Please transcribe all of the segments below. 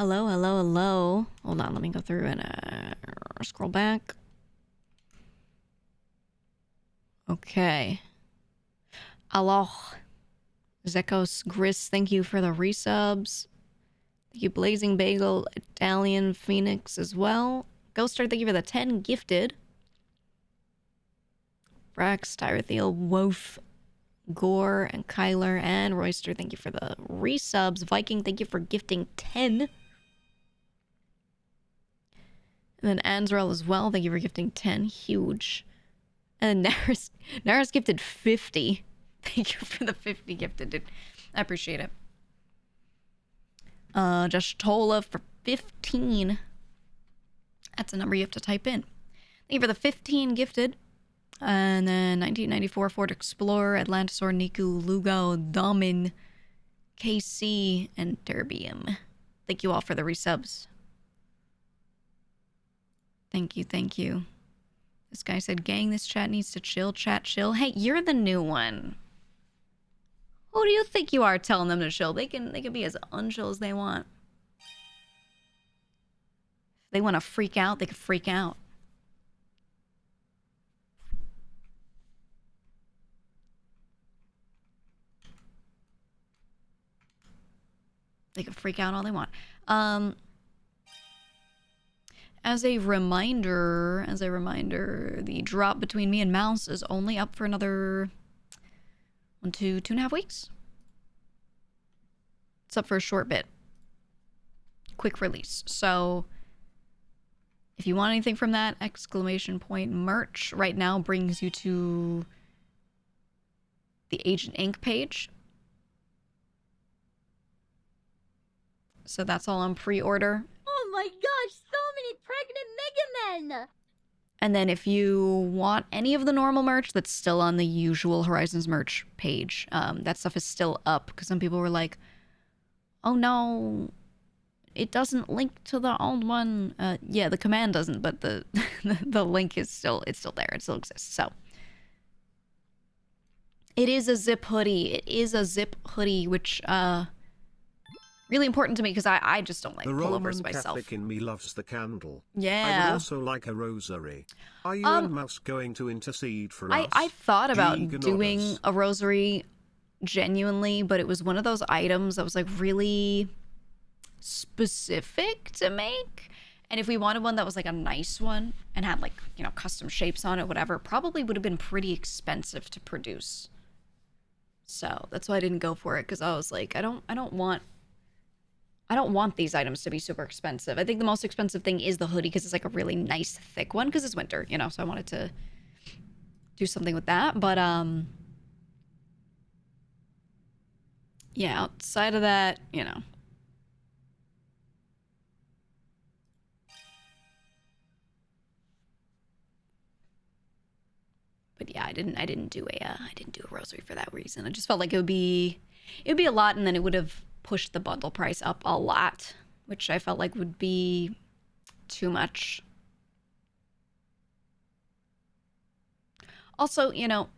Hello, hello, hello. Hold on, let me go through and scroll back. Okay. Aloh. Zekos Gris, thank you for the resubs. Thank you, Blazing Bagel, Italian Phoenix as well. Ghoster, thank you for the 10 gifted. Frax, Tyrathiel, Wolf, Gore, and Kyler, and Royster, thank you for the resubs. Viking, thank you for gifting 10. And then Anzrel as well, thank you for gifting 10. Huge. And Naris gifted 50. Thank you for the 50 gifted, dude. I appreciate it. Josh Tola for 15. That's a number you have to type in. Thank you for the 15 gifted. And then 1994 Ford Explorer, Atlantosaur, Niku, Lugo, Domin, KC, and Derbium. Thank you all for the resubs. Thank you, thank you. This guy said, gang, this chat needs to chill. Chat, chill. Hey, you're the new one. Who do you think you are telling them to chill? They can be as unchill as they want. If they want to freak out, they can freak out. They can freak out all they want. As a reminder, the drop between me and Mouse is only up for another 2.5 weeks. It's up for a short bit. Quick release. So if you want anything from that, !merch right now brings you to the Agent Inc. page. So that's all on pre-order. Oh my gosh, so many pregnant Mega Men! And then if you want any of the normal merch, that's still on the usual Horizons merch page. That stuff is still up because some people were like, oh no, it doesn't link to the old one. Yeah, the command doesn't, but the the link is still there. It still exists. So it is a zip hoodie. It is a zip hoodie, which really important to me because I just don't like pullovers myself. The Roman Catholic in me loves the candle. Yeah. I would also like a rosary. Are you and Mouse going to intercede for us? I thought about GEEGA doing nodders. a rosary genuinely, but it was one of those items that was like really specific to make. And if we wanted one that was like a nice one and had like, you know, custom shapes on it, whatever, probably would have been pretty expensive to produce. So that's why I didn't go for it, because I was like, I don't want these items to be super expensive. I think the most expensive thing is the hoodie because it's like a really nice thick one because it's winter, you know, so I wanted to do something with that. But yeah, outside of that, you know. But yeah, I didn't do a rosary for that reason. I just felt like it would be a lot, and then it would have pushed the bundle price up a lot, which I felt like would be too much. Also, you know,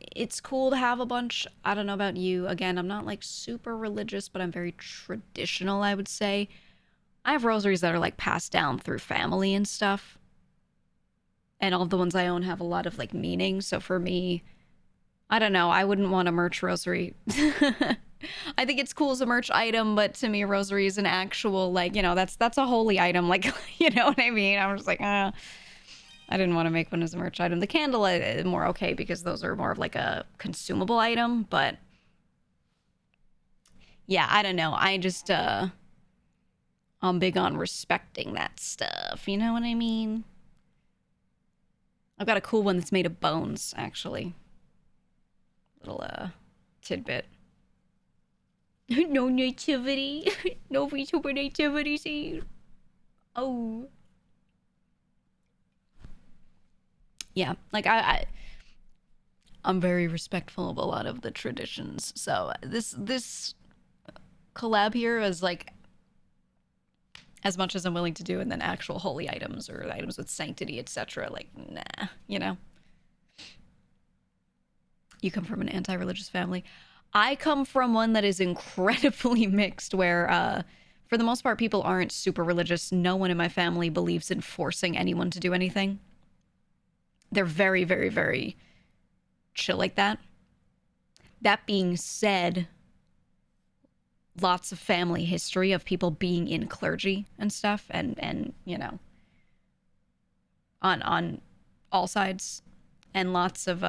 it's cool to have a bunch. I don't know about you. Again, I'm not like super religious, but I'm very traditional, I would say. I have rosaries that are like passed down through family and stuff. And all of the ones I own have a lot of like meaning. So for me, I don't know, I wouldn't want a merch rosary. I think it's cool as a merch item, but to me, a rosary is an actual, like, you know, that's a holy item. Like, you know what I mean? I was like, I didn't want to make one as a merch item. The candle is more okay because those are more of like a consumable item, but yeah, I don't know. I just, I'm big on respecting that stuff. You know what I mean? I've got a cool one that's made of bones, actually. Little, tidbit. No nativity. No VTuber nativity scene. Oh. Yeah, like I'm very respectful of a lot of the traditions. So this collab here is like as much as I'm willing to do, and then actual holy items or items with sanctity, etc. Like, nah, you know. You come from an anti-religious family. I come from one that is incredibly mixed, where For the most part, people aren't super religious. No one in my family believes in forcing anyone to do anything. They're very, very, very chill like that. That being said, lots of family history of people being in clergy and stuff, and you know, on all sides, and lots of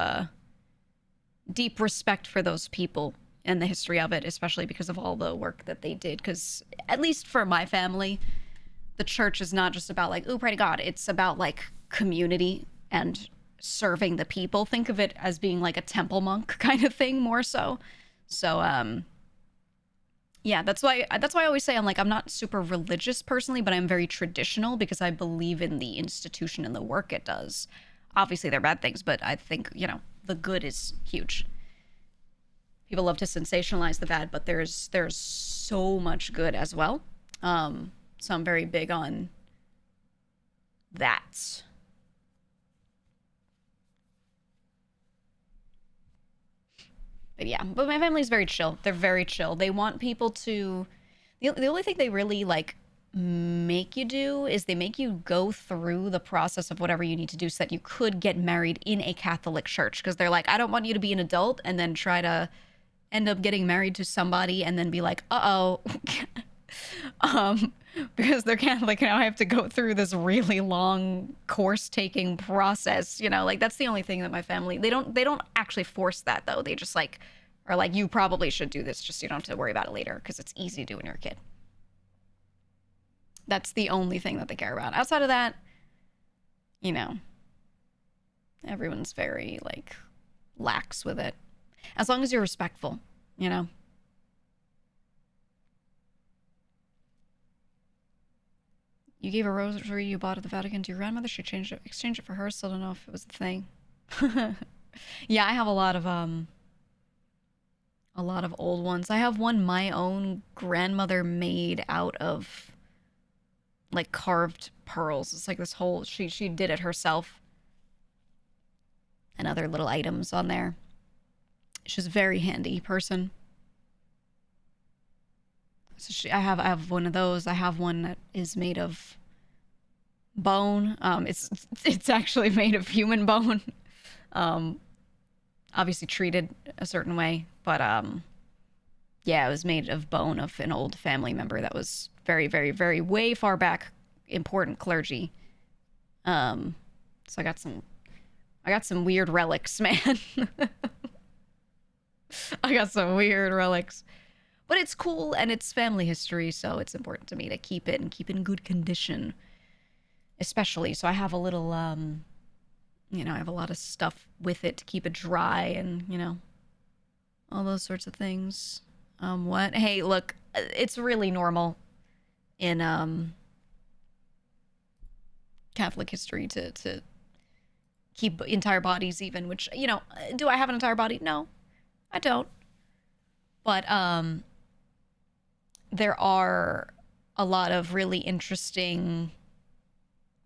deep respect for those people and the history of it, especially because of all the work that they did. Because at least for my family, the church is not just about like, oh, pray to God. It's about like community and serving the people. Think of it as being like a temple monk kind of thing, more so. So yeah, that's why I always say I'm not super religious personally, but I'm very traditional because I believe in the institution and the work it does. Obviously, there are bad things, but I think, you know, the good is huge. People love to sensationalize the bad, but there's so much good as well. So I'm very big on that. But yeah, but my family's very chill. They're very chill. They want people to. The only thing they really like make you do is they make you go through the process of whatever you need to do so that you could get married in a Catholic church. Because they're like, I don't want you to be an adult and then try to end up getting married to somebody and then be like, uh-oh. Because they're Catholic now, I have to go through this really long course taking process, you know, like that's the only thing that my family, they don't actually force that though. They just like are like, you probably should do this just so you don't have to worry about it later because it's easy to do when you're a kid. That's the only thing that they care about. Outside of that, you know, everyone's very like lax with it. As long as you're respectful, you know. You gave a rosary you bought at the Vatican to your grandmother. She exchanged it for her. Still don't know if it was the thing. Yeah, I have a lot of old ones. I have one my own grandmother made out of like carved pearls. It's like this whole she did it herself. And other little items on there. She's a very handy person. So I have one of those. I have one that is made of bone. It's actually made of human bone. Obviously treated a certain way, but yeah, it was made of bone of an old family member that was very, very, very way far back, important clergy. So I got some weird relics, man. I got some weird relics. But it's cool and it's family history, so it's important to me to keep it and keep it in good condition. Especially, so I have a little, you know, I have a lot of stuff with it to keep it dry and, you know, all those sorts of things. What? Hey, look, it's really normal in, Catholic history to keep entire bodies even, which, you know, do I have an entire body? No, I don't. But, there are a lot of really interesting,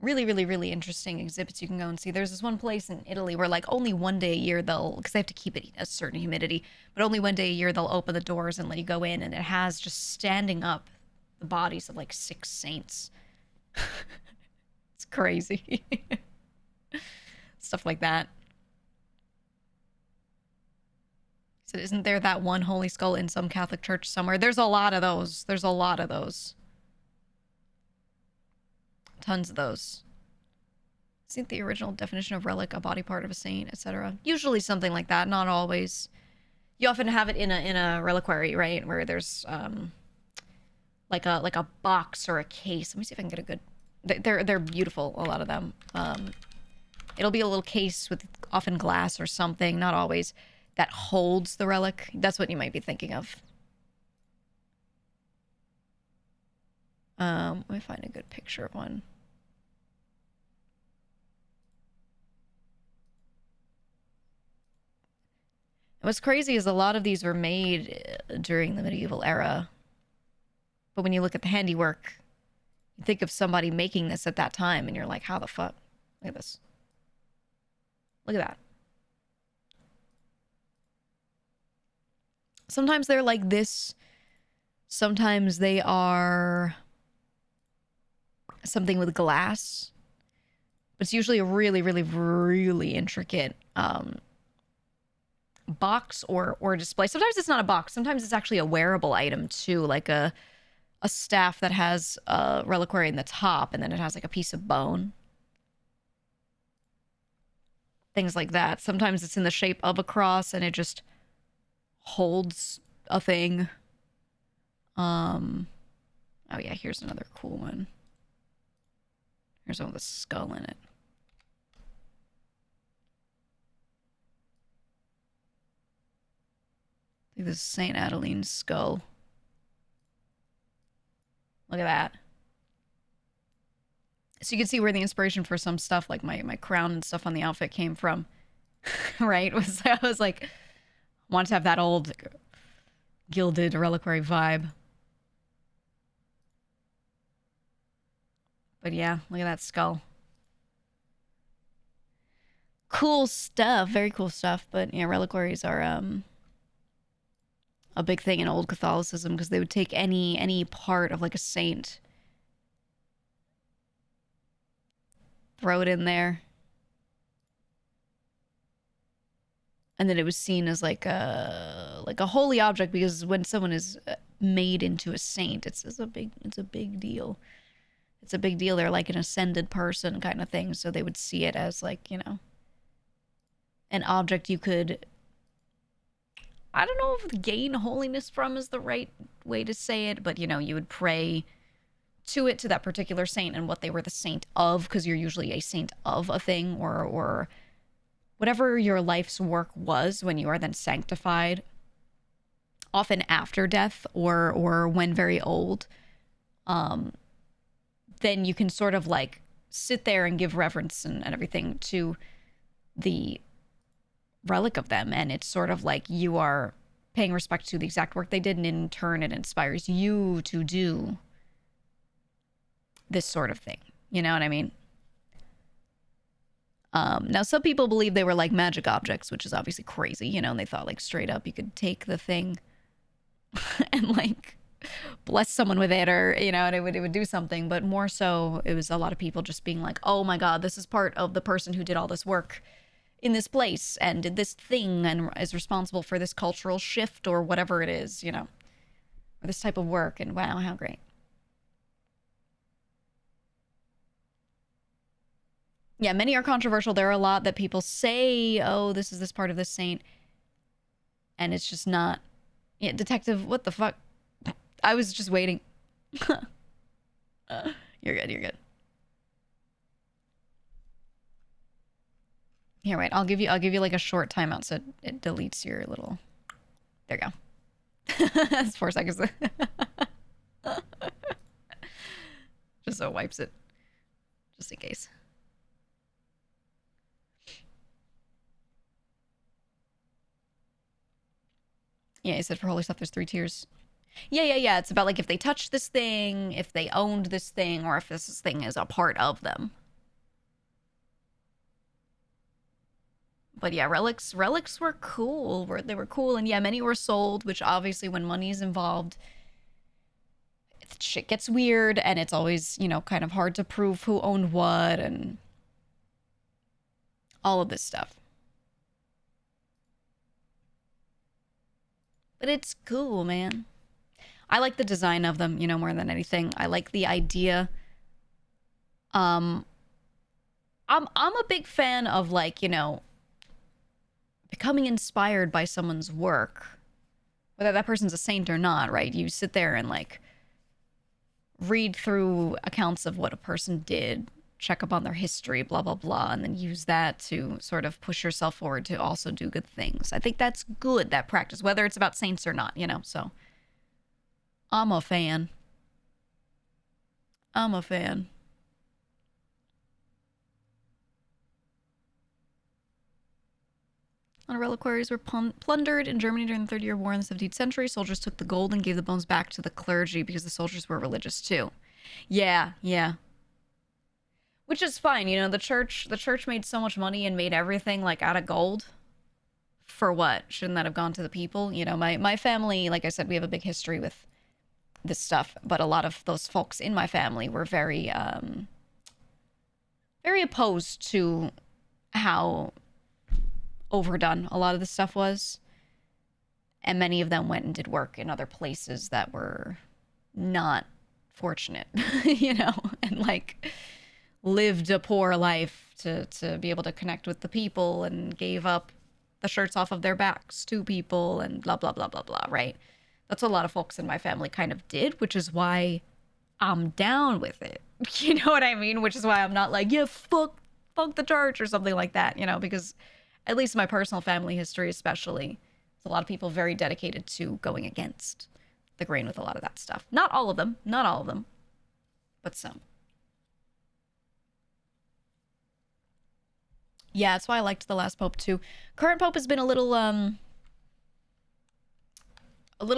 really interesting exhibits you can go and see. There's this one place in Italy where like only one day a year because they have to keep it a certain humidity, but only one day a year they'll open the doors and let you go in, and it has just standing up the bodies of like 6 saints. It's crazy. Stuff like that. So isn't there that one Holy Skull in some Catholic church somewhere? There's a lot of those. There's a lot of those. Tons of those. Isn't the original definition of relic a body part of a saint, etc.? Usually something like that, not always. You often have it in a reliquary, right? Where there's like a box or a case. Let me see if I can get a good. They're beautiful, a lot of them. It'll be a little case with often glass or something, not always, that holds the relic. That's what you might be thinking of. Let me find a good picture of one. What's crazy is a lot of these were made during the medieval era. But when you look at the handiwork, you think of somebody making this at that time, and you're like, how the fuck? Look at this. Look at that. Sometimes they're like this Sometimes they are something with glass. But it's usually a really, really, really intricate box or display. Sometimes it's not a box. Sometimes it's actually a wearable item too, like a staff that has a reliquary in the top, and then it has like a piece of bone. Things like that. Sometimes it's in the shape of a cross, and it just holds a thing. Oh yeah, here's another cool one. Here's one with a skull in it. I think this is Saint Adeline's skull. Look at that. So you can see where the inspiration for some stuff, like my crown and stuff on the outfit, came from. Right? I was like, wanted to have that old gilded reliquary vibe. But yeah, look at that skull. Cool stuff. Very cool stuff. But yeah, reliquaries are a big thing in old Catholicism, because they would take any part of like a saint, throw it in there, and then it was seen as like a holy object, because when someone is made into a saint, it's a big deal. It's a big deal. They're like an ascended person kind of thing, so they would see it as like, you know, an object you could, I don't know if gain holiness from is the right way to say it, but you know, you would pray to it, to that particular saint and what they were the saint of, because you're usually a saint of a thing, or whatever your life's work was when you are then sanctified, often after death or when very old. Then you can sort of like sit there and give reverence and everything to the relic of them, and it's sort of like you are paying respect to the exact work they did, and in turn it inspires you to do this sort of thing. You know what I mean? Now some people believe they were like magic objects, which is obviously crazy, you know, and they thought like straight up you could take the thing and like bless someone with it, or you know, and it would do something. But more so, it was a lot of people just being like, oh my god, this is part of the person who did all this work in this place and did this thing and is responsible for this cultural shift or whatever it is, you know, or this type of work. And wow, how great. Yeah, many are controversial. There are a lot that people say, oh, this is this part of this saint, and it's just not. Yeah, detective, what the fuck? I was just waiting. You're good, you're good. Here, wait, I'll give you like a short timeout so it deletes your little. There you go. That's 4 seconds. Just so it wipes it. Just in case. Yeah, he said for holy stuff there's 3 tiers. Yeah. It's about like if they touched this thing, if they owned this thing, or if this thing is a part of them. But yeah, relics were cool. They were cool, and yeah, many were sold, which obviously when money's involved, shit gets weird, and it's always, you know, kind of hard to prove who owned what and all of this stuff. But it's cool, man. I like the design of them, you know, more than anything. I like the idea. I'm a big fan of, like, you know, becoming inspired by someone's work, whether that person's a saint or not, right? You sit there and like read through accounts of what a person did, check up on their history, blah blah blah, and then use that to sort of push yourself forward to also do good things. I think that's good, that practice, whether it's about saints or not, you know. So I'm a fan. Reliquaries were plundered in Germany during the 30-Year War in the 17th century. Soldiers took the gold and gave the bones back to the clergy because the soldiers were religious too. Yeah. Which is fine, you know, the church made so much money and made everything like out of gold. For what? Shouldn't that have gone to the people? You know, my family, like I said, we have a big history with this stuff, but a lot of those folks in my family were very, very opposed to how overdone a lot of this stuff was. And many of them went and did work in other places that were not fortunate, you know, and like lived a poor life to be able to connect with the people and gave up the shirts off of their backs to people and blah, blah, blah, blah, blah, right? That's what a lot of folks in my family kind of did, which is why I'm down with it. You know what I mean? Which is why I'm not like, yeah, fuck the church or something like that, you know, because at least my personal family history especially, there's a lot of people very dedicated to going against the grain with a lot of that stuff. Not all of them, but some. Yeah, that's why I liked the last pope too. Current pope has been a little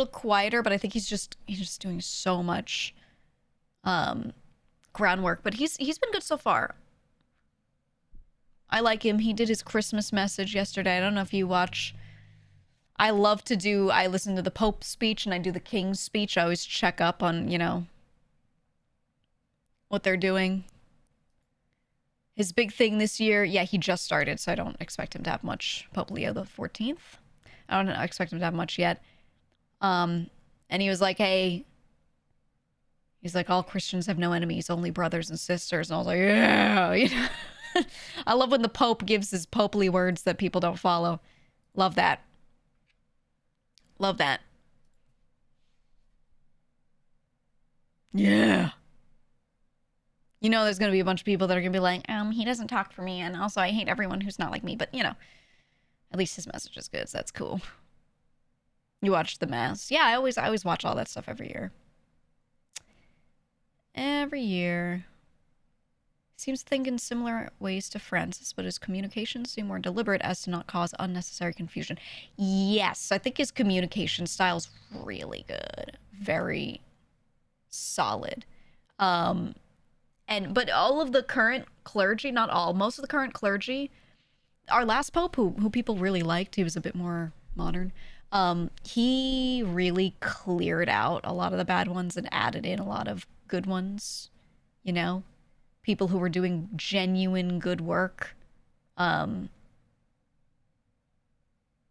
quieter, but I think he's just doing so much groundwork. But he's been good so far. I like him. He did his Christmas message yesterday. I don't know if you watch. I listen to the Pope's speech and I do the King's speech. I always check up on, you know, what they're doing. His big thing this year, yeah, he just started, so I don't expect him to have much. Pope Leo the 14th. I don't expect him to have much yet. And he was like, hey, he's like, all Christians have no enemies, only brothers and sisters. And I was like, yeah, you know. I love when the Pope gives his popely words that people don't follow. Love that. Love that. Yeah. You know there's going to be a bunch of people that are going to be like, he doesn't talk for me, and also I hate everyone who's not like me. But, you know, at least his message is good, so that's cool. You watched the Mass. Yeah, I always watch all that stuff every year. Every year. Seems to think in similar ways to Francis, but his communications seem more deliberate as to not cause unnecessary confusion. Yes, I think his communication style's really good. Very solid. But all of the current clergy, not all, most of the current clergy, our last pope, who people really liked, he was a bit more modern, he really cleared out a lot of the bad ones and added in a lot of good ones, you know? People who were doing genuine good work.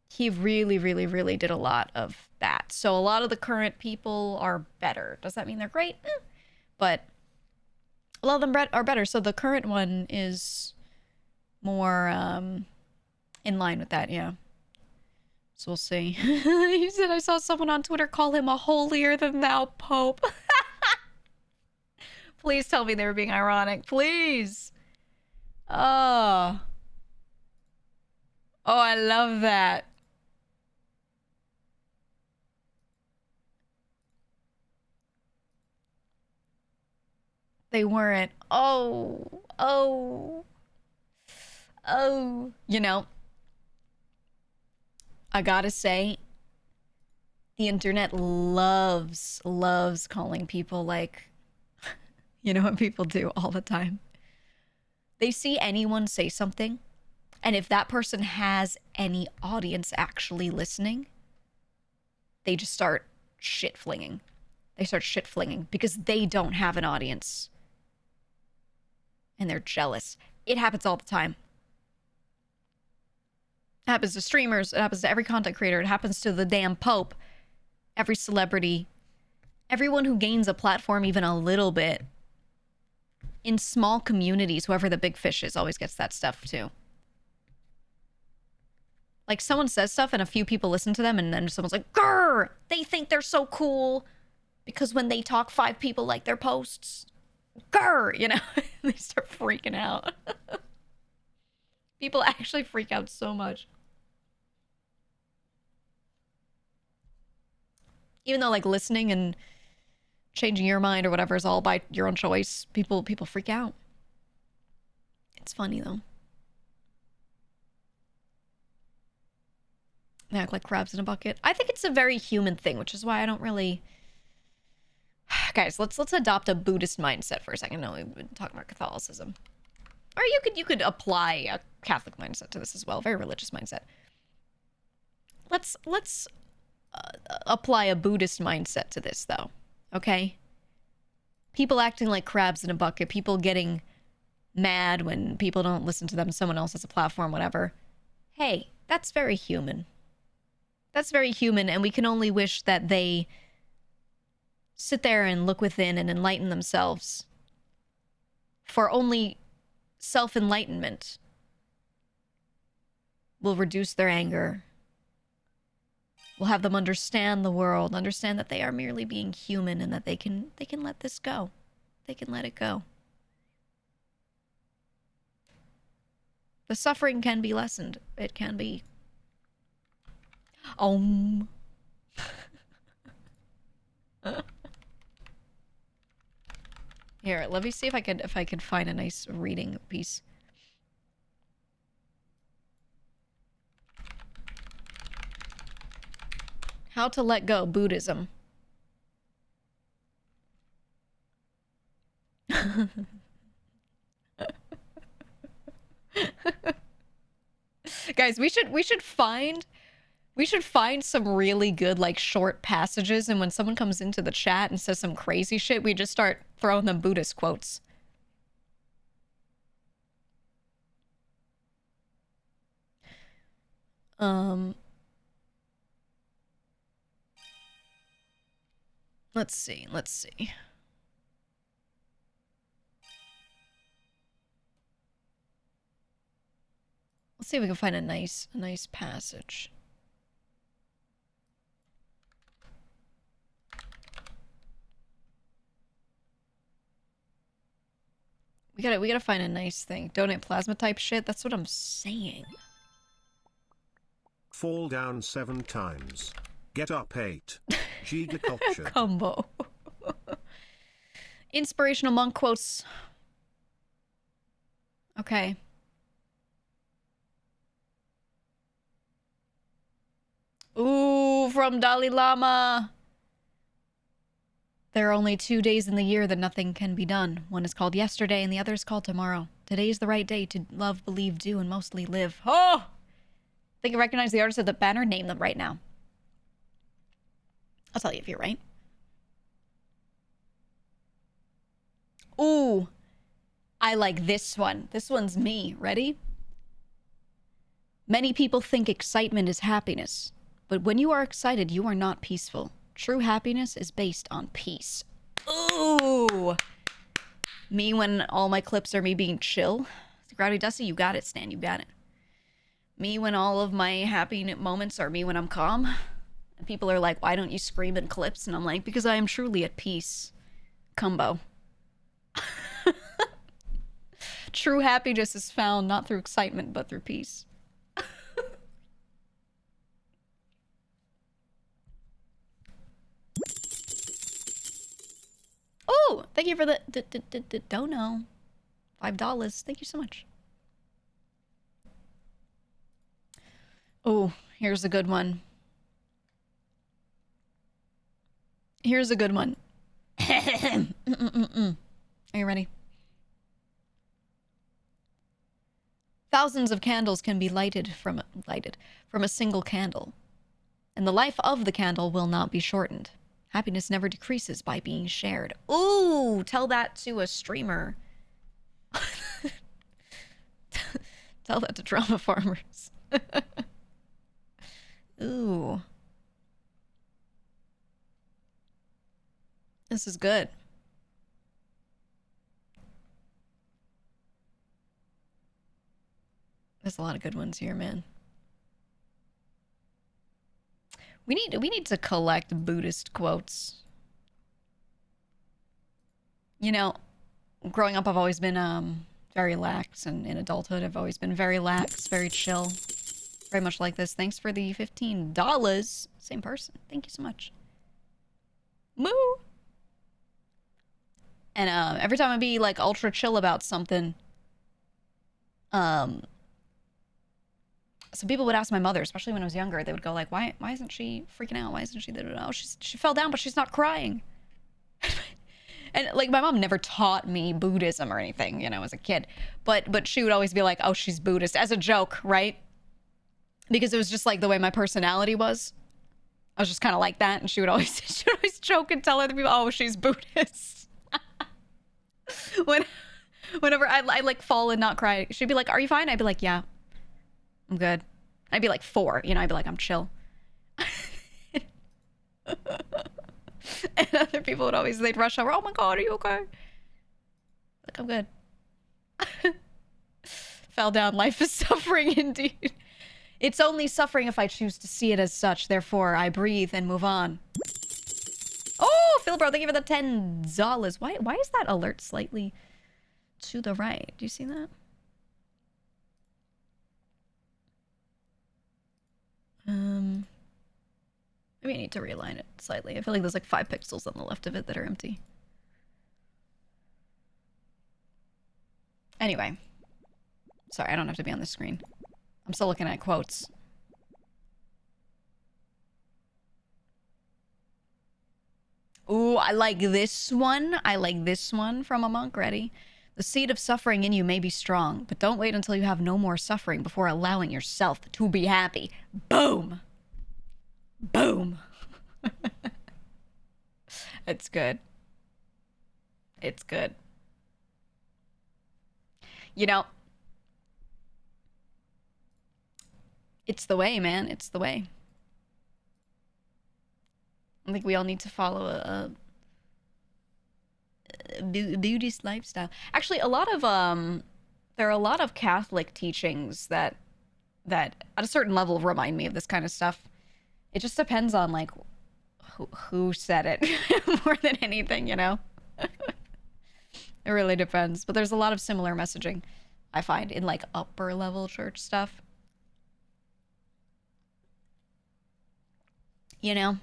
He really, really, really did a lot of that. So a lot of the current people are better. Does that mean they're great? But a lot of them are better. So the current one is more in line with that, yeah. So we'll see. He said, I saw someone on Twitter call him a holier-than-thou pope. Please tell me they were being ironic. Please. Oh. Oh, I love that. They weren't. Oh. Oh. Oh. You know, I gotta say, the internet loves calling people like, you know what people do all the time? They see anyone say something, and if that person has any audience actually listening, they just start shit flinging. They start shit flinging because they don't have an audience. And they're jealous. It happens all the time. It happens to streamers. It happens to every content creator. It happens to the damn Pope. Every celebrity. Everyone who gains a platform even a little bit. In small communities, whoever the big fish is always gets that stuff too. Like someone says stuff and a few people listen to them and then someone's like, grrr, they think they're so cool because when they talk, 5 people like their posts. Grrr, you know, they start freaking out. People actually freak out so much. Even though like listening and changing your mind or whatever is all by your own choice, people freak out. It's funny though. They act like crabs in a bucket. I think it's a very human thing, which is why I don't really. Guys, let's adopt a Buddhist mindset for a second. No, we've been talking about Catholicism, or you could apply a Catholic mindset to this as well. Very religious mindset. Let's apply a Buddhist mindset to this though. okay? People acting like crabs in a bucket, people getting mad when people don't listen to them, someone else has a platform, whatever. Hey, that's very human. That's very human, and we can only wish that they sit there and look within and enlighten themselves. For only self-enlightenment will reduce their anger. Will have them understand the world, understand that they are merely being human and that they can let this go. They can let it go. The suffering can be lessened. It can be. Here, let me see if I could find a nice reading piece. How to let go, Buddhism. Guys, we should find some really good, like, short passages, and when someone comes into the chat and says some crazy shit, we just start throwing them Buddhist quotes. Let's see. Let's see if we can find a nice passage. We gotta find a nice thing. Donate plasma type shit. That's what I'm saying. Fall down 7 times. Get up 8. GEEGA culture. Combo. Inspirational monk quotes. Okay. Ooh, from Dalai Lama. There are only 2 days in the year that nothing can be done. One is called yesterday and the other is called tomorrow. Today is the right day to love, believe, do, and mostly live. Oh! I think I recognize the artist of the banner. Name them right now. I'll tell you if you're right. Ooh. I like this one. This one's me. Ready? Many people think excitement is happiness. But when you are excited, you are not peaceful. True happiness is based on peace. Ooh. Me when all my clips are me being chill. Rowdy Dusty, you got it, Stan. You got it. Me when all of my happy moments are me when I'm calm. And people are like, why don't you scream in clips? And I'm like, because I am truly at peace. Combo. True happiness is found not through excitement, but through peace. Oh, thank you for the dono. $5. Thank you so much. Oh, here's a good one. Here's a good one. Are you ready? Thousands of candles can be lighted from a single candle, and the life of the candle will not be shortened. Happiness never decreases by being shared. Ooh, tell that to a streamer. Tell that to drama farmers. Ooh. This is good. There's a lot of good ones here, man. We need to collect Buddhist quotes. You know, growing up, I've always been very lax, and in adulthood, I've always been very lax, very chill. Very much like this. Thanks for the $15. Same person. Thank you so much. Moo! And every time I be like ultra chill about something, some people would ask my mother, especially when I was younger, they would go like, why isn't she freaking out? Why isn't she, oh, she fell down, but she's not crying. And like, my mom never taught me Buddhism or anything, you know, as a kid, but she would always be like, oh, she's Buddhist, as a joke, right? Because it was just like the way my personality was. I was just kind of like that, and she would always joke and tell other people, "Oh, she's Buddhist." Whenever I like fall and not cry, she'd be like, "Are you fine?" I'd be like, "Yeah, I'm good." I'd be like 4, you know. I'd be like, "I'm chill." And other people would always, they'd rush over, "Oh my God, are you okay?" Like, I'm good. Fell down. Life is suffering indeed. It's only suffering if I choose to see it as such. Therefore, I breathe and move on. Oh, Philbro, thank you for the $10. Why is that alert slightly to the right? Do you see that? Maybe I need to realign it slightly. I feel like there's like 5 pixels on the left of it that are empty. Anyway. Sorry, I don't have to be on the screen. I'm still looking at quotes. Ooh, I like this one. I like this one from a monk. Ready? The seed of suffering in you may be strong, but don't wait until you have no more suffering before allowing yourself to be happy. Boom. Boom. It's good. It's good. You know, it's the way, man. It's the way. I think we all need to follow a Buddhist lifestyle. Actually, a lot of there are a lot of Catholic teachings that at a certain level remind me of this kind of stuff. It just depends on like who said it more than anything, you know. It really depends. But there's a lot of similar messaging I find in like upper level church stuff. You know?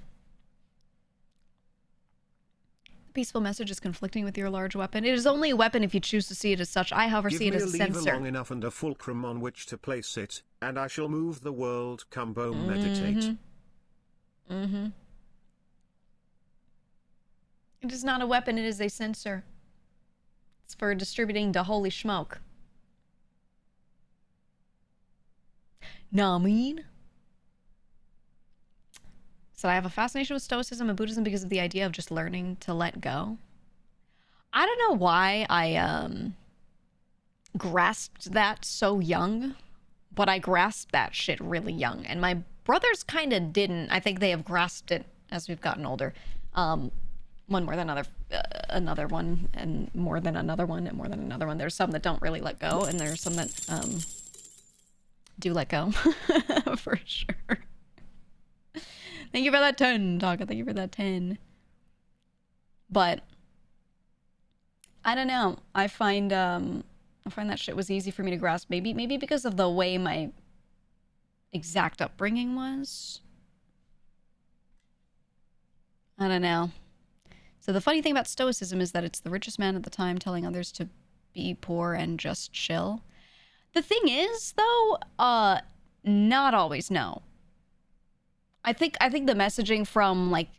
The peaceful message is conflicting with your large weapon. It is only a weapon if you choose to see it as such. I, however, see it as a Give me a lever sensor. long enough and a fulcrum on which to place it, and I shall move the world. Combo meditate. Mm-hmm. It is not a weapon, it is a sensor. It's for distributing the holy smoke. Know what I mean? So I have a fascination with Stoicism and Buddhism because of the idea of just learning to let go. I don't know why I grasped that so young, but I grasped that shit really young. And my brothers kind of didn't. I think they have grasped it as we've gotten older. One more than another one, and more than another one, and more than another one. There's some that don't really let go, and there's some that do let go, for sure. Thank you for that 10, Taka. Thank you for that 10. But I don't know. I find that shit was easy for me to grasp. Maybe because of the way my exact upbringing was. I don't know. So the funny thing about Stoicism is that it's the richest man at the time telling others to be poor and just chill. The thing is, though, not always, no. I think the messaging from, like,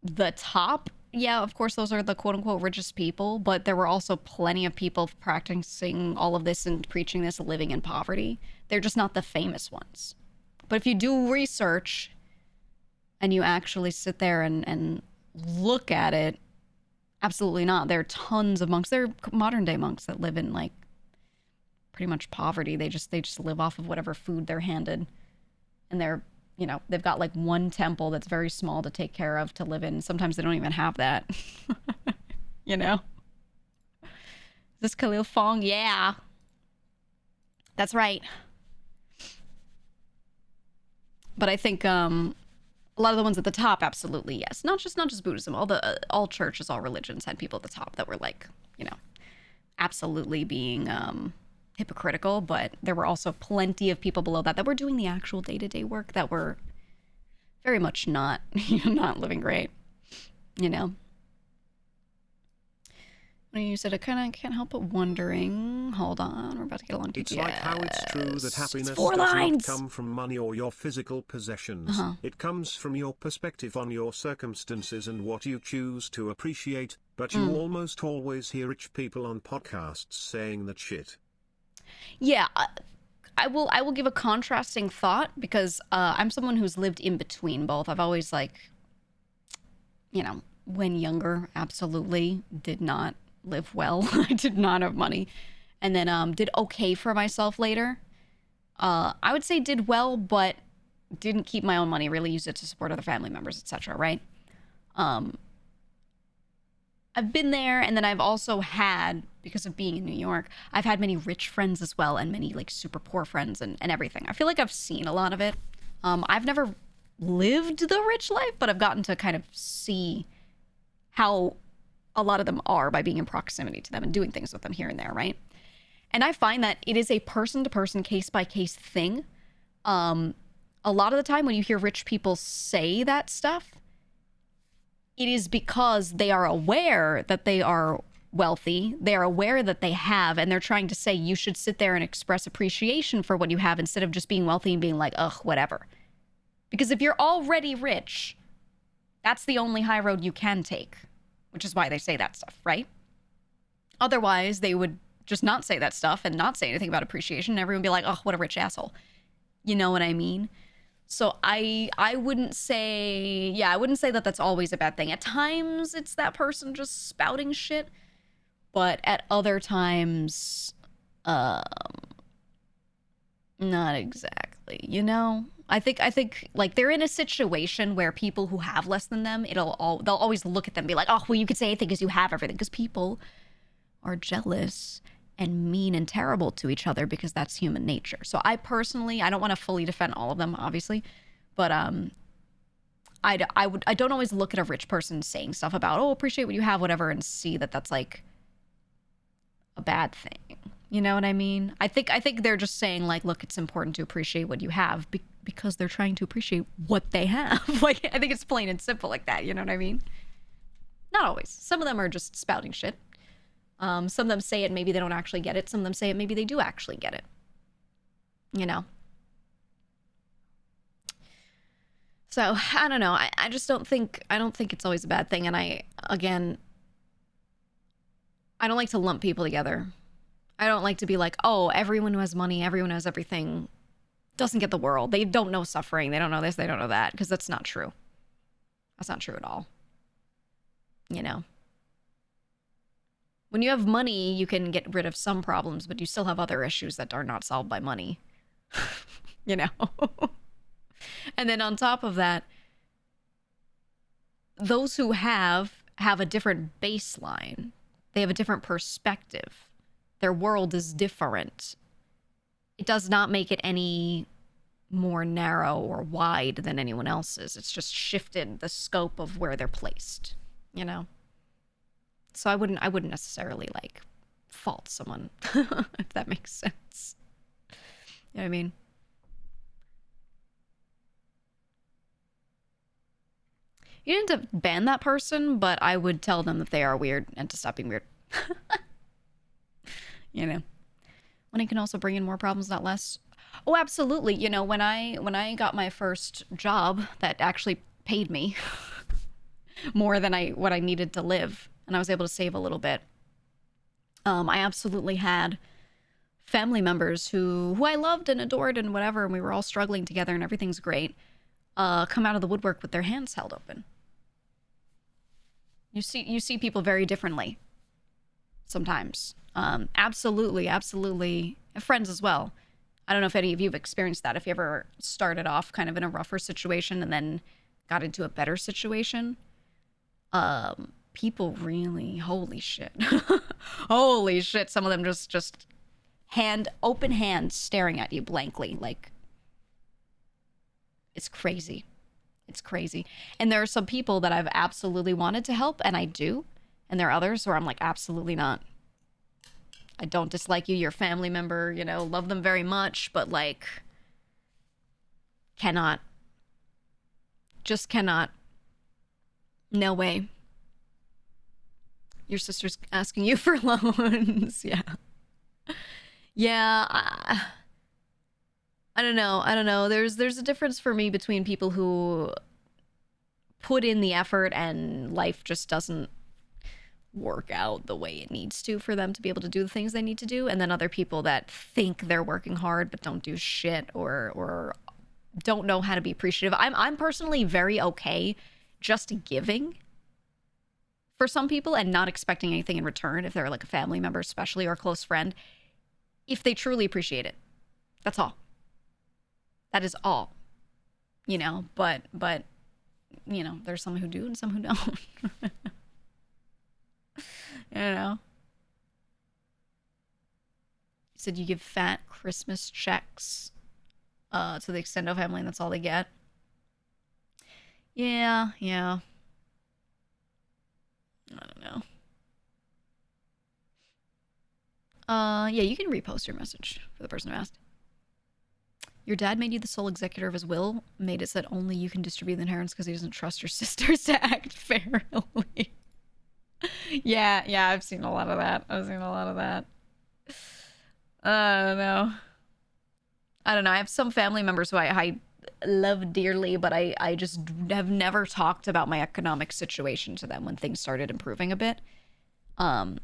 the top, yeah, of course, those are the quote-unquote richest people, but there were also plenty of people practicing all of this and preaching this living in poverty. They're just not the famous ones. But if you do research and you actually sit there and look at it, absolutely not. There are tons of monks. There are modern day monks that live in like pretty much poverty. They just live off of whatever food they're handed, and they're, you know, they've got like one temple that's very small to take care of, to live in. Sometimes they don't even have that. You know, is this Khalil Fong? Yeah, that's right. But I think a lot of the ones at the top, absolutely, yes. Not just Buddhism. All churches, all religions had people at the top that were like, you know, absolutely being hypocritical. But there were also plenty of people below that were doing the actual day-to-day work that were very much not, not living great. You know. When you said, I kind of can't help but wondering. Hold on, we're about to get along. It's like how it's true that happiness does lines. not come from money or your physical possessions. It comes from your perspective on your circumstances and what you choose to appreciate. But you almost always hear rich people on podcasts saying that shit. Yeah, I will give a contrasting thought because I'm someone who's lived in between both. I've always like, when younger, absolutely did not live well. I did not have money, and then did okay for myself later. I would say did well, but didn't keep my own money. Really used it to support other family members, etc. Right? I've been there, and then I've also had, because of being in New York, I've had many rich friends as well, and many like super poor friends and everything. I feel like I've seen a lot of it. I've never lived the rich life, but I've gotten to kind of see how a lot of them are by being in proximity to them and doing things with them here and there, right? And I find that it is a person-to-person, case-by-case thing. A lot of the time when you hear rich people say that stuff, it is because they are aware that they are wealthy. They are aware that they have, and they're trying to say you should sit there and express appreciation for what you have instead of just being wealthy and being like, ugh, whatever. Because if you're already rich, that's the only high road you can take, which is why they say that stuff, right? Otherwise, they would just not say that stuff and not say anything about appreciation, and everyone would be like, oh, what a rich asshole. You know what I mean? So I wouldn't say, I wouldn't say that that's always a bad thing. At times, it's that person just spouting shit. But at other times, not exactly, I think like they're in a situation where people who have less than them, they'll always look at them and be like, oh, well, you could say anything because you have everything. Because people are jealous and mean and terrible to each other because that's human nature. So I personally, I don't want to fully defend all of them, obviously, but I don't always look at a rich person saying stuff about, oh, appreciate what you have, whatever, and see that that's like a bad thing. You know what I mean? I think they're just saying like, look, it's important to appreciate what you have because they're trying to appreciate what they have. Like, I think it's plain and simple like that. You know what I mean? Not always. Some of them are just spouting shit. Some of them say it, maybe they don't actually get it. Some of them say it, maybe they do actually get it. So, I don't know. I just don't think it's always a bad thing. And I don't like to lump people together. I don't like to be like, oh, everyone who has money, everyone who has everything doesn't get the world. They don't know suffering. They don't know this, they don't know that. Because that's not true. That's not true at all. When you have money, you can get rid of some problems, but you still have other issues that are not solved by money. And then on top of that, those who have a different baseline. They have a different perspective. Their world is different. It does not make it any more narrow or wide than anyone else's. It's just shifted the scope of where they're placed, So I wouldn't necessarily like fault someone, if that makes sense. You know what I mean? You didn't have to ban that person, but I would tell them that they are weird and to stop being weird. Money can also bring in more problems, not less. Oh, absolutely. When I got my first job that actually paid me more than what I needed to live, and I was able to save a little bit. I absolutely had family members who I loved and adored and whatever, and we were all struggling together and everything's great, come out of the woodwork with their hands held open. You see people very differently sometimes. Absolutely. Friends as well. I don't know if any of you have experienced that. If you ever started off kind of in a rougher situation and then got into a better situation. People really, holy shit. Holy shit. Some of them just open hand staring at you blankly. Like, it's crazy. It's crazy. And there are some people that I've absolutely wanted to help, and I do. And there are others where I'm like, absolutely not. I don't dislike you, you're a family member, love them very much, but like, cannot. Just cannot. No way. Your sister's asking you for loans. Yeah. Yeah. I don't know. There's a difference for me between people who put in the effort and life just doesn't work out the way it needs to for them to be able to do the things they need to do, and then other people that think they're working hard but don't do shit or don't know how to be appreciative. I'm personally very okay just giving for some people and not expecting anything in return if they're like a family member especially or a close friend, if they truly appreciate it. That's all. That is all. You know, but you know, there's some who do and some who don't. You know. You said you give fat Christmas checks to the extended family and that's all they get. Yeah. I don't know. Yeah, you can repost your message for the person who asked. Your dad made you the sole executor of his will, made it so that only you can distribute the inheritance because he doesn't trust your sisters to act fairly. Yeah, I've seen a lot of that. I don't know. I have some family members who I love dearly, but I just have never talked about my economic situation to them when things started improving a bit. Because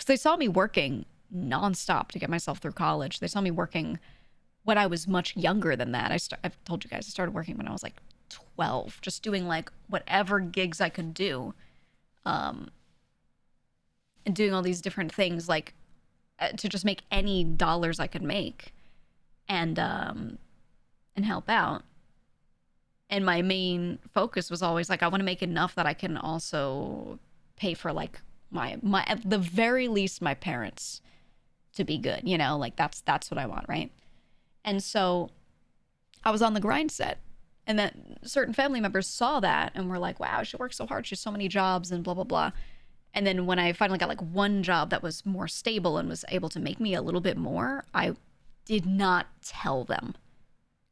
they saw me working nonstop to get myself through college. They saw me working when I was much younger than that. I've told you guys I started working when I was like 12, just doing like whatever gigs I could do, and doing all these different things like to just make any dollars I could make, and help out. And my main focus was always like, I want to make enough that I can also pay for like my at the very least my parents to be good, you know, like that's what I want, right? And so I was on the grind set, and then certain family members saw that and were like, wow, she works so hard, she has so many jobs and blah blah blah. And then when I finally got like one job that was more stable and was able to make me a little bit more, I did not tell them,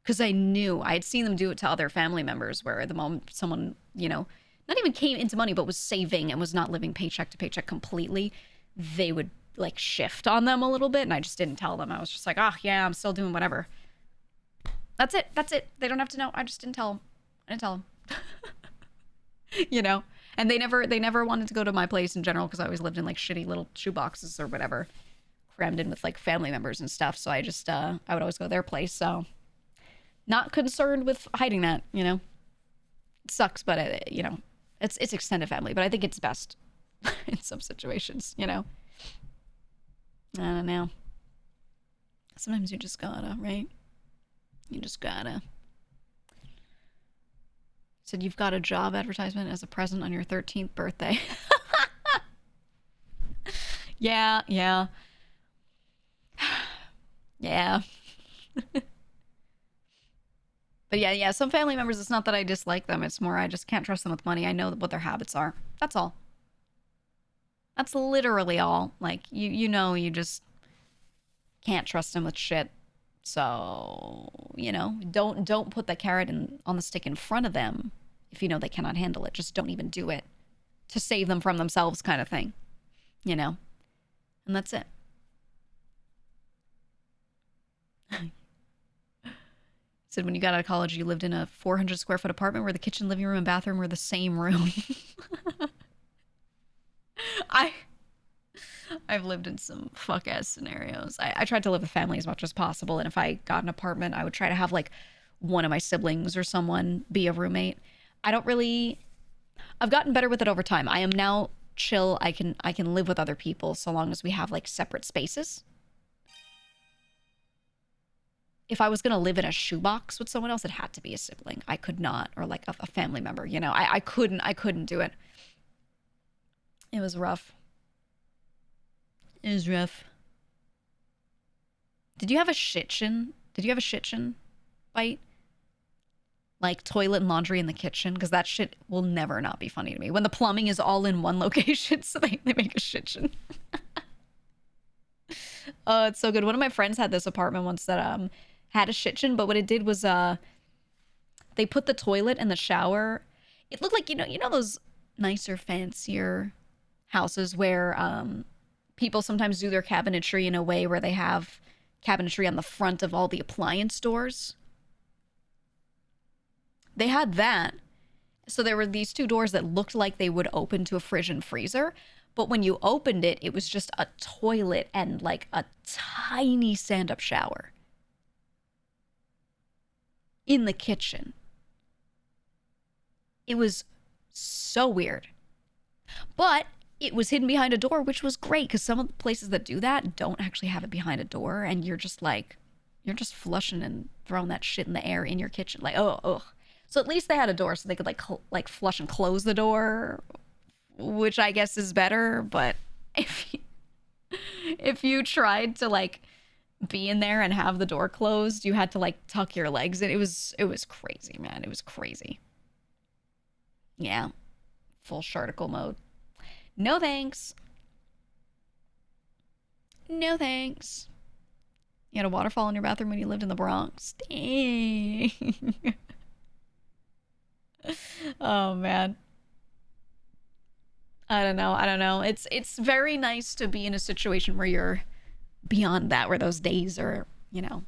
because I knew I had seen them do it to other family members where the moment someone, you know, not even came into money but was saving and was not living paycheck to paycheck completely, they would like shift on them a little bit, and I just didn't tell them. I was just like, oh yeah, I'm still doing whatever. That's it. They don't have to know. I just didn't tell them. You know? And they never wanted to go to my place in general because I always lived in like shitty little shoeboxes or whatever, crammed in with like family members and stuff. So I just I would always go to their place. So not concerned with hiding that, you know. It sucks, but you know, it's extended family, but I think it's best in some situations, you know. I don't know. Sometimes you just gotta, right? You just gotta. Said you've got a job advertisement as a present on your 13th birthday. Yeah. Yeah. But yeah, some family members, it's not that I dislike them. It's more I just can't trust them with money. I know what their habits are. That's all. That's literally all. Like, you know, you just can't trust them with shit. So, you know, don't put the carrot on the stick in front of them if you know they cannot handle it. Just don't even do it to save them from themselves, kind of thing. You know? And that's it. Said when you got out of college, you lived in a 400 square foot apartment where the kitchen, living room, and bathroom were the same room. I've lived in some fuck-ass scenarios. I tried to live with family as much as possible, and if I got an apartment, I would try to have, like, one of my siblings or someone be a roommate. I've gotten better with it over time. I am now chill. I can live with other people so long as we have, like, separate spaces. If I was going to live in a shoebox with someone else, it had to be a sibling. I could not, or, like, a family member, you know? I couldn't do it. It was rough. It was rough. Did you have a shit-shin? Fight? Like toilet and laundry in the kitchen? Because that shit will never not be funny to me. When the plumbing is all in one location, so they make a shit-shin. Oh, it's so good. One of my friends had this apartment once that had a shit-shin, but what it did was they put the toilet in the shower. It looked like, you know those nicer, fancier houses where people sometimes do their cabinetry in a way where they have cabinetry on the front of all the appliance doors. They had that. So there were these two doors that looked like they would open to a fridge and freezer, But when you opened it, it was just a toilet and like a tiny stand-up shower in the kitchen. It was so weird. But it was hidden behind a door, which was great because some of the places that do that don't actually have it behind a door, and you're just flushing and throwing that shit in the air in your kitchen. Like, oh, ugh. So at least they had a door so they could like flush and close the door, which I guess is better. But if you tried to like be in there and have the door closed, you had to like tuck your legs in. It was crazy, man. It was crazy. Yeah. Full sharticle mode. No thanks. No thanks. You had a waterfall in your bathroom when you lived in the Bronx. Dang. Oh man. I don't know. It's very nice to be in a situation where you're beyond that, where those days are, you know,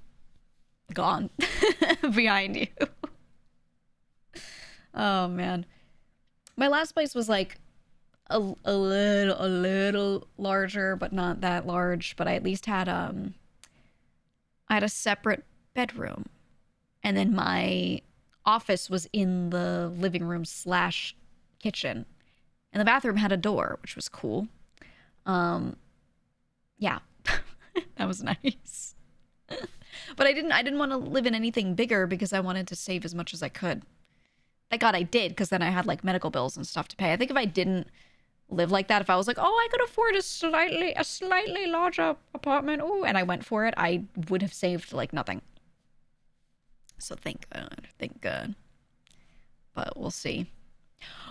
gone behind you. Oh man. My last place was like a little larger, but not that large. But I at least had I had a separate bedroom, and then my office was in the living room / kitchen, and the bathroom had a door, which was cool. Yeah, that was nice. But I didn't want to live in anything bigger because I wanted to save as much as I could. Thank God I did, because then I had like medical bills and stuff to pay. I think if I didn't live like that, if I was like, oh, I could afford a slightly larger apartment, ooh, and I went for it, I would have saved like nothing. So thank God. But we'll see.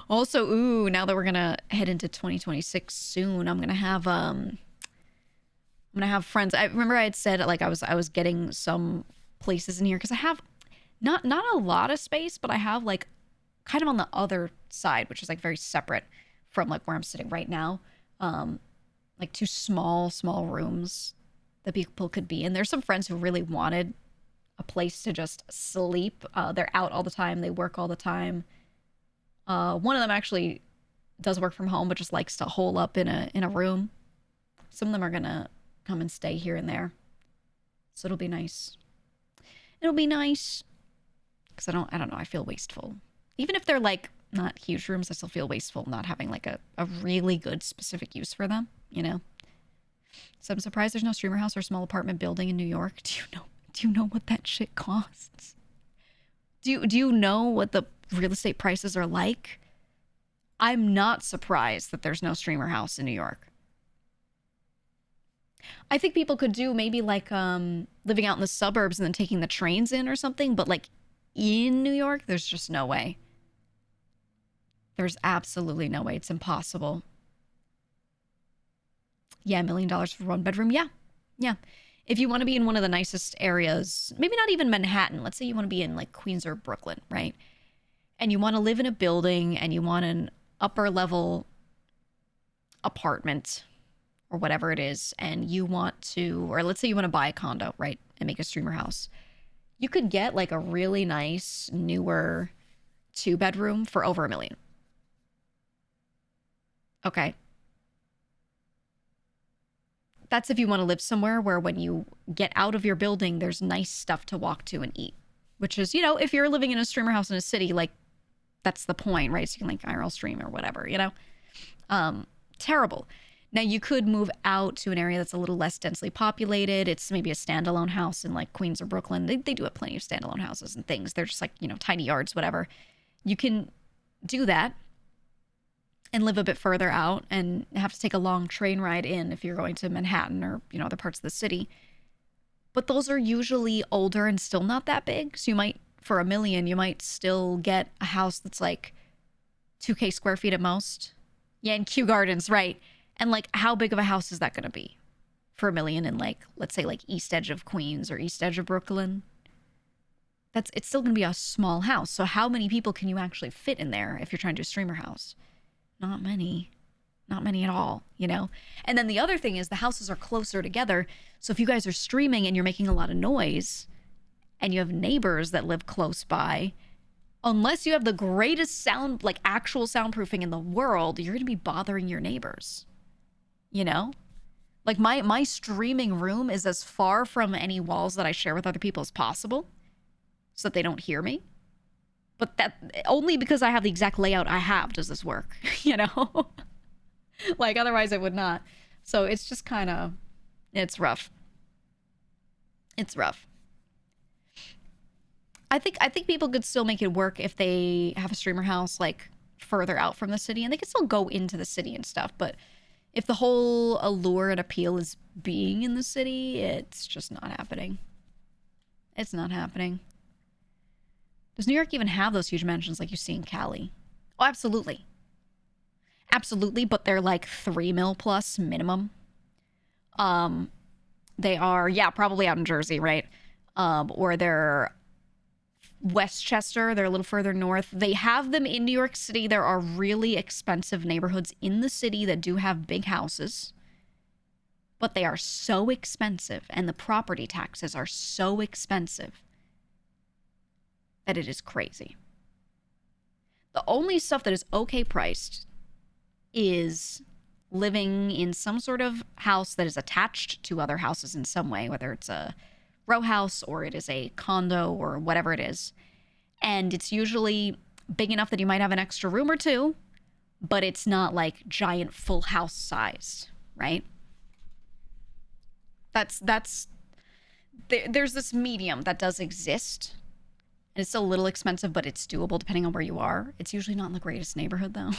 Also, ooh, now that we're gonna head into 2026 soon, I'm gonna have friends. I remember I had said like I was getting some places in here because I have not a lot of space, but I have like kind of on the other side, which is like very separate from like where I'm sitting right now. Like 2 small rooms that people could be in. There's some friends who really wanted a place to just sleep. They're out all the time. They work all the time. One of them actually does work from home, but just likes to hole up in a room. Some of them are gonna come and stay here and there. So it'll be nice. It'll be nice. Because I don't know, I feel wasteful. Even if they're like not huge rooms, I still feel wasteful not having like a really good specific use for them, you know? So I'm surprised there's no streamer house or small apartment building in New York. Do you know what that shit costs? Do you know what the real estate prices are like? I'm not surprised that there's no streamer house in New York. I think people could do maybe like living out in the suburbs and then taking the trains in or something, but like in New York, there's just no way. There's absolutely no way. It's impossible. Yeah, $1 million for 1 bedroom. Yeah. If you want to be in one of the nicest areas, maybe not even Manhattan. Let's say you want to be in like Queens or Brooklyn, right? And you want to live in a building and you want an upper level apartment or whatever it is, and you want to, or let's say you want to buy a condo, right? And make a streamer house. You could get like a really nice, newer 2-bedroom for over $1 million. Okay. That's if you want to live somewhere where when you get out of your building, there's nice stuff to walk to and eat. Which is, you know, if you're living in a streamer house in a city, like, that's the point, right? So you can like IRL stream or whatever, you know? Terrible. Now, you could move out to an area that's a little less densely populated. It's maybe a standalone house in like Queens or Brooklyn. They do have plenty of standalone houses and things. They're just like, you know, tiny yards, whatever. You can do that and live a bit further out and have to take a long train ride in if you're going to Manhattan or, you know, other parts of the city. But those are usually older and still not that big. So you might, for $1 million, you might still get a house that's like 2K square feet at most. Yeah, in Kew Gardens, right. And like, how big of a house is that going to be for $1 million in like, let's say like East Edge of Queens or East Edge of Brooklyn? It's still going to be a small house. So how many people can you actually fit in there if you're trying to do a streamer house? Not many at all, you know? And then the other thing is the houses are closer together. So if you guys are streaming and you're making a lot of noise and you have neighbors that live close by, unless you have the greatest sound, like actual soundproofing in the world, you're going to be bothering your neighbors. you know? Like my streaming room is as far from any walls that I share with other people as possible so that they don't hear me. But that only because I have the exact layout I have does this work, you know? Like otherwise it would not. So it's just kind of, it's rough. It's rough. I think people could still make it work if they have a streamer house like further out from the city, and they can still go into the city and stuff, but if the whole allure and appeal is being in the city, it's just not happening. It's not happening. Does New York even have those huge mansions like you see in Cali? Oh, absolutely. Absolutely, but they're like 3 mil plus minimum. They are, yeah, probably out in Jersey, right? Or they're Westchester, they're a little further north. They have them in New York City. There are really expensive neighborhoods in the city that do have big houses, but they are so expensive and the property taxes are so expensive that it is crazy. The only stuff that is okay priced is living in some sort of house that is attached to other houses in some way, whether it's a row house or it is a condo or whatever it is. And it's usually big enough that you might have an extra room or two, but it's not like giant full house size, right? There's this medium that does exist. And it's still a little expensive, but it's doable depending on where you are. It's usually not in the greatest neighborhood though.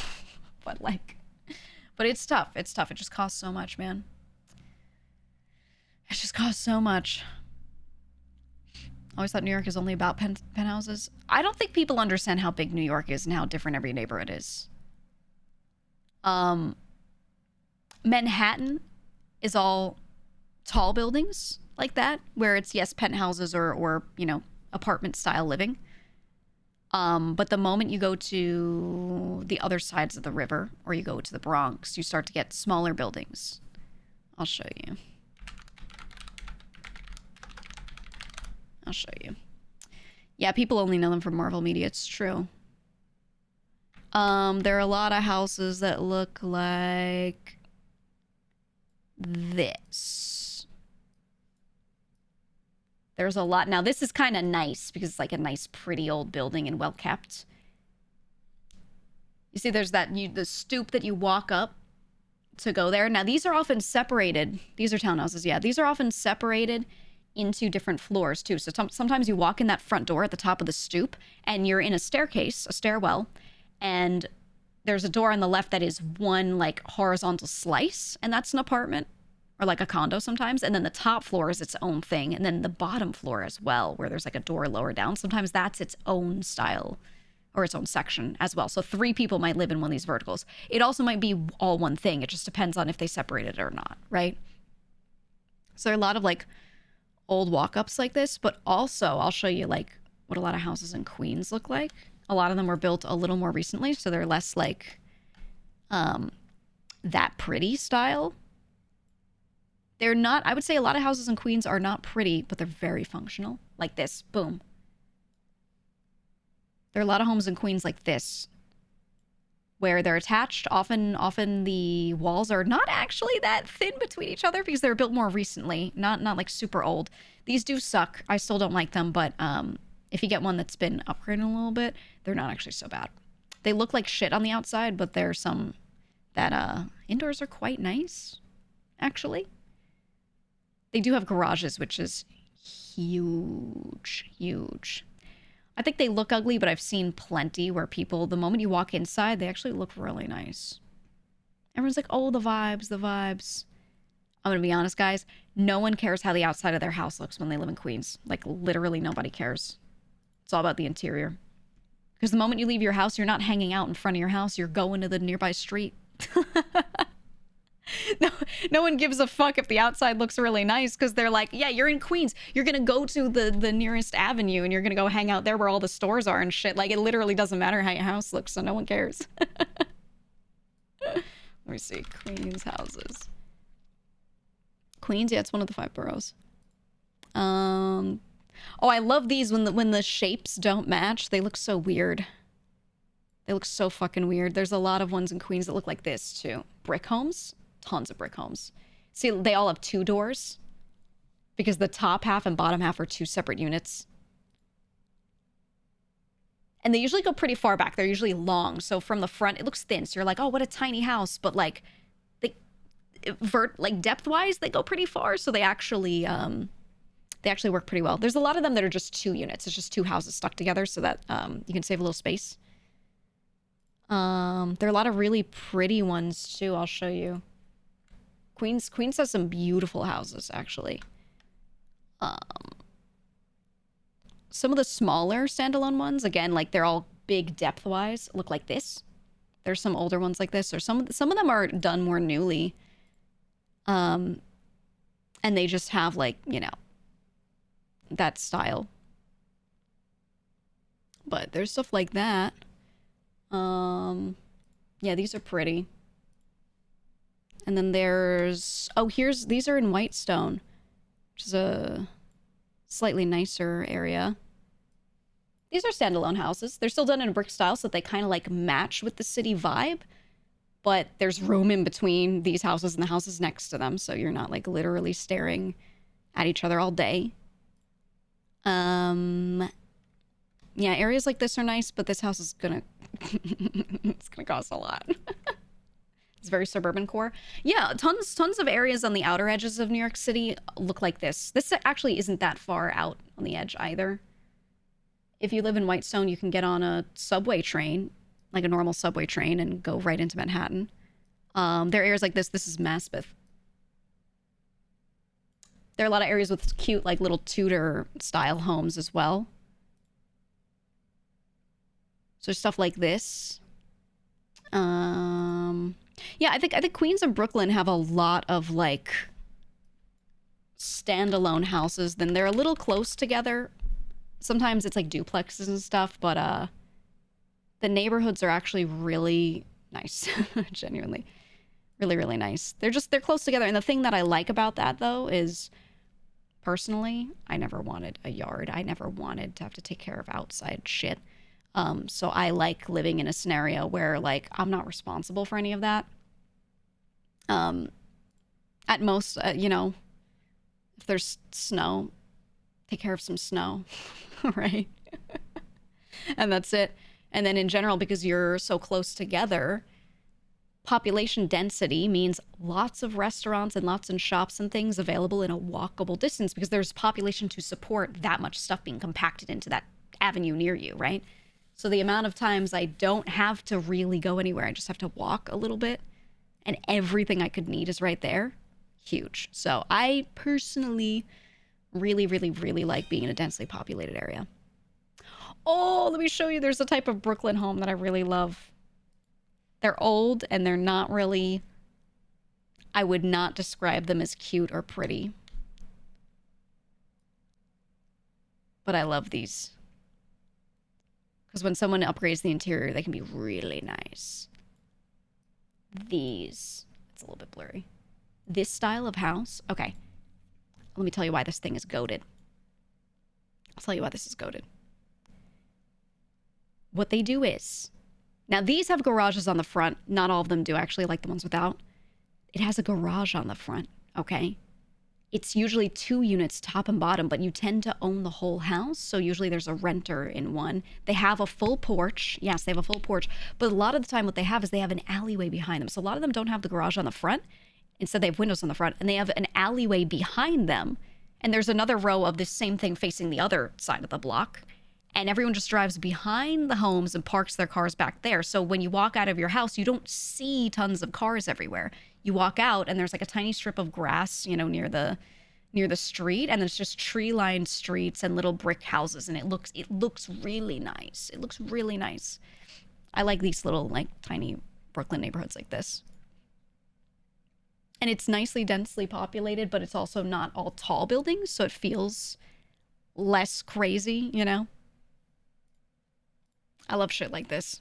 but it's tough. It's tough. It just costs so much, man. It just costs so much. Always thought New York is only about penthouses. I don't think people understand how big New York is and how different every neighborhood is. Manhattan is all tall buildings like that, where it's, yes, penthouses or you know, apartment style living. But the moment you go to the other sides of the river or you go to the Bronx, you start to get smaller buildings. I'll show you. I'll show you. Yeah, people only know them from Marvel Media. It's true. There are a lot of houses that look like this. There's a lot. Now, this is kind of nice because it's like a nice, pretty old building and well kept. You see, there's the stoop that you walk up to go there. Now, these are often separated. These are townhouses, yeah. These are often separated into different floors too. So sometimes you walk in that front door at the top of the stoop and you're in a staircase, a stairwell, and there's a door on the left that is one like horizontal slice, and that's an apartment or like a condo sometimes. And then the top floor is its own thing. And then the bottom floor as well, where there's like a door lower down. Sometimes that's its own style or its own section as well. So 3 people might live in one of these verticals. It also might be all one thing. It just depends on if they separate it or not, right? So there are a lot of like old walk-ups like this, but also I'll show you like what a lot of houses in Queens look like. A lot of them were built a little more recently, so they're less like that pretty style. They're not, I would say a lot of houses in Queens are not pretty, but they're very functional. Like this, boom. There are a lot of homes in Queens like this, where they're attached. Often the walls are not actually that thin between each other because they were built more recently, not like super old. These do suck. I still don't like them, but if you get one that's been upgraded a little bit, they're not actually so bad. They look like shit on the outside, but there's some that indoors are quite nice, actually. They do have garages, which is huge, huge. I think they look ugly, but I've seen plenty where people, the moment you walk inside, they actually look really nice. Everyone's like, oh, the vibes, the vibes. I'm going to be honest, guys. No one cares how the outside of their house looks when they live in Queens. Like, literally nobody cares. It's all about the interior. Because the moment you leave your house, you're not hanging out in front of your house. You're going to the nearby street. No one gives a fuck if the outside looks really nice because they're like, yeah, you're in Queens. You're going to go to the nearest avenue and you're going to go hang out there where all the stores are and shit. Like, it literally doesn't matter how your house looks, so no one cares. Let me see. Queens houses. Queens, yeah, it's one of the 5 boroughs. Oh, I love these when the shapes don't match. They look so weird. They look so fucking weird. There's a lot of ones in Queens that look like this, too. Brick homes. tons of brick homes. See, they all have 2 doors because the top half and bottom half are 2 separate units. And they usually go pretty far back. They're usually long. So from the front, it looks thin. So you're like, oh, what a tiny house. But like, like depth-wise, they go pretty far. So they actually work pretty well. There's a lot of them that are just 2 units. It's just 2 houses stuck together so that you can save a little space. There are a lot of really pretty ones too. I'll show you. Queens has some beautiful houses, actually. Some of the smaller standalone ones, again, like they're all big depth-wise, look like this. There's some older ones like this, or some of them are done more newly. And they just have like, you know, that style. But there's stuff like that. Yeah, these are pretty. And then there's, oh, these are in Whitestone, which is a slightly nicer area. These are standalone houses. They're still done in a brick style, so they kind of like match with the city vibe. But there's room in between these houses and the houses next to them, so you're not like literally staring at each other all day. Yeah, areas like this are nice, but this house is gonna it's gonna cost a lot. It's very suburban core. Yeah, tons of areas on the outer edges of New York City look like this. This actually isn't that far out on the edge either. If you live in Whitestone, you can get on a subway train, like a normal subway train, and go right into Manhattan. There are areas like this. This is Maspeth. There are a lot of areas with cute, like, little Tudor-style homes as well. So stuff like this. Yeah, I think Queens and Brooklyn have a lot of, like, standalone houses. Then they're a little close together. Sometimes it's, like, duplexes and stuff, but, the neighborhoods are actually really nice. Genuinely. Really, really nice. They're close together. And the thing that I like about that, though, is... Personally, I never wanted a yard. I never wanted to have to take care of outside shit. So I like living in a scenario where, like, I'm not responsible for any of that. At most, you know, if there's snow, take care of some snow, right? And that's it. And then in general, because you're so close together, population density means lots of restaurants and lots of shops and things available in a walkable distance because there's population to support that much stuff being compacted into that avenue near you, right? So the amount of times I don't have to really go anywhere, I just have to walk a little bit, and everything I could need is right there, huge. So I personally really, really, really like being in a densely populated area. Oh, let me show you. There's a type of Brooklyn home that I really love. They're old and they're not really, I would not describe them as cute or pretty. But I love these. Because when someone upgrades the interior, they can be really nice. These, it's a little bit blurry. This style of house, okay. Let me tell you why this thing is goated. I'll tell you why this is goated. What they do is, now these have garages on the front. Not all of them do, actually, like the ones without. It has a garage on the front, okay? It's usually 2 units, top and bottom, but you tend to own the whole house, so usually there's a renter in one. They have a full porch. Yes, they have a full porch, but a lot of the time what they have is they have an alleyway behind them. So a lot of them don't have the garage on the front. Instead, they have windows on the front, and they have an alleyway behind them, and there's another row of this same thing facing the other side of the block. And everyone just drives behind the homes and parks their cars back there. So when you walk out of your house, you don't see tons of cars everywhere. You walk out and there's like a tiny strip of grass, you know, near the street, and it's just tree-lined streets and little brick houses, and it looks really nice. It looks really nice. I like these little, like, tiny Brooklyn neighborhoods like this. And it's nicely densely populated, but it's also not all tall buildings, so it feels less crazy, you know? I love shit like this.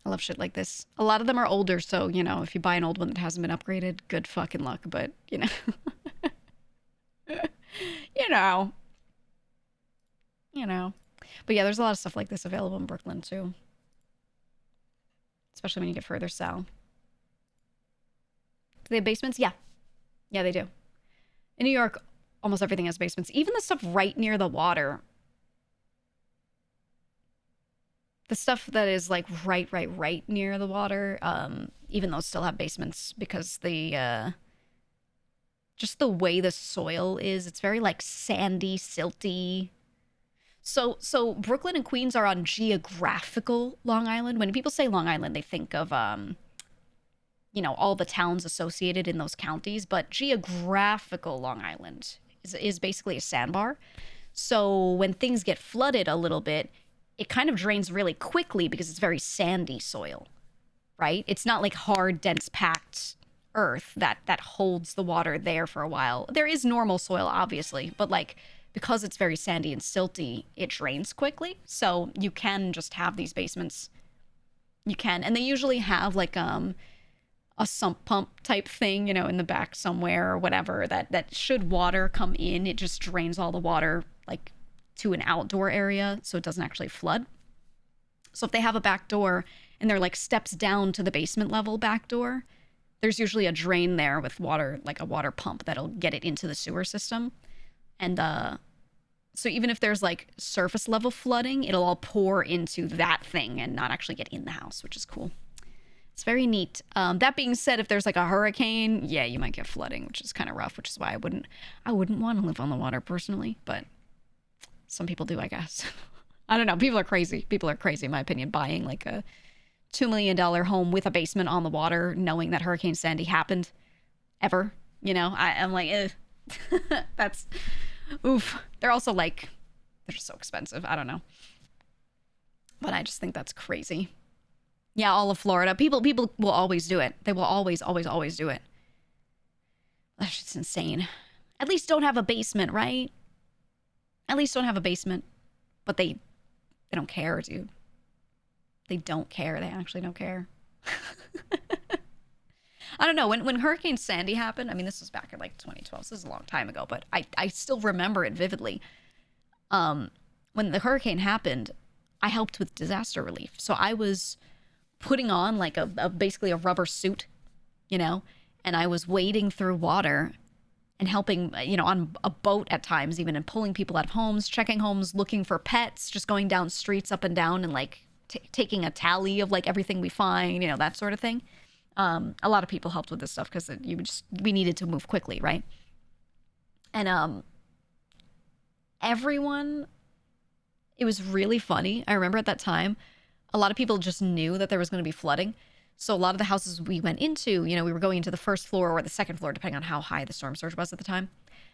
I love shit like this. A lot of them are older, so, you know, if you buy an old one that hasn't been upgraded, good fucking luck, but, you know. You know. You know. But yeah, there's a lot of stuff like this available in Brooklyn, too. Especially when you get further south. Do they have basements? Yeah. Yeah, they do. In New York, almost everything has basements. Even the stuff right near the water. The stuff that is like right near the water, even those still have basements because just the way the soil is, it's very like sandy, silty. So Brooklyn and Queens are on geographical Long Island. When people say Long Island, they think of all the towns associated in those counties, but geographical Long Island is basically a sandbar. So when things get flooded a little bit, it kind of drains really quickly because it's very sandy soil, right? It's not like hard, dense, packed earth that holds the water there for a while. There is normal soil, obviously, but like because it's very sandy and silty, it drains quickly. So you can just have these basements. You can, and they usually have like a sump pump type thing, in the back somewhere or whatever. That should water come in, it just drains all the water like to an outdoor area so it doesn't actually flood. So if they have a back door and they're like steps down to the basement level back door, there's usually a drain there with water, like a water pump that'll get it into the sewer system. And so even if there's like surface level flooding, it'll all pour into that thing and not actually get in the house, which is cool. It's very neat. That being said, if there's like a hurricane, yeah, you might get flooding, which is kind of rough, which is why I wouldn't want to live on the water personally, but some people do, I guess. I don't know. People are crazy. People are crazy, in my opinion, buying like a $2 million home with a basement on the water, knowing that Hurricane Sandy happened ever. I'm like, that's oof. They're also like, they're just so expensive. I don't know. But I just think that's crazy. Yeah, all of Florida. People will always do it. They will always do it. That's just insane. At least don't have a basement, right? At least don't have a basement. But they don't care, dude. They don't care. They actually don't care. I don't know. When Hurricane Sandy happened, I mean, this was back in like 2012. So this is a long time ago, but I still remember it vividly. When the hurricane happened, I helped with disaster relief. So I was putting on like basically a rubber suit, and I was wading through water and helping, on a boat at times even, and pulling people out of homes, checking homes, looking for pets, just going down streets up and down and like taking a tally of like everything we find, that sort of thing. A lot of people helped with this stuff because we needed to move quickly, right? And everyone, it was really funny. I remember at that time, a lot of people just knew that there was going to be flooding. So a lot of the houses we went into, we were going into the first floor or the second floor, depending on how high the storm surge was at the time.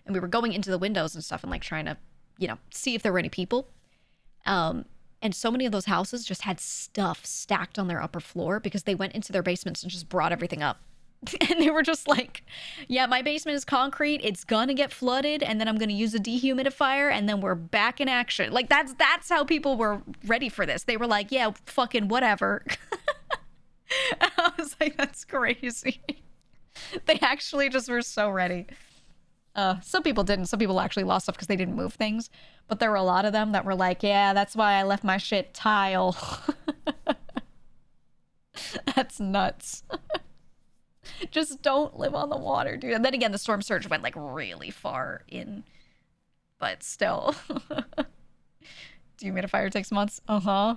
And we were going into the windows and stuff and like trying to, see if there were any people. And so many of those houses just had stuff stacked on their upper floor because they went into their basements and just brought everything up. And they were just like, yeah, my basement is concrete. It's going to get flooded. And then I'm going to use a dehumidifier. And then we're back in action. Like that's how people were ready for this. They were like, yeah, fucking whatever. I was like, that's crazy. They actually just were so ready. Some people didn't. Some people actually lost stuff because they didn't move things. But there were a lot of them that were like, yeah, that's why I left my shit tile. That's nuts. Just don't live on the water, dude. And then again, the storm surge went like really far in. But still. Dehumidifier takes months. Uh-huh.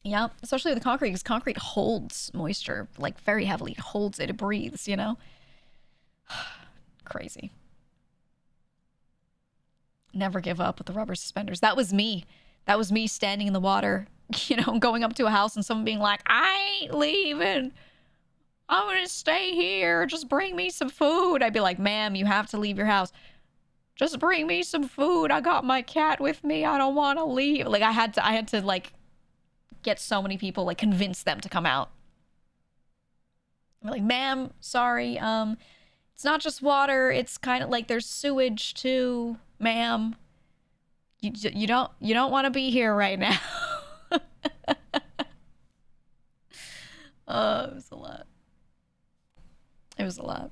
Yeah, especially with concrete, because concrete holds moisture like very heavily. It holds it, it breathes, Crazy. Never give up with the rubber suspenders. That was me. That was me standing in the water, going up to a house and someone being like, I ain't leaving. I'm going to stay here. Just bring me some food. I'd be like, ma'am, you have to leave your house. Just bring me some food. I got my cat with me. I don't want to leave. Like I had to like get so many people, like convince them to come out. I'm like, ma'am, sorry. It's not just water. It's kind of like there's sewage too, ma'am. You don't want to be here right now. Oh, it was a lot. It was a lot.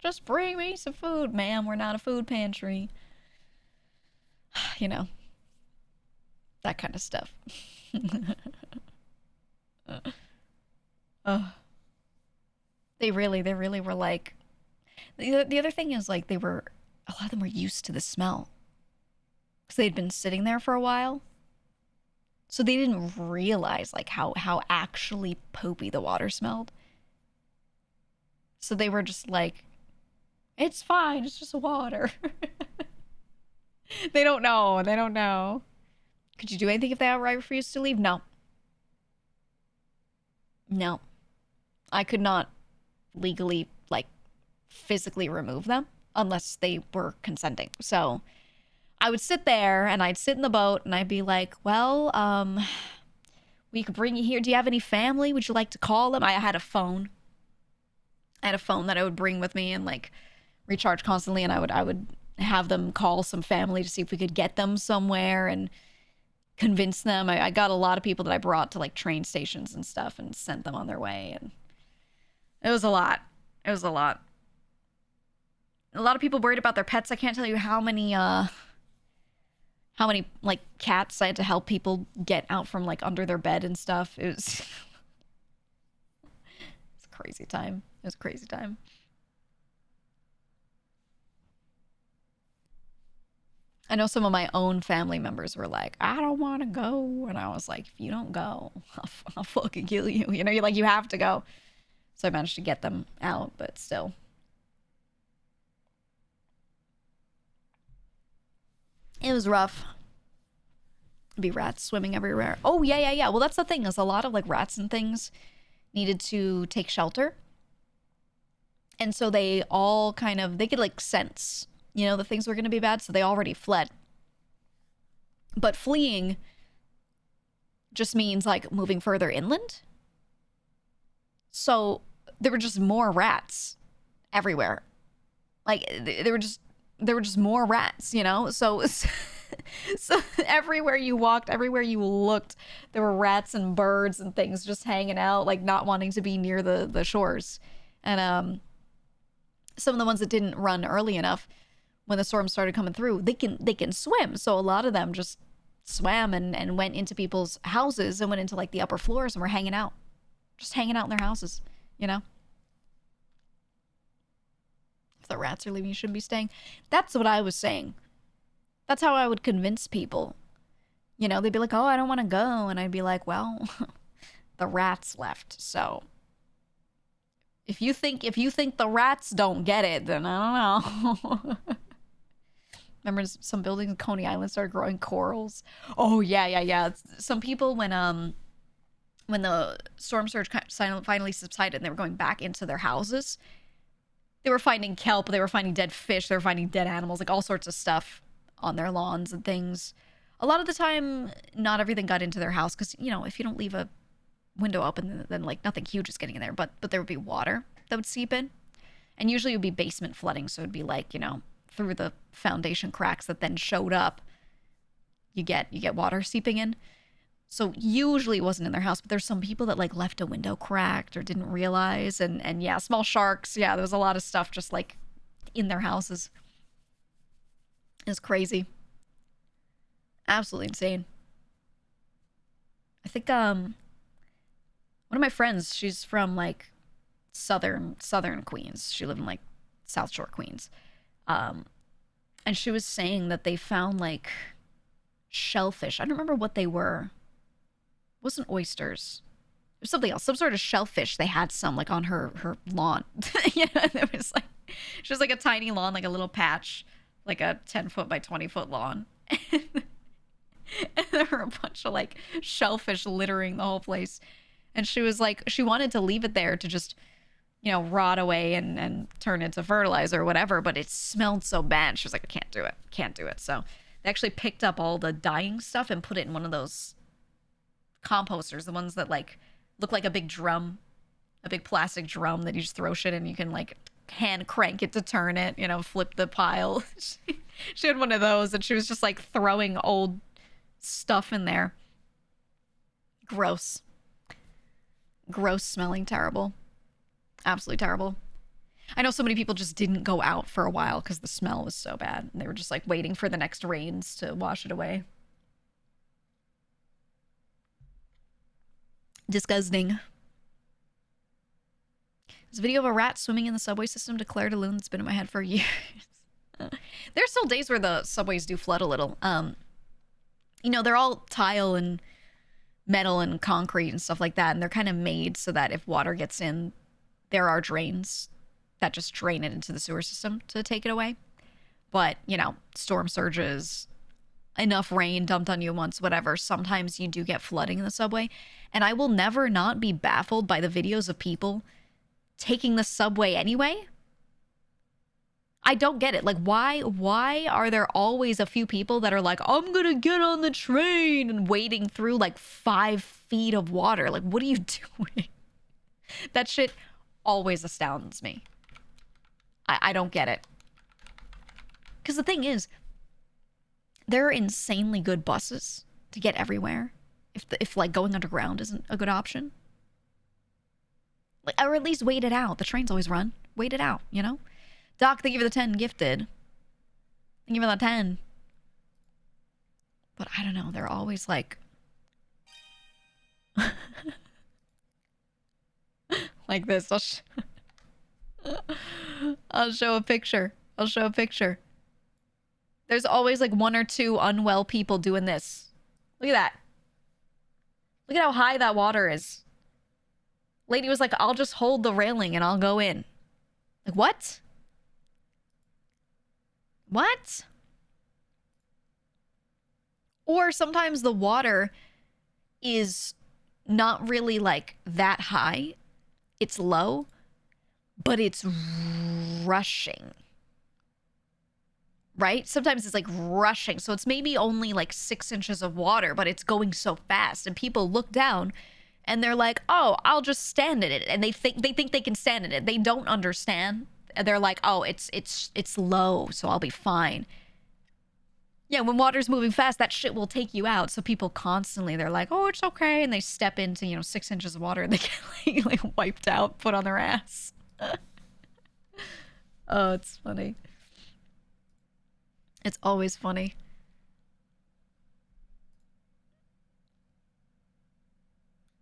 Just bring me some food, ma'am. We're not a food pantry. That kind of stuff. they really were like, the other thing is like a lot of them were used to the smell because they'd been sitting there for a while. So they didn't realize like how actually poopy the water smelled. So they were just like, it's fine, it's just water. They don't know. They don't know. Could you do anything if they outright refused to leave? No. No. I could not legally, like, physically remove them unless they were consenting. So I would sit there and I'd sit in the boat and I'd be like, well, we could bring you here. Do you have any family? Would you like to call them? I had a phone. I had a phone that I would bring with me and like recharge constantly, and I would have them call some family to see if we could get them somewhere and convince them. I got a lot of people that I brought to like train stations and stuff and sent them on their way, and it was a lot. It was a lot. A lot of people worried about their pets. I can't tell you how many like cats I had to help people get out from like under their bed and stuff. It was it's a crazy time. It was a crazy time. I know some of my own family members were like, I don't want to go. And I was like, if you don't go, I'll fucking kill you. You know, you're like, you have to go. So I managed to get them out, but still. It was rough. Be rats swimming everywhere. Oh, yeah. Well, that's the thing, is a lot of like rats and things needed to take shelter. And so they all they could like sense, you know, the things were going to be bad. So they already fled. But fleeing just means like moving further inland. So there were just more rats everywhere. Like there were just more rats, you know? So everywhere you walked, everywhere you looked, there were rats and birds and things just hanging out, like not wanting to be near the shores. And some of the ones that didn't run early enough, when the storm started coming through, they can swim. So a lot of them just swam and went into people's houses and went into like the upper floors and were hanging out. Just hanging out in their houses, you know? If the rats are leaving, you shouldn't be staying. That's what I was saying. That's how I would convince people. You know, they'd be like, oh, I don't want to go. And I'd be like, well, the rats left. So if you think the rats don't get it, then I don't know. Remember some buildings in Coney Island started growing corals? Oh, yeah. Some people, when the storm surge finally subsided and they were going back into their houses, they were finding kelp, they were finding dead fish, they were finding dead animals, like all sorts of stuff on their lawns and things. A lot of the time, not everything got into their house because, you know, if you don't leave a window open, then like nothing huge is getting in there. But there would be water that would seep in. And usually it would be basement flooding. So it'd be like, you know, through the foundation cracks that then showed up, you get water seeping in. So usually it wasn't in their house, but there's some people that like left a window cracked or didn't realize. And yeah, small sharks. Yeah, there was a lot of stuff just like in their houses. It's crazy. Absolutely insane. I think one of my friends, she's from like southern Queens. She lived in like South Shore, Queens. And she was saying that they found like shellfish. I don't remember what they were. It wasn't oysters. It was something else. Some sort of shellfish. They had some like on her lawn. You know, and it was like, she was like a tiny lawn, like a little patch, like a 10-foot by 20-foot lawn. And there were a bunch of like shellfish littering the whole place. And she was like, she wanted to leave it there to just, you know, rot away and turn into fertilizer or whatever, but it smelled so bad. She was like, I can't do it. So they actually picked up all the dying stuff and put it in one of those composters, the ones that like look like a big drum, a big plastic drum that you just throw shit in. You can like hand crank it to turn it, you know, flip the pile. She had one of those and she was just like throwing old stuff in there. Gross smelling, terrible. Absolutely terrible. I know so many people just didn't go out for a while because the smell was so bad. And they were just like waiting for the next rains to wash it away. Disgusting. This video of a rat swimming in the subway system declared a loon that's been in my head for years. There's still days where the subways do flood a little. You know, they're all tile and metal and concrete and stuff like that, and they're kind of made so that if water gets in, there are drains that just drain it into the sewer system to take it away. But, you know, storm surges, enough rain dumped on you once, whatever, sometimes you do get flooding in the subway. And I will never not be baffled by the videos of people taking the subway anyway. I don't get it. Like, why are there always a few people that are like, I'm gonna get on the train, and wading through like 5 feet of water? Like, what are you doing? That shit always astounds me. I don't get it. Because the thing is, there are insanely good buses to get everywhere. If like going underground isn't a good option. Like, or at least wait it out. The trains always run. Wait it out, you know? Doc, thank you for the 10 gifted. Thank you for the 10. But I don't know. They're always like... like this. I'll show a picture. I'll show a picture. There's always like 1 or 2 unwell people doing this. Look at that. Look at how high that water is. Lady was like, I'll just hold the railing and I'll go in. Like, what? What? Or sometimes the water is not really like that high. It's low, but it's rushing. Right? Sometimes it's like rushing. So it's maybe only like 6 inches of water, but it's going so fast. And people look down and they're like, oh, I'll just stand in it. And they think they can stand in it. They don't understand. And they're like, oh, it's low, so I'll be fine. Yeah, when water's moving fast, that shit will take you out. So people constantly, they're like, oh, it's okay. And they step into, 6 inches of water and they get like wiped out, put on their ass. Oh, it's funny. It's always funny.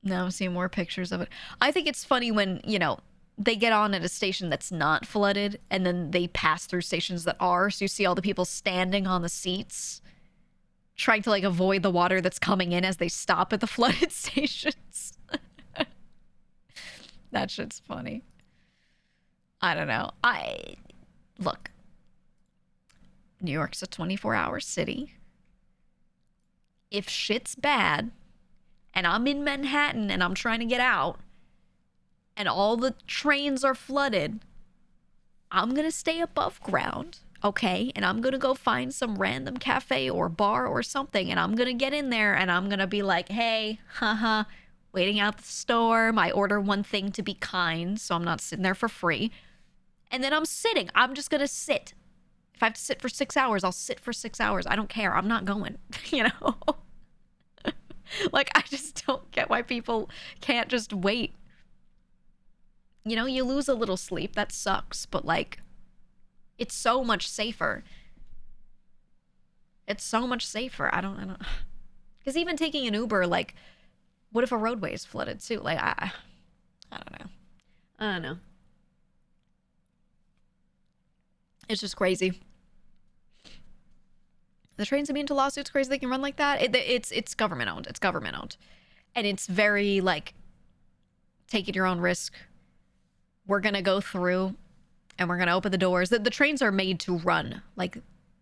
Now I'm seeing more pictures of it. I think it's funny when, they get on at a station that's not flooded and then they pass through stations that are. So you see all the people standing on the seats trying to like avoid the water that's coming in as they stop at the flooded stations. That shit's funny. I don't know. Look. New York's a 24-hour city. If shit's bad and I'm in Manhattan and I'm trying to get out and all the trains are flooded, I'm going to stay above ground, okay? And I'm going to go find some random cafe or bar or something, and I'm going to get in there and I'm going to be like, hey, haha, waiting out the storm. I order one thing to be kind, so I'm not sitting there for free. And then I'm sitting. I'm just going to sit. If I have to sit for 6 hours, I'll sit for 6 hours. I don't care. I'm not going, Like, I just don't get why people can't just wait. You lose a little sleep. That sucks. But, like, it's so much safer. It's so much safer. I don't. Because even taking an Uber, like, what if a roadway is flooded, too? Like, I don't know. I don't know. It's just crazy. The trains immune to lawsuits, crazy they can run like that. It's government owned. It's government owned. And it's very, like, take it your own risk. We're going to go through and we're going to open the doors. The trains are made to run. Like,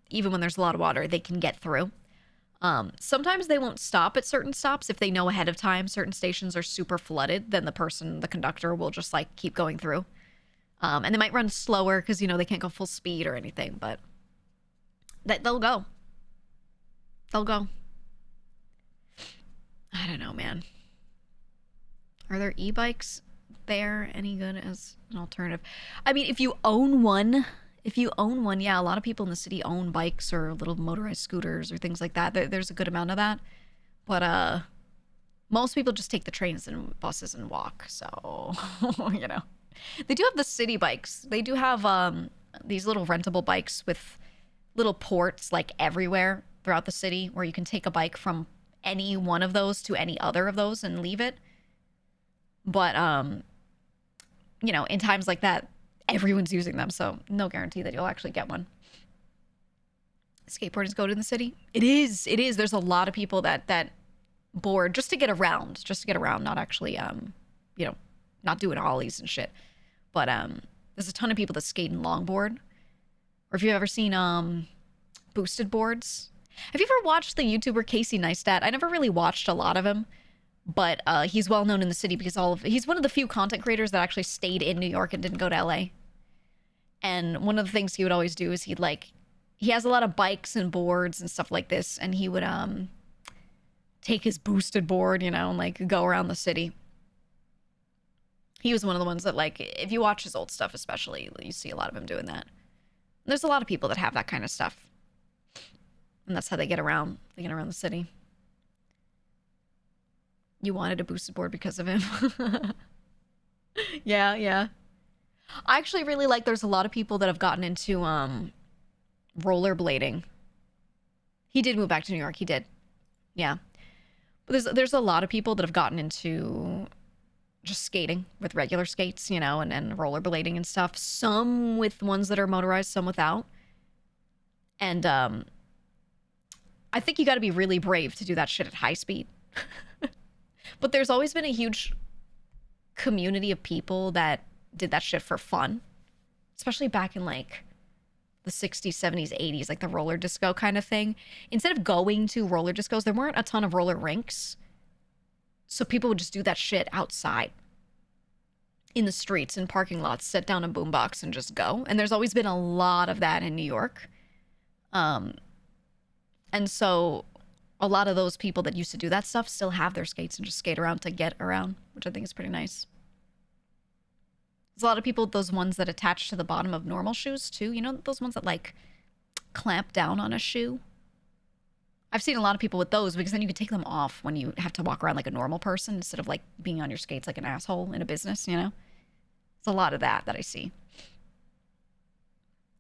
even when there's a lot of water, they can get through. Sometimes they won't stop at certain stops. If they know ahead of time certain stations are super flooded, then the conductor will just, like, keep going through. And they might run slower because, they can't go full speed or anything, but they'll go. They'll go. I don't know, man. Are there e-bikes there any good as an alternative? I mean, if you own one, yeah, a lot of people in the city own bikes or little motorized scooters or things like that. There's a good amount of that. But most people just take the trains and buses and walk. So, They do have the city bikes. They do have these little rentable bikes with little ports like everywhere throughout the city where you can take a bike from any one of those to any other of those and leave it. But you know, in times like that, everyone's using them, so no guarantee that you'll actually get one. Skateboarding is good in the city. It is. It is. There's a lot of people that board just to get around, not actually, you know, not doing ollies and shit. But there's a ton of people that skate and longboard. Or if you've ever seen boosted boards. Have you ever watched the YouTuber Casey Neistat? I never really watched a lot of him, but he's well known in the city because he's one of the few content creators that actually stayed in New York and didn't go to LA. And one of the things he would always do is he has a lot of bikes and boards and stuff like this, and he would take his boosted board, you know, and like go around the city. He was one of the ones that, like, if you watch his old stuff especially, you see a lot of him doing that. There's a lot of people that have that kind of stuff. And that's how they get around. They get around the city. You wanted a boosted board because of him. Yeah, yeah. I actually really like, there's a lot of people that have gotten into rollerblading. He did move back to New York. He did. Yeah. But there's a lot of people that have gotten into just skating with regular skates, you know, and rollerblading and stuff. Some with ones that are motorized, some without. And I think you got to be really brave to do that shit at high speed. But there's always been a huge community of people that did that shit for fun, especially back in like the 60s, 70s, 80s, like the roller disco kind of thing. Instead of going to roller discos, there weren't a ton of roller rinks. So people would just do that shit outside in the streets and parking lots, set down a boombox and just go. And there's always been a lot of that in New York. And so a lot of those people that used to do that stuff still have their skates and just skate around to get around, which I think is pretty nice. There's a lot of people with those ones that attach to the bottom of normal shoes too. You know, those ones that like clamp down on a shoe. I've seen a lot of people with those because then you can take them off when you have to walk around like a normal person instead of like being on your skates like an asshole in a business, you know? It's a lot of that I see.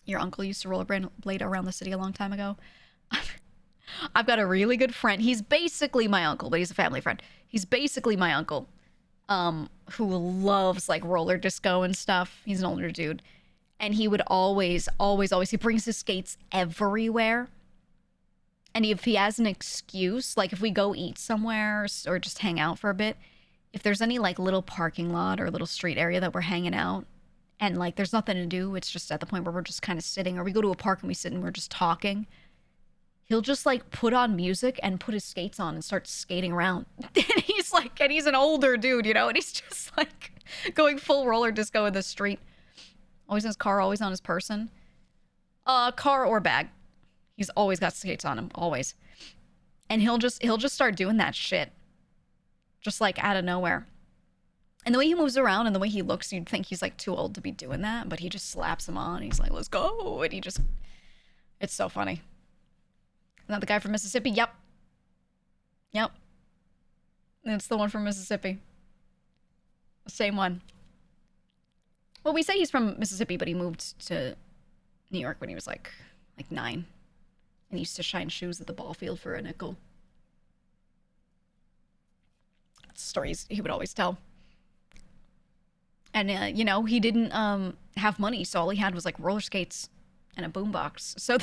Your uncle used to rollerblade around the city a long time ago. I've got a really good friend. He's basically my uncle, but he's a family friend. He's basically my uncle, who loves like roller disco and stuff. He's an older dude. And he would always, he brings his skates everywhere. And if he has an excuse, like if we go eat somewhere or just hang out for a bit, if there's any like little parking lot or little street area that we're hanging out and like there's nothing to do, it's just at the point where we're just kind of sitting, or we go to a park and we sit and we're just talking, he'll just like put on music and put his skates on and start skating around. And he's an older dude, you know, and he's just like going full roller disco in the street. Always in his car, always on his person. Car or bag. He's always got skates on him, always. And he'll just start doing that shit. Just like out of nowhere. And the way he moves around and the way he looks, you'd think he's like too old to be doing that, but he just slaps him on. He's like, let's go. And it's so funny. Isn't that the guy from Mississippi? Yep. It's the one from Mississippi. The same one. Well, we say he's from Mississippi, but he moved to New York when he was like 9. And he used to shine shoes at the ball field for a nickel. Stories he would always tell. And, you know, he didn't have money, so all he had was like roller skates and a boombox. So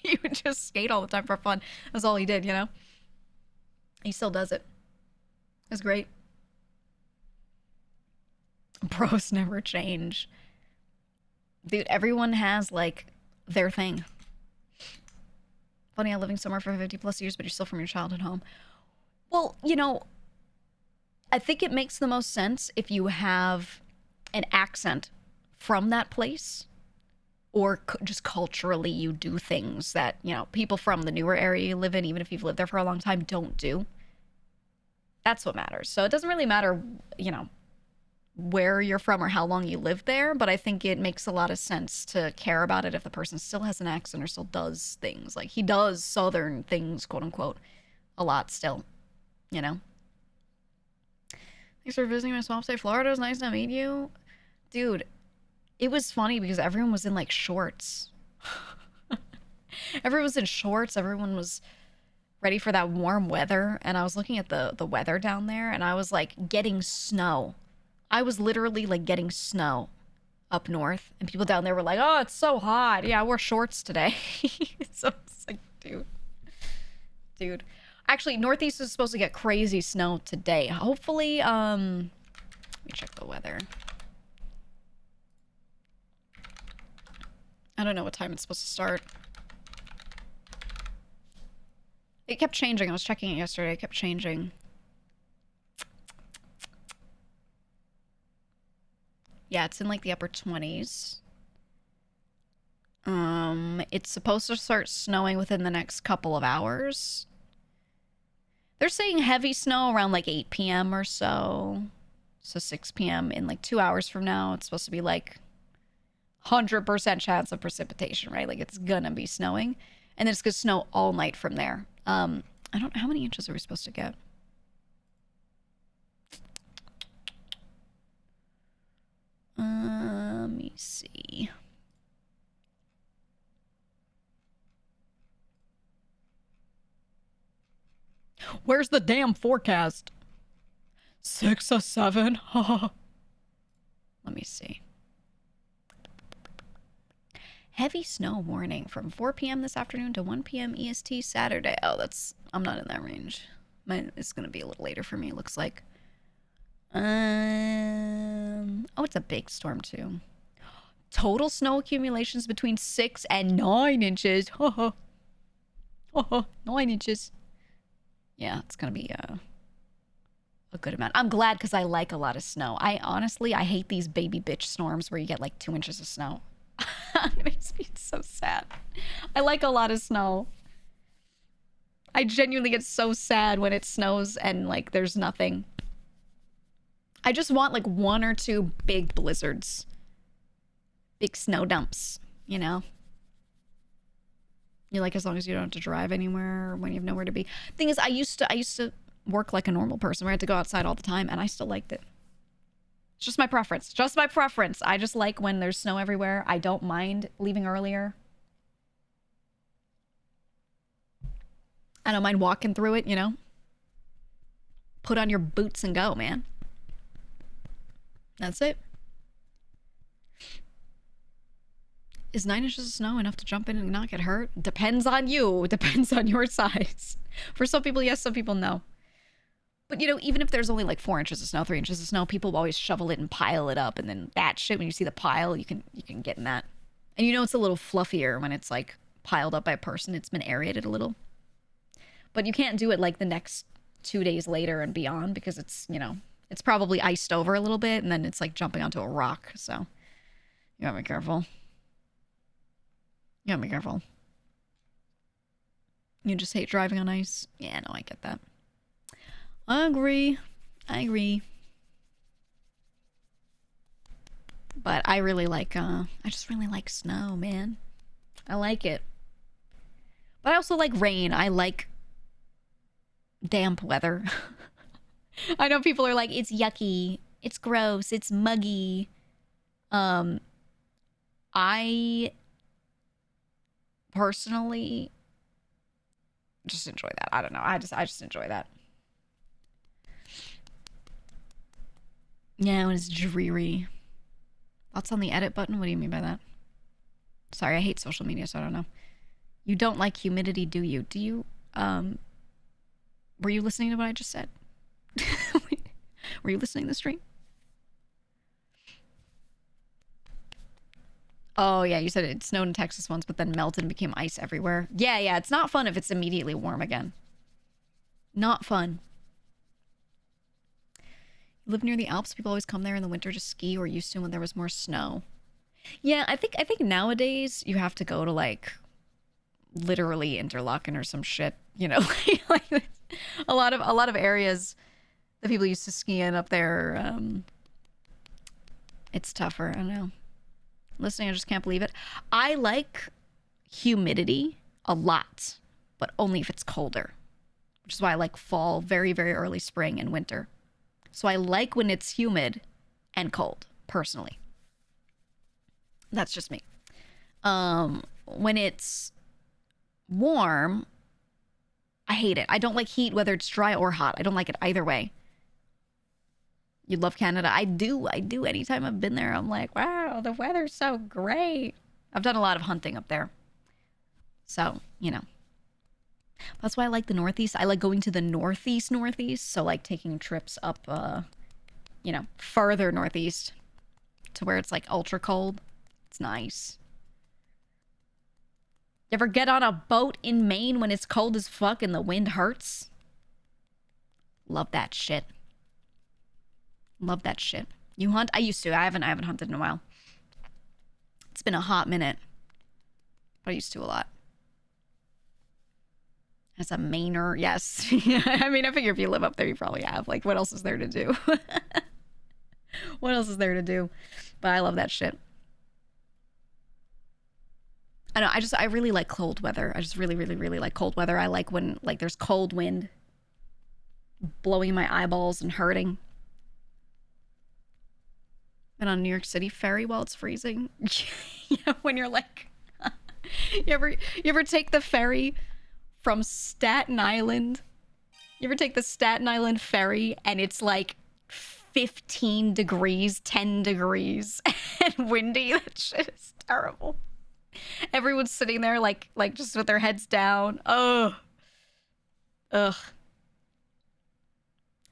he would just skate all the time for fun. That's all he did, you know? He still does it. It's great. Bros never change. Dude, everyone has like their thing. Funny how living somewhere for 50 plus years, but you're still from your childhood home. Well, you know, I think it makes the most sense if you have an accent from that place, or just culturally you do things that, you know, people from the newer area you live in, even if you've lived there for a long time, don't do. That's what matters. So it doesn't really matter, you know, where you're from or how long you lived there, but I think it makes a lot of sense to care about it if the person still has an accent or still does things. Like, he does southern things, quote unquote, a lot still, you know? Thanks for visiting my swamp state, Florida. It was nice to meet you. Dude, it was funny because everyone was in like shorts. Everyone was in shorts. Everyone was ready for that warm weather. And I was looking at the weather down there, and I was like getting snow I was literally like getting snow up north, and people down there were like, "Oh, it's so hot. Yeah, I wore shorts today." So it's like, dude. Actually, Northeast is supposed to get crazy snow today. Hopefully, let me check the weather. I don't know what time it's supposed to start. It kept changing. I was checking it yesterday. It kept changing. Yeah, it's in like the upper 20s. It's supposed to start snowing within the next couple of hours. They're saying heavy snow around like 8 p.m. or so. So 6 p.m. in like 2 hours from now. It's supposed to be like 100% chance of precipitation, right? Like it's gonna be snowing. And then it's gonna snow all night from there. I don't know, how many inches are we supposed to get? Let me see. Where's the damn forecast? 6 or 7? Let me see. Heavy snow warning from 4 p.m. this afternoon to 1 p.m. EST Saturday. Oh, I'm not in that range. It's gonna be a little later for me, it looks like. Oh, it's a big storm too. Total snow accumulations between 6 and 9 inches. 9 inches. Yeah, it's gonna be a good amount. I'm glad because I like a lot of snow. I hate these baby bitch storms where you get like 2 inches of snow. It makes me so sad. I like a lot of snow. I genuinely get so sad when it snows and like there's nothing. I just want like 1 or 2 big blizzards. Big snow dumps, you know? You like, as long as you don't have to drive anywhere or when you have nowhere to be. Thing is, I used to work like a normal person where I had to go outside all the time, and I still liked it. It's just my preference. Just my preference. I just like when there's snow everywhere. I don't mind leaving earlier. I don't mind walking through it, you know? Put on your boots and go, man. That's it. Is 9 inches of snow enough to jump in and not get hurt? Depends on you. Depends on your size. For some people, yes. Some people, no. But, you know, even if there's only like 4 inches of snow, 3 inches of snow, people always shovel it and pile it up. And then that shit, when you see the pile, you can get in that. And you know it's a little fluffier when it's like piled up by a person. It's been aerated a little. But you can't do it like the next 2 days later and beyond because it's, you know, it's probably iced over a little bit and then it's like jumping onto a rock. So you gotta be careful. You gotta be careful. You just hate driving on ice? Yeah, no, I get that. I agree. But I really like, I just really like snow, man. I like it. But I also like rain. I like damp weather. I know people are like, it's yucky, it's gross, it's muggy. I personally just enjoy that. I don't know. I just enjoy that. Yeah, when it's dreary. Thoughts on the edit button? What do you mean by that? Sorry, I hate social media, so I don't know. You don't like humidity, do you? Do you, were you listening to what I just said? Were you listening to the stream? Oh, yeah, you said it snowed in Texas once, but then melted and became ice everywhere. Yeah, it's not fun if it's immediately warm again. Not fun. You live near the Alps, people always come there in the winter to ski, or used to when there was more snow. Yeah, I think nowadays you have to go to like literally Interlaken or some shit, you know, like a lot of areas that people used to ski in up there. It's tougher. I don't know. Listening, I just can't believe it. I like humidity a lot, but only if it's colder, which is why I like fall, very, very early spring and winter. So I like when it's humid and cold, personally. That's just me. When it's warm, I hate it. I don't like heat, whether it's dry or hot. I don't like it either way. You love Canada. I do. Anytime I've been there, I'm like, wow, the weather's so great. I've done a lot of hunting up there. So, you know. That's why I like the Northeast. I like going to the Northeast. So, like, taking trips up, you know, further Northeast to where it's, like, ultra cold. It's nice. You ever get on a boat in Maine when it's cold as fuck and the wind hurts? Love that shit. Love that shit. You hunt? I used to. I haven't hunted in a while. It's been a hot minute. But I used to a lot. As a Mainer, yes. I mean, I figure if you live up there, you probably have. Like, what else is there to do? What else is there to do? But I love that shit. I know, I really like cold weather. I just really, really, really like cold weather. I like when, like, there's cold wind blowing my eyeballs and hurting. Been on a New York City ferry while it's freezing. Yeah, when you're like, you ever take the ferry from Staten Island? You ever take the Staten Island ferry and it's like 15 degrees, 10 degrees, and windy? That shit is terrible. Everyone's sitting there like just with their heads down. Ugh.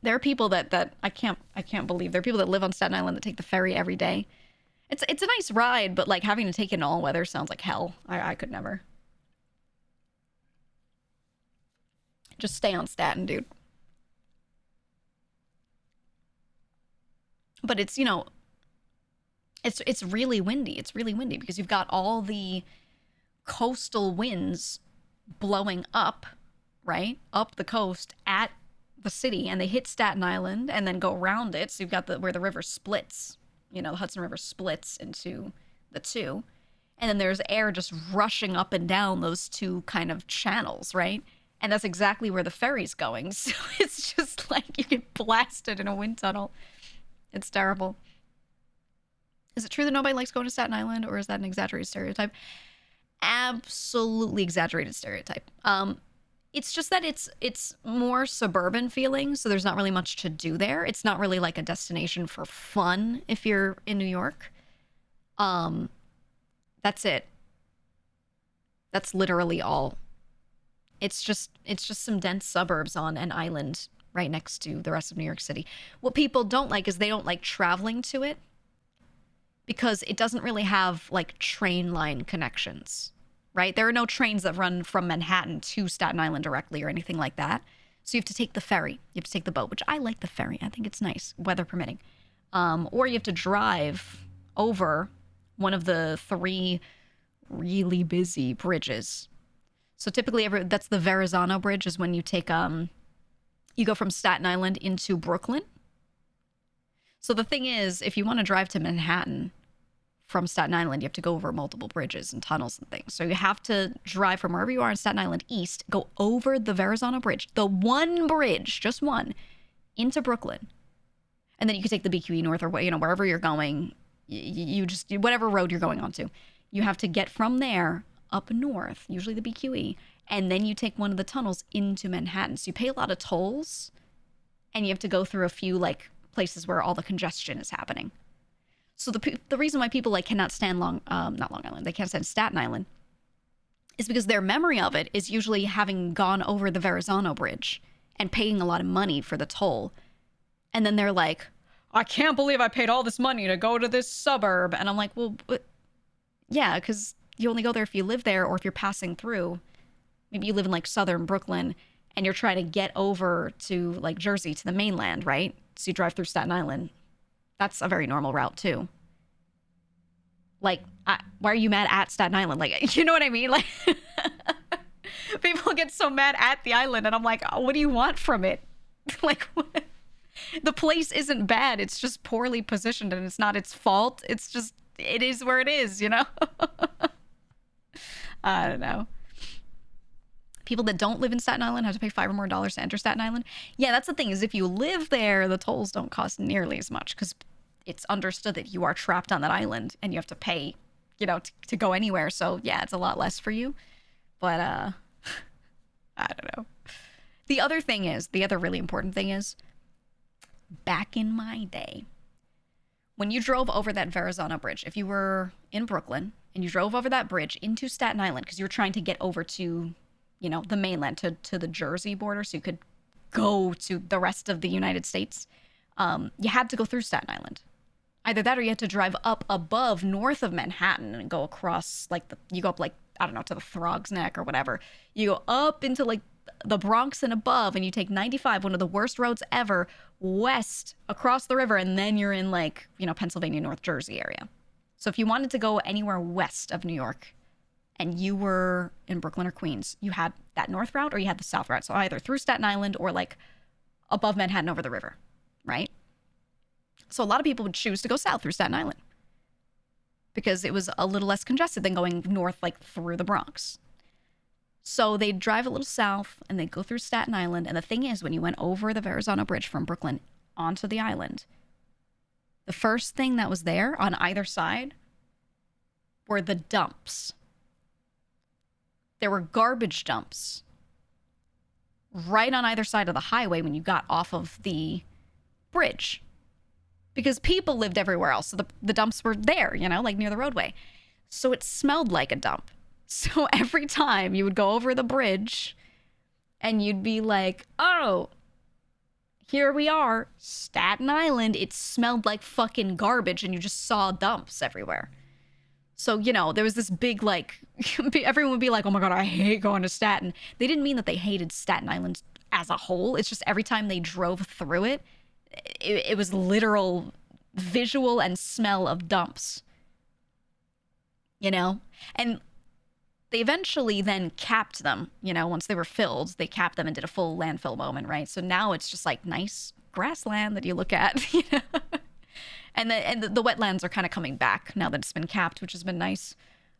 There are people that I can't believe. There are people that live on Staten Island that take the ferry every day. It's a nice ride, but like having to take it in all weather sounds like hell. I could never. Just stay on Staten, dude. But it's, you know, it's really windy. It's really windy because you've got all the coastal winds blowing up, right? Up the coast at the city, and they hit Staten Island and then go around it. So you've got where the river splits, you know, the Hudson River splits into the two. And then there's air just rushing up and down those two kind of channels, right? And that's exactly where the ferry's going. So it's just like you get blasted in a wind tunnel. It's terrible. Is it true that nobody likes going to Staten Island, or is that an exaggerated stereotype? Absolutely exaggerated stereotype. It's just that it's more suburban feeling, so there's not really much to do there. It's not really like a destination for fun if you're in New York. That's it. That's literally all. It's just some dense suburbs on an island right next to the rest of New York City. What people don't like is they don't like traveling to it because it doesn't really have like train line connections. Right? There are no trains that run from Manhattan to Staten Island directly or anything like that. So you have to take the ferry. You have to take the boat, which I like the ferry. I think it's nice, weather permitting. Or you have to drive over one of the 3 really busy bridges. So typically, that's the Verrazano Bridge is when you take, you go from Staten Island into Brooklyn. So the thing is, if you want to drive to Manhattan from Staten Island, you have to go over multiple bridges and tunnels and things. So you have to drive from wherever you are in Staten Island east, go over the Verrazano Bridge, the one bridge, just one, into Brooklyn. And then you can take the BQE north or, you know, wherever you're going, you just, whatever road you're going onto. You have to get from there up north, usually the BQE, and then you take one of the tunnels into Manhattan. So you pay a lot of tolls, and you have to go through a few, like, places where all the congestion is happening. So the reason why people like cannot stand not Long Island, they can't stand Staten Island, is because their memory of it is usually having gone over the Verrazano Bridge and paying a lot of money for the toll. And then they're like, I can't believe I paid all this money to go to this suburb. And I'm like, well, yeah, because you only go there if you live there or if you're passing through. Maybe you live in like southern Brooklyn and you're trying to get over to like Jersey, to the mainland, right? So you drive through Staten Island. That's a very normal route too. Like, why are you mad at Staten Island? Like, you know what I mean? Like, people get so mad at the island, and I'm like, oh, what do you want from it? Like, what? The place isn't bad. It's just poorly positioned, and it's not its fault. It's just, it is where it is, you know? I don't know. People that don't live in Staten Island have to pay $5 or more to enter Staten Island. Yeah, that's the thing, is if you live there, the tolls don't cost nearly as much because it's understood that you are trapped on that island and you have to pay, you know, to go anywhere. So yeah, it's a lot less for you. But I don't know. The other really important thing is back in my day, when you drove over that Verrazano Bridge, if you were in Brooklyn and you drove over that bridge into Staten Island because you were trying to get over to, you know, the mainland, to the Jersey border so you could go to the rest of the United States, you had to go through Staten Island. Either that or you had to drive up above north of Manhattan and go across, like, you go up, like, I don't know, to the Throg's Neck or whatever. You go up into, like, the Bronx and above, and you take 95, one of the worst roads ever, west across the river, and then you're in, like, you know, Pennsylvania, North Jersey area. So if you wanted to go anywhere west of New York and you were in Brooklyn or Queens, you had that north route or you had the south route. So either through Staten Island or, like, above Manhattan over the river, right? So a lot of people would choose to go south through Staten Island because it was a little less congested than going north, like, through the Bronx. So they'd drive a little south and they'd go through Staten Island. And the thing is, when you went over the Verrazano Bridge from Brooklyn onto the island, the first thing that was there on either side were the dumps. There were garbage dumps right on either side of the highway when you got off of the bridge. Because people lived everywhere else. So the dumps were there, you know, like near the roadway. So it smelled like a dump. So every time you would go over the bridge and you'd be like, oh, here we are, Staten Island. It smelled like fucking garbage and you just saw dumps everywhere. So, you know, there was this big, like, everyone would be like, oh my God, I hate going to Staten. They didn't mean that they hated Staten Island as a whole. It's just every time they drove through it, it was literal visual and smell of dumps, you know? And they eventually then capped them, you know, once they were filled, they capped them and did a full landfill moment, right? So now it's just like nice grassland that you look at, you know? And the wetlands are kind of coming back now that it's been capped, which has been nice.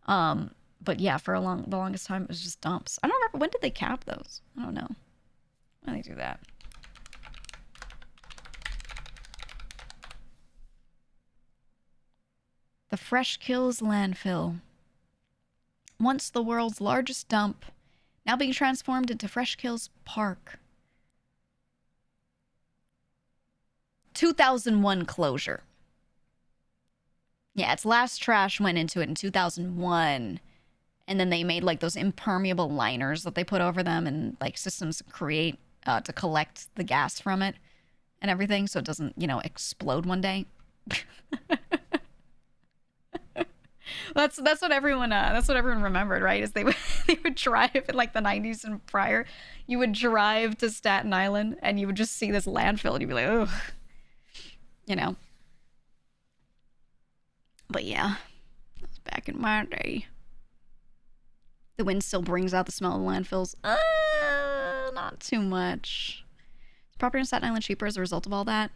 But yeah, for the longest time, it was just dumps. I don't remember, when did they cap those? I don't know. Why do they do that? The Fresh Kills landfill. Once the world's largest dump, now being transformed into Fresh Kills Park. 2001 closure. Yeah, its last trash went into it in 2001. And then they made, like, those impermeable liners that they put over them and, like, systems create to collect the gas from it and everything so it doesn't, you know, explode one day. That's what everyone remembered, right? Is they would drive in, like, the 90s and prior. You would drive to Staten Island and you would just see this landfill and you'd be like, ugh, you know. But yeah, that was back in my day. The wind still brings out the smell of the landfills. Not too much. Is property in Staten Island cheaper as a result of all that?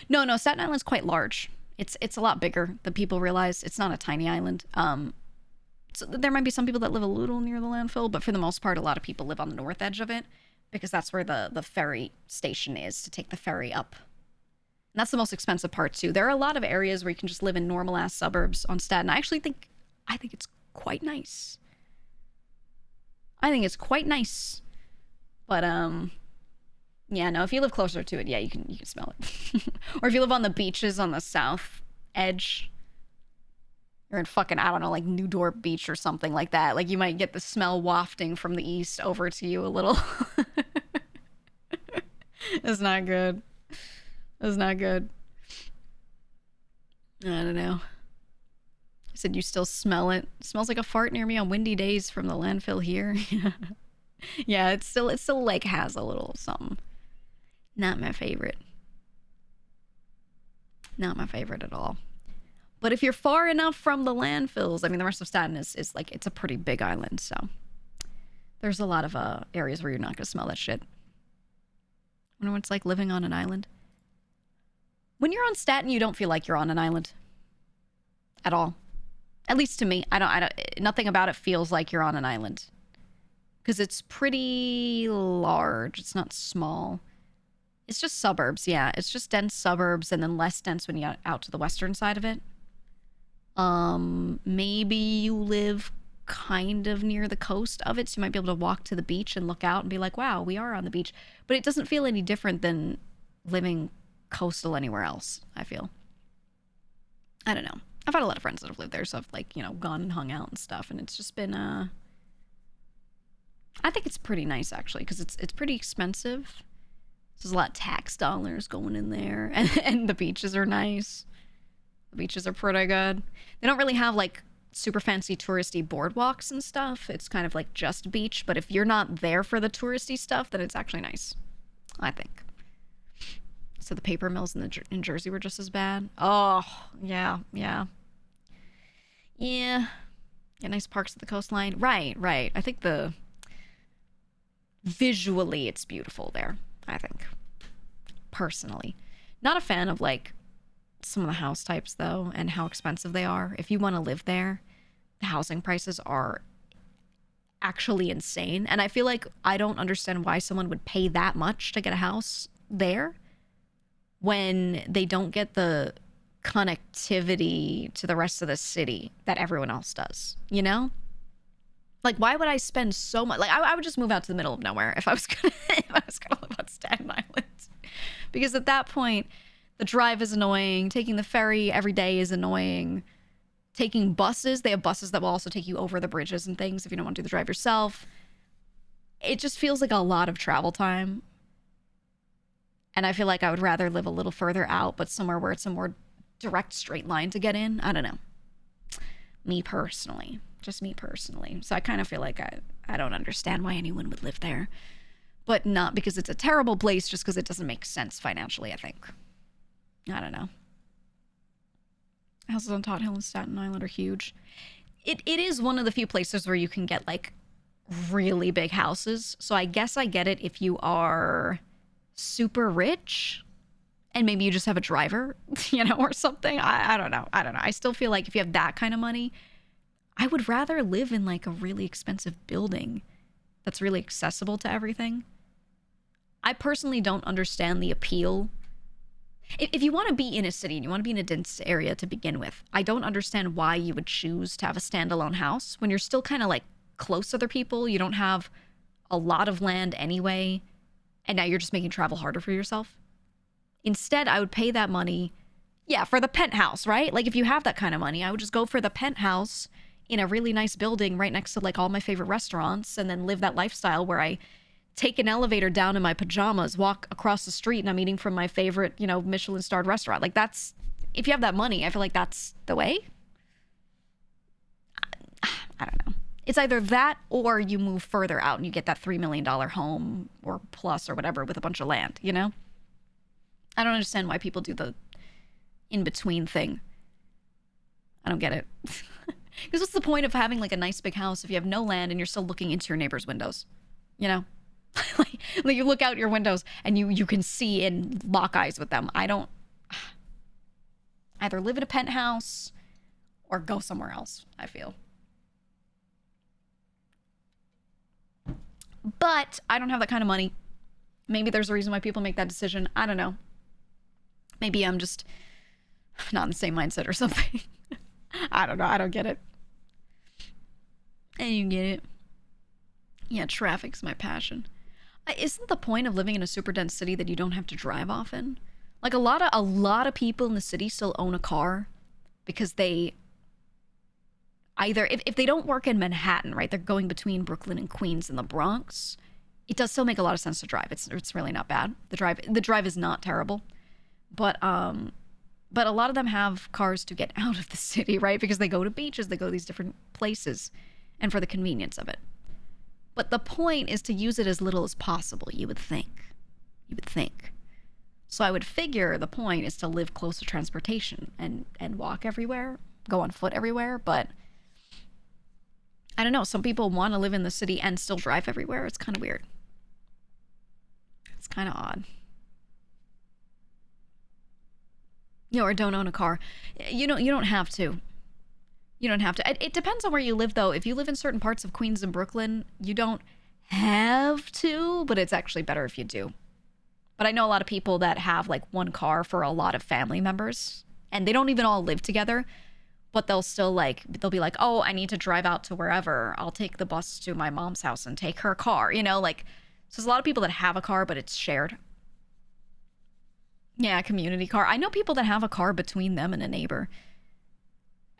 No, Staten Island's quite large. It's a lot bigger than people realize. It's not a tiny island. So there might be some people that live a little near the landfill, but for the most part, a lot of people live on the north edge of it because that's where the ferry station is to take the ferry up. And that's the most expensive part too. There are a lot of areas where you can just live in normal ass suburbs on Staten. I think it's quite nice. I think it's quite nice. But yeah, no, if you live closer to it, yeah, you can smell it. Or if you live on the beaches on the south edge, you're in fucking, I don't know, like New Dorp Beach or something like that. Like you might get the smell wafting from the east over to you a little. It's not good. It's not good. I don't know. I said you still smell it. It smells like a fart near me on windy days from the landfill here. Yeah, it still like has a little something. Not my favorite. Not my favorite at all. But if you're far enough from the landfills, I mean, the rest of Staten is like, it's a pretty big island, so there's a lot of areas where you're not gonna smell that shit. I wonder what it's like living on an island. When you're on Staten, you don't feel like you're on an island at all. At least to me, I don't. Nothing about it feels like you're on an island because it's pretty large. It's not small. It's just suburbs, yeah. It's just dense suburbs and then less dense when you get out to the western side of it. Maybe you live kind of near the coast of it, so you might be able to walk to the beach and look out and be like, wow, we are on the beach. But it doesn't feel any different than living coastal anywhere else, I feel. I don't know. I've had a lot of friends that have lived there, so I've, like, you know, gone and hung out and stuff, and it's just been, I think it's pretty nice, actually, because it's pretty expensive. There's a lot of tax dollars going in there, and the beaches are nice. The beaches are pretty good. They don't really have, like, super fancy touristy boardwalks and stuff. It's kind of like just beach, but if you're not there for the touristy stuff, then it's actually nice, I think. So the paper mills in Jersey were just as bad. Oh, yeah. Yeah, nice parks at the coastline. Right. I think visually it's beautiful there, I think. Personally. Not a fan of, like, some of the house types, though, and how expensive they are. If you want to live there, the housing prices are actually insane. And I feel like I don't understand why someone would pay that much to get a house there when they don't get the connectivity to the rest of the city that everyone else does, you know? Like, why would I spend so much? Like, I would just move out to the middle of nowhere if I was gonna live on Staten Island. Because at that point, the drive is annoying. Taking the ferry every day is annoying. Taking buses, they have buses that will also take you over the bridges and things if you don't want to do the drive yourself. It just feels like a lot of travel time. And I feel like I would rather live a little further out, but somewhere where it's a more direct straight line to get in. I don't know. Me personally. Just me personally. So I kind of feel like I don't understand why anyone would live there. But not because it's a terrible place, just because it doesn't make sense financially, I think. I don't know. Houses on Tot Hill and Staten Island are huge. It is one of the few places where you can get, like, really big houses. So I guess I get it if you are super rich and maybe you just have a driver, you know, or something. I don't know. I still feel like if you have that kind of money, I would rather live in, like, a really expensive building that's really accessible to everything. I personally don't understand the appeal. If you want to be in a city and you want to be in a dense area to begin with, I don't understand why you would choose to have a standalone house when you're still kind of, like, close to other people. You don't have a lot of land anyway, and now you're just making travel harder for yourself. Instead, I would pay that money, yeah, for the penthouse, right? Like, if you have that kind of money, I would just go for the penthouse in a really nice building right next to, like, all my favorite restaurants, and then live that lifestyle where I take an elevator down in my pajamas, walk across the street, and I'm eating from my favorite, you know, Michelin-starred restaurant. Like, that's, if you have that money, I feel like that's the way. I don't know. It's either that or you move further out and you get that $3 million home or plus or whatever with a bunch of land, you know? I don't understand why people do the in-between thing. I don't get it. Because what's the point of having, like, a nice big house if you have no land and you're still looking into your neighbor's windows, you know? like you look out your windows and you can see and lock eyes with them. I don't. Either live in a penthouse or go somewhere else, I feel. But I don't have that kind of money. Maybe there's a reason why people make that decision. I don't know. Maybe I'm just not in the same mindset or something. I don't know. I don't get it. And you get it. Yeah, traffic's my passion. Isn't the point of living in a super dense city that you don't have to drive often? Like, a lot of people in the city still own a car because they either, if they don't work in Manhattan, right, they're going between Brooklyn and Queens and the Bronx. It does still make a lot of sense to drive. It's really not bad. The drive is not terrible, but a lot of them have cars to get out of the city, right? Because they go to beaches, they go to these different places, and for the convenience of it. But the point is to use it as little as possible, you would think. So I would figure the point is to live close to transportation and walk everywhere, go on foot everywhere. But I don't know. Some people want to live in the city and still drive everywhere. It's kind of weird. It's kind of odd. You know, or don't own a car. You don't have to. You don't have to. It depends on where you live, though. If you live in certain parts of Queens and Brooklyn, you don't have to, but it's actually better if you do. But I know a lot of people that have, like, one car for a lot of family members, and they don't even all live together, but they'll still, like, they'll be like, oh, I need to drive out to wherever. I'll take the bus to my mom's house and take her car, you know, like, so there's a lot of people that have a car, but it's shared. Yeah, community car. I know people that have a car between them and a neighbor.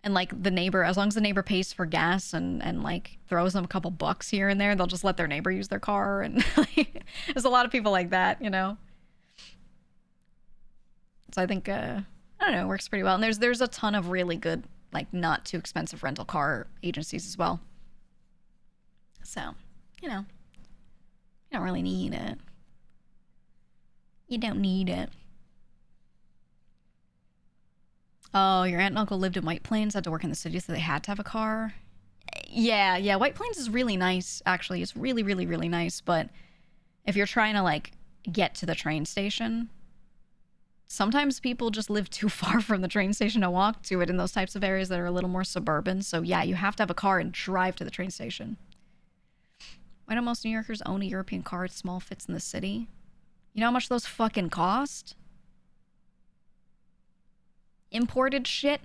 And like the neighbor, as long as the neighbor pays for gas and like throws them a couple bucks here and there, they'll just let their neighbor use their car. And like, there's a lot of people like that, you know? So I think, I don't know, it works pretty well. And there's a ton of really good, like not too expensive rental car agencies as well. So, you know, you don't really need it. You don't need it. Oh, your aunt and uncle lived in White Plains, had to work in the city, so they had to have a car. Yeah, White Plains is really nice, actually. It's really, really, really nice, but if you're trying to, like, get to the train station, sometimes people just live too far from the train station to walk to it in those types of areas that are a little more suburban. So, yeah, you have to have a car and drive to the train station. Why don't most New Yorkers own a European car? It's small, fits in the city. You know how much those fucking cost? Imported shit.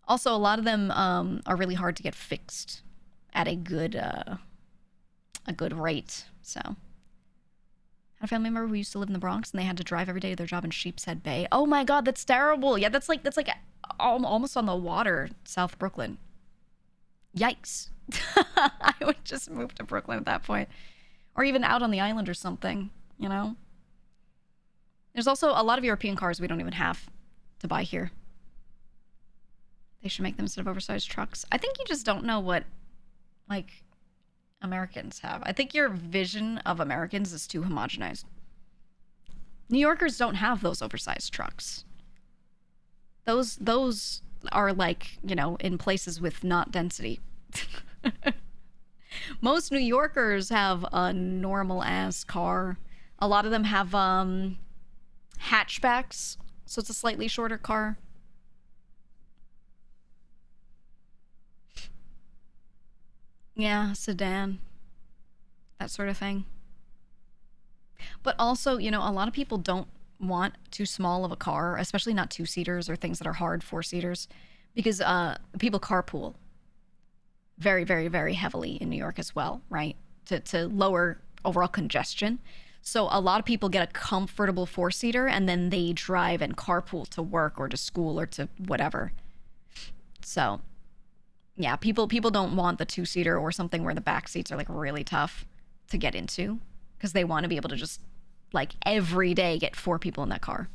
Also, a lot of them are really hard to get fixed at a good rate. So, I had a family member who used to live in the Bronx, and they had to drive every day to their job in Sheepshead Bay. Oh my god, that's terrible. Yeah, that's like almost on the water, South Brooklyn. Yikes. I would just move to Brooklyn at that point, or even out on the island or something. You know. There's also a lot of European cars we don't even have to buy here. They should make them instead of oversized trucks. I think you just don't know what, like, Americans have. I think your vision of Americans is too homogenized. New Yorkers don't have those oversized trucks. Those are like, you know, in places with not density. Most New Yorkers have a normal ass car. A lot of them have hatchbacks. So it's a slightly shorter car. Yeah, sedan. That sort of thing. But also, you know, a lot of people don't want too small of a car, especially not two-seaters or things that are hard four-seaters, because people carpool very, very, very heavily in New York as well, right? To lower overall congestion. So a lot of people get a comfortable four-seater and then they drive and carpool to work or to school or to whatever. So, yeah, people don't want the two-seater or something where the back seats are like really tough to get into because they want to be able to just like every day get 4 people in that car.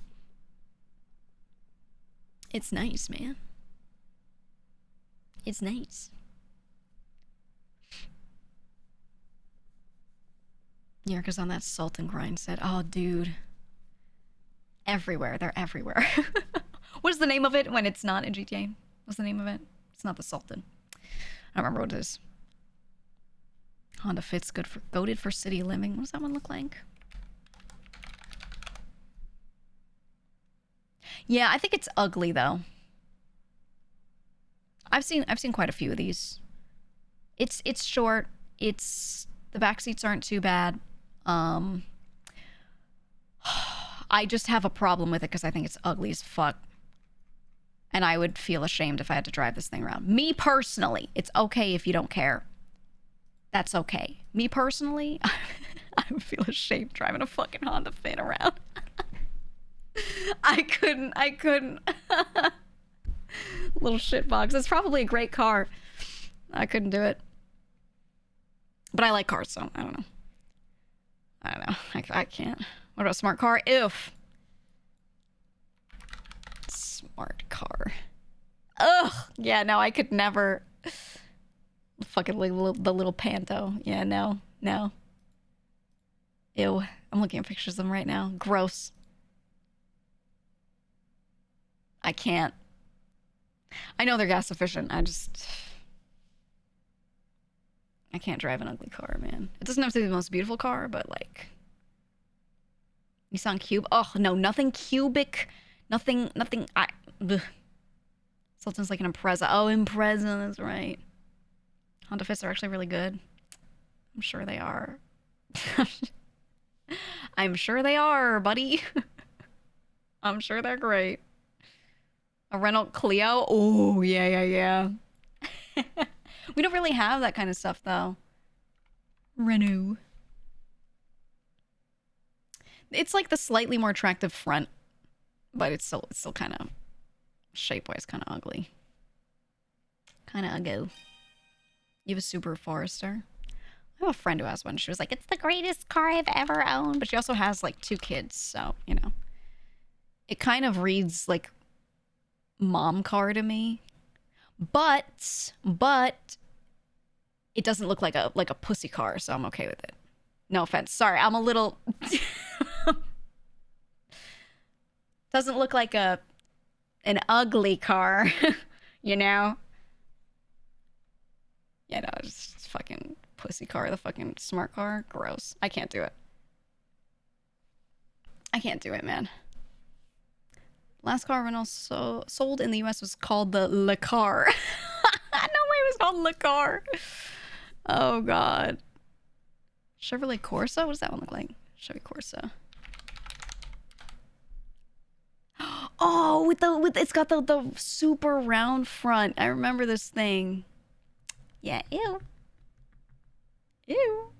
It's nice, man. It's nice. New Yorkers on that salt and grind set. Oh, dude. Everywhere. They're everywhere. What's the name of it when it's not in GTA? What's the name of it? It's not the Sultan. I don't remember what it is. Honda Fit's goated for city living. What does that one look like? Yeah, I think it's ugly though. I've seen quite a few of these. It's short. The back seats aren't too bad. I just have a problem with it because I think it's ugly as fuck. And I would feel ashamed if I had to drive this thing around. Me personally, it's okay if you don't care. That's okay. Me personally, I would feel ashamed driving a fucking Honda Fit around. I couldn't. Little shitbox. It's probably a great car. I couldn't do it. But I like cars, so I don't know. I can't. What about smart car? Oof. Smart car. Ugh. Yeah, no, I could never. Fucking the little Panto. Yeah, no. Ew. I'm looking at pictures of them right now. Gross. I can't. I know they're gas efficient. I can't drive an ugly car, man. It doesn't have to be the most beautiful car, but like Nissan Cube. Oh no, nothing cubic, nothing. Sultan's like an Impreza. Oh, Impreza, that's right. Honda Fits are actually really good. I'm sure they are. I'm sure they are, buddy. I'm sure they're great. A Renault Clio. Oh yeah. We don't really have that kind of stuff, though. Renault. It's like the slightly more attractive front, but it's still kind of shape-wise kind of ugly. Kind of ugly. You have a Subaru Forester? I have a friend who has one. She was like, it's the greatest car I've ever owned. But she also has like 2 kids, so, you know. It kind of reads like mom car to me. But it doesn't look like a pussy car, so I'm okay with it. No offense. Sorry, I'm a little... Doesn't look like an ugly car, you know? Yeah, no, it's fucking pussy car, the fucking smart car. Gross. I can't do it. I can't do it, man. Last car Renault sold in the US was called the Le Car. No way it was called Le Car. Oh, God. Chevrolet Corsa? What does that one look like? Chevy Corsa. Oh, with it's got the super round front. I remember this thing. Yeah, ew. Ew.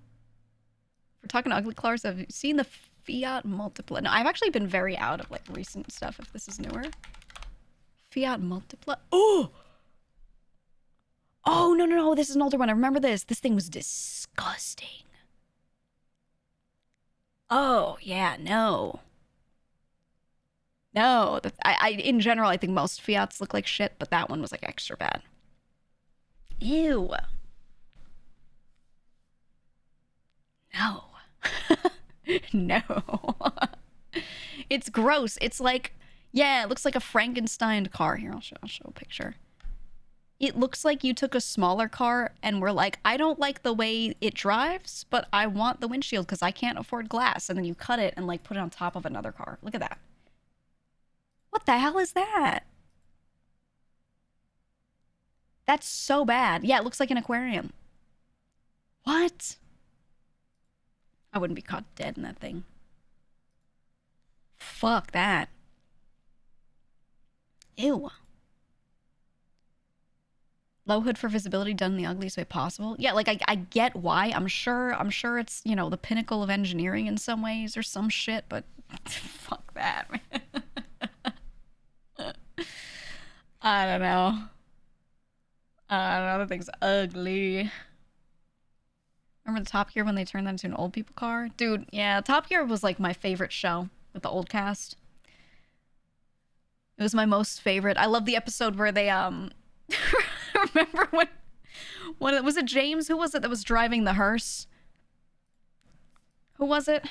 We're talking ugly cars. Have you seen the Fiat Multipla? No, I've actually been very out of like recent stuff if this is newer. Fiat Multipla. Oh! Oh, no. This is an older one. I remember this. This thing was disgusting. Oh, yeah, no. No, in general, I think most Fiats look like shit, but that one was like extra bad. Ew. No. No. It's gross. It's like, yeah, it looks like a Frankenstein car. Here, I'll show a picture. It looks like you took a smaller car and were like, I don't like the way it drives, but I want the windshield because I can't afford glass. And then you cut it and like put it on top of another car. Look at that. What the hell is that? That's so bad. Yeah, it looks like an aquarium. What? I wouldn't be caught dead in that thing. Fuck that. Ew. Low hood for visibility done in the ugliest way possible. Yeah, like I get why. I'm sure it's, you know, the pinnacle of engineering in some ways or some shit, but fuck that, man. I don't know. The thing's ugly. Remember the Top Gear when they turned that into an old people car? Dude, yeah, Top Gear was like my favorite show with the old cast. It was my most favorite. I love the episode where they remember when was it James? Who was it that was driving the hearse? Who was it?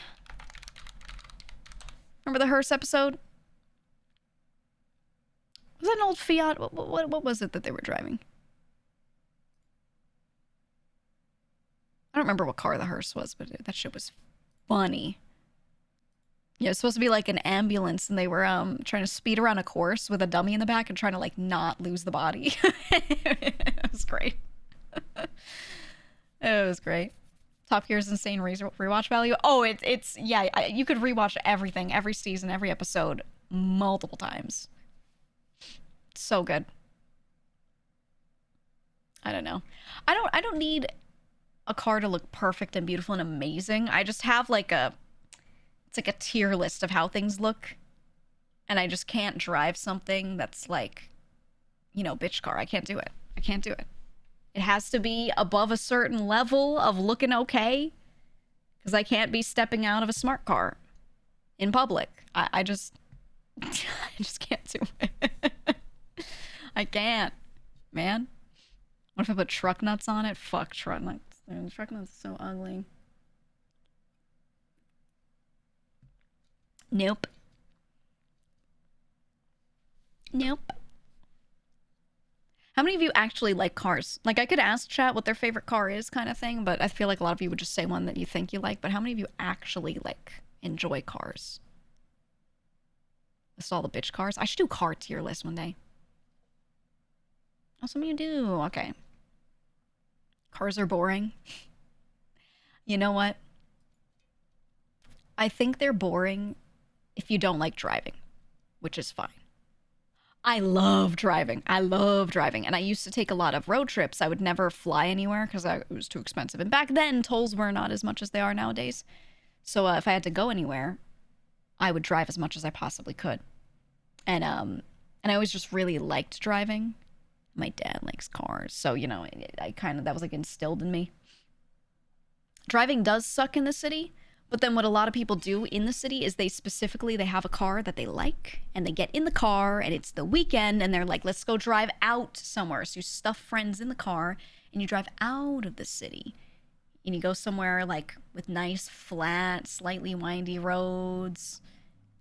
Remember the hearse episode? Was that an old Fiat? What was it that they were driving? I don't remember what car the hearse was, but that shit was funny. Yeah, it was supposed to be like an ambulance, and they were trying to speed around a course with a dummy in the back and trying to like not lose the body. It was great. It was great. Top Gear's insane rewatch value. Oh, it's yeah. You could rewatch everything, every season, every episode, multiple times. So good. I don't know. I don't need a car to look perfect and beautiful and amazing. I just have like it's like a tier list of how things look. And I just can't drive something that's like, you know, bitch car. I can't do it. I can't do it. It has to be above a certain level of looking okay. Because I can't be stepping out of a smart car in public. I just I just can't do it. I can't, man. What if I put truck nuts on it? Fuck truck nuts. Truck nuts are so ugly. Nope. Nope. How many of you actually like cars? Like, I could ask chat what their favorite car is kind of thing, but I feel like a lot of you would just say one that you think you like. But how many of you actually, like, enjoy cars? List all the bitch cars. I should do car tier list one day. Oh, some of you do. Okay. Cars are boring. You know what? I think they're boring if you don't like driving, which is fine. I love driving. And I used to take a lot of road trips. I would never fly anywhere because it was too expensive. And back then, tolls were not as much as they are nowadays. So if I had to go anywhere, I would drive as much as I possibly could. And I always just really liked driving. My dad likes cars, so you know, I kind of, that was like instilled in me. Driving does suck in the city, but then what a lot of people do in the city is they have a car that they like, and they get in the car, and it's the weekend, and they're like, let's go drive out somewhere. So you stuff friends in the car, and you drive out of the city. And you go somewhere like with nice, flat, slightly windy roads.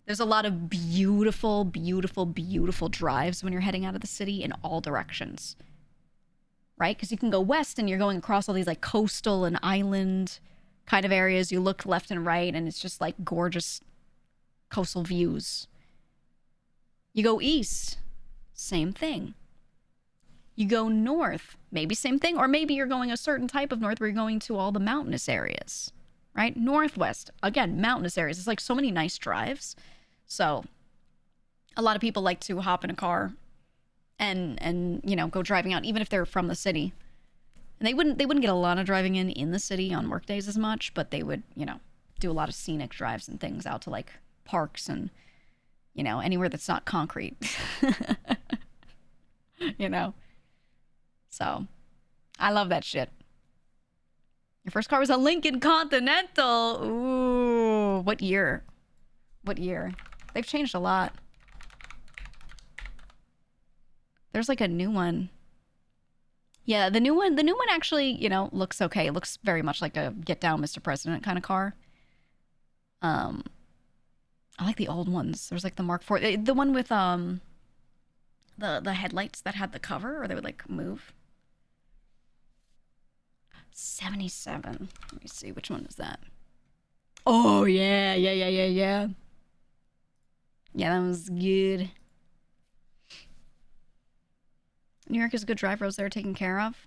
There's a lot of beautiful, beautiful, beautiful drives when you're heading out of the city in all directions. Right? Because you can go west and you're going across all these like coastal and island kind of areas. You look left and right and it's just like gorgeous coastal views. You go east, same thing. You go north, maybe same thing, or maybe you're going a certain type of north where you're going to all the mountainous areas, right? Northwest, again, mountainous areas. It's like so many nice drives. So a lot of people like to hop in a car and you know, go driving out, even if they're from the city. And they wouldn't get a lot of driving in the city on work days as much, but they would, you know, do a lot of scenic drives and things out to like parks and, you know, anywhere that's not concrete. You know? So, I love that shit. Your first car was a Lincoln Continental. Ooh, what year? What year? They've changed a lot. There's like a new one. Yeah, the new one actually, you know, looks okay. It looks very much like a get down Mr. President kind of car. I like the old ones. There's like the Mark IV, the one with the headlights that had the cover, or they would like move. 77. Let me see, which one is that? Oh yeah. Yeah, that was good. New York is a good drive. Roads there are taken care of.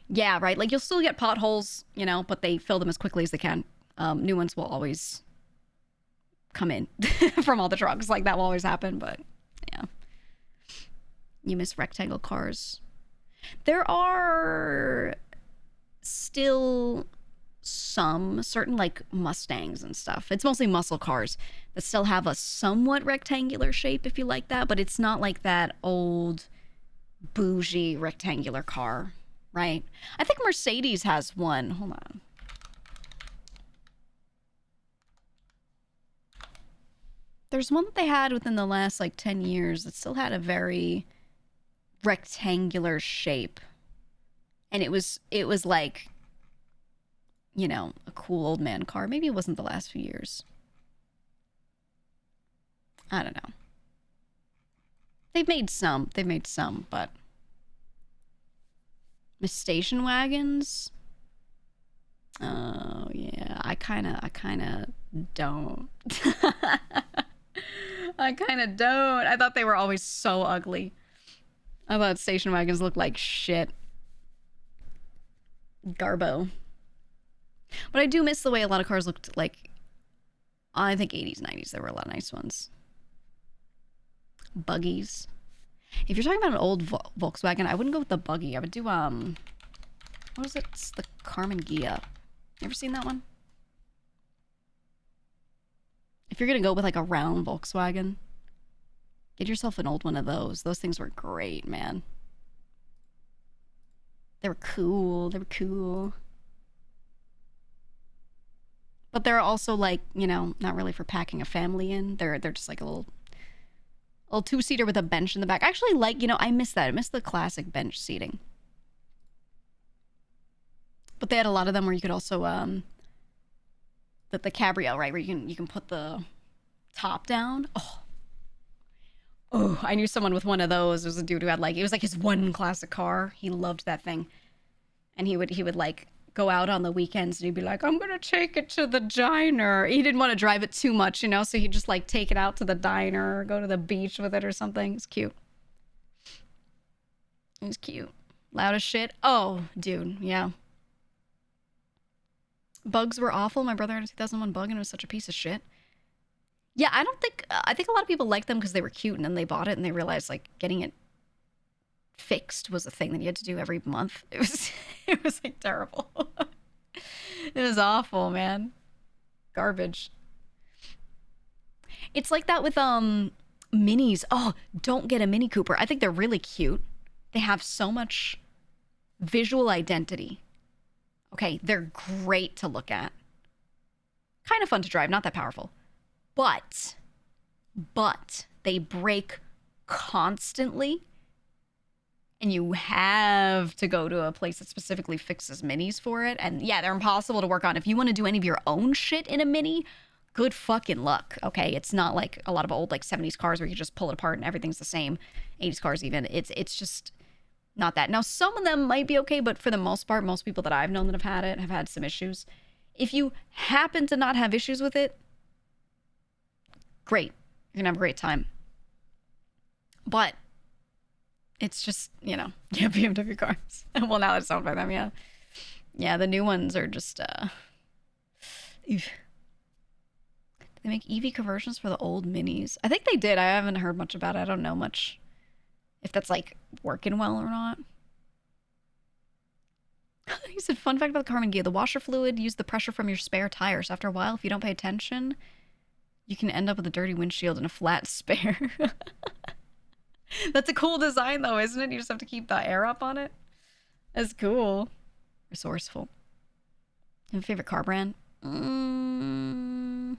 Yeah, right. Like you'll still get potholes, you know, but they fill them as quickly as they can. New ones will always come in from all the trucks. Like that will always happen, but yeah. You miss rectangle cars. There are still some certain like Mustangs and stuff. It's mostly muscle cars that still have a somewhat rectangular shape if you like that, but it's not like that old bougie rectangular car, right? I think Mercedes has one. Hold on. There's one that they had within the last like 10 years that still had a very rectangular shape. And it was like, you know, a cool old man car. Maybe it wasn't the last few years. I don't know. They've made some, but the station wagons. Oh yeah, I kind of don't. I kind of don't. I thought they were always so ugly. I thought station wagons looked like shit. Garbo. But I do miss the way a lot of cars looked like, I think 80s, 90s, there were a lot of nice ones. Buggies. If you're talking about an old Volkswagen, I wouldn't go with the buggy. I would do, what was it? It's the Carmen Ghia. You ever seen that one? If you're gonna go with like a round Volkswagen, get yourself an old one of those. Those things were great, man. They were cool. They were cool. But they're also like, you know, not really for packing a family in. They're just like a little two-seater with a bench in the back. I actually like, you know, I miss that. I miss the classic bench seating. But they had a lot of them where you could also the cabrio, right, where you can put the top down. Oh, I knew someone with one of those. There was a dude who had like, it was like his one classic car. He loved that thing. And he would like go out on the weekends and he'd be like, I'm gonna take it to the diner. He didn't want to drive it too much, you know, so he'd just like take it out to the diner or go to the beach with it or something. It's cute. It was cute. Loud as shit. Oh, dude, yeah. Bugs were awful. My brother had a 2001 Bug and it was such a piece of shit. Yeah, I think a lot of people liked them because they were cute, and then they bought it and they realized like getting it fixed was a thing that you had to do every month. It was like terrible. It was awful, man. Garbage. It's like that with minis. Oh, don't get a Mini Cooper. I think they're really cute. They have so much visual identity. Okay, they're great to look at. Kind of fun to drive, not that powerful. But they break constantly. And you have to go to a place that specifically fixes minis for it. And yeah, they're impossible to work on. If you want to do any of your own shit in a mini, good fucking luck, okay? It's not like a lot of old like 70s cars where you just pull it apart and everything's the same. 80s cars even. It's just not that. Now, some of them might be okay, but for the most part, most people that I've known that have had it have had some issues. If you happen to not have issues with it, great. You're gonna have a great time. But it's just, you know, yeah, BMW cars. Well, now it's owned by them, yeah. Yeah, the new ones are just, Do they make EV conversions for the old minis? I think they did. I haven't heard much about it. I don't know much if that's, like, working well or not. He said, fun fact about the Carmen Ghia. The washer fluid used the pressure from your spare tires. After a while, if you don't pay attention, you can end up with a dirty windshield and a flat spare. That's a cool design, though, isn't it? You just have to keep the air up on it. That's cool. Resourceful. You have a favorite car brand? Not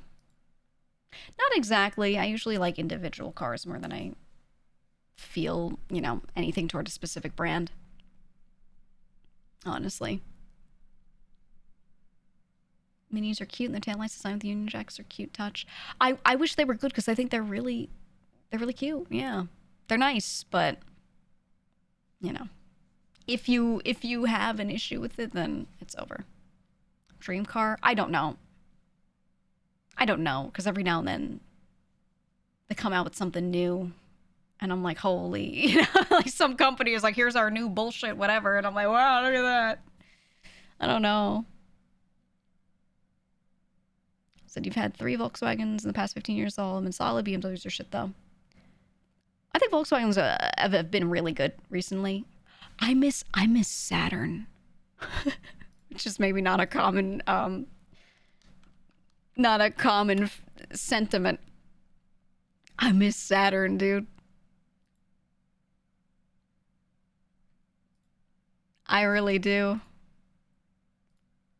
exactly. I usually like individual cars more than I feel, you know, anything toward a specific brand. Honestly. Minis are cute, and the taillights designed with the Union Jacks are cute touch. I wish they were good because I think they're really cute. Yeah. They're nice, but you know, if you have an issue with it, then it's over. Dream car? I don't know. Because every now and then they come out with something new, and I'm like, holy, you know, like some company is like, here's our new bullshit, whatever, and I'm like, wow, look at that. I don't know. Said you've had 3 Volkswagens in the past 15 years. All of them been solid. BMWs are shit though. I think Volkswagens have been really good recently. I miss Saturn, which is maybe not a common sentiment. I miss Saturn, dude. I really do.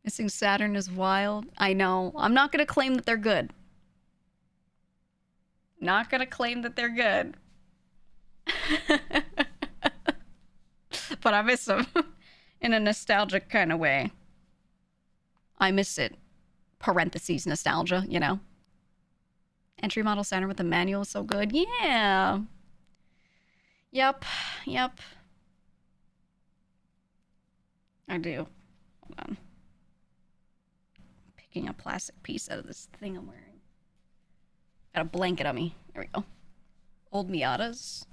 Missing Saturn is wild. I know. I'm not gonna claim that they're good. Not gonna claim that they're good. But I miss them in a nostalgic kind of way. I miss it. Parentheses nostalgia, you know. Entry model Saturn with the manual is so good. Yeah. Yep. I do. Hold on. Picking a plastic piece out of this thing I'm wearing. Got a blanket on me. There we go. Old Miatas.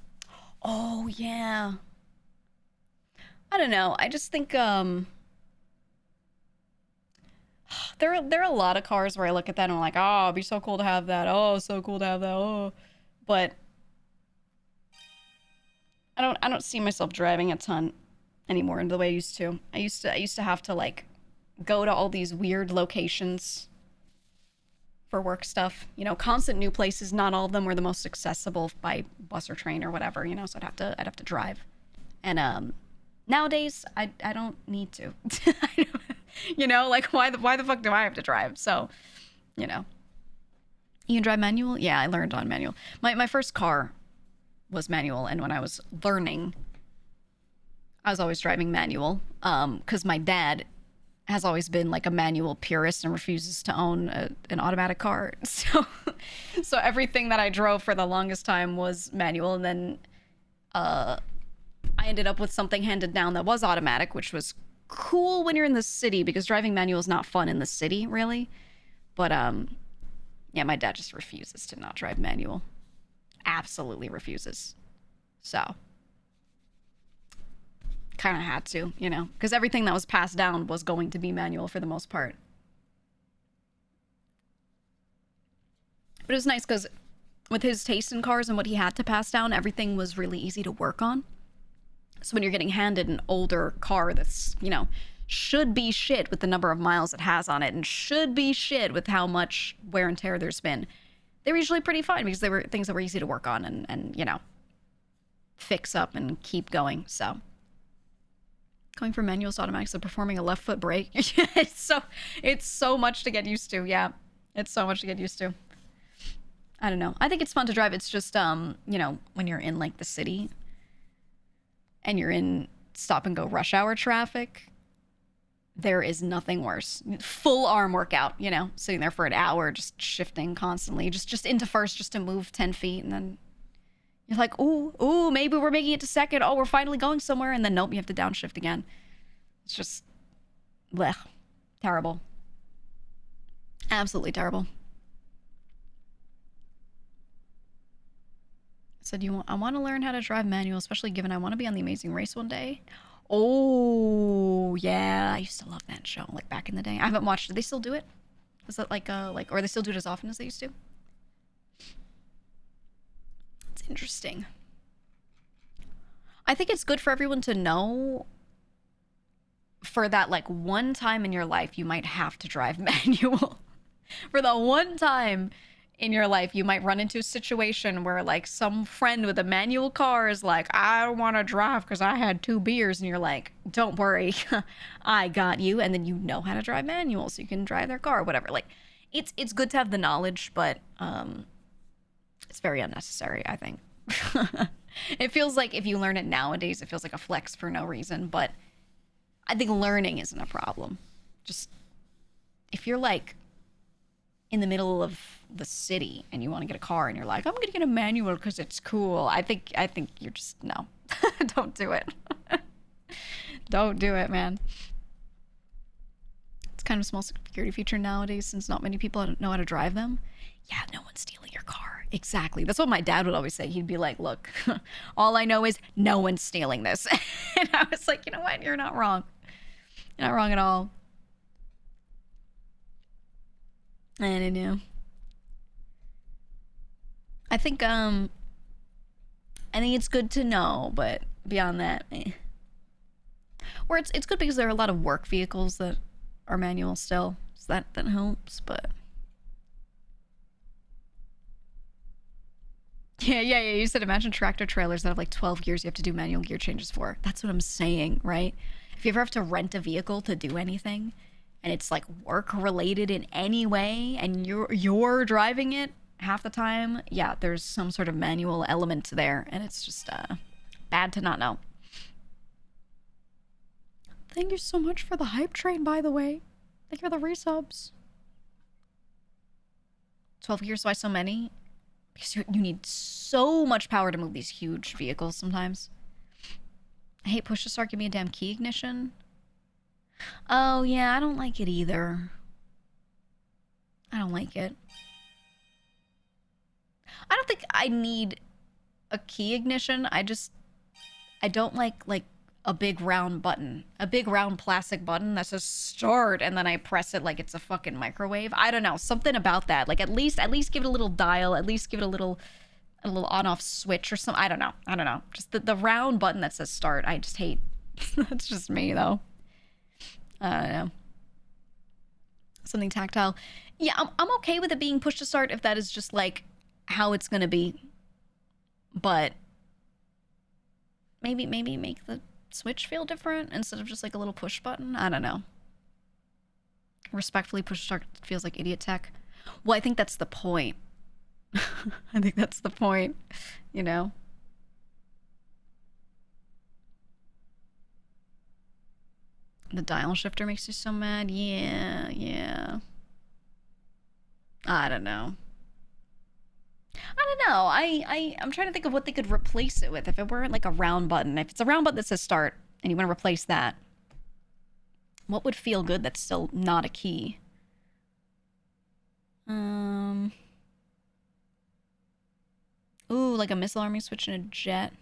Oh, yeah. I don't know. I just think, there are a lot of cars where I look at that and I'm like, oh, it'd be so cool to have that. Oh, so cool to have that. Oh, but I don't see myself driving a ton anymore in the way I used to. I used to have to like go to all these weird locations for work stuff, you know, constant new places. Not all of them were the most accessible by bus or train or whatever, you know, so I'd have to drive. And nowadays I don't need to. You know, like why the fuck do I have to drive? So, you know. You can drive manual? Yeah, I learned on manual. My first car was manual, and when I was learning, I was always driving manual. Because my dad has always been like a manual purist and refuses to own an automatic car. So everything that I drove for the longest time was manual, and then I ended up with something handed down that was automatic, which was cool when you're in the city because driving manual is not fun in the city, really. But yeah, my dad just refuses to not drive manual. Absolutely refuses. So kind of had to, you know, because everything that was passed down was going to be manual for the most part. But it was nice because with his taste in cars and what he had to pass down, everything was really easy to work on. So when you're getting handed an older car that's, you know, should be shit with the number of miles it has on it and should be shit with how much wear and tear there's been, they were usually pretty fun because they were things that were easy to work on and you know, fix up and keep going. So going from manuals to automatics and performing a left foot brake. it's so much to get used to. Yeah, it's so much to get used to. I don't know. I think it's fun to drive. It's just, you know, when you're in like the city and you're in stop and go rush hour traffic, there is nothing worse. Full arm workout, you know, sitting there for an hour, just shifting constantly, just into first, just to move 10 feet. And then you're like, ooh, maybe we're making it to second. Oh, we're finally going somewhere. And then nope, you have to downshift again. It's just, blech, terrible. Absolutely terrible. Said I want to learn how to drive manual, especially given I want to be on The Amazing Race one day. Oh yeah, I used to love that show, like back in the day. I haven't watched it. Do they still do it? Is that like or they still do it as often as they used to? It's interesting. I think it's good for everyone to know, for that like one time in your life you might have to drive manual. For the one time in your life you might run into a situation where like some friend with a manual car is like, I don't want to drive because I had 2 beers, and you're like, don't worry, I got you. And then you know how to drive manual, so you can drive their car or whatever. Like it's good to have the knowledge, but it's very unnecessary, I think. It feels like if you learn it nowadays, it feels like a flex for no reason. But I think learning isn't a problem. Just if you're like in the middle of the city and you want to get a car and you're like, I'm gonna get a manual because it's cool, I think you're just, no. Don't do it. Don't do it, man. It's kind of a small security feature nowadays since not many people know how to drive them. Yeah, no one's stealing your car. Exactly. That's what my dad would always say. He'd be like, look, all I know is no one's stealing this. And I was like, you know what, you're not wrong. You're not wrong at all. I don't know. I think it's good to know, but beyond that, Or it's good because there are a lot of work vehicles that are manual still, so that helps. But yeah. You said imagine tractor trailers that have like 12 gears you have to do manual gear changes for. That's what I'm saying, right? If you ever have to rent a vehicle to do anything, and it's like work related in any way, and you're driving it half the time, yeah, there's some sort of manual element there, and it's just bad to not know. Thank you so much for the hype train, by the way. Thank you for the resubs. 12 gears, why so many? Because you need so much power to move these huge vehicles sometimes. I hate push to start, give me a damn key ignition. Oh, yeah, I don't like it either. I don't like it. I don't think I need a key ignition. I don't like a big round button. A big round plastic button that says start, and then I press it like it's a fucking microwave. I don't know. Something about that. Like at least give it a little dial. At least give it a little on-off switch or something. I don't know. Just the round button that says start. I just hate. That's just me, though. I don't know. Something tactile. Yeah, I'm okay with it being push to start if that is just like how it's gonna be. But maybe make the switch feel different instead of just like a little push button. I don't know. Respectfully, push to start feels like idiot tech. Well, I think that's the point. I think that's the point, you know? The dial shifter makes you so mad. Yeah. I don't know. I'm trying to think of what they could replace it with if it weren't like a round button. If it's a round button that says start and you want to replace that, what would feel good that's still not a key? Ooh, like a missile arming switch in a jet.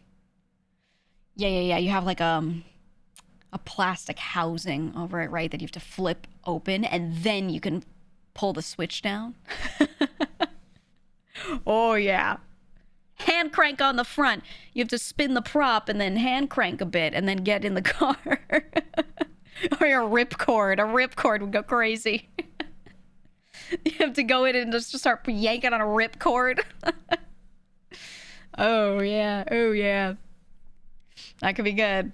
Yeah. You have like a plastic housing over it, right? That you have to flip open and then you can pull the switch down. Oh, yeah. Hand crank on the front. You have to spin the prop and then hand crank a bit and then get in the car. Or a ripcord. A ripcord would go crazy. You have to go in and just start yanking on a ripcord. Oh, yeah. Oh, yeah. That could be good.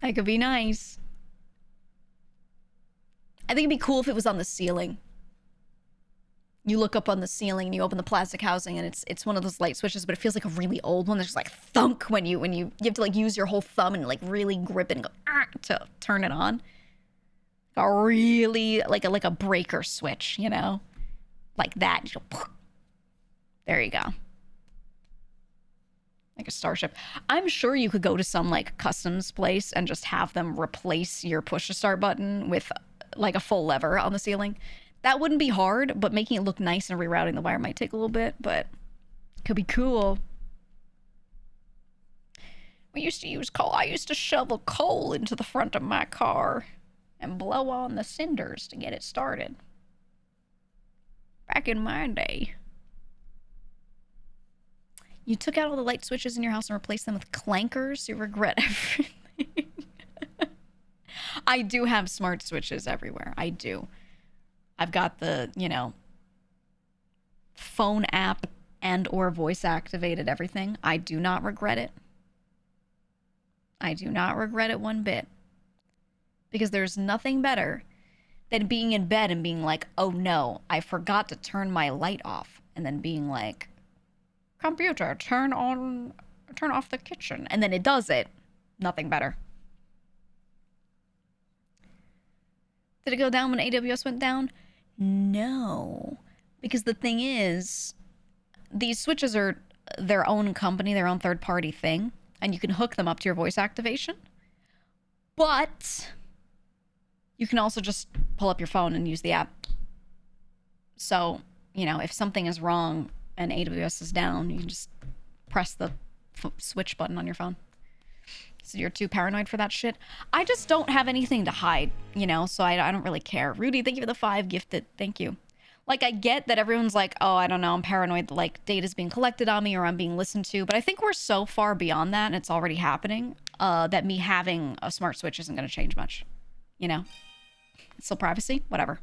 That could be nice. I think it'd be cool if it was on the ceiling. You look up on the ceiling and you open the plastic housing and it's one of those light switches, but it feels like a really old one. There's just like thunk when you have to like use your whole thumb and like really grip it and go to turn it on. A really like a breaker switch, you know, like that. There you go. Like a starship. I'm sure you could go to some like customs place and just have them replace your push to start button with like a full lever on the ceiling. That wouldn't be hard, but making it look nice and rerouting the wire might take a little bit, but it could be cool. We used to use coal. I used to shovel coal into the front of my car and blow on the cinders to get it started. Back in my day. You took out all the light switches in your house and replaced them with clankers. You regret everything. I do have smart switches everywhere. I do. I've got the, you know, phone app and or voice activated everything. I do not regret it. I do not regret it one bit. Because there's nothing better than being in bed and being like, oh no, I forgot to turn my light off. And then being like, computer, turn off the kitchen. And then it does it. Nothing better. Did it go down when AWS went down? No. Because the thing is, these switches are their own company, their own third-party thing. And you can hook them up to your voice activation. But you can also just pull up your phone and use the app. So, you know, if something is wrong and AWS is down, you can just press the switch button on your phone. So you're too paranoid for that shit. I just don't have anything to hide, you know, so I don't really care. Rudy, thank you for the 5 gifted. Thank you. Like, I get that everyone's like, oh, I don't know, I'm paranoid that, like, data's being collected on me or I'm being listened to. But I think we're so far beyond that, and it's already happening, that me having a smart switch isn't going to change much. You know? It's still privacy. Whatever.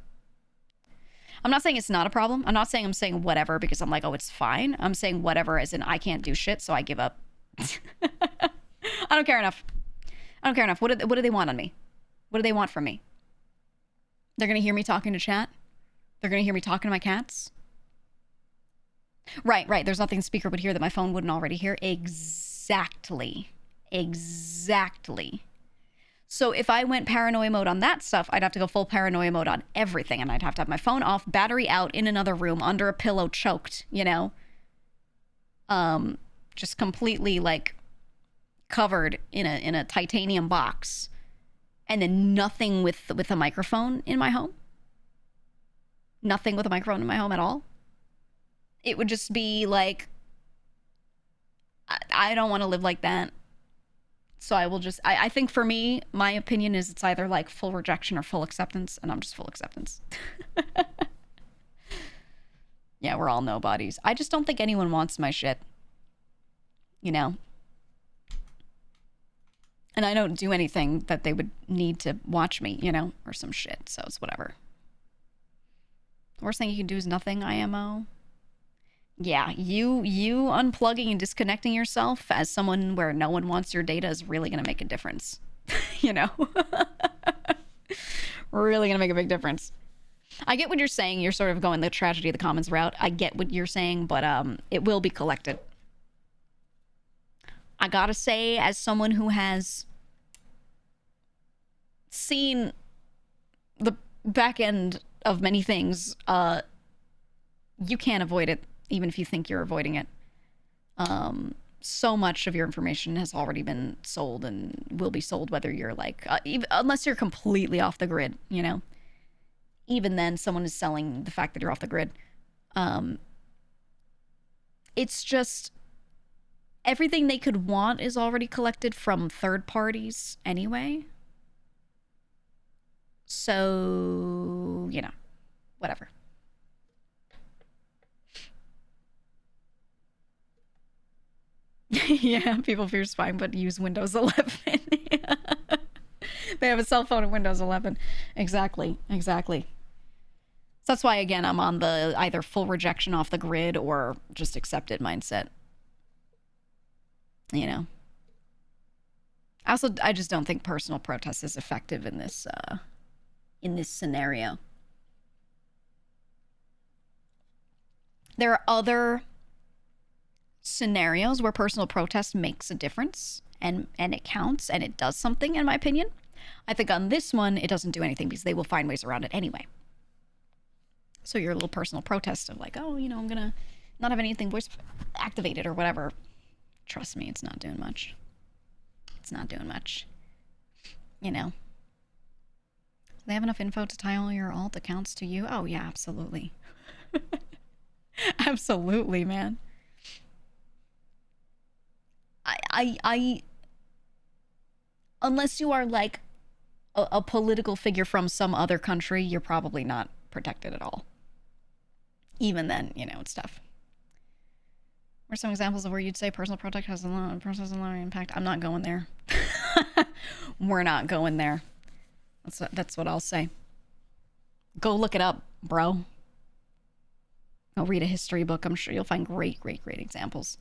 I'm not saying it's not a problem. I'm not saying I'm saying whatever because I'm like, oh, it's fine. I'm saying whatever as in I can't do shit, so I give up. I don't care enough. I don't care enough. What do they want on me? What do they want from me? They're going to hear me talking to chat? They're going to hear me talking to my cats? Right. There's nothing the speaker would hear that my phone wouldn't already hear. Exactly. So if I went paranoia mode on that stuff, I'd have to go full paranoia mode on everything. And I'd have to have my phone off, battery out, in another room, under a pillow, choked, you know? Just completely, like, covered in a titanium box. And then nothing with a microphone in my home. Nothing with a microphone in my home at all. It would just be like, I don't want to live like that. So I will just, I think for me, my opinion is it's either like full rejection or full acceptance, and I'm just full acceptance. Yeah, we're all nobodies. I just don't think anyone wants my shit. You know? And I don't do anything that they would need to watch me, you know? Or some shit, so it's whatever. The worst thing you can do is nothing, IMO. Yeah, you unplugging and disconnecting yourself as someone where no one wants your data is really going to make a difference. You know? Really going to make a big difference. I get what you're saying. You're sort of going the tragedy of the commons route. I get what you're saying, but it will be collected. I gotta say, as someone who has seen the back end of many things, you can't avoid it, even if you think you're avoiding it. So much of your information has already been sold and will be sold, whether you're like, unless you're completely off the grid, you know? Even then, someone is selling the fact that you're off the grid. It's just, everything they could want is already collected from third parties anyway. So, you know, whatever. Yeah, people fear spying, but use Windows 11. They have a cell phone in Windows 11. Exactly. So that's why, again, I'm on the either full rejection off the grid or just accepted mindset. You know. I just don't think personal protest is effective in this scenario. There are other scenarios where personal protest makes a difference and it counts and it does something, in my opinion. I think on this one, it doesn't do anything because they will find ways around it anyway. So your little personal protest of like, oh, you know, I'm gonna not have anything voice activated or whatever. Trust me, it's not doing much. It's not doing much. You know. Do they have enough info to tie all your alt accounts to you? Oh, yeah, absolutely. Absolutely, man. I unless you are like a political figure from some other country, you're probably not protected at all. Even then, you know, it's tough. What are some examples of where you'd say personal protest has a low impact? I'm not going there. We're not going there. That's what I'll say. Go look it up, bro. Go read a history book. I'm sure you'll find great examples.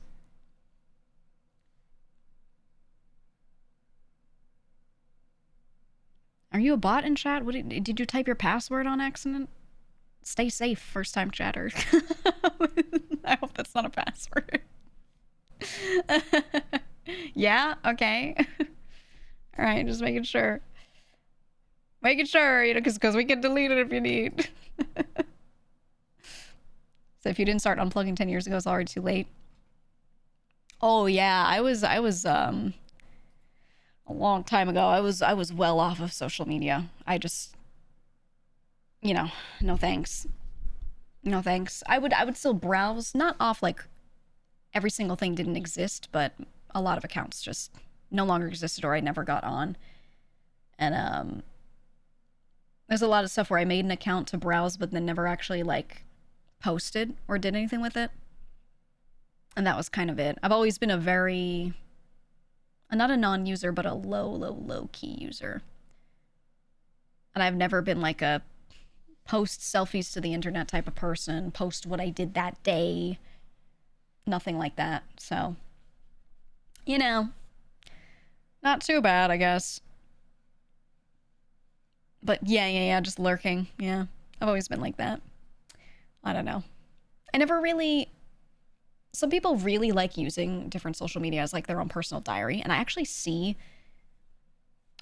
Are you a bot in chat? Did you type your password on accident? Stay safe, first time chatter. I hope that's not a password. Yeah, okay. All right, just making sure. Making sure, you know, because we can delete it if you need. So if you didn't start unplugging 10 years ago, it's already too late. Oh yeah, I was a long time ago. I was well off of social media. I just, you know, no thanks. No thanks. I would still browse, not off like every single thing didn't exist, but a lot of accounts just no longer existed or I never got on. And there's a lot of stuff where I made an account to browse but then never actually like posted or did anything with it. And that was kind of it. I've always been a very, not a non-user, but a low key user. And I've never been like a post selfies to the internet type of person, post what I did that day. Nothing like that. So, you know, not too bad, I guess. But yeah, just lurking. Yeah, I've always been like that. I don't know. I never really... Some people really like using different social media as like their own personal diary. And I actually see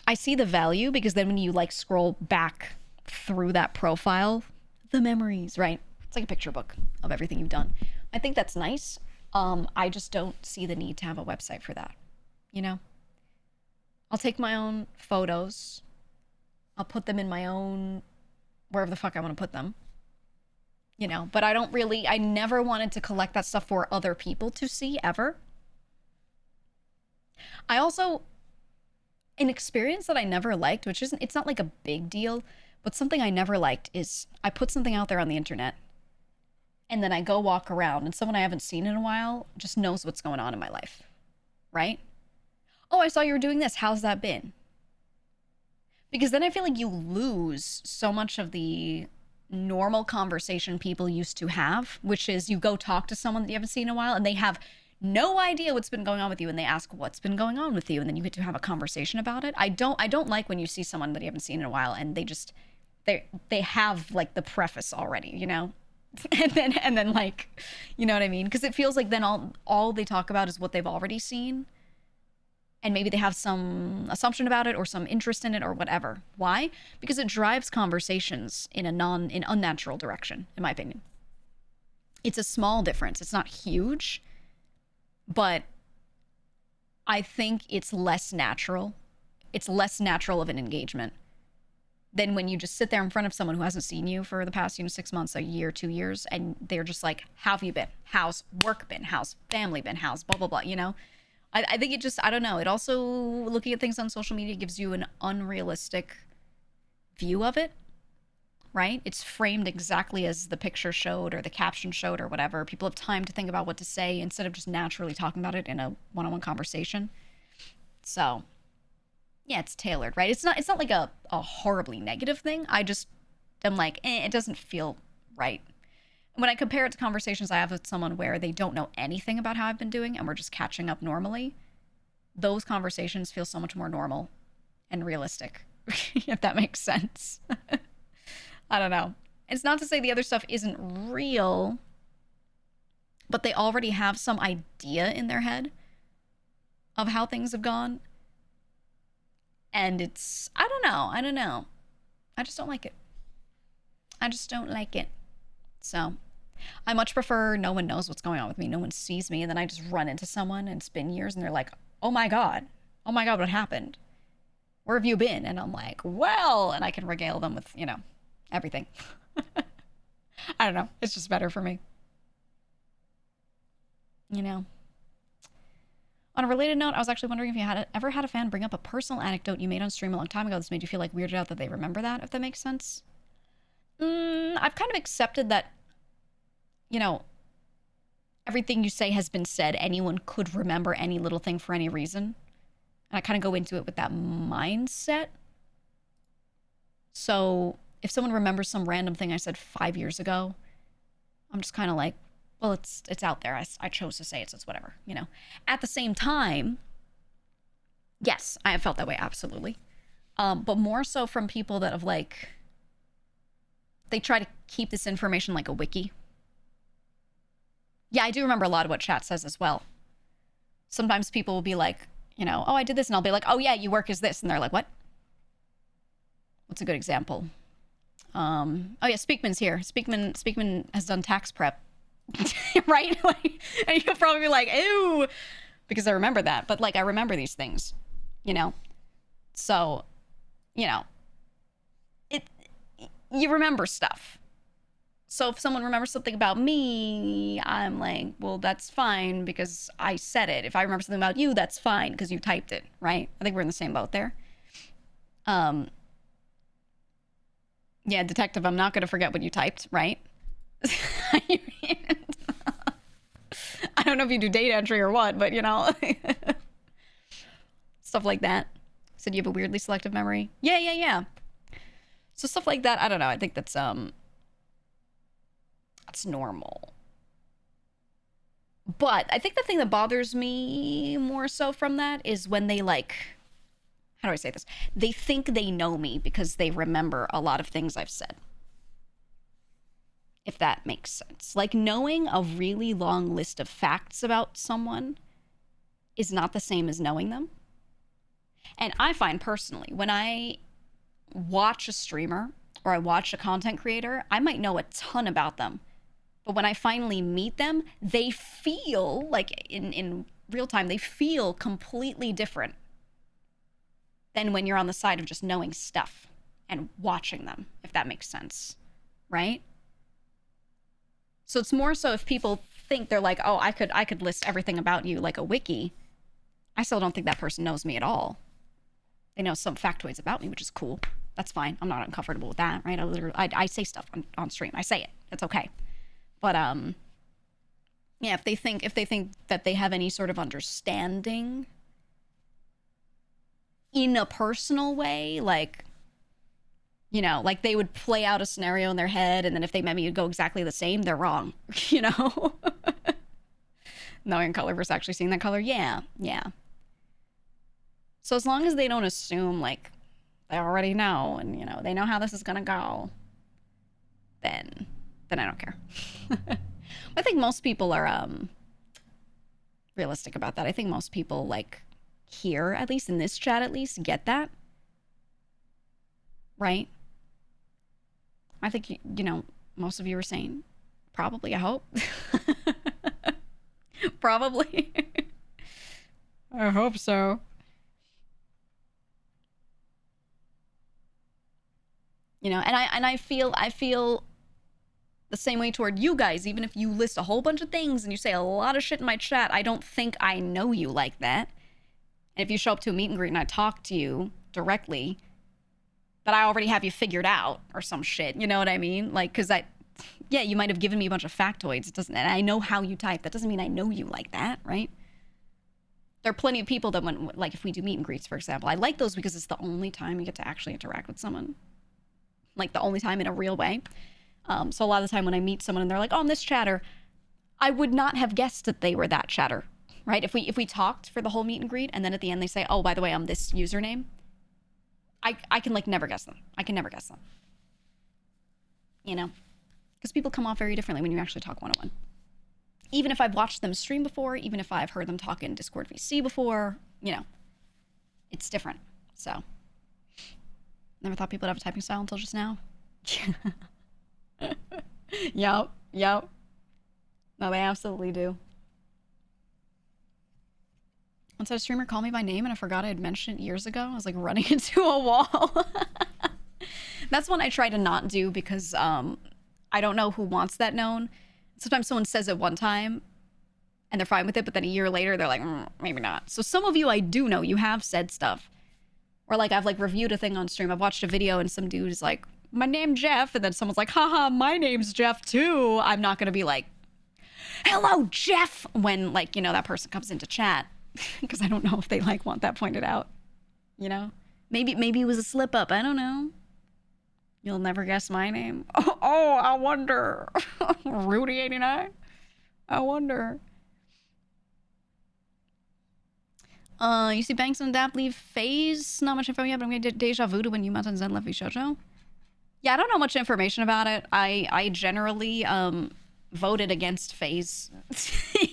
the value because then when you like scroll back through that profile, the memories, right? It's like a picture book of everything you've done. I think that's nice. I just don't see the need to have a website for that. You know? I'll take my own photos. I'll put them in my own, wherever the fuck I want to put them. You know, but I never wanted to collect that stuff for other people to see ever. I also, an experience that I never liked, which isn't, it's not like a big deal, but something I never liked is I put something out there on the internet and then I go walk around and someone I haven't seen in a while just knows what's going on in my life, right? Oh, I saw you were doing this. How's that been? Because then I feel like you lose so much of the normal conversation people used to have, which is you go talk to someone that you haven't seen in a while and they have no idea what's been going on with you and they ask what's been going on with you and then you get to have a conversation about it. I don't like when you see someone that you haven't seen in a while and they have like the preface already, you know? and then like, you know what I mean? Because it feels like then all they talk about is what they've already seen. And maybe they have some assumption about it or some interest in it or whatever. Why? Because it drives conversations in an unnatural direction, in my opinion. It's a small difference. It's not huge, but I think it's less natural. It's less natural of an engagement than when you just sit there in front of someone who hasn't seen you for the past, 6 months, a year, 2 years, and they're just like, how have you been? How's work been? How's family been? How's blah, blah, blah, you know? I think it just, I don't know. It also, looking at things on social media gives you an unrealistic view of it, right? It's framed exactly as the picture showed or the caption showed or whatever. People have time to think about what to say instead of just naturally talking about it in a one-on-one conversation. So, yeah, it's tailored, right? It's not like a horribly negative thing. I just am like, it doesn't feel right? When I compare it to conversations I have with someone where they don't know anything about how I've been doing and we're just catching up normally, those conversations feel so much more normal and realistic, if that makes sense. I don't know. It's not to say the other stuff isn't real, but they already have some idea in their head of how things have gone. And it's, I don't know. I just don't like it. So I much prefer no one knows what's going on with me. No one sees me. And then I just run into someone and it's been years and they're like, oh my God, what happened? Where have you been? And I'm like, well, and I can regale them with, everything. I don't know. It's just better for me. On a related note, I was actually wondering if you ever had a fan bring up a personal anecdote you made on stream a long time ago that's made you feel like weirded out that they remember that, if that makes sense. I've kind of accepted that, everything you say has been said. Anyone could remember any little thing for any reason. And I kind of go into it with that mindset. So if someone remembers some random thing I said 5 years ago, I'm just kind of like, well, it's out there. I chose to say it, so it's whatever, At the same time, yes, I have felt that way, absolutely. But more so from people that have, they try to keep this information like a wiki. Yeah, I do remember a lot of what chat says as well. Sometimes people will be like, oh, I did this, and I'll be like, oh yeah, you work as this. And they're like, what? What's a good example? Oh yeah, Speakman's here. Speakman has done tax prep. Right? And you'll probably be like, ew, because I remember that. But I remember these things, So, you remember stuff. So if someone remembers something about me, I'm like, well, that's fine because I said it. If I remember something about you, that's fine because you typed it, right? I think we're in the same boat there. Yeah, detective, I'm not going to forget what you typed, right? I don't know if you do data entry or what, but stuff like that. Said you have a weirdly selective memory. Yeah. So stuff like that, I don't know. I think that's normal. But I think the thing that bothers me more so from that is when they how do I say this? They think they know me because they remember a lot of things I've said. If that makes sense. Knowing a really long list of facts about someone is not the same as knowing them. And I find personally, when I watch a streamer or I watch a content creator, I might know a ton about them. But when I finally meet them, they feel in real time, they feel completely different than when you're on the side of just knowing stuff and watching them, if that makes sense, right? So it's more so if people think they're like, oh, I could list everything about you like a wiki. I still don't think that person knows me at all. They know some factoids about me, which is cool. That's fine. I'm not uncomfortable with that, right? I say stuff on stream. I say it. It's okay. But yeah, if they think that they have any sort of understanding in a personal way, they would play out a scenario in their head, and then if they met me, it'd go exactly the same, they're wrong, Knowing color versus actually seeing that color, yeah. So as long as they don't assume, they already know, and, they know how this is gonna go, then I don't care. I think most people are realistic about that. I think most people, here, at least in this chat, at least, get that. Right? I think, most of you are saying, probably, I hope. Probably. I hope so. And I feel the same way toward you guys. Even if you list a whole bunch of things and you say a lot of shit in my chat, I don't think I know you like that. And if you show up to a meet and greet and I talk to you directly, that I already have you figured out or some shit. You know what I mean? Because you might have given me a bunch of factoids. It doesn't, and I know how you type. That doesn't mean I know you like that, right? There are plenty of people that when, if we do meet and greets, for example, I like those because it's the only time you get to actually interact with someone. The only time in a real way. So a lot of the time when I meet someone and they're like, oh, I'm this chatter, I would not have guessed that they were that chatter, right? If we talked for the whole meet and greet and then at the end they say, oh, by the way, I'm this username, I can like never guess them. I can never guess them. You know? Because people come off very differently when you actually talk one-on-one. Even if I've watched them stream before, even if I've heard them talk in Discord VC before, you know, it's different. So, never thought people would have a typing style until just now. Yep. No, they absolutely do. Once had a streamer call me by name and I forgot I had mentioned it years ago. I was like running into a wall. That's one I try to not do because I don't know who wants that known. Sometimes someone says it one time and they're fine with it, but then a year later they're like, maybe not. So some of you I do know, you have said stuff. Or like I've like reviewed a thing on stream. I've watched a video and some dude is like, my name's Jeff. And then someone's like, haha, my name's Jeff too. I'm not going to be like, hello, Jeff, when like, you know, that person comes into chat. Because I don't know if they like want that pointed out. You know? Maybe it was a slip up. I don't know. You'll never guess my name. Oh, I wonder. Rudy89? I wonder. You see Banks and Dap leave phase? Not much info yet, but I'm gonna get deja vu to when you and Zen left VShojo. Yeah, I don't know much information about it. I generally voted against phase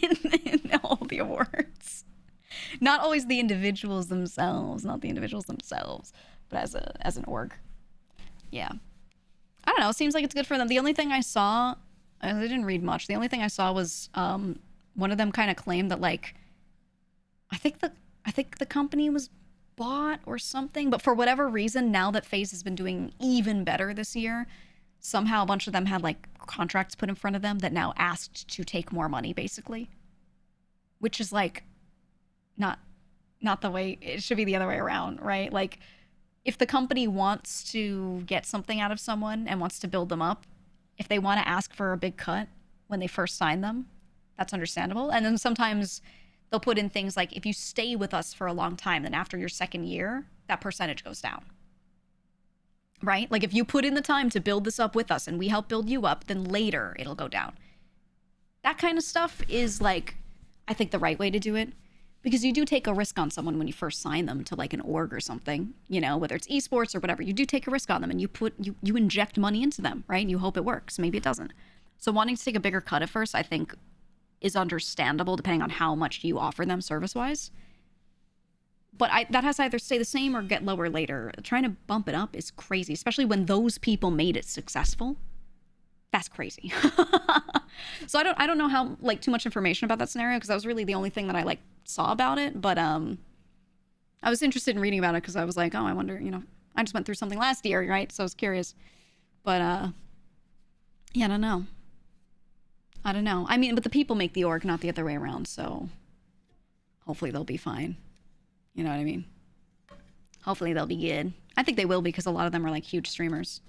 in all the awards. Not always the individuals themselves, but as an org. Yeah. I don't know. It seems like it's good for them. The only thing I saw, I didn't read much. The only thing I saw was one of them kind of claimed that like, I think the company was bought or something, but for whatever reason, now that FaZe has been doing even better this year, somehow a bunch of them had like contracts put in front of them that now asked to take more money, basically. Which is like, not the way, it should be the other way around, right? Like, if the company wants to get something out of someone and wants to build them up, if they want to ask for a big cut when they first sign them, that's understandable. And then sometimes they'll put in things like, if you stay with us for a long time, then after your second year, that percentage goes down. Right? Like if you put in the time to build this up with us and we help build you up, then later it'll go down. That kind of stuff is like, I think the right way to do it. Because you do take a risk on someone when you first sign them to like an org or something, you know, whether it's esports or whatever, you do take a risk on them and you inject money into them, right? And you hope it works. Maybe it doesn't. So wanting to take a bigger cut at first, I think is understandable depending on how much you offer them service-wise. But that has to either stay the same or get lower later. Trying to bump it up is crazy, especially when those people made it successful. That's crazy. So I don't know how like too much information about that scenario because that was really the only thing that I like saw about it. But I was interested in reading about it because I was like, oh, I wonder, you know, I just went through something last year, right? So I was curious. But yeah, I don't know. I mean, but the people make the org, not the other way around. So hopefully they'll be fine. You know what I mean? Hopefully they'll be good. I think they will because a lot of them are like huge streamers.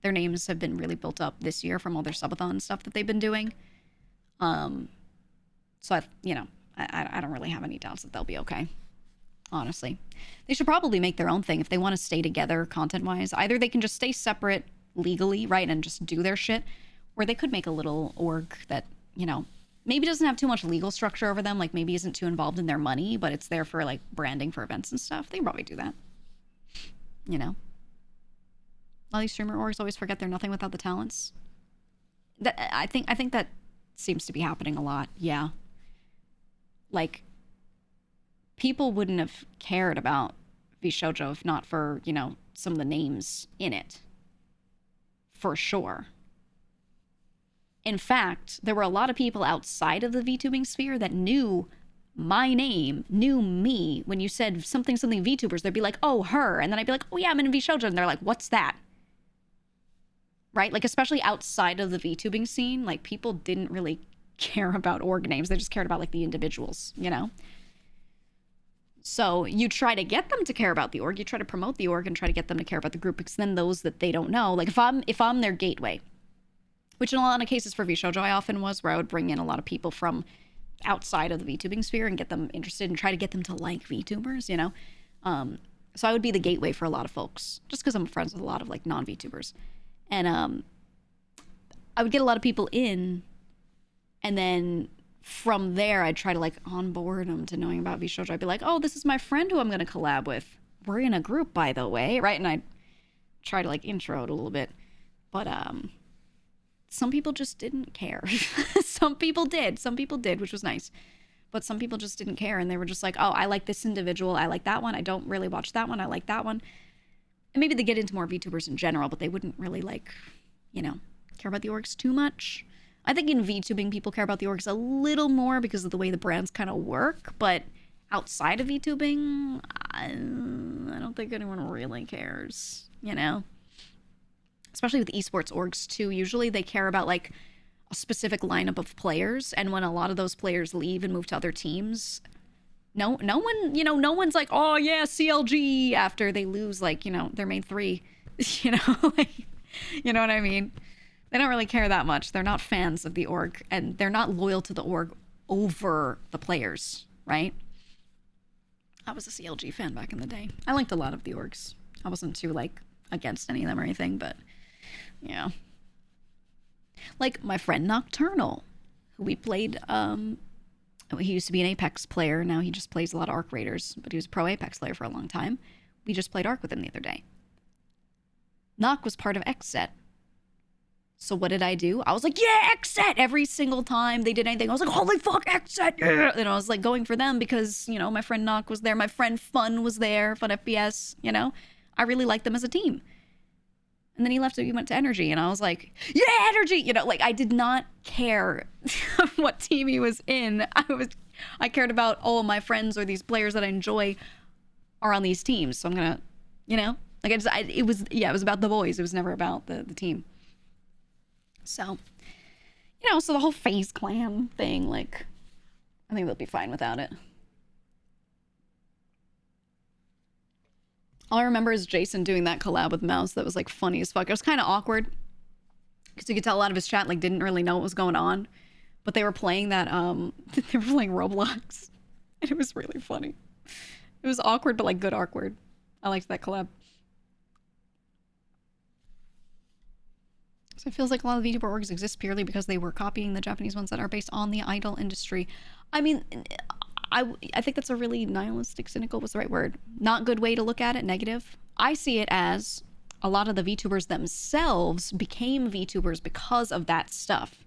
Their names have been really built up this year from all their subathon stuff that they've been doing. So I don't really have any doubts that they'll be okay. Honestly, they should probably make their own thing if they want to stay together content-wise. Either they can just stay separate legally, right, and just do their shit, or they could make a little org that, you know, maybe doesn't have too much legal structure over them, like maybe isn't too involved in their money, but it's there for like branding for events and stuff. They can probably do that. You know? All these streamer orgs always forget they're nothing without the talents. I think that seems to be happening a lot, yeah. Like, people wouldn't have cared about VShojo if not for, you know, some of the names in it. For sure. In fact, there were a lot of people outside of the VTubing sphere that knew my name, knew me. When you said something VTubers, they'd be like, oh, her. And then I'd be like, oh yeah, I'm in VShojo. And they're like, what's that? Right? Like, especially outside of the VTubing scene, like, people didn't really care about org names. They just cared about, like, the individuals, you know? So you try to get them to care about the org. You try to promote the org and try to get them to care about the group, because then those that they don't know, like, if I'm their gateway, which in a lot of cases for VShojo I often was, where I would bring in a lot of people from outside of the VTubing sphere and get them interested and try to get them to like VTubers, you know? So I would be the gateway for a lot of folks, just because I'm friends with a lot of, like, non-VTubers. And I would get a lot of people in, and then from there, I'd try to like onboard them to knowing about VShojo. I'd be like, oh, this is my friend who I'm going to collab with. We're in a group, by the way, right? And I'd try to like intro it a little bit. But some people just didn't care. Some people did, which was nice. But some people just didn't care, and they were just like, oh, I like this individual. I like that one. I don't really watch that one. I like that one. And maybe they get into more VTubers in general, but they wouldn't really like, you know, care about the orgs too much. I think in VTubing, people care about the orgs a little more because of the way the brands kind of work. But outside of VTubing, I don't think anyone really cares, you know? Especially with esports orgs too. Usually they care about like a specific lineup of players, and when a lot of those players leave and move to other teams, no one, you know, no one's like, oh yeah, CLG after they lose like, you know, their main three, you know, like, you know what I mean? They don't really care that much. They're not fans of the org, and they're not loyal to the org over the players, right? I was a CLG fan back in the day. I liked a lot of the orgs. I wasn't too like against any of them or anything, but yeah. Like my friend Nocturnal, who we played, he used to be an Apex player. Now he just plays a lot of Arc Raiders, but he was a pro Apex player for a long time. We just played Arc with him the other day. Noc was part of XSET. So what did I do? I was like, yeah, XSET! Every single time they did anything, I was like, holy fuck, XSET! Yeah! And I was like going for them because, you know, my friend Noc was there. My friend Fun was there, Fun FPS, you know? I really liked them as a team. And then he left, he went to Energy, and I was like, yeah, Energy! You know, like, I did not care what team he was in. I cared about, oh, my friends or these players that I enjoy are on these teams, so I'm gonna, you know? Like, it was about the boys. It was never about the team. So, you know, so the whole FaZe Clan thing, like, I think they'll be fine without it. All I remember is Jason doing that collab with Mouse that was like funny as fuck. It was kind of awkward because you could tell a lot of his chat like didn't really know what was going on, but they were playing that they were playing Roblox, and it was really funny. It was awkward, but like good awkward. I liked that collab. So it feels like a lot of VTuber orgs exist purely because they were copying the Japanese ones that are based on the idol industry. I mean, I think that's a really nihilistic, cynical was the right word. Not good way to look at it, negative. I see it as a lot of the VTubers themselves became VTubers because of that stuff.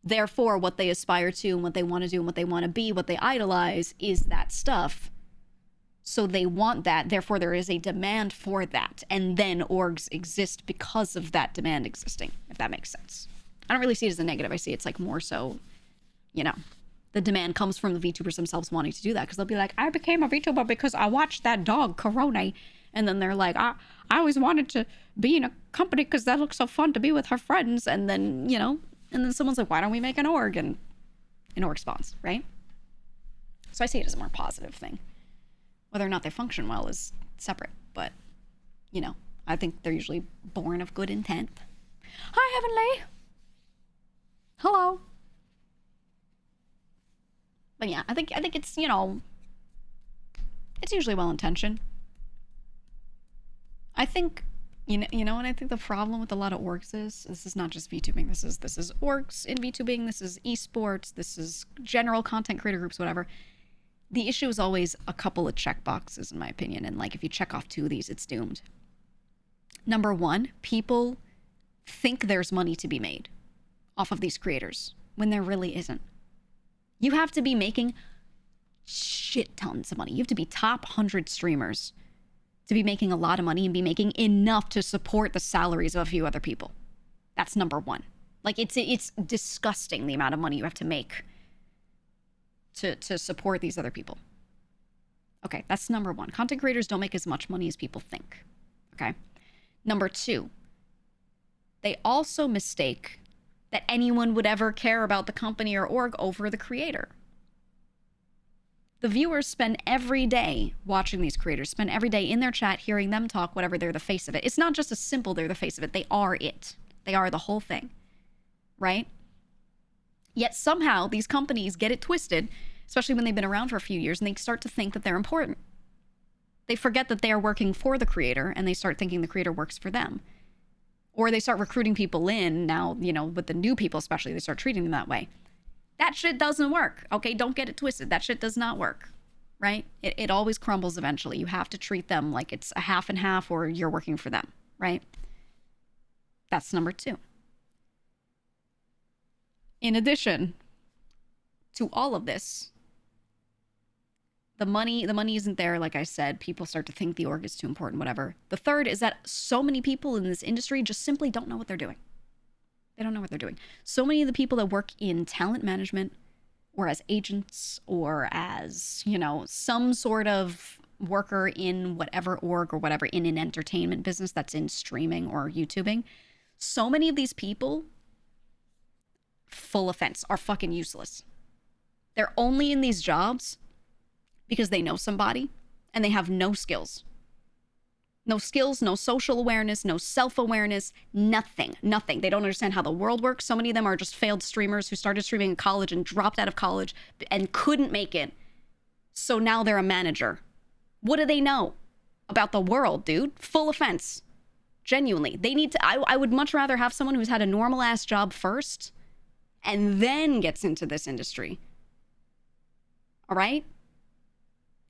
Therefore, what they aspire to and what they want to do and what they want to be, what they idolize is that stuff. So they want that, therefore there is a demand for that. And then orgs exist because of that demand existing, if that makes sense. I don't really see it as a negative. I see it's like more so, you know, the demand comes from the VTubers themselves wanting to do that, because they'll be like, I became a VTuber because I watched that dog, Corona. And then they're like, I always wanted to be in a company because that looks so fun to be with her friends. And then, you know, and then someone's like, why don't we make an org? And an org spawns, right? So I see it as a more positive thing. Whether or not they function well is separate, but, you know, I think they're usually born of good intent. Hi, Heavenly! Hello! But yeah, I think it's, you know, it's usually well-intentioned. I think, you know what I think the problem with a lot of orgs is? This is not just VTubing. This is orgs in VTubing. This is esports. This is general content creator groups, whatever. The issue is always a couple of check boxes, in my opinion. And like, if you check off 2 of these, it's doomed. Number 1, people think there's money to be made off of these creators when there really isn't. You have to be making shit tons of money. You have to be top 100 streamers to be making a lot of money and be making enough to support the salaries of a few other people. That's number 1. Like, it's disgusting the amount of money you have to make to support these other people. Okay, that's number 1. Content creators don't make as much money as people think. Okay. Number 2, they also mistake that anyone would ever care about the company or org over the creator. The viewers spend every day watching these creators, spend every day in their chat, hearing them talk, whatever, they're the face of it. It's not just a simple they're the face of it. They are it. They are the whole thing, right? Yet somehow these companies get it twisted, especially when they've been around for a few years, and they start to think that they're important. They forget that they are working for the creator, and they start thinking the creator works for them. Or they start recruiting people in now, you know, with the new people especially, they start treating them that way. That shit doesn't work, okay? Don't get it twisted. That shit does not work, right? It always crumbles eventually. You have to treat them like it's a half and half or you're working for them, right? That's number 2. In addition to all of this, the money isn't there, like I said. People start to think the org is too important, whatever. The third is that so many people in this industry just simply don't know what they're doing. They don't know what they're doing. So many of the people that work in talent management or as agents or as, you know, some sort of worker in whatever org or whatever in an entertainment business that's in streaming or YouTubing, so many of these people, full offense, are fucking useless. They're only in these jobs because they know somebody and they have no skills. No skills, no social awareness, no self-awareness, nothing. They don't understand how the world works. So many of them are just failed streamers who started streaming in college and dropped out of college and couldn't make it. So now they're a manager. What do they know about the world, dude? Full offense. Genuinely. They need to, I would much rather have someone who's had a normal ass job first and then gets into this industry. All right?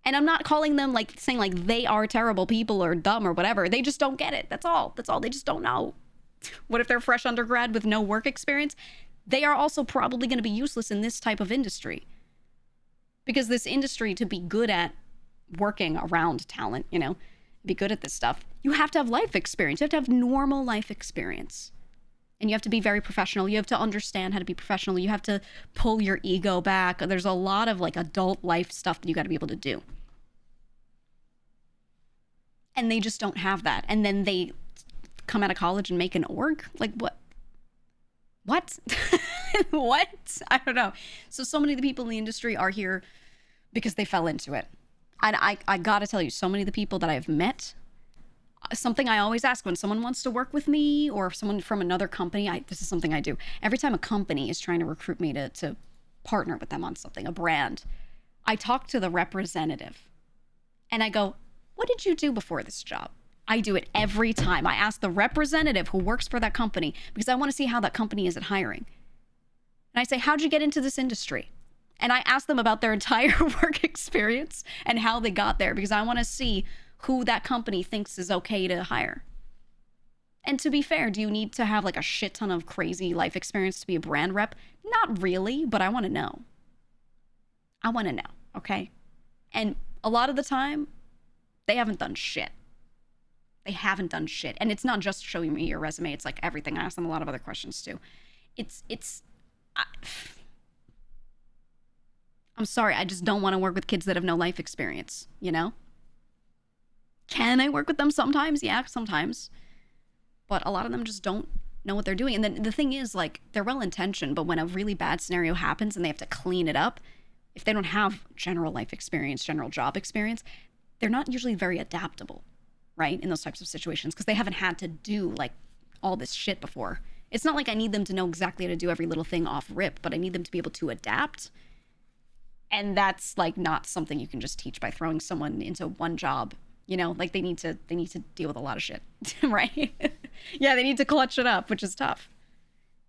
And I'm not calling them like saying like they are terrible people or dumb or whatever. They just don't get it. That's all. They just don't know. What if they're fresh undergrad with no work experience? They are also probably going to be useless in this type of industry. Because this industry, to be good at working around talent, you know, be good at this stuff, you have to have life experience. You have to have normal life experience. And you have to be very professional. You have to understand how to be professional. You have to pull your ego back. There's a lot of like adult life stuff that you got to be able to do. And they just don't have that. And then they come out of college and make an org? Like what? What? What? I don't know. So many of the people in the industry are here because they fell into it. And I gotta tell you, so many of the people that I've met, something I always ask when someone wants to work with me or if someone from another company, this is something I do. Every time a company is trying to recruit me to partner with them on something, a brand, I talk to the representative and I go, what did you do before this job? I do it every time. I ask the representative who works for that company because I want to see how that company is at hiring. And I say, how'd you get into this industry? And I ask them about their entire work experience and how they got there because I want to see who that company thinks is okay to hire. And to be fair, do you need to have like a shit ton of crazy life experience to be a brand rep? Not really, but I want to know. I want to know, okay? And a lot of the time, they haven't done shit. They haven't done shit. And it's not just showing me your resume. It's like everything. I ask them a lot of other questions too. I'm sorry. I just don't want to work with kids that have no life experience, you know? Can I work with them sometimes? Yeah, sometimes. But a lot of them just don't know what they're doing. And then the thing is, like, they're well-intentioned, but when a really bad scenario happens and they have to clean it up, if they don't have general life experience, general job experience, they're not usually very adaptable, right? In those types of situations, because they haven't had to do like all this shit before. It's not like I need them to know exactly how to do every little thing off rip, but I need them to be able to adapt. And that's like not something you can just teach by throwing someone into one job. You know, like they need to deal with a lot of shit, right? Yeah, they need to clutch it up, which is tough.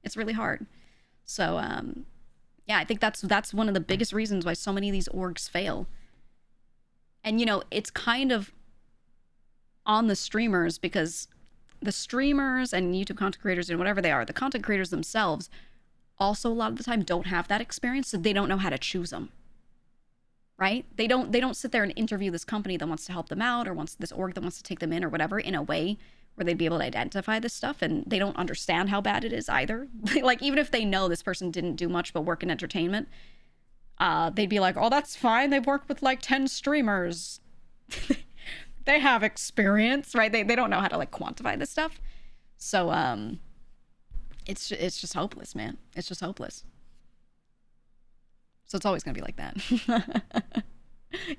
It's really hard. So, yeah, I think that's one of the biggest reasons why so many of these orgs fail. And, you know, it's kind of on the streamers because the streamers and YouTube content creators and whatever they are, the content creators themselves also a lot of the time don't have that experience, so they don't know how to choose them. Right? They don't sit there and interview this company that wants to help them out or wants this org that wants to take them in or whatever in a way where they'd be able to identify this stuff, and they don't understand how bad it is either. Like, even if they know this person didn't do much but work in entertainment, they'd be like, oh, that's fine. They've worked with like 10 streamers. They have experience, right? They don't know how to like quantify this stuff. So it's just hopeless, man. It's just hopeless. So it's always going to be like that.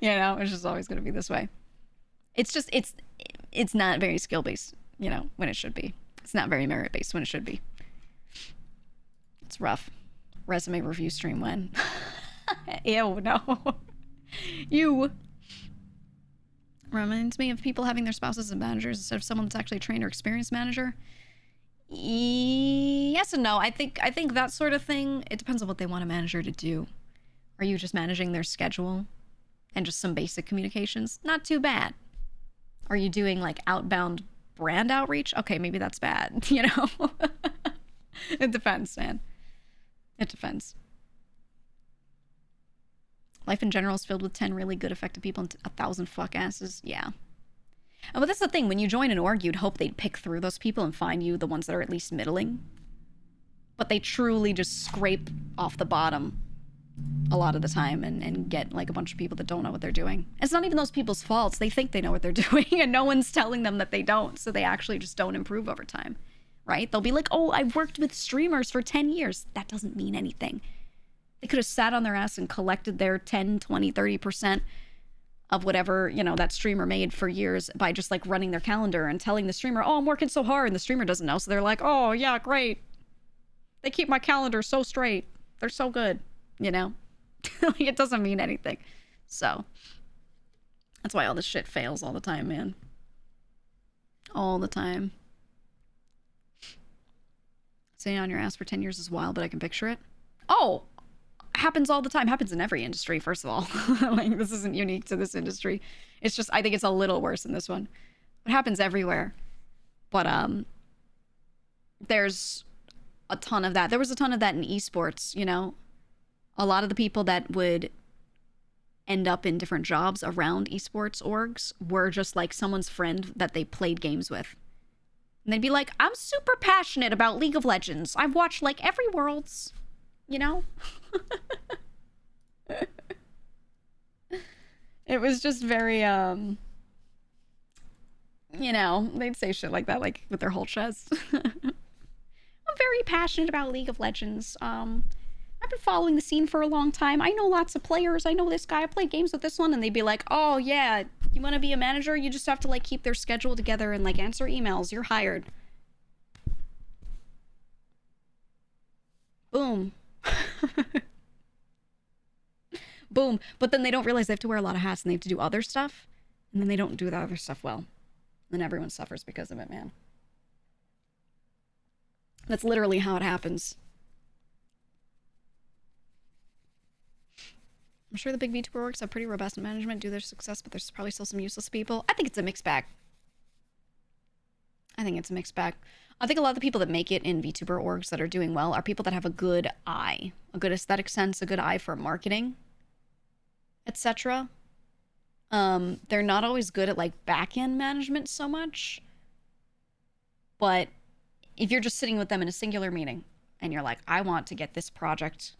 You know, it's just always going to be this way. It's just, it's not very skill-based, you know, when it should be. It's not very merit-based when it should be. It's rough. Resume review stream when? Ew, no. You. Reminds me of people having their spouses as managers instead of someone that's actually a trained or experienced manager. Yes and no. I think that sort of thing, it depends on what they want a manager to do. Are you just managing their schedule and just some basic communications? Not too bad. Are you doing like outbound brand outreach? Okay, maybe that's bad, you know? It depends, man. It depends. Life in general is filled with 10 really good, effective people and 1,000 fuck asses. Yeah. But that's the thing. When you join an org, you'd hope they'd pick through those people and find you the ones that are at least middling. But they truly just scrape off the bottom a lot of the time and get like a bunch of people that don't know what they're doing. It's not even those people's faults. They think they know what they're doing and no one's telling them that they don't. So they actually just don't improve over time, right? They'll be like, oh, I've worked with streamers for 10 years. That doesn't mean anything. They could have sat on their ass and collected their 10, 20, 30% of whatever, you know, that streamer made for years by just like running their calendar and telling the streamer, oh, I'm working so hard. And the streamer doesn't know. So they're like, oh, yeah, great. They keep my calendar so straight. They're so good, you know? Like, it doesn't mean anything. So that's why all this shit fails all the time, man. All the time. Sitting on your ass for 10 years is wild, but I can picture it. Oh, happens all the time. Happens in every industry, first of all. Like, this isn't unique to this industry. It's just, I think it's a little worse in this one. It happens everywhere. But there's a ton of that. There was a ton of that in esports, you know? A lot of the people that would end up in different jobs around esports orgs were just like someone's friend that they played games with. And they'd be like, I'm super passionate about League of Legends. I've watched like every Worlds, you know? It was just very, you know, they'd say shit like that, like with their whole chest. I'm very passionate about League of Legends. I've been following the scene for a long time. I know lots of players. I know this guy. I played games with this one. And they'd be like, oh, yeah, you want to be a manager? You just have to, like, keep their schedule together and, like, answer emails. You're hired. Boom. Boom. But then they don't realize they have to wear a lot of hats and they have to do other stuff. And then they don't do the other stuff well. And everyone suffers because of it, man. That's literally how it happens. I'm sure the big VTuber orgs have pretty robust management, due to their success, but there's probably still some useless people. I think it's a mixed bag. I think it's a mixed bag. I think a lot of the people that make it in VTuber orgs that are doing well are people that have a good eye, a good aesthetic sense, a good eye for marketing, etc. They're not always good at like back-end management so much, but if you're just sitting with them in a singular meeting and you're like, I want to get this project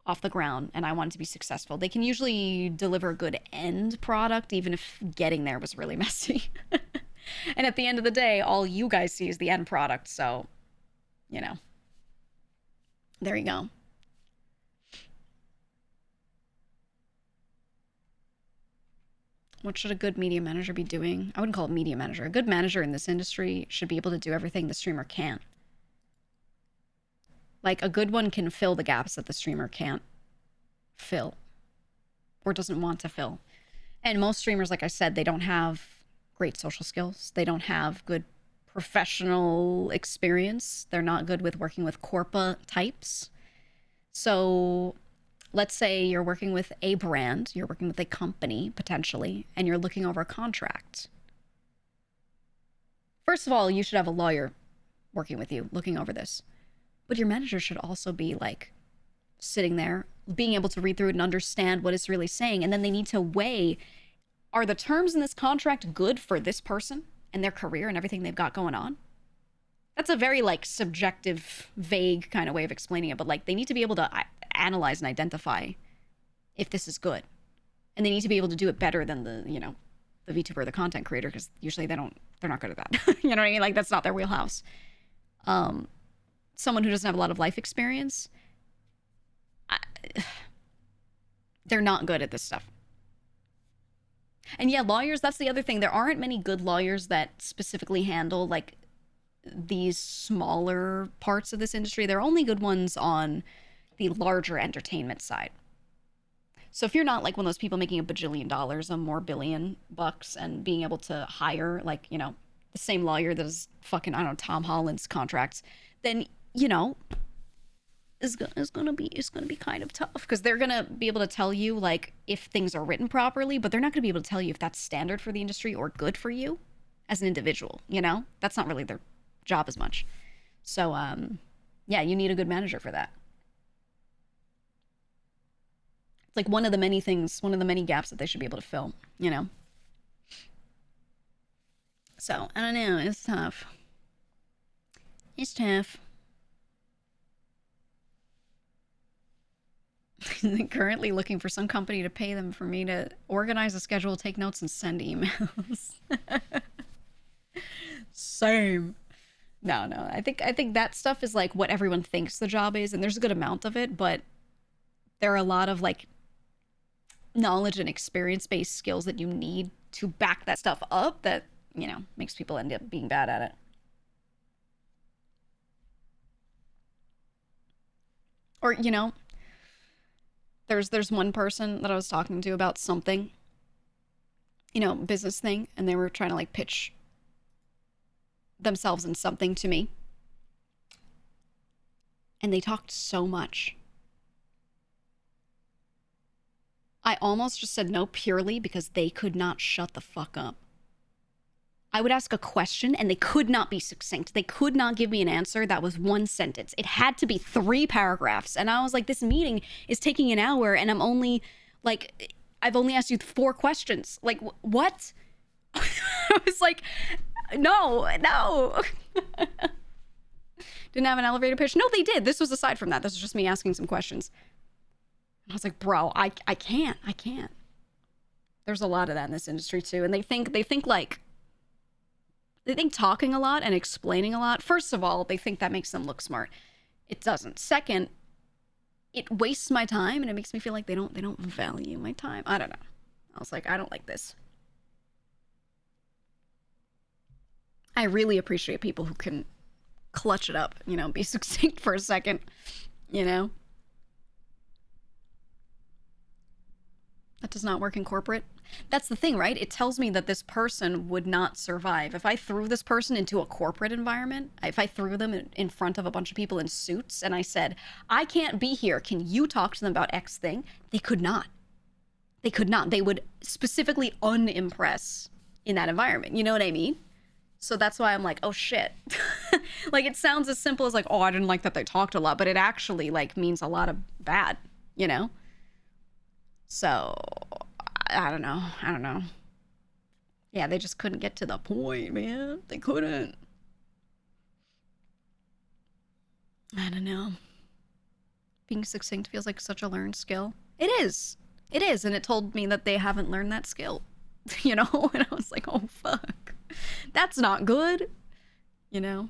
off the ground and I want it to be successful, they can usually deliver a good end product, even if getting there was really messy. And at the end of the day, all you guys see is the end product. So, you know, there you go. What should a good media manager be doing? I wouldn't call it media manager. A good manager in this industry should be able to do everything the streamer can't. Like, a good one can fill the gaps that the streamer can't fill or doesn't want to fill. And most streamers, like I said, they don't have great social skills. They don't have good professional experience. They're not good with working with corpa types. So let's say you're working with a brand, you're working with a company potentially, and you're looking over a contract. First of all, you should have a lawyer working with you, looking over this. But your manager should also be like sitting there, being able to read through it and understand what it's really saying. And then they need to weigh, are the terms in this contract good for this person and their career and everything they've got going on? That's a very like subjective, vague kind of way of explaining it. But like, they need to be able to analyze and identify if this is good. And they need to be able to do it better than the, you know, the VTuber or the content creator, because usually they're not good at that. You know what I mean? Like, that's not their wheelhouse. Someone who doesn't have a lot of life experience, they're not good at this stuff. And yeah, lawyers, that's the other thing. There aren't many good lawyers that specifically handle like these smaller parts of this industry. They're only good ones on the larger entertainment side. So if you're not like one of those people making $1 bajillion or more $1 billion and being able to hire like, you know, the same lawyer that is fucking, I don't know, Tom Holland's contracts, then, you know, it's gonna be kind of tough because they're gonna be able to tell you like if things are written properly, but they're not gonna be able to tell you if that's standard for the industry or good for you as an individual. You know, that's not really their job as much. So yeah, you need a good manager for that. It's like one of the many things, one of the many gaps that they should be able to fill. You know. So I don't know. It's tough. It's tough. Currently looking for some company to pay them for me to organize a schedule, take notes, and send emails. Same. No, I think that stuff is like what everyone thinks the job is, and there's a good amount of it, but there are a lot of like knowledge and experience-based skills that you need to back that stuff up that, you know, makes people end up being bad at it. Or, you know, there's one person that I was talking to about something, you know, business thing, and they were trying to like pitch themselves in something to me. And they talked so much. I almost just said no purely because they could not shut the fuck up. I would ask a question and they could not be succinct. They could not give me an answer that was one sentence. It had to be 3 paragraphs. And I was like, this meeting is taking an hour and I'm only like, I've only asked you 4 questions. Like, what? I was like, no. Didn't have an elevator pitch? No, they did. This was aside from that. This was just me asking some questions. And I was like, bro, I can't. There's a lot of that in this industry too. And they think talking a lot and explaining a lot, first of all, they think that makes them look smart. It doesn't. Second, it wastes my time and it makes me feel like they don't value my time. I don't know. I was like, I don't like this. I really appreciate people who can clutch it up, you know, be succinct for a second, you know? That does not work in corporate. That's the thing, right? It tells me that this person would not survive. If I threw this person into a corporate environment, if I threw them in front of a bunch of people in suits and I said, I can't be here, can you talk to them about X thing? They could not. They would specifically unimpress in that environment. You know what I mean? So that's why I'm like, oh shit. Like it sounds as simple as like, oh, I didn't like that they talked a lot, but it actually like means a lot of bad, you know? So I don't know. Yeah, they just couldn't get to the point, man. They couldn't. I don't know. Being succinct feels like such a learned skill. It is, and it told me that they haven't learned that skill, you know? And I was like, oh, fuck. That's not good, you know?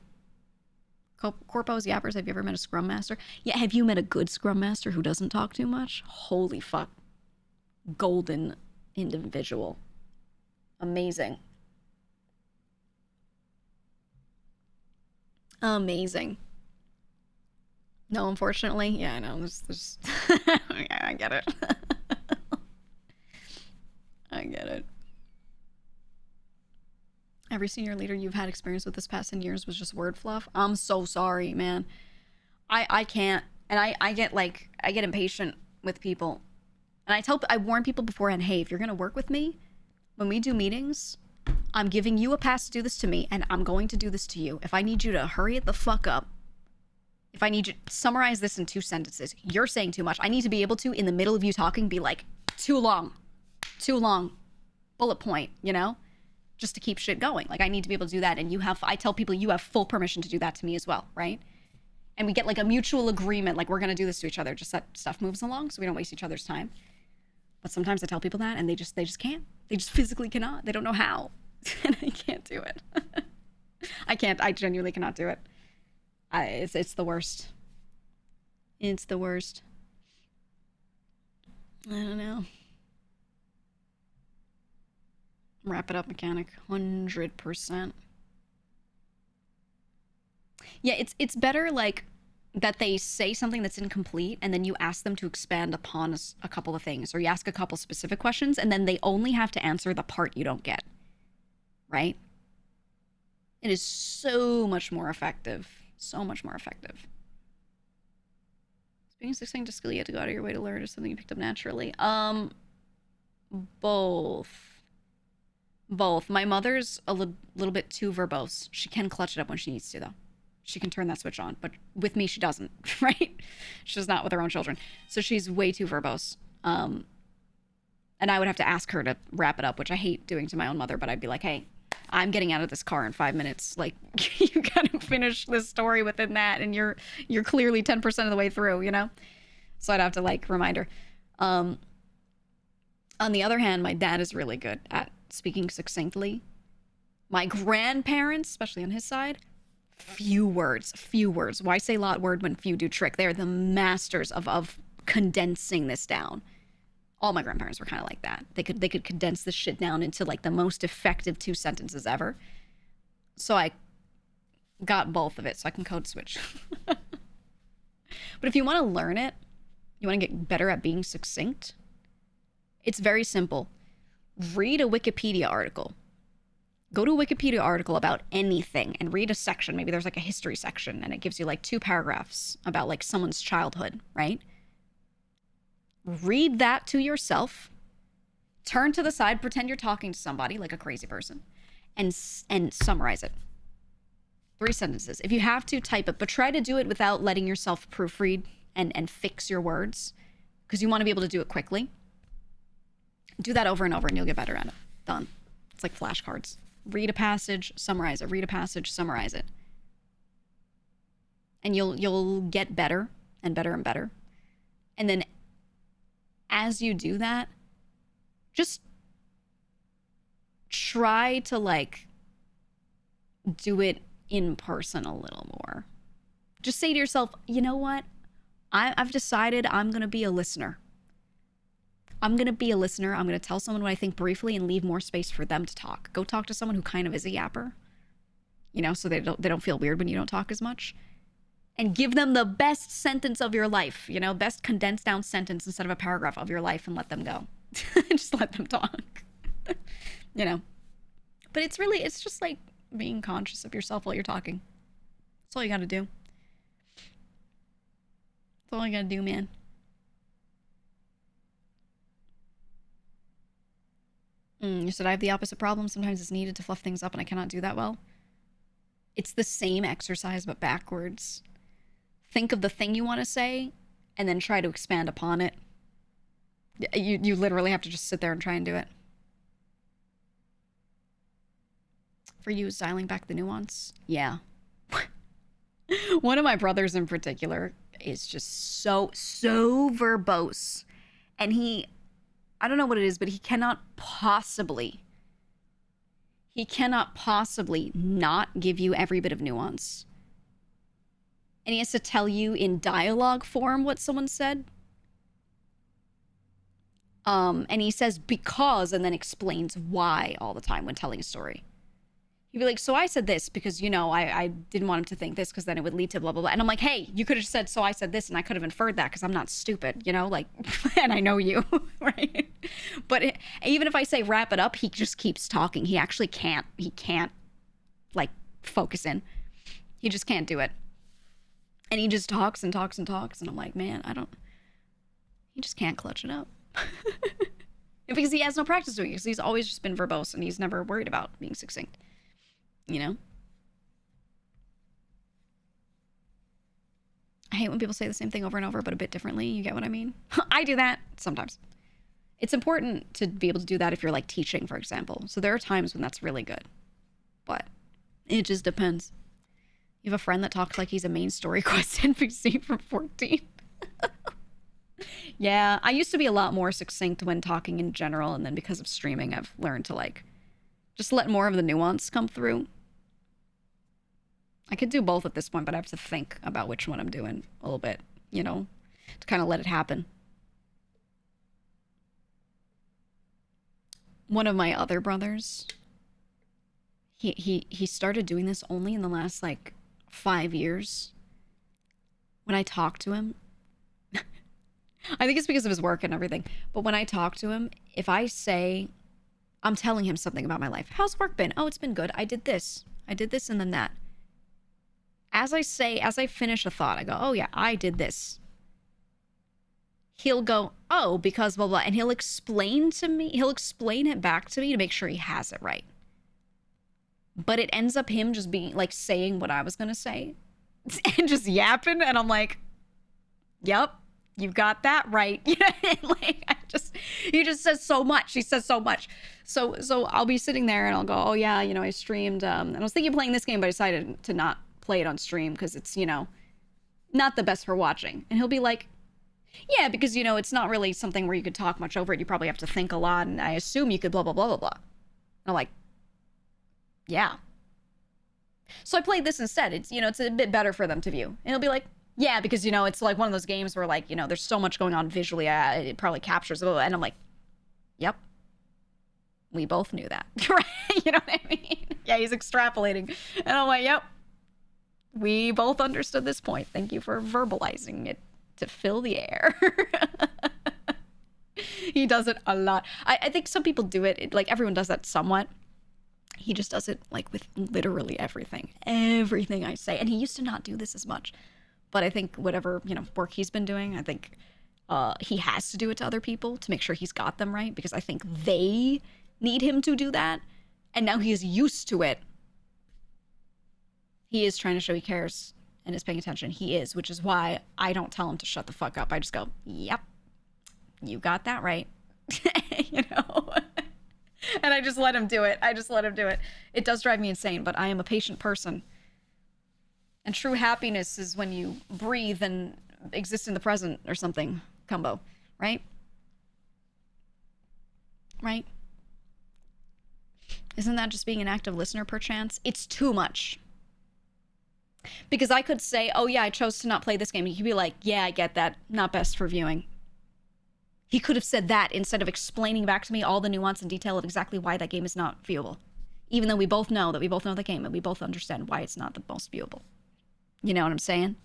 Corpos, yappers, have you ever met a scrum master? Yeah, have you met a good scrum master who doesn't talk too much? Holy fuck. Golden individual. Amazing. Amazing. No, unfortunately. Yeah, I know. There's yeah, I get it. I get it. Every senior leader you've had experience with this past 10 years was just word fluff. I'm so sorry, man. I can't. And I get impatient with people. And I warn people beforehand, hey, if you're going to work with me, when we do meetings, I'm giving you a pass to do this to me, and I'm going to do this to you. If I need you to hurry it the fuck up, if I need you to summarize this in 2 sentences, you're saying too much. I need to be able to, in the middle of you talking, be like, too long, bullet point, you know? Just to keep shit going. Like, I need to be able to do that, and I tell people you have full permission to do that to me as well, right? And we get like a mutual agreement, like we're going to do this to each other, just that stuff moves along so we don't waste each other's time. But sometimes I tell people that and they just can't. They just physically cannot. They don't know how. And I can't do it. I genuinely cannot do it. It's the worst. It's the worst. I don't know. Wrap it up, mechanic. 100%. Yeah, it's better like that they say something that's incomplete and then you ask them to expand upon a couple of things, or you ask a couple specific questions and then they only have to answer the part you don't get, right? It is so much more effective. So much more effective. Speaking succinct to skill you have to go out of your way to learn, is something you picked up naturally. Both. Both. My mother's a little bit too verbose. She can clutch it up when she needs to, though. She can turn that switch on, but with me, she doesn't, right? She does not with her own children. So she's way too verbose. And I would have to ask her to wrap it up, which I hate doing to my own mother, but I'd be like, hey, I'm getting out of this car in 5 minutes. Like, you gotta finish this story within that, and you're clearly 10% of the way through, you know? So I'd have to, like, remind her. On the other hand, my dad is really good at speaking succinctly. My grandparents, especially on his side, few words. Why say lot word when few do trick? They're the masters of condensing this down. All my grandparents were kind of like that. They could condense this shit down into like the most effective 2 sentences ever. So I got both of it, so I can code switch. But if you want to learn it, you want to get better at being succinct, it's very simple. Read a Wikipedia article. Go to a Wikipedia article about anything and read a section. Maybe there's like a history section and it gives you like 2 paragraphs about like someone's childhood, right? Read that to yourself. Turn to the side, pretend you're talking to somebody like a crazy person, and summarize it. 3 sentences. If you have to, type it, but try to do it without letting yourself proofread and fix your words, because you want to be able to do it quickly. Do that over and over and you'll get better at it. Done. It's like flashcards. Read a passage, summarize it. Read a passage, summarize it. And you'll get better and better and better. And then as you do that, just try to like do it in person a little more. Just say to yourself, you know what? I've decided I'm going to be a listener. I'm going to be a listener. I'm going to tell someone what I think briefly and leave more space for them to talk. Go talk to someone who kind of is a yapper, you know, so they don't feel weird when you don't talk as much. And give them the best sentence of your life, you know, best condensed down sentence instead of a paragraph of your life, and let them go. Just let them talk, you know. But it's just like being conscious of yourself while you're talking. That's all you got to do. That's all you got to do, man. You said I have the opposite problem. Sometimes it's needed to fluff things up and I cannot do that well. It's the same exercise, but backwards. Think of the thing you want to say and then try to expand upon it. You literally have to just sit there and try and do it. For you, is dialing back the nuance? Yeah. One of my brothers in particular is just so verbose. And I don't know what it is, but he cannot possibly not give you every bit of nuance. And he has to tell you in dialogue form what someone said. And he says because and then explains why all the time when telling a story. He'd be like, so I said this because, you know, I didn't want him to think this because then it would lead to blah, blah, blah. And I'm like, hey, you could have said, so I said this, and I could have inferred that because I'm not stupid, you know, like, and I know you, right? But even if I say wrap it up, he just keeps talking. He actually can't, like, focus in. He just can't do it. And he just talks and talks and talks. And I'm like, man, he just can't clutch it up. Because he has no practice doing it, because he's always just been verbose and he's never worried about being succinct. You know? I hate when people say the same thing over and over, but a bit differently. You get what I mean? I do that sometimes. It's important to be able to do that if you're like teaching, for example. So there are times when that's really good, but it just depends. You have a friend that talks like he's a main story quest NPC from 14. Yeah, I used to be a lot more succinct when talking in general, and then because of streaming, I've learned to like just let more of the nuance come through. I could do both at this point, but I have to think about which one I'm doing a little bit, you know, to kind of let it happen. One of my other brothers, he started doing this only in the last like 5 years. When I talk to him, I think it's because of his work and everything, but when I talk to him, if I say, I'm telling him something about my life. How's work been? Oh, it's been good. I did this. I did this and then that. As I finish a thought, I go, oh yeah, I did this. He'll go, oh, because blah, blah, and he'll explain it back to me to make sure he has it right. But it ends up him just being, like, saying what I was gonna say. And just yapping, and I'm like, yep, you got that right. Like, he just says so much. He says so much. So I'll be sitting there and I'll go, oh yeah, I streamed, and I was thinking of playing this game, but I decided to not play it on stream because it's, not the best for watching. And he'll be like, yeah, because, it's not really something where you could talk much over it. You probably have to think a lot, and I assume you could blah, blah, blah, blah, blah. And I'm like, yeah. So I played this instead. It's, it's a bit better for them to view. And he'll be like, yeah, because, it's like one of those games where, like, there's so much going on visually, it probably captures it. And I'm like, yep. We both knew that. Right? You know what I mean? Yeah, he's extrapolating. And I'm like, yep. We both understood this point. Thank you for verbalizing it to fill the air. He does it a lot. I think some people do it, like, everyone does that somewhat. He just does it, like, with literally everything I say. And he used to not do this as much, but I think whatever, work he's been doing, I think he has to do it to other people to make sure he's got them right, because I think they need him to do that, and now he is used to it. He is trying to show he cares and is paying attention. He is, which is why I don't tell him to shut the fuck up. I just go, yep, you got that right. And I just let him do it. It does drive me insane, but I am a patient person. And true happiness is when you breathe and exist in the present or something. Combo, right? Right? Isn't that just being an active listener, perchance? It's too much. Because I could say, oh yeah, I chose to not play this game. He could be like, yeah, I get that. Not best for viewing. He could have said that instead of explaining back to me all the nuance and detail of exactly why that game is not viewable. Even though we both know the game and we both understand why it's not the most viewable. You know what I'm saying?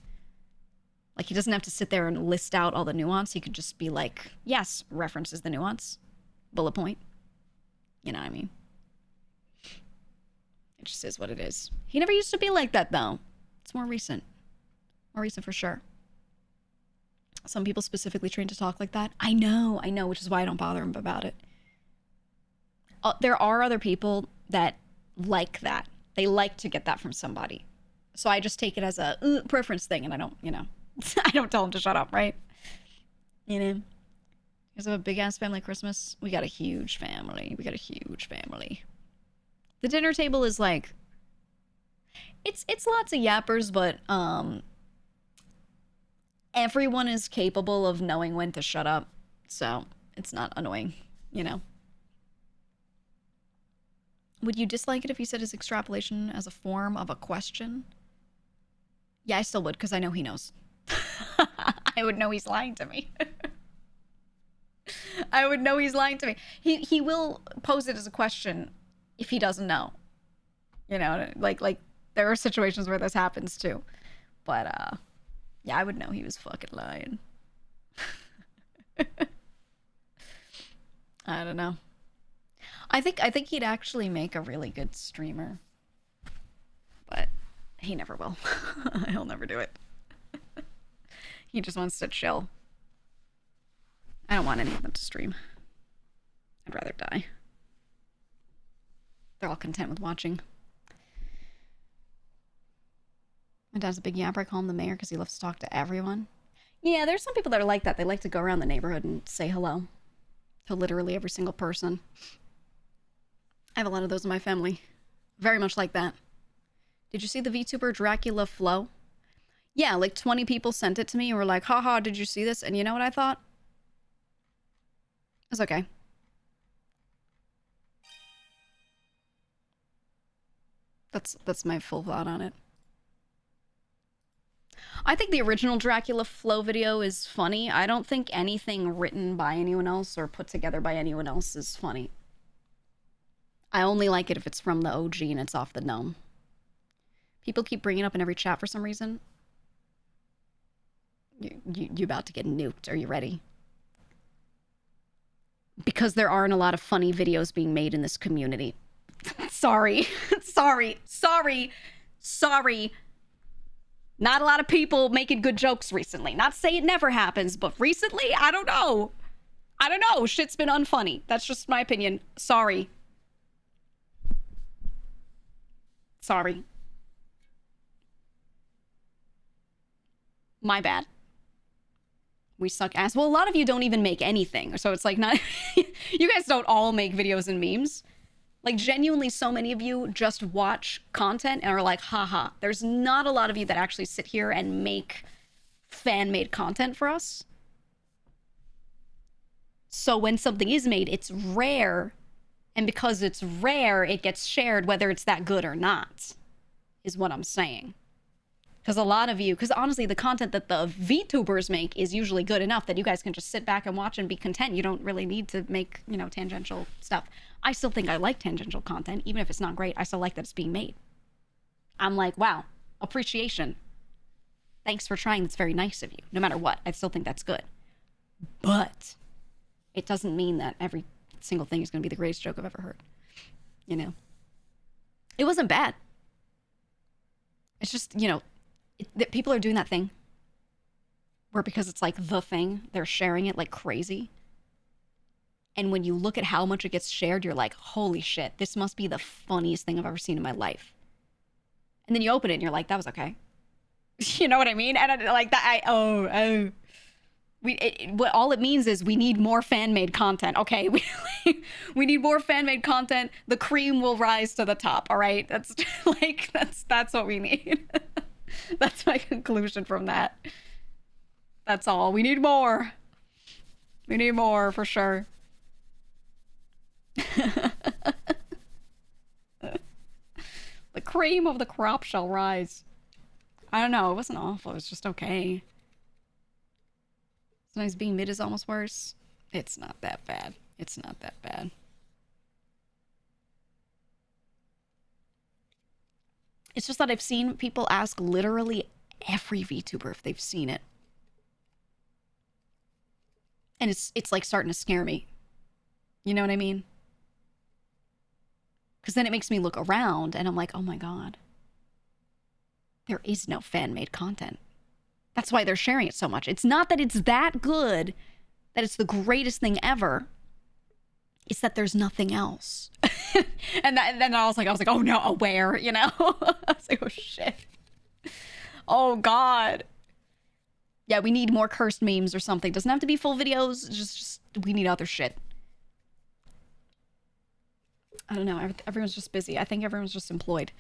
Like, he doesn't have to sit there and list out all the nuance. He could just be like, yes, references the nuance. Bullet point. You know what I mean? It just is what it is. He never used to be like that, though. It's more recent. More recent for sure. Some people specifically trained to talk like that. I know, which is why I don't bother him about it. There are other people that like that. They like to get that from somebody. So I just take it as a preference thing, and I don't, I don't tell them to shut up, right? You guys have a big-ass family Christmas? We got a huge family. The dinner table is like, it's lots of yappers, but everyone is capable of knowing when to shut up, so it's not annoying, Would you dislike it if he said his extrapolation as a form of a question? Yeah, I still would, because I know he knows. I would know he's lying to me. I would know he's lying to me. He will pose it as a question if he doesn't know. Like there are situations where this happens too. But yeah, I would know he was fucking lying. I don't know. I think he'd actually make a really good streamer. But he never will. He'll never do it. He just wants to chill. I don't want any of them to stream. I'd rather die. They're all content with watching. My dad's a big yapper. I call him the mayor because he loves to talk to everyone. Yeah, there's some people that are like that. They like to go around the neighborhood and say hello to literally every single person. I have a lot of those in my family. Very much like that. Did you see the VTuber Dracula Flow? Yeah, like 20 people sent it to me and were like, haha, did you see this? And you know what I thought? It's okay. That's my full thought on it. I think the original Dracula Flow video is funny. I don't think anything written by anyone else or put together by anyone else is funny. I only like it if it's from the OG and it's off the gnome. People keep bringing it up in every chat for some reason. You about to get nuked. Are you ready? Because there aren't a lot of funny videos being made in this community. Sorry. Sorry. Not a lot of people making good jokes recently. Not to say it never happens, but recently, I don't know. Shit's been unfunny. That's just my opinion. Sorry. My bad. We suck ass. Well, a lot of you don't even make anything. So it's like not... You guys don't all make videos and memes. Like, genuinely, so many of you just watch content and are like, haha. There's not a lot of you that actually sit here and make fan-made content for us. So when something is made, it's rare. And because it's rare, it gets shared whether it's that good or not, is what I'm saying. Because a lot of you, because honestly, the content that the VTubers make is usually good enough that you guys can just sit back and watch and be content. You don't really need to make, you know, tangential stuff. I still think I like tangential content, even if it's not great. I still like that it's being made. I'm like, wow, appreciation. Thanks for trying. That's very nice of you. No matter what, I still think that's good. But it doesn't mean that every single thing is going to be the greatest joke I've ever heard. You know? It wasn't bad. It's just, you know, that people are doing that thing where because it's like the thing, they're sharing it like crazy. And when you look at how much it gets shared, you're like, holy shit, this must be the funniest thing I've ever seen in my life. And then you open it and you're like, that was okay. You know what I mean? And like that, all it means is we need more fan-made content. Okay, we need more fan-made content. The cream will rise to the top. All right, that's like that's what we need. That's my conclusion from that. That's all. We need more. We need more for sure. The cream of the crop shall rise. I don't know. It wasn't awful. It was just okay. Sometimes being mid is almost worse. It's not that bad. It's not that bad. It's just that I've seen people ask literally every VTuber if they've seen it. And it's like starting to scare me. You know what I mean? Because then it makes me look around and I'm like, oh my God. There is no fan-made content. That's why they're sharing it so much. It's not that it's that good, that it's the greatest thing ever. It's that there's nothing else. and then I was like, oh no, aware, you know? I was like, oh shit. Oh God. Yeah, we need more cursed memes or something. Doesn't have to be full videos. Just we need other shit. I don't know. Everyone's just busy. I think everyone's just employed.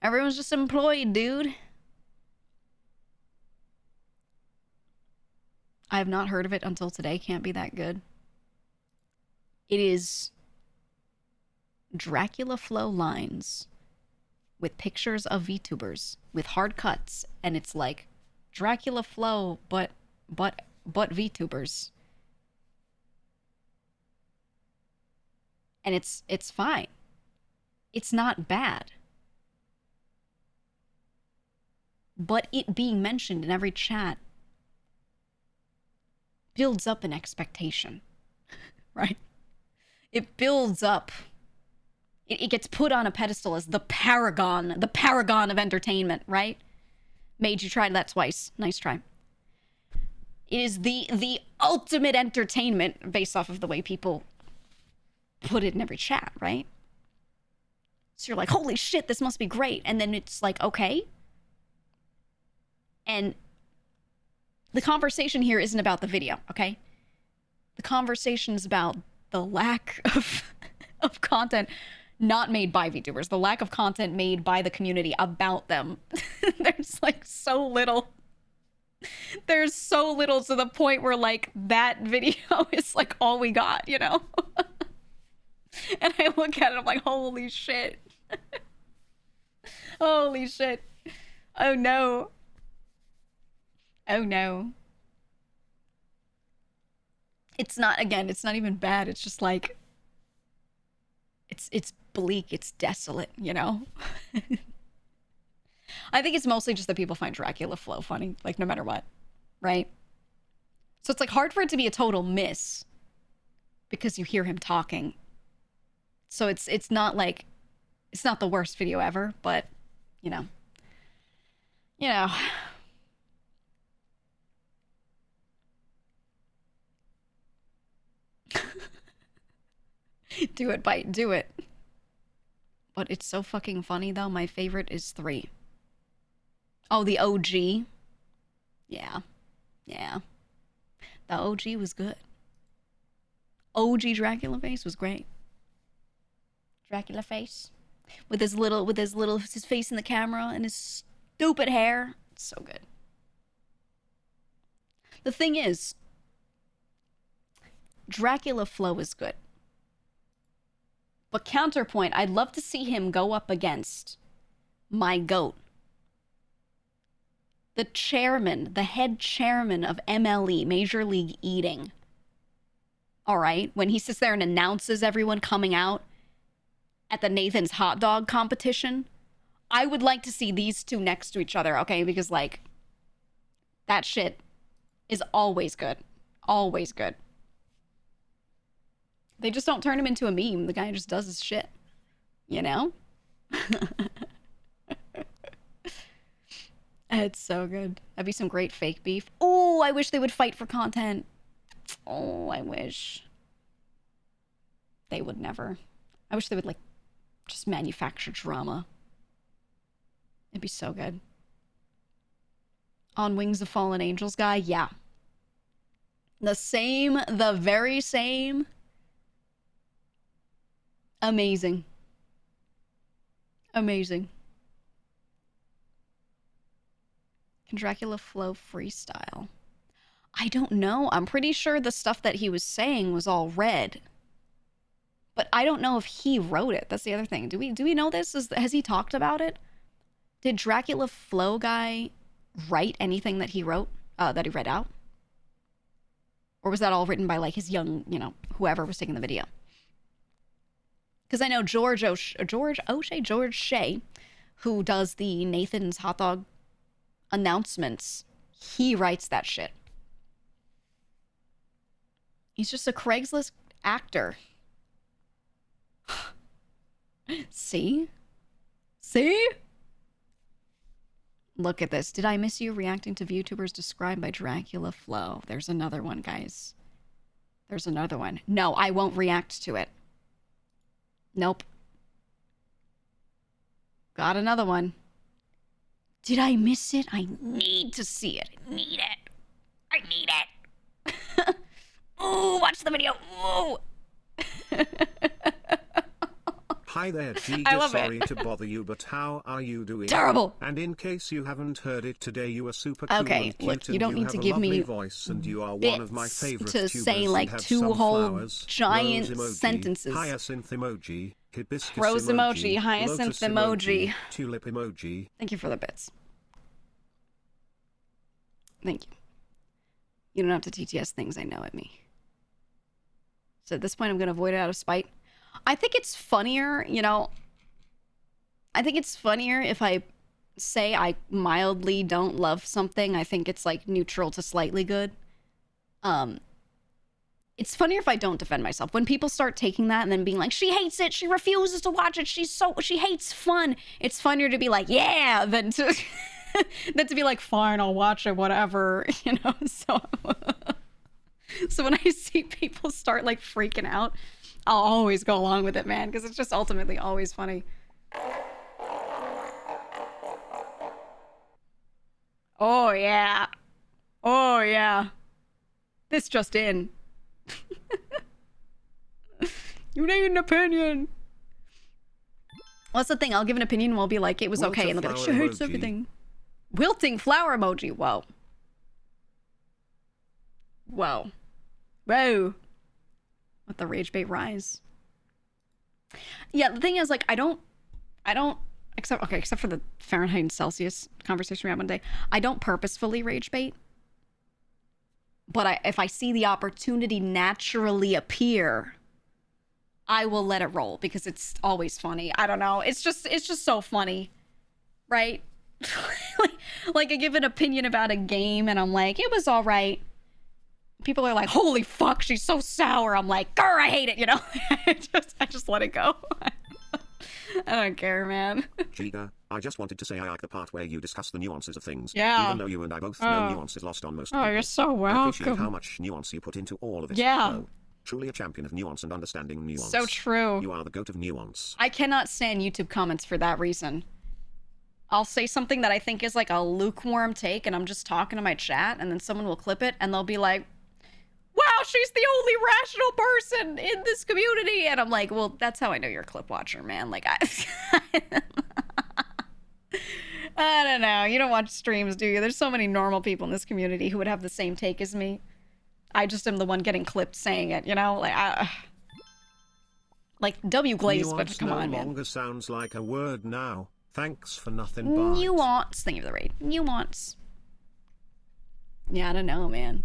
Everyone's just employed, dude. I have not heard of it until today. Can't be that good. It is Dracula Flow lines with pictures of VTubers with hard cuts, and it's like Dracula Flow, but VTubers. And it's fine. It's not bad. But it being mentioned in every chat builds up an expectation, right? It builds up. It gets put on a pedestal as the paragon of entertainment, right? Made you try that twice. Nice try. It is the ultimate entertainment based off of the way people put it in every chat, right? So you're like, holy shit, this must be great. And then it's like, okay. And the conversation here isn't about the video, okay? The conversation is about the lack of content not made by VTubers, the lack of content made by the community about them. There's like so little. There's so little to the point where like that video is like all we got, you know? And I look at it, I'm like, holy shit. Holy shit. Oh no. Oh no. It's not, again, it's not even bad. It's just like, it's bleak, it's desolate, you know? I think it's mostly just that people find Dracula Flow funny, like no matter what, right? So it's like hard for it to be a total miss because you hear him talking So it's not like, it's not the worst video ever, but, you know. You know. Do it, bite, do it. But it's so fucking funny, though. My favorite is 3. Oh, the OG. Yeah. Yeah. The OG was good. OG Dracula face was great. Dracula face. With his face in the camera and his stupid hair. It's so good. The thing is, Dracula flow is good. But counterpoint, I'd love to see him go up against my GOAT. The chairman, the head chairman of MLE, Major League Eating. All right? When he sits there and announces everyone coming out at the Nathan's hot dog competition. I would like to see these two next to each other, okay? Because, like, that shit is always good. Always good. They just don't turn him into a meme. The guy just does his shit. You know? It's so good. That'd be some great fake beef. Oh, I wish they would fight for content. Oh, I wish. They would never. I wish they would, like, just manufacture drama. It'd be so good. On Wings of Fallen Angels guy? Yeah. The very same. Amazing. Amazing. Can Dracula flow freestyle? I don't know. I'm pretty sure the stuff that he was saying was all read. But I don't know if he wrote it. That's the other thing. Do we know this? Has he talked about it? Did Dracula Flow guy write anything that he wrote, that he read out? Or was that all written by, like, his young, you know, whoever was taking the video? Because I know George Shea, who does the Nathan's hot dog announcements, he writes that shit. He's just a Craigslist actor. See? See? Look at this. Did I miss you reacting to VTubers described by Dracula Flow? There's another one, guys. There's another one. No, I won't react to it. Nope. Got another one. Did I miss it? I need to see it. I need it. I need it. Ooh, watch the video. Ooh. Hi there, GEEGA. I love Sorry it. to bother you, but how are you doing? Terrible. And in case you haven't heard it today, you are super cool Okay, and cute, look, you and don't need have to a give lovely me voice, and you are one of my bits favorite to tubers say, and like, have 2 whole sunflowers, giant rose emoji, sentences. hyacinth emoji, hibiscus Rose emoji, emoji, hyacinth lotus emoji. tulip emoji. Thank you for the bits. Thank you. You don't have to TTS things I know at me. So at this point, I'm going to avoid it out of spite. I think it's funnier, you know, I think it's funnier if I say I mildly don't love something. I think it's like neutral to slightly good. It's funnier if I don't defend myself. When people start taking that and then being like, she hates it, she refuses to watch it, she hates fun. It's funnier to be like, yeah, than to than to be like, fine, I'll watch it, whatever, you know. So when I see people start like freaking out, I'll always go along with it, man, because it's just ultimately always funny. Oh, yeah. Oh, yeah. This just in. You need an opinion. What's the thing? I'll give an opinion and we'll be like, it was okay. And they'll be like, she hates everything. Wilting flower emoji. Whoa. Whoa. Whoa. Let the rage bait rise. Yeah, the thing is, like, I don't, except for the Fahrenheit and Celsius conversation we had one day, I don't purposefully rage bait. But if I see the opportunity naturally appear, I will let it roll because it's always funny. I don't know. It's just so funny, right? like I give an opinion about a game and I'm like, it was all right. People are like, holy fuck, she's so sour. I'm like, grr, I hate it, you know? I just let it go. I don't care, man. GEEGA, I just wanted to say I like the part where you discuss the nuances of things. Yeah. Even though you and I both know nuance is lost on most people. Oh, you're so welcome. I appreciate how much nuance you put into all of it. Yeah. Though. Truly a champion of nuance and understanding nuance. So true. You are the goat of nuance. I cannot stand YouTube comments for that reason. I'll say something that I think is like a lukewarm take, and I'm just talking to my chat, and then someone will clip it, and they'll be like, wow, she's the only rational person in this community. And I'm like, well, that's how I know you're a clip watcher, man. Like, I don't know. You don't watch streams, do you? There's so many normal people in this community who would have the same take as me. I just am the one getting clipped saying it, you know? Like W Glaze, but come on, man. No longer sounds like a word now. Thanks for nothing but. Nuance. Thank you for the raid. Nuance. Yeah, I don't know, man.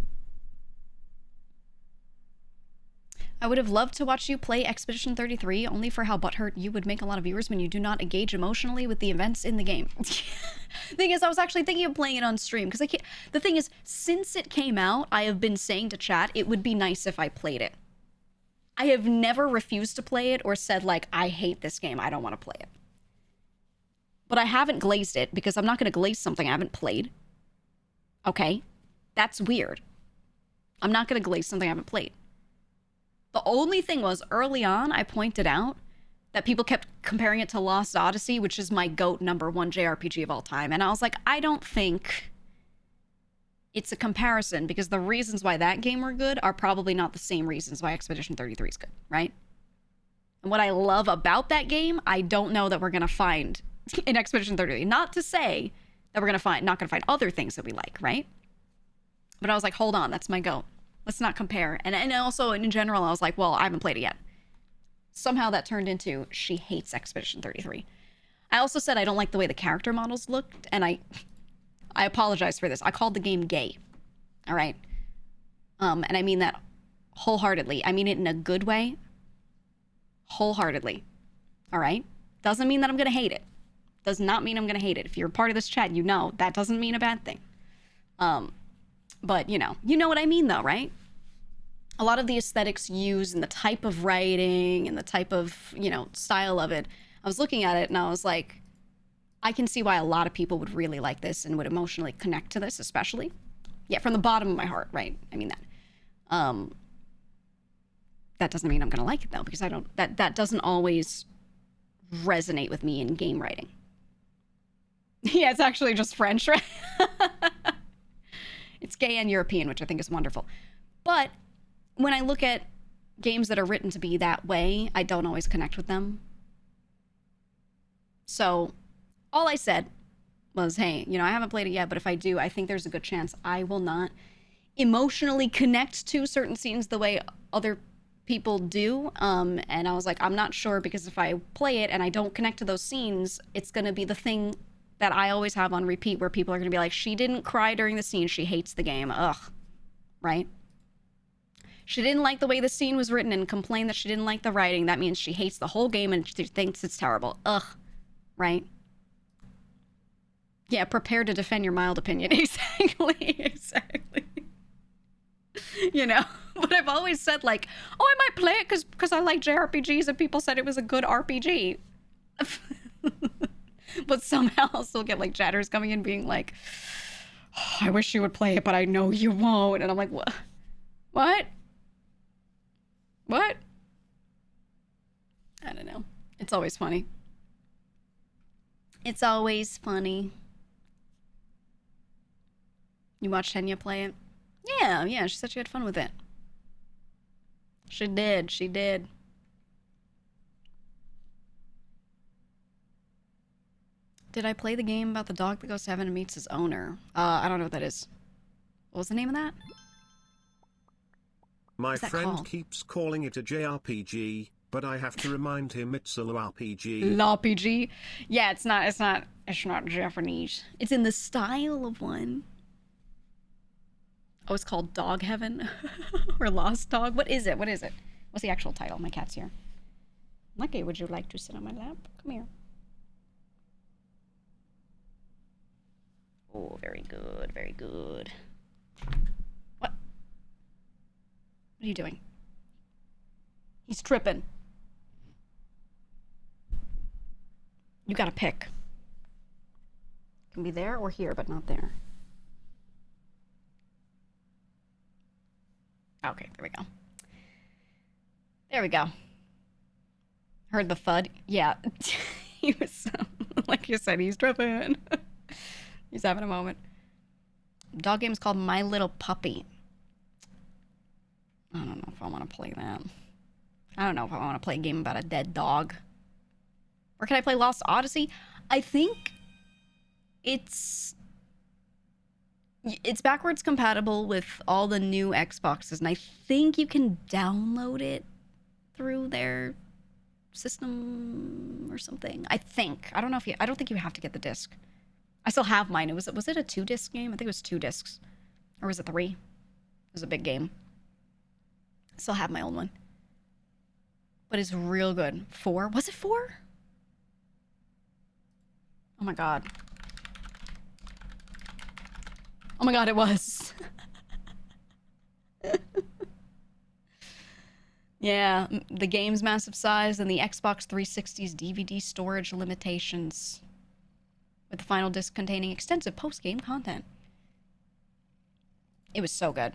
I would have loved to watch you play Expedition 33, only for how butthurt you would make a lot of viewers when you do not engage emotionally with the events in the game. Thing is, I was actually thinking of playing it on stream, because the thing is, since it came out, I have been saying to chat, it would be nice if I played it. I have never refused to play it or said, like, I hate this game, I don't want to play it. But I haven't glazed it, because I'm not going to glaze something I haven't played. Okay? That's weird. I'm not going to glaze something I haven't played. The only thing was, early on, I pointed out that people kept comparing it to Lost Odyssey, which is my GOAT #1 JRPG of all time. And I was like, I don't think it's a comparison, because the reasons why that game were good are probably not the same reasons why Expedition 33 is good, right? And what I love about that game, I don't know that we're going to find in Expedition 33. Not to say that we're not going to find other things that we like, right? But I was like, hold on, that's my GOAT. Let's not compare. And also, in general, I was like, well, I haven't played it yet. Somehow that turned into, she hates Expedition 33. I also said I don't like the way the character models looked, and I apologize for this. I called the game gay. All right? And I mean that wholeheartedly. I mean it in a good way. Wholeheartedly. All right? Doesn't mean that I'm going to hate it. Does not mean I'm going to hate it. If you're part of this chat, you know that doesn't mean a bad thing. But, you know what I mean, though, right? A lot of the aesthetics used and the type of writing and the type of, style of it, I was looking at it and I was like, I can see why a lot of people would really like this and would emotionally connect to this, especially. Yeah, from the bottom of my heart, right? I mean that. That doesn't mean I'm going to like it, though, because that doesn't always resonate with me in game writing. Yeah, it's actually just French, right? It's gay and European, which I think is wonderful. But when I look at games that are written to be that way, I don't always connect with them. So all I said was, hey, I haven't played it yet, but if I do, I think there's a good chance I will not emotionally connect to certain scenes the way other people do. And I was like, I'm not sure, because if I play it and I don't connect to those scenes, it's going to be the thing that I always have on repeat, where people are going to be like, she didn't cry during the scene, she hates the game. Ugh. Right? She didn't like the way the scene was written and complained that she didn't like the writing. That means she hates the whole game and she thinks it's terrible. Ugh. Right? Yeah, prepare to defend your mild opinion. Exactly. Exactly. But I've always said, like, oh, I might play it because I like JRPGs and people said it was a good RPG. But somehow I'll still get, like, chatters coming in being like, oh, I wish you would play it, but I know you won't. And I'm like, what? What? What? I don't know. It's always funny. It's always funny. You watched Henya play it? Yeah, she said she had fun with it. She did. Did I play the game about the dog that goes to heaven and meets his owner? I don't know what that is. What was the name of that? My friend keeps calling it a JRPG, but I have to remind him it's a LARPG. LARPG? Yeah, it's not Japanese. It's in the style of one. Oh, it's called Dog Heaven? Or Lost Dog? What is it? What's the actual title? My cat's here. Lucky, would you like to sit on my lap? Come here. Oh, very good, very good. What? What are you doing? He's tripping. You gotta pick. It can be there or here, but not there. Okay, there we go. There we go. Heard the thud? Yeah. He was, like you said, he's tripping. He's having a moment. Dog game's called My Little Puppy. I don't know if I want to play that. I don't know if I want to play a game about a dead dog. Or can I play Lost Odyssey? I think it's backwards compatible with all the new Xboxes, and I think you can download it through their system or something. I think. I don't know if you. I don't think you have to get the disc. I still have mine. Was it a 2-disc game? I think it was 2 discs, or was it 3? It was a big game. I still have my old one, but it's real good. 4? Was it 4? Oh my god. Oh my god, it was. Yeah, the game's massive size and the Xbox 360's DVD storage limitations, with the final disc containing extensive post-game content. It was so good.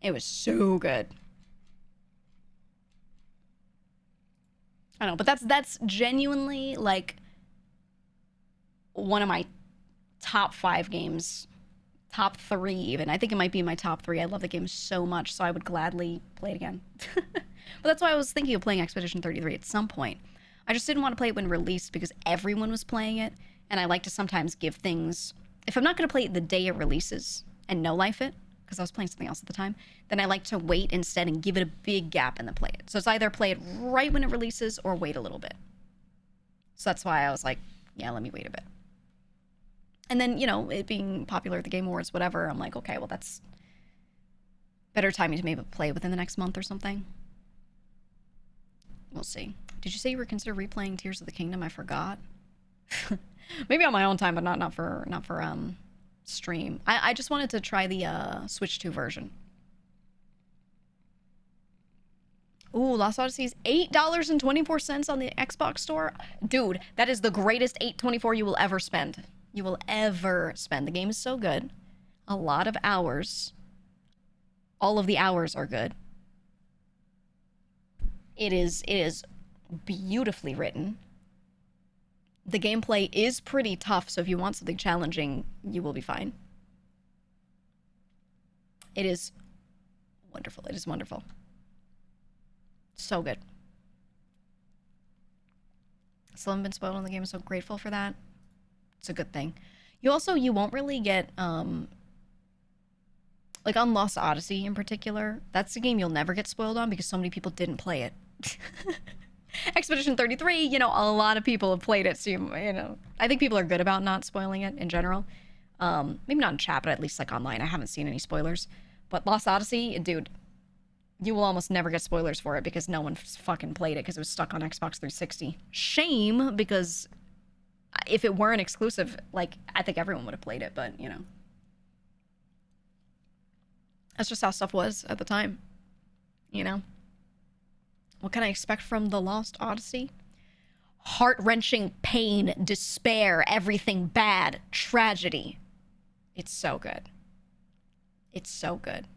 It was so good. I don't know, but that's genuinely, like, one of my top 5 games. Top 3 even. I think it might be my top 3. I love the game so much, so I would gladly play it again. But that's why I was thinking of playing Expedition 33 at some point. I just didn't want to play it when released because everyone was playing it, and I like to sometimes give things... If I'm not going to play it the day it releases and no-life it, because I was playing something else at the time, then I like to wait instead and give it a big gap and then play it. So it's either play it right when it releases or wait a little bit. So that's why I was like, yeah, let me wait a bit. And then, you know, it being popular at the Game Awards, whatever, I'm like, okay, well, that's better timing to maybe play within the next month or something. We'll see. Did you say you were considering replaying Tears of the Kingdom? I forgot. Maybe on my own time, but not for stream. I just wanted to try the Switch 2 version. Ooh, Lost Odyssey is $8.24 on the Xbox store. Dude, that is the greatest $8.24 you will ever spend. You will ever spend. The game is so good. A lot of hours. All of the hours are good. It is beautifully written. The gameplay is pretty tough, so if you want something challenging, you will be fine. It is wonderful. It is wonderful. So good. Still haven't been spoiled on the game. I'm so grateful for that. It's a good thing. You won't really get, like on Lost Odyssey in particular, that's a game you'll never get spoiled on because so many people didn't play it. Expedition 33, you know, a lot of people have played it, so you know, I think people are good about not spoiling it in general. Maybe not in chat, but at least like online. I haven't seen any spoilers. But Lost Odyssey, dude, you will almost never get spoilers for it because no one fucking played it because it was stuck on Xbox 360. Shame, because if it weren't exclusive, like, I think everyone would have played it, but, you know. That's just how stuff was at the time, you know? What can I expect from the Lost Odyssey? Heart-wrenching pain, despair, everything bad, tragedy. It's so good. It's so good.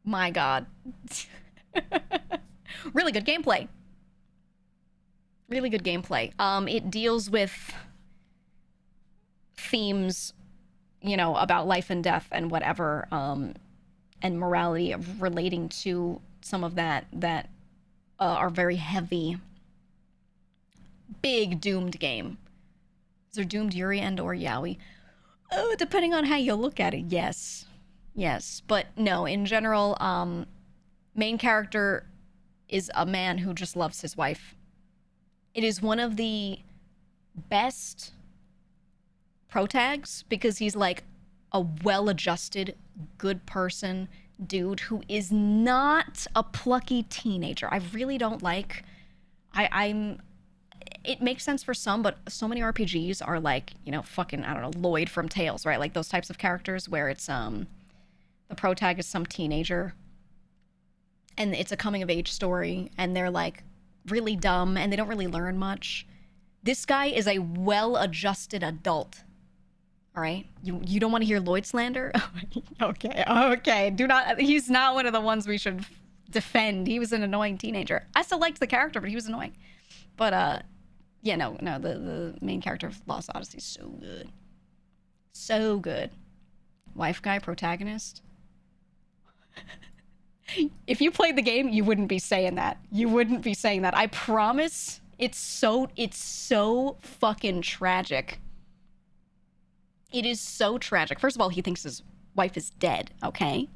My God. Really good gameplay. Really good gameplay. It deals with themes, you know, about life and death and whatever, and morality relating to some of that are very heavy. Big doomed game. Is there doomed Yuri and or Yaoi? Oh, depending on how you look at it, yes. Yes, but no, in general, main character is a man who just loves his wife. It is one of the best protags because he's like a well-adjusted, good person dude who is not a plucky teenager. I really don't like... It makes sense for some, but so many RPGs are like, you know, fucking, I don't know, Lloyd from Tales, right? Like those types of characters where it's, the protag is some teenager and it's a coming of age story, and they're like really dumb and they don't really learn much. This guy is a well-adjusted adult. All right, you don't want to hear Lloyd slander? Okay. Do not. He's not one of the ones we should defend. He was an annoying teenager. I still liked the character, but he was annoying. But yeah, no. The main character of Lost Odyssey is so good, so good. Wife guy protagonist. If you played the game, you wouldn't be saying that. You wouldn't be saying that. I promise. It's so fucking tragic. It is so tragic. First of all, he thinks his wife is dead, okay?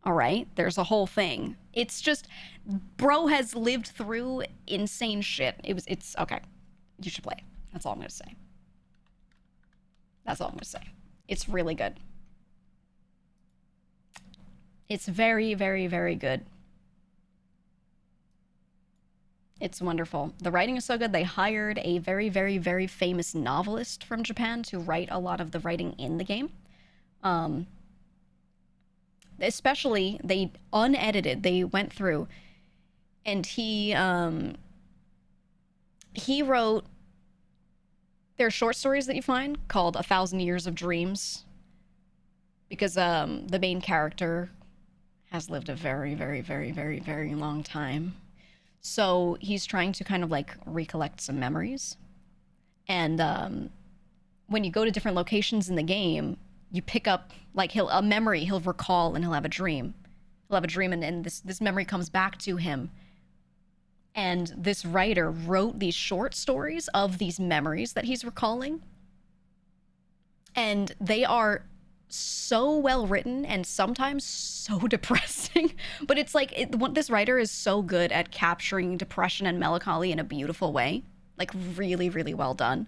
All right? There's a whole thing. It's just, bro has lived through insane shit. It's, okay. You should play it. That's all I'm gonna say. That's all I'm gonna say. It's really good. It's very, very, very good. It's wonderful. The writing is so good. They hired a very, very, very famous novelist from Japan to write a lot of the writing in the game. Especially, they unedited. They went through, and he wrote. There are short stories that you find called "A Thousand Years of Dreams," because the main character has lived a very, very, very, very, very long time. So he's trying to kind of like recollect some memories. And when you go to different locations in the game, you pick up like he'll recall, and he'll have a dream. He'll have a dream, and this memory comes back to him. And this writer wrote these short stories of these memories that he's recalling. And they are so well written and sometimes so depressing. But it's like, this writer is so good at capturing depression and melancholy in a beautiful way. Like, really, really well done.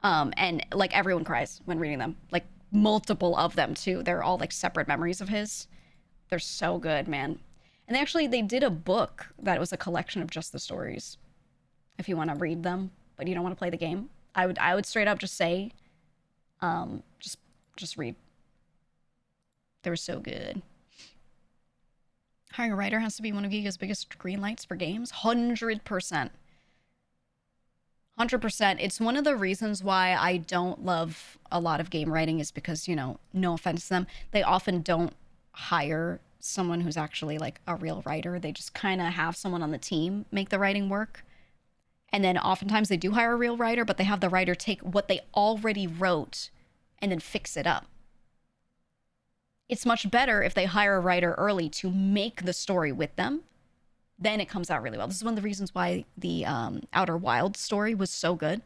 And like, everyone cries when reading them. Like, multiple of them too. They're all like separate memories of his. They're so good, man. And they did a book that was a collection of just the stories. If you want to read them, but you don't want to play the game, I would straight up just say, just read. They were so good. Hiring a writer has to be one of GEEGA's biggest green lights for games. 100%. 100%. It's one of the reasons why I don't love a lot of game writing, is because, you know, no offense to them, they often don't hire someone who's actually like a real writer. They just kind of have someone on the team make the writing work. And then oftentimes they do hire a real writer, but they have the writer take what they already wrote and then fix it up. It's much better if they hire a writer early to make the story with them. Then it comes out really well. This is one of the reasons why the Outer Wilds story was so good.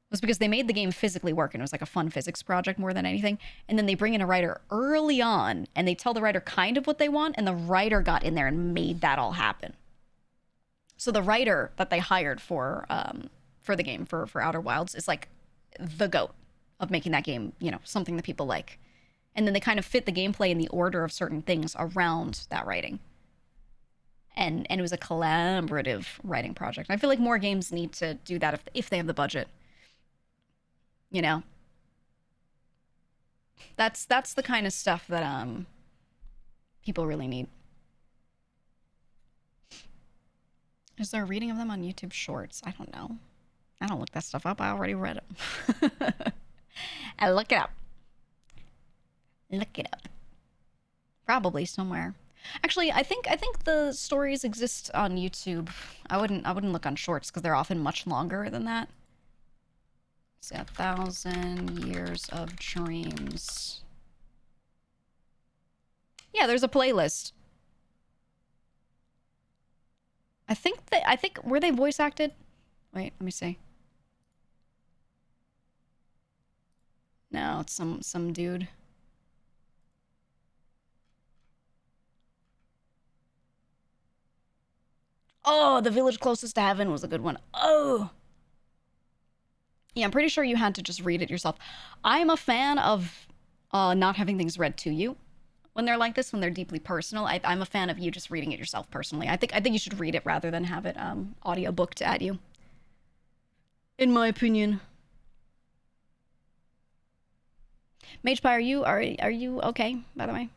Was because they made the game physically work, and it was like a fun physics project more than anything. And then they bring in a writer early on, and they tell the writer kind of what they want, and the writer got in there and made that all happen. So the writer that they hired for the game, for Outer Wilds, is like the GOAT of making that game, you know, something that people like. And then they kind of fit the gameplay and the order of certain things around that writing. And it was a collaborative writing project. I feel like more games need to do that if they have the budget. You know? That's the kind of stuff that people really need. Is there a reading of them on YouTube Shorts? I don't know. I don't look that stuff up. I already read it. I look it up. Look it up. Probably somewhere. Actually, I think the stories exist on YouTube. I wouldn't look on Shorts because they're often much longer than that. Say 1,000 Years of Dreams. Yeah, there's a playlist. I think were they voice acted? Wait, let me see. No, it's some dude. Oh, The Village Closest to Heaven was a good one. Oh. Yeah, I'm pretty sure you had to just read it yourself. I'm a fan of not having things read to you when they're like this, when they're deeply personal. I'm a fan of you just reading it yourself personally. I think you should read it rather than have it audiobooked at you. In my opinion. Mage Pie, are you okay, by the way?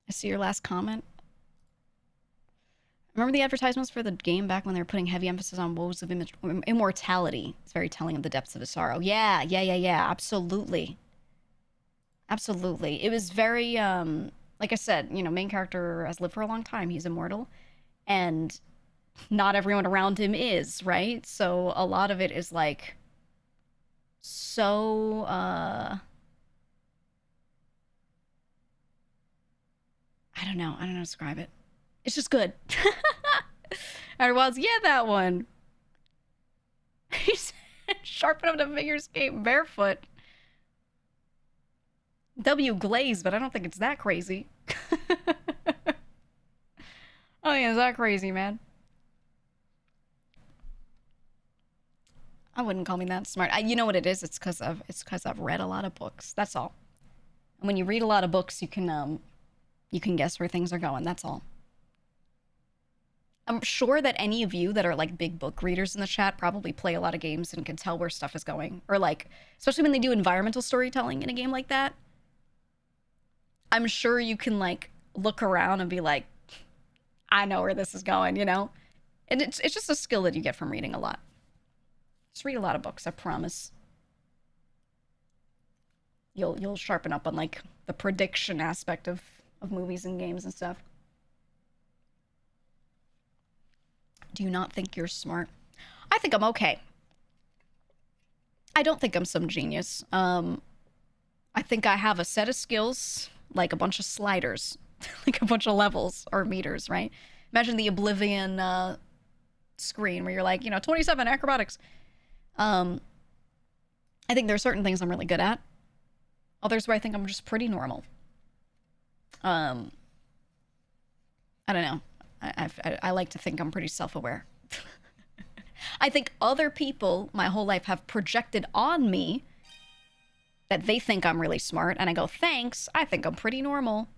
I see your last comment. Remember the advertisements for the game back when they were putting heavy emphasis on woes of immortality? It's very telling of the depths of his sorrow. Yeah. Absolutely. Absolutely. It was very, like I said, you know, main character has lived for a long time. He's immortal. And not everyone around him is, right? So a lot of it is like so I don't know how to describe it. It's just good. Otherwise, yeah, that one. He's sharpen up the figure skate barefoot. W glaze, but I don't think it's that crazy. Oh yeah, it's that crazy, man. I wouldn't call me that smart. You know what it is? It's because I've read a lot of books. That's all. And when you read a lot of books, you can guess where things are going. That's all. I'm sure that any of you that are like big book readers in the chat probably play a lot of games and can tell where stuff is going. Or like, especially when they do environmental storytelling in a game like that. I'm sure you can like look around and be like, I know where this is going, you know? And it's just a skill that you get from reading a lot. Just read a lot of books, I promise. You'll sharpen up on like the prediction aspect of movies and games and stuff. Do you not think you're smart? I think I'm okay. I don't think I'm some genius. I think I have a set of skills, like a bunch of sliders, like a bunch of levels or meters, right? Imagine the Oblivion screen where you're like, you know, 27 acrobatics. I think there are certain things I'm really good at. Others where I think I'm just pretty normal. I don't know. I like to think I'm pretty self-aware. I think other people my whole life have projected on me that they think I'm really smart, and I go, thanks, I think I'm pretty normal.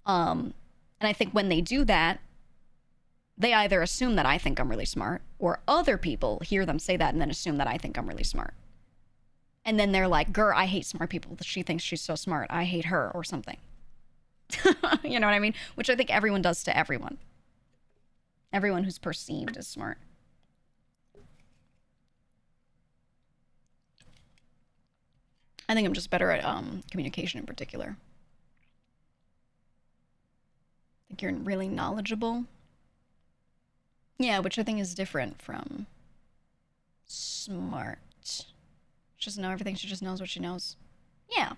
And I think when they do that, they either assume that I think I'm really smart, or other people hear them say that and then assume that I think I'm really smart. And then they're like, grr, I hate smart people. She thinks she's so smart. I hate her, or something. You know what I mean? Which I think everyone does to everyone. Everyone who's perceived as smart. I think I'm just better at communication in particular. I think you're really knowledgeable. Yeah, which I think is different from smart. She doesn't know everything, she just knows what she knows. Yeah.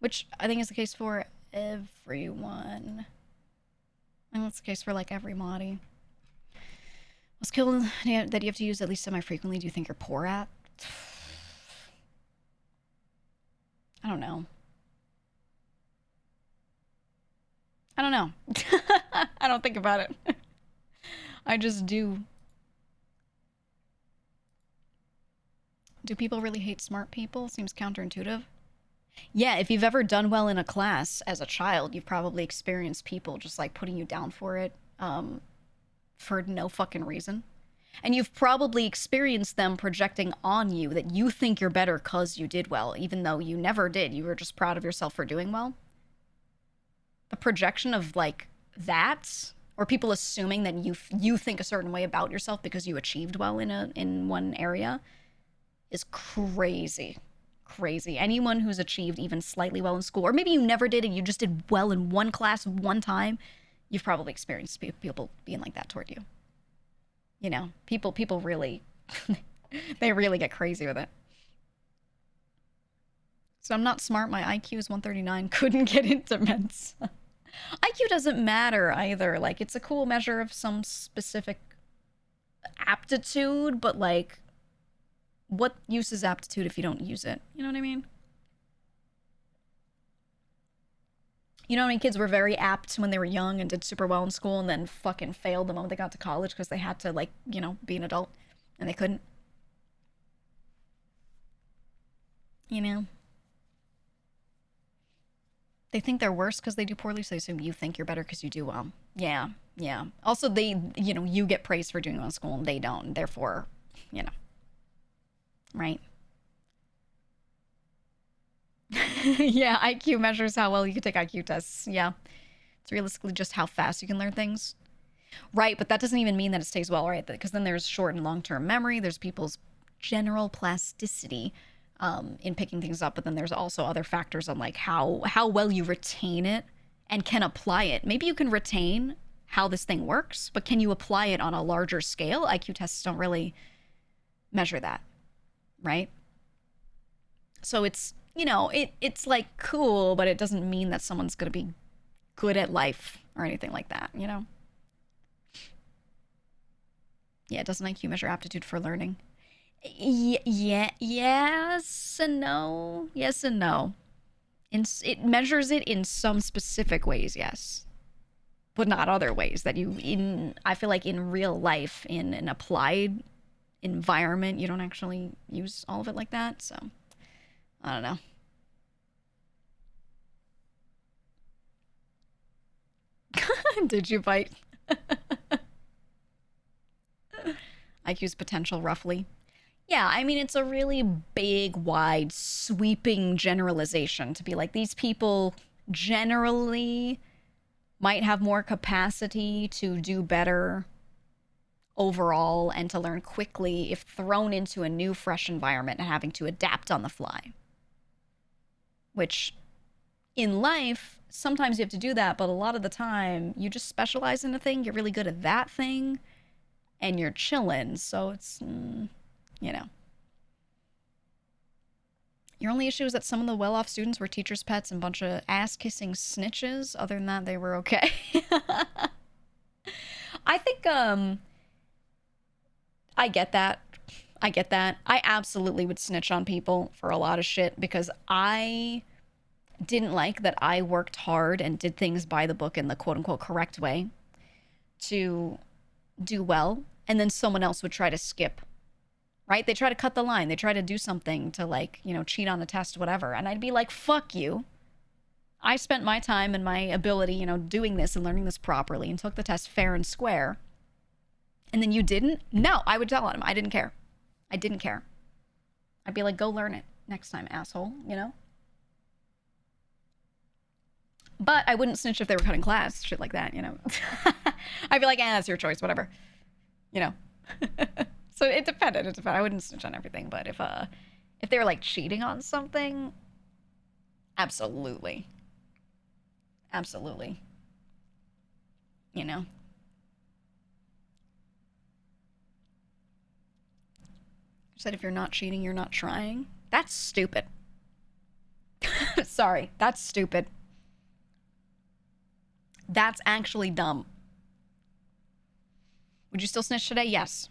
Which I think is the case for everyone. And that's the case for like every moddie. What skill that you have to use at least semi-frequently do you think you're poor at? I don't know. I don't know. I don't think about it. I just do. Do people really hate smart people? Seems counterintuitive. Yeah, if you've ever done well in a class as a child, you've probably experienced people just like putting you down for it for no fucking reason. And you've probably experienced them projecting on you that you think you're better because you did well, even though you never did. You were just proud of yourself for doing well. The projection of like that, or people assuming that you think a certain way about yourself because you achieved well in one area, is crazy. Crazy. Anyone who's achieved even slightly well in school, or maybe you never did and you just did well in one class one time, you've probably experienced people being like that toward you. You know, people really, they really get crazy with it. So I'm not smart. My IQ is 139. Couldn't get into Mensa. IQ doesn't matter either. Like, it's a cool measure of some specific aptitude, but like, what use is aptitude if you don't use it? You know what I mean? You know how many kids were very apt when they were young and did super well in school and then fucking failed the moment they got to college because they had to, like, you know, be an adult and they couldn't? You know? They think they're worse because they do poorly, so they assume you think you're better because you do well. Yeah, yeah. Also, they, you know, you get praised for doing well in school and they don't. Therefore, you know. Right? Yeah, IQ measures how well you can take IQ tests. Yeah. It's realistically just how fast you can learn things. Right, but that doesn't even mean that it stays well, right? Because then there's short and long-term memory. There's people's general plasticity in picking things up, but then there's also other factors on like how well you retain it and can apply it. Maybe you can retain how this thing works, but can you apply it on a larger scale? IQ tests don't really measure that, right? So it's, it's like cool, but it doesn't mean that someone's going to be good at life or anything like that, Yeah, doesn't IQ measure aptitude for learning? Yeah, yes and no. Yes and no. It measures it in some specific ways, yes. But not other ways that I feel like in real life, in an applied environment, you don't actually use all of it like that. So, I don't know. Did you bite? IQ's potential, roughly. Yeah, I mean, it's a really big, wide, sweeping generalization to be like, these people generally might have more capacity to do better overall and to learn quickly if thrown into a new, fresh environment and having to adapt on the fly. Which, in life, sometimes you have to do that, but a lot of the time, you just specialize in a thing, you're really good at that thing, and you're chilling, so it's, Your only issue is that some of the well-off students were teachers' pets and a bunch of ass-kissing snitches. Other than that, they were okay. I think, I get that. I get that. I absolutely would snitch on people for a lot of shit because I didn't like that I worked hard and did things by the book in the quote-unquote correct way to do well, and then someone else would try to skip, right? They try to cut the line. They try to do something to, like, cheat on a test, whatever. And I'd be like, fuck you. I spent my time and my ability, doing this and learning this properly and took the test fair and square. And then you didn't? No, I would tell him. I didn't care. I didn't care. I'd be like, go learn it next time, asshole, But I wouldn't snitch if they were cutting class, shit like that, I'd be like, that's your choice, whatever, So it depended. I wouldn't snitch on everything, but if they were like cheating on something, absolutely. Absolutely. Said if you're not cheating, you're not trying. That's stupid. Sorry, that's stupid. That's actually dumb. Would you still snitch today? Yes.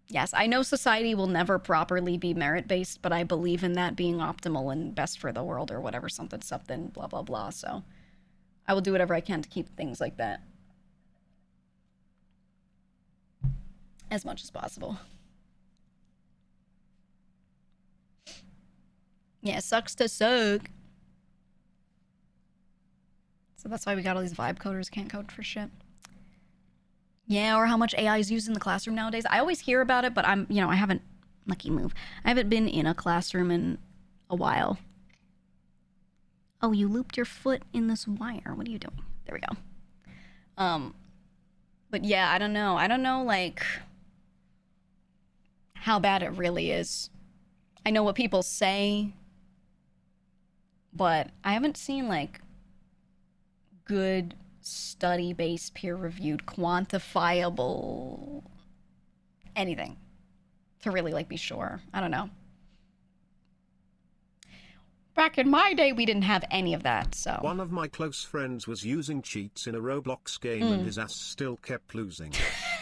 Yes, I know society will never properly be merit-based, but I believe in that being optimal and best for the world or whatever, something, blah, blah, blah. So I will do whatever I can to keep things like that as much as possible. Yeah, it sucks to suck. So that's why we got all these vibe coders can't code for shit. Yeah, or how much AI is used in the classroom nowadays. I always hear about it, but I haven't, lucky move. I haven't been in a classroom in a while. Oh, you looped your foot in this wire. What are you doing? There we go. But yeah, I don't know. I don't know, like, how bad it really is. I know what people say, but I haven't seen, like, good study-based, peer-reviewed, quantifiable anything to really, like, be sure. I don't know. Back in my day, we didn't have any of that, so. One of my close friends was using cheats in a Roblox game and his ass still kept losing.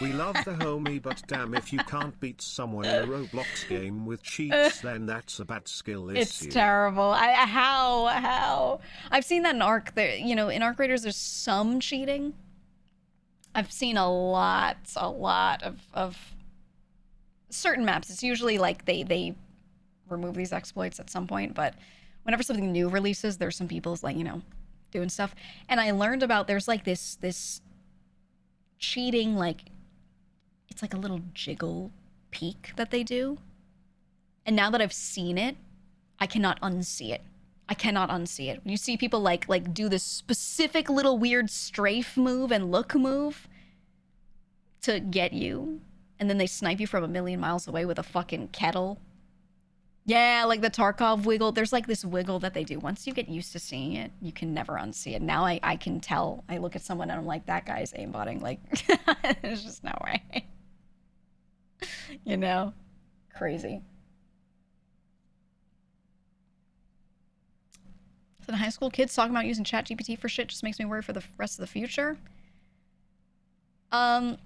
We love the homie, but damn, if you can't beat someone in a Roblox game with cheats, then that's a bad skill issue. It's terrible. How? I've seen that in Arc. There, in Arc Raiders, there's some cheating. I've seen a lot of certain maps. It's usually like they remove these exploits at some point, but whenever something new releases, there's some people's like, doing stuff. And I learned about there's like this cheating, like, it's like a little jiggle peek that they do. And now that I've seen it, I cannot unsee it. I cannot unsee it. When you see people like do this specific little weird strafe move and look move to get you, and then they snipe you from a million miles away with a fucking kettle. Yeah, like the Tarkov wiggle. There's like this wiggle that they do. Once you get used to seeing it, you can never unsee it. Now I can tell. I look at someone and I'm like, that guy's aimbotting. Like, there's just no way. You know? Crazy. So the high school kids talking about using ChatGPT for shit just makes me worry for the rest of the future. I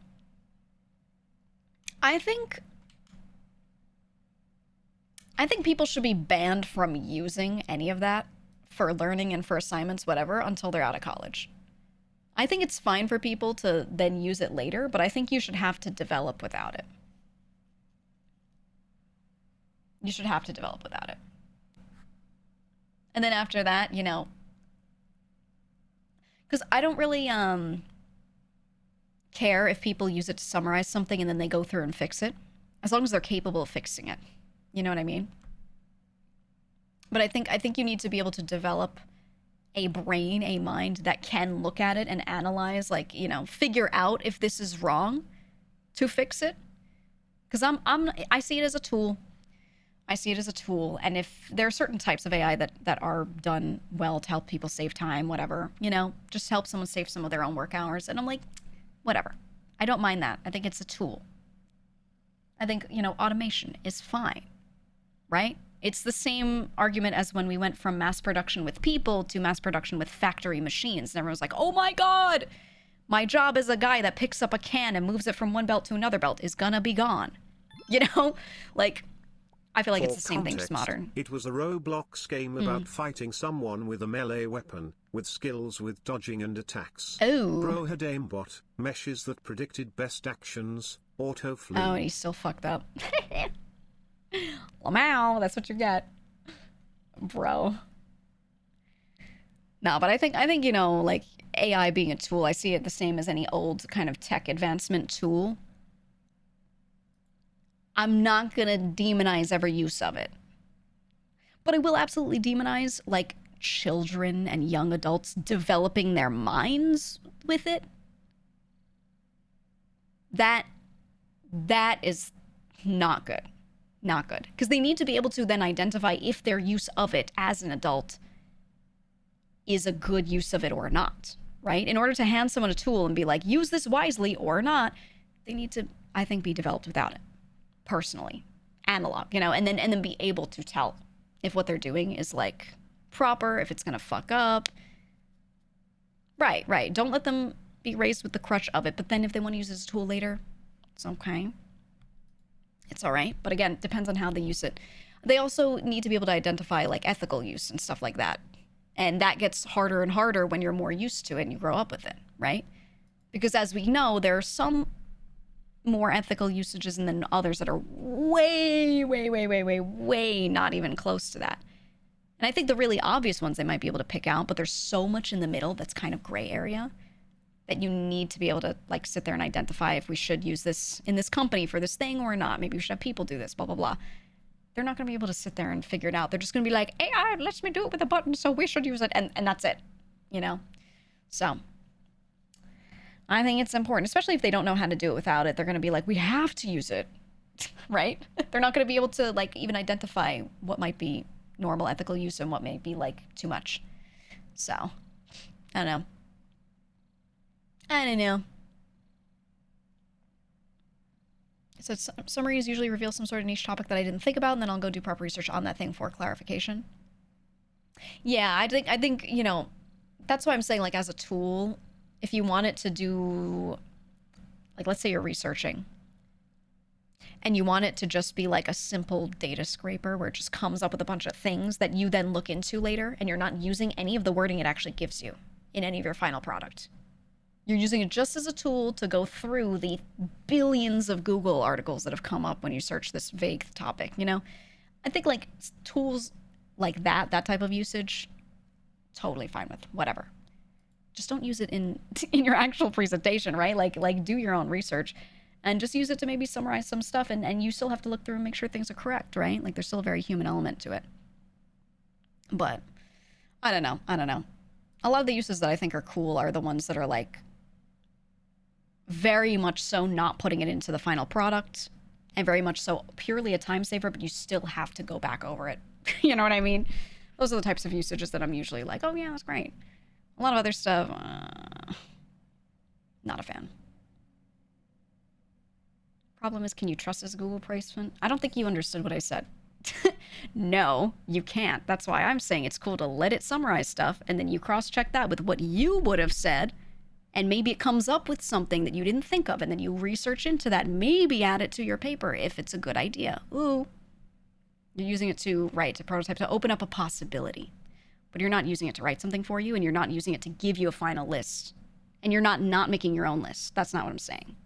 think people should be banned from using any of that for learning and for assignments, whatever, until they're out of college. I think it's fine for people to then use it later, but I think you should have to develop without it. You should have to develop without it. And then after that, you know, because I don't really care if people use it to summarize something and then they go through and fix it, as long as they're capable of fixing it. You know what I mean? But I think you need to be able to develop a brain, a mind that can look at it and analyze, like, you know, figure out if this is wrong to fix it. Because I see it as a tool. I see it as a tool, and if there are certain types of AI that are done well to help people save time, whatever, you know, just help someone save some of their own work hours, and I'm like, whatever. I don't mind that. I think it's a tool. I think, you know, automation is fine, right? It's the same argument as when we went from mass production with people to mass production with factory machines, and everyone's like, oh my God, my job as a guy that picks up a can and moves it from one belt to another belt is gonna be gone. You know? Like, I feel like it's the same thing, just modern. It was a Roblox game about fighting someone with a melee weapon, with skills with dodging and attacks. Oh. Bro had aimbot, meshes that predicted best actions, auto flee. Oh, and he's still fucked up. Lamau, that's what you get. Bro. No, but I think, you know, like, AI being a tool, I see it the same as any old kind of tech advancement tool. I'm not gonna demonize every use of it. But I will absolutely demonize, like, children and young adults developing their minds with it. That is not good. Not good. Because they need to be able to then identify if their use of it as an adult is a good use of it or not, right? In order to hand someone a tool and be like, use this wisely or not, they need to, I think, be developed without it. Personally, analog, you know, and then be able to tell if what they're doing is like proper, if it's gonna fuck up. Right. Don't let them be raised with the crutch of it, but then if they want to use it as a tool later, it's okay. It's all right. But again, it depends on how they use it. They also need to be able to identify like ethical use and stuff like that. And that gets harder and harder when you're more used to it and you grow up with it, right? Because as we know, there are some more ethical usages and then others that are way not even close to that. And I think the really obvious ones they might be able to pick out, but there's so much in the middle that's kind of gray area that you need to be able to like sit there and identify if we should use this in this company for this thing or not. Maybe we should have people do this, blah, blah, blah. They're not going to be able to sit there and figure it out. They're just going to be like, AI lets me do it with a button, so we should use it. And that's it, you know? So I think it's important, especially if they don't know how to do it without it. They're going to be like, we have to use it, right? They're not going to be able to like even identify what might be normal ethical use and what may be like too much. So I don't know. So summaries usually reveal some sort of niche topic that I didn't think about, and then I'll go do proper research on that thing for clarification. Yeah, I think, you know, that's why I'm saying, like, as a tool, if you want it to do, like, let's say you're researching, and you want it to just be like a simple data scraper where it just comes up with a bunch of things that you then look into later, and you're not using any of the wording it actually gives you in any of your final product. You're using it just as a tool to go through the billions of Google articles that have come up when you search this vague topic, you know? I think, like, tools like that type of usage, totally fine with, whatever. Just don't use it in your actual presentation, right? Like do your own research and just use it to maybe summarize some stuff, and you still have to look through and make sure things are correct, right? Like, there's still a very human element to it. But I don't know. I don't know. A lot of the uses that I think are cool are the ones that are like very much so not putting it into the final product and very much so purely a time saver, but you still have to go back over it. You know what I mean? Those are the types of usages that I'm usually like, oh yeah, that's great. A lot of other stuff, not a fan. Problem is, can you trust this Google placement? I don't think you understood what I said. No, you can't. That's why I'm saying it's cool to let it summarize stuff, and then you cross-check that with what you would have said, and maybe it comes up with something that you didn't think of, and then you research into that, maybe add it to your paper if it's a good idea. Ooh. You're using it to write, to prototype, to open up a possibility. But you're not using it to write something for you, and you're not using it to give you a final list. And you're not making your own list. That's not what I'm saying.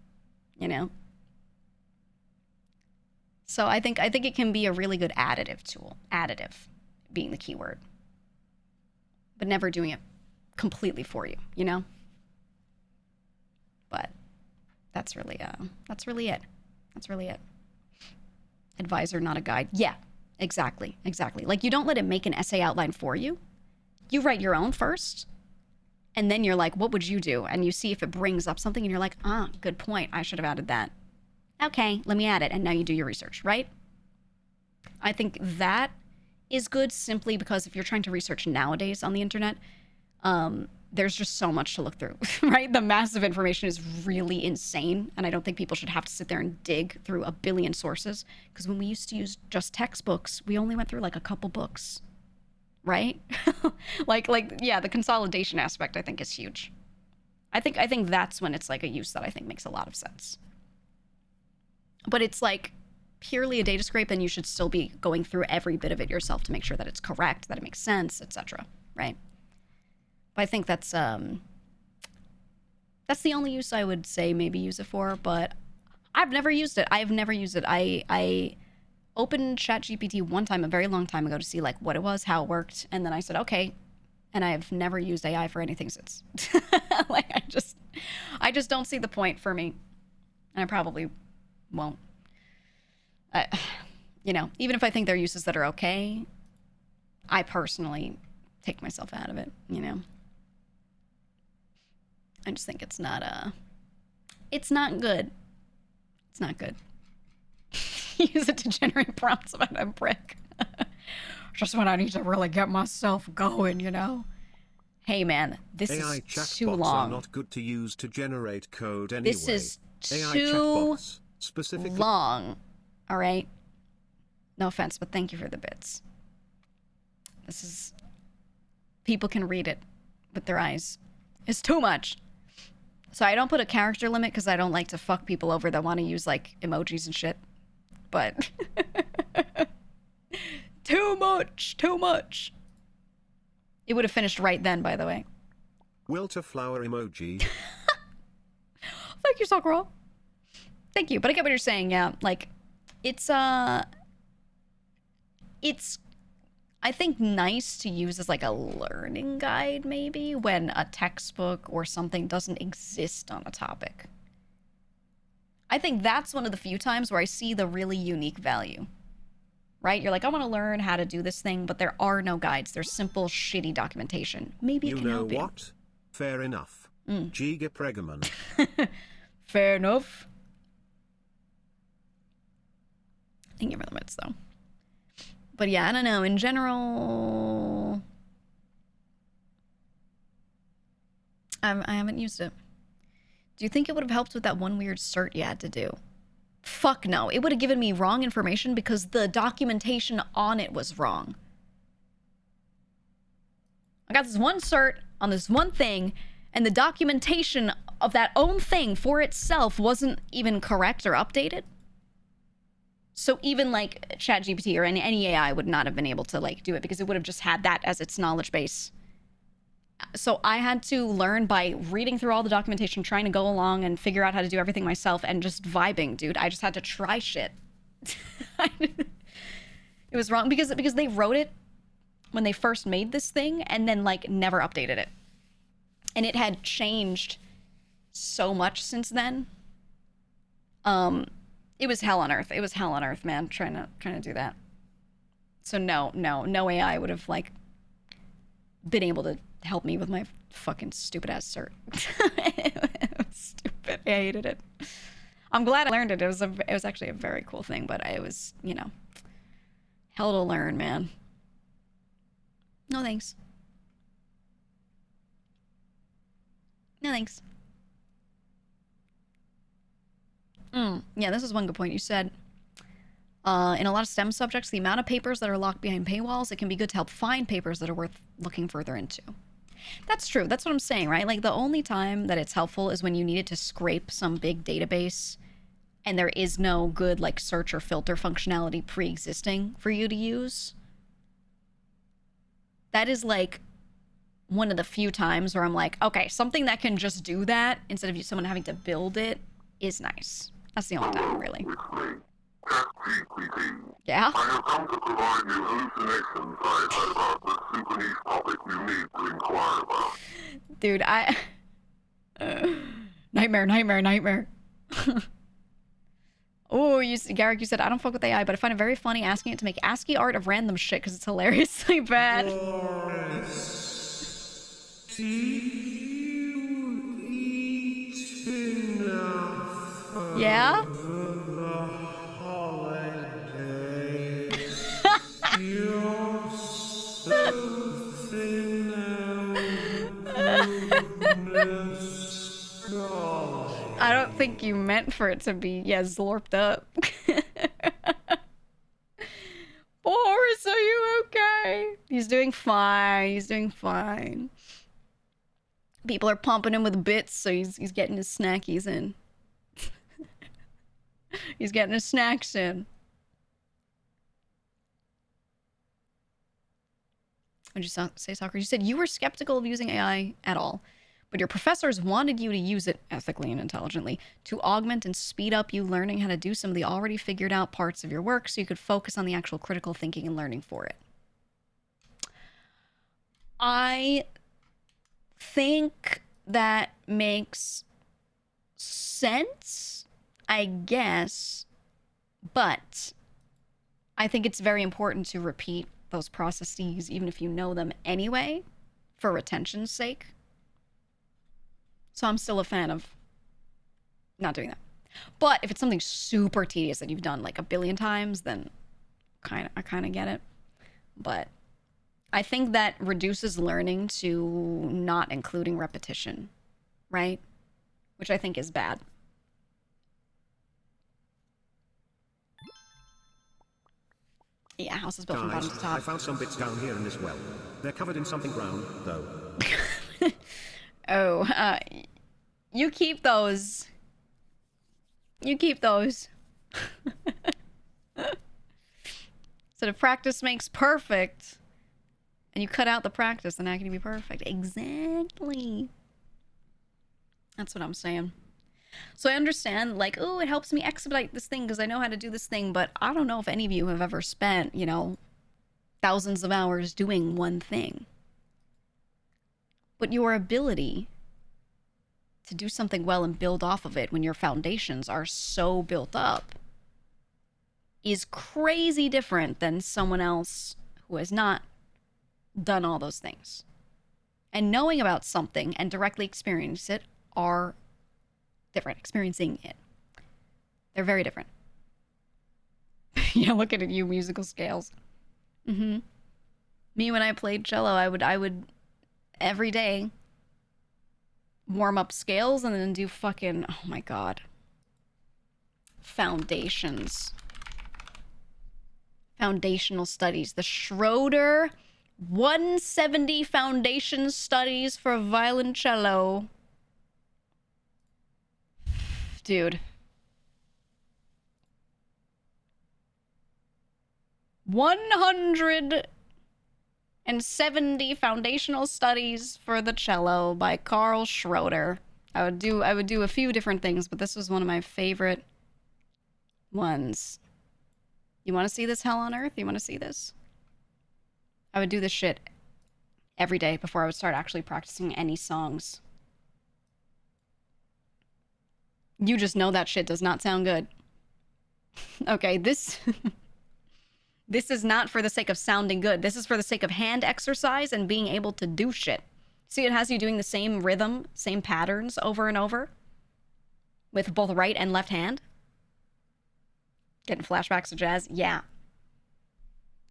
You know? So I think it can be a really good additive tool. Additive being the key word. But never doing it completely for you, you know? But that's really it. That's really it. Advisor, not a guide. Yeah, exactly. Like, you don't let it make an essay outline for you. You write your own first. And then you're like, what would you do? And you see if it brings up something and you're like, good point. I should have added that. Okay, let me add it. And now you do your research, right? I think that is good simply because if you're trying to research nowadays on the internet, there's just so much to look through, right? The massive information is really insane. And I don't think people should have to sit there and dig through a billion sources. Because when we used to use just textbooks, we only went through like a couple books, right? Yeah, the consolidation aspect I think is huge. I think that's when it's like a use that I think makes a lot of sense. But it's like purely a data scrape, and you should still be going through every bit of it yourself to make sure that it's correct, that it makes sense, etc. Right? But I think that's the only use I would say maybe use it for. But I've never used it. I opened ChatGPT one time, a very long time ago, to see like what it was, how it worked, and then I said okay, and I've never used AI for anything since. Like I just don't see the point for me, and I probably won't. You know, even if I think there are uses that are okay, I personally take myself out of it, you know. I just think it's not good. It's not good. Use it to generate prompts about a brick. Just when I need to really get myself going, you know. Hey man, this AI is too chatbots long. are not good to use to generate code anyway. This is AI too chatbots, specifically long. All right. No offense, but thank you for the bits. This is... People can read it with their eyes. It's too much. So I don't put a character limit because I don't like to fuck people over that want to use, like, emojis and shit. But... Too much. It would have finished right then, by the way. Wilt a flower emoji. Thank you, Sakura. Thank you. But I get what you're saying, yeah. Like, it's I think nice to use as like a learning guide maybe when a textbook or something doesn't exist on a topic. I think that's one of the few times where I see the really unique value. Right? You're like, I want to learn how to do this thing, but there are no guides. There's simple, shitty documentation. Maybe it You can know help you. what? Fair enough. GEEGA Pregaman. Fair enough. Thank you for the bits, though. But yeah, I don't know. In general, I haven't used it. Do you think it would have helped with that one weird cert you had to do? Fuck no. It would have given me wrong information because the documentation on it was wrong. I got this one cert on this one thing, and the documentation of that own thing for itself wasn't even correct or updated. So even like ChatGPT or any AI would not have been able to like do it because it would have just had that as its knowledge base. So I had to learn by reading through all the documentation, trying to go along and figure out how to do everything myself and just vibing, dude. I just had to try shit. It was wrong because they wrote it when they first made this thing and then like never updated it. And it had changed so much since then. It was hell on earth. It was hell on earth, man, trying to do that. So no AI would have like been able to help me with my fucking stupid ass cert. It was stupid. I hated it. I'm glad I learned it. It was actually a very cool thing, but it was, you know, hell to learn, man. No thanks. No thanks. Yeah, this is one good point. You said, in a lot of STEM subjects, the amount of papers that are locked behind paywalls, it can be good to help find papers that are worth looking further into. That's true. That's what I'm saying, right? Like, the only time that it's helpful is when you needed to scrape some big database and there is no good, like, search or filter functionality pre-existing for you to use. That is, like, one of the few times where I'm like, okay, something that can just do that instead of someone having to build it is nice. That's the only time, really. Yeah? I have come to provide you hallucinations I had about the super niche topic you need to inquire about. Dude, nightmare. Oh, Garrick, you said, I don't fuck with AI, but I find it very funny asking it to make ASCII art of random shit because it's hilariously bad. Yeah? I don't think you meant for it to be, yeah, slurped up. Boris, are you okay? He's doing fine. He's doing fine. People are pumping him with bits, so he's getting his snackies in. He's getting his snacks in. What did you say, Soccer? You said you were skeptical of using AI at all, but your professors wanted you to use it ethically and intelligently to augment and speed up you learning how to do some of the already figured out parts of your work so you could focus on the actual critical thinking and learning for it. I think that makes sense, I guess, but I think it's very important to repeat those processes, even if you know them anyway, for retention's sake. So I'm still a fan of not doing that. But if it's something super tedious that you've done like a billion times, then I kind of get it. But I think that reduces learning to not including repetition, right? Which I think is bad. Yeah, house is built from bottom to top. I found some bits down here in this well. They're covered in something brown, though. Oh, you keep those. You keep those. So the practice makes perfect. And you cut out the practice, then how can you be perfect? Exactly. That's what I'm saying. So I understand, like, oh, it helps me expedite this thing because I know how to do this thing, but I don't know if any of you have ever spent, you know, thousands of hours doing one thing. But your ability to do something well and build off of it when your foundations are so built up is crazy different than someone else who has not done all those things. And knowing about something and directly experience it are different. Experiencing it. They're very different. Yeah, looking at you, musical scales. Me, when I played cello, I would every day warm up scales and then do fucking, oh my god, foundations. Foundational studies. The Schroeder 170 foundation studies for violoncello. Dude. 170 foundational studies for the cello by Carl Schroeder. I would do a few different things, but this was one of my favorite ones. You want to see this hell on earth? You want to see this? I would do this shit every day before I would start actually practicing any songs. You just know that shit does not sound good. Okay, this This is not for the sake of sounding good. This is for the sake of hand exercise and being able to do shit. See, it has you doing the same rhythm, same patterns over and over with both right and left hand. Getting flashbacks to jazz? Yeah.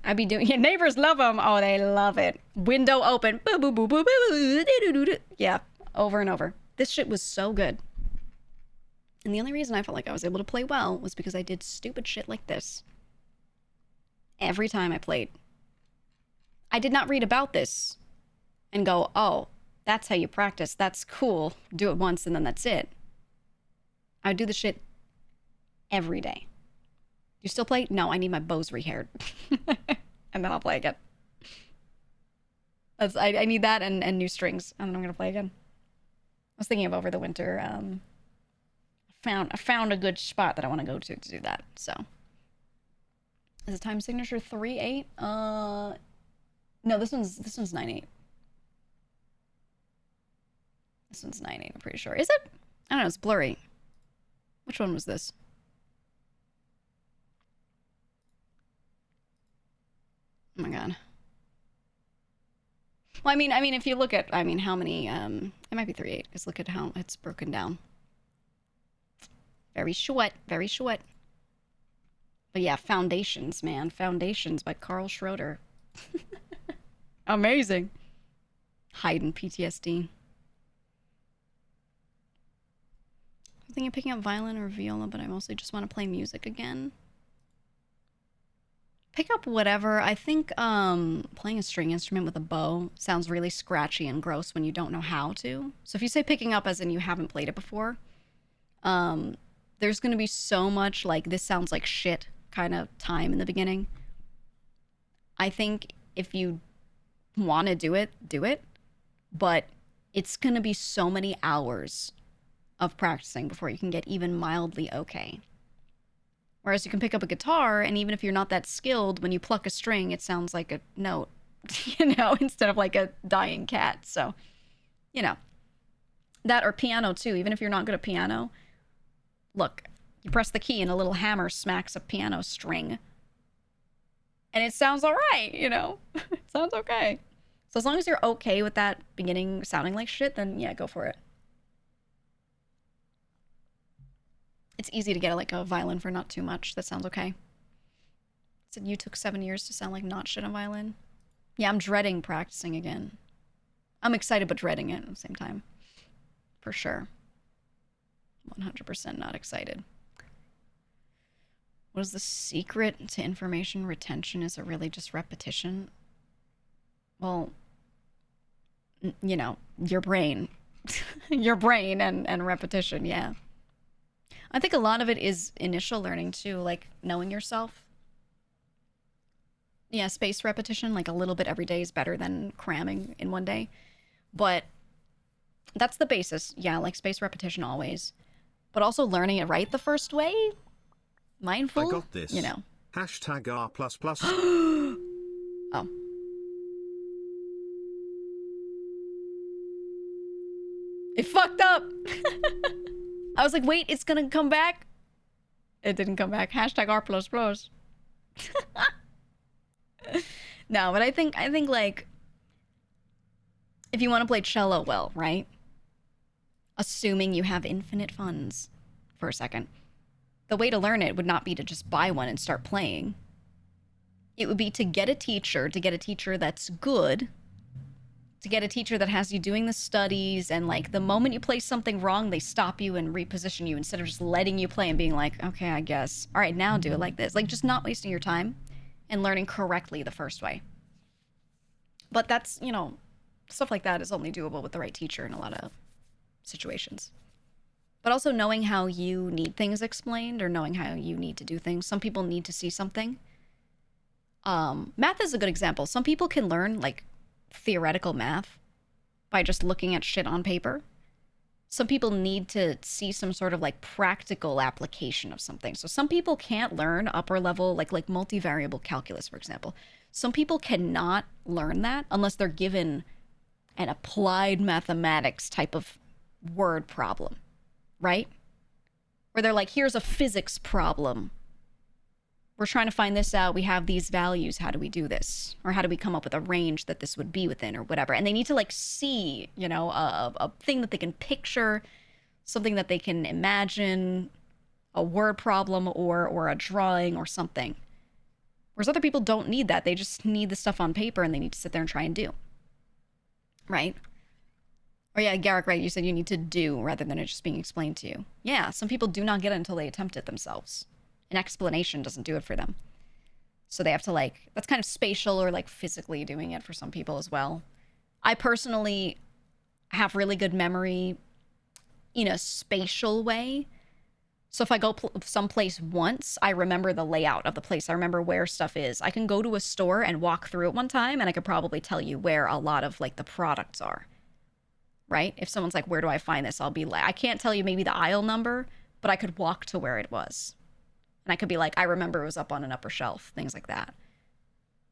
I'd be doing... Your neighbors love them. Oh, they love it. Window open. Boo, boo, boo, boo, boo, boo. Yeah, over and over. This shit was so good. And the only reason I felt like I was able to play well was because I did stupid shit like this every time I played. I did not read about this and go, oh, that's how you practice. That's cool. Do it once and then that's it. I would do the shit every day. You still play? No, I need my bows rehaired. And then I'll play again. I need that and new strings. And then I'm going to play again. I was thinking of over the winter. I found a good spot that I want to go to do that. So, is the time signature 3/8? No, this one's 9/8. This one's 9/8. I'm pretty sure. Is it? I don't know. It's blurry. Which one was this? Oh my god. Well, I mean, if you look at, how many, it might be 3/8, because look at how it's broken down. Very short, very short. But yeah, Foundations, man. Foundations by Carl Schroeder. Amazing. Hiding PTSD. I'm thinking of picking up violin or viola, but I mostly just want to play music again. Pick up whatever. I think playing a string instrument with a bow sounds really scratchy and gross when you don't know how to. So if you say picking up as in you haven't played it before, there's going to be so much like this sounds like shit kind of time in the beginning. I think if you want to do it, do it. But it's going to be so many hours of practicing before you can get even mildly okay. Whereas you can pick up a guitar, and even if you're not that skilled, when you pluck a string, it sounds like a note, instead of like a dying cat. So, that or piano too. Even if you're not good at piano, look, you press the key and a little hammer smacks a piano string. And it sounds all right, It sounds okay. So as long as you're okay with that beginning sounding like shit, then yeah, go for it. It's easy to get like a violin for not too much. That sounds okay. Said you took 7 years to sound like not shit on violin. Yeah, I'm dreading practicing again. I'm excited but dreading it at the same time. For sure. 100% not excited. What is the secret to information retention? Is it really just repetition? Well, your brain. Your brain and repetition, yeah. I think a lot of it is initial learning too, like knowing yourself. Yeah, spaced repetition, like a little bit every day is better than cramming in one day. But that's the basis. Yeah, like spaced repetition always. But also learning it right the first way. Mindful. I got this. Hashtag R++. Oh. It fucked up. I was like, wait, it's gonna come back. It didn't come back. Hashtag R++. No, but I think like, if you want to play cello well, right? Assuming you have infinite funds for a second, the way to learn it would not be to just buy one and start playing. It would be to get a teacher that's good, to get a teacher that has you doing the studies, and like the moment you play something wrong, they stop you and reposition you instead of just letting you play and being like, okay, I guess. All right, now do it like this. Like just not wasting your time and learning correctly the first way. But that's, stuff like that is only doable with the right teacher in a lot of situations. But also knowing how you need things explained or knowing how you need to do things. Some people need to see something. Math is a good example. Some people can learn like theoretical math by just looking at shit on paper. Some people need to see some sort of like practical application of something. So some people can't learn upper level, like multivariable calculus, for example. Some people cannot learn that unless they're given an applied mathematics type of word problem, right? Where they're like, here's a physics problem. we're trying to find this out. We have these values. How do we do this? Or how do we come up with a range that this would be within or whatever? And they need to like see, you know, a thing that they can picture, something that they can imagine, a word problem or a drawing or something. Whereas other people don't need that. They just need the stuff on paper and they need to sit there and try and do. Right? Or yeah, Garrick, right, you said you need to do rather than it just being explained to you. Yeah, some people do not get it until they attempt it themselves. An explanation doesn't do it for them. So they have to like, that's kind of spatial or like physically doing it for some people as well. I personally have really good memory in a spatial way. So if I go someplace once, I remember the layout of the place. I remember where stuff is. I can go to a store and walk through it one time and I could probably tell you where a lot of like the products are. Right? If someone's like, where do I find this? I'll be like, I can't tell you maybe the aisle number, but I could walk to where it was. And I could be like, I remember it was up on an upper shelf, things like that.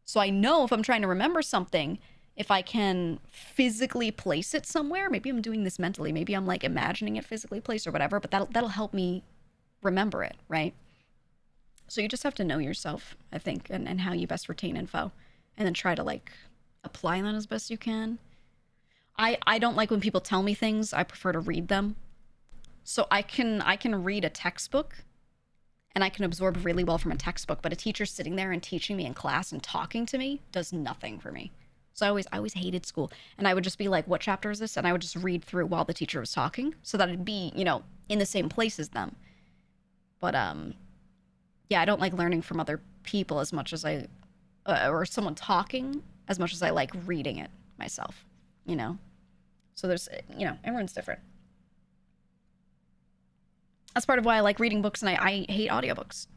So I know if I'm trying to remember something, if I can physically place it somewhere, maybe I'm doing this mentally, maybe I'm like imagining it physically placed or whatever, but that'll help me remember it, right? So you just have to know yourself, I think, and how you best retain info, and then try to like apply that as best you can. I don't like when people tell me things. I prefer to read them. So I can read a textbook and I can absorb really well from a textbook, but a teacher sitting there and teaching me in class and talking to me does nothing for me. So I always hated school. And I would just be like, what chapter is this? And I would just read through while the teacher was talking so that it'd be, you know, in the same place as them. But yeah, I don't like learning from other people as much as I, or someone talking as much as I like reading it myself, you know? So there's, you know, everyone's different. That's part of why I like reading books and I hate audiobooks.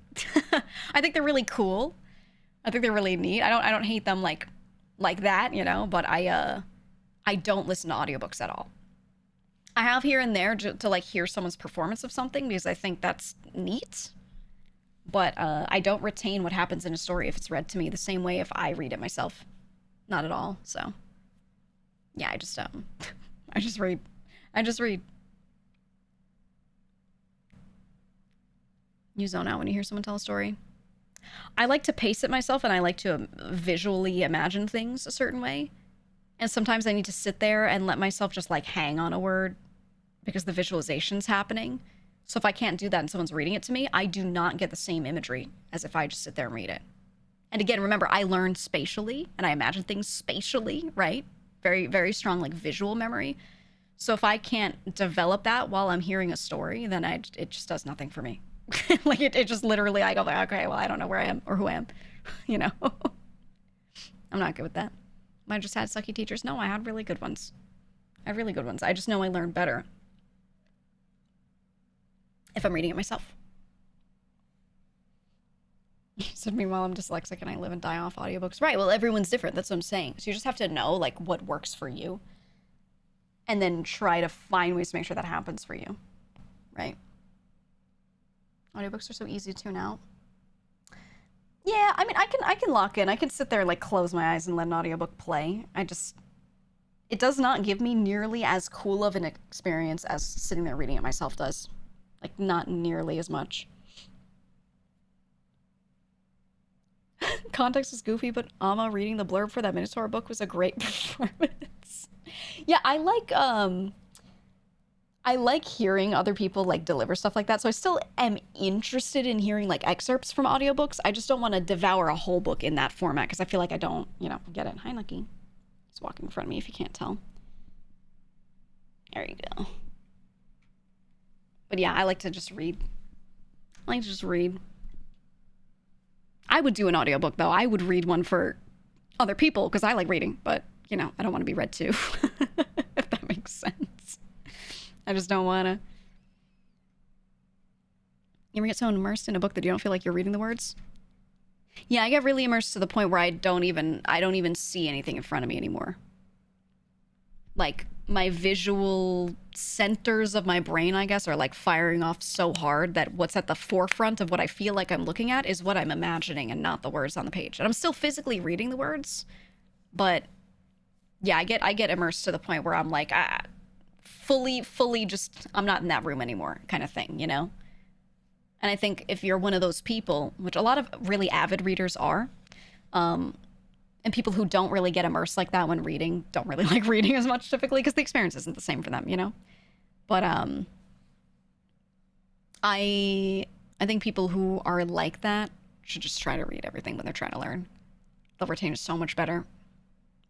I think they're really cool. I think they're really neat. I don't hate them like that, you know, but I don't listen to audiobooks at all. I have here and there to like hear someone's performance of something because I think that's neat. But I don't retain what happens in a story if it's read to me the same way if I read it myself. Not at all. So yeah, I just read. You zone out when you hear someone tell a story. I like to pace it myself and I like to visually imagine things a certain way. And sometimes I need to sit there and let myself just like hang on a word because the visualization's happening. So if I can't do that and someone's reading it to me, I do not get the same imagery as if I just sit there and read it. And again, remember, I learn spatially and I imagine things spatially, right? Very, very strong like visual memory. So if I can't develop that while I'm hearing a story, then it just does nothing for me. Like it just literally, I go like, okay, well, I don't know where I am or who I am, you know? I'm not good with that. I just had sucky teachers. No, I had really good ones. I have really good ones. I just know I learn better if I'm reading it myself. So meanwhile, I'm dyslexic and I live and die off audiobooks. Right, well, everyone's different. That's what I'm saying. So you just have to know like what works for you and then try to find ways to make sure that happens for you, right? Audiobooks are so easy to tune out. Yeah, I mean, I can lock in. I can sit there and like close my eyes and let an audiobook play. It does not give me nearly as cool of an experience as sitting there reading it myself does. Like, not nearly as much. Context is goofy, but Amma reading the blurb for that Minotaur book was a great performance. Yeah, I like hearing other people like deliver stuff like that. So I still am interested in hearing like excerpts from audiobooks. I just don't want to devour a whole book in that format because I feel like I don't, you know, get it. Hi, Nucky. He's walking in front of me if you can't tell. There you go. But yeah, I like to just read. I would do an audiobook though. I would read one for other people because I like reading, but you know, I don't want to be read to, if that makes sense. I just don't want to. You ever get so immersed in a book that you don't feel like you're reading the words? Yeah, I get really immersed to the point where I don't even see anything in front of me anymore. Like, my visual centers of my brain, I guess, are like firing off so hard that what's at the forefront of what I feel like I'm looking at is what I'm imagining and not the words on the page. And I'm still physically reading the words, but yeah, I get immersed to the point where I'm like, fully just, I'm not in that room anymore kind of thing, you know? And I think if you're one of those people, which a lot of really avid readers are, and people who don't really get immersed like that when reading don't really like reading as much typically because the experience isn't the same for them, you know? But I think people who are like that should just try to read everything when they're trying to learn. They'll retain it so much better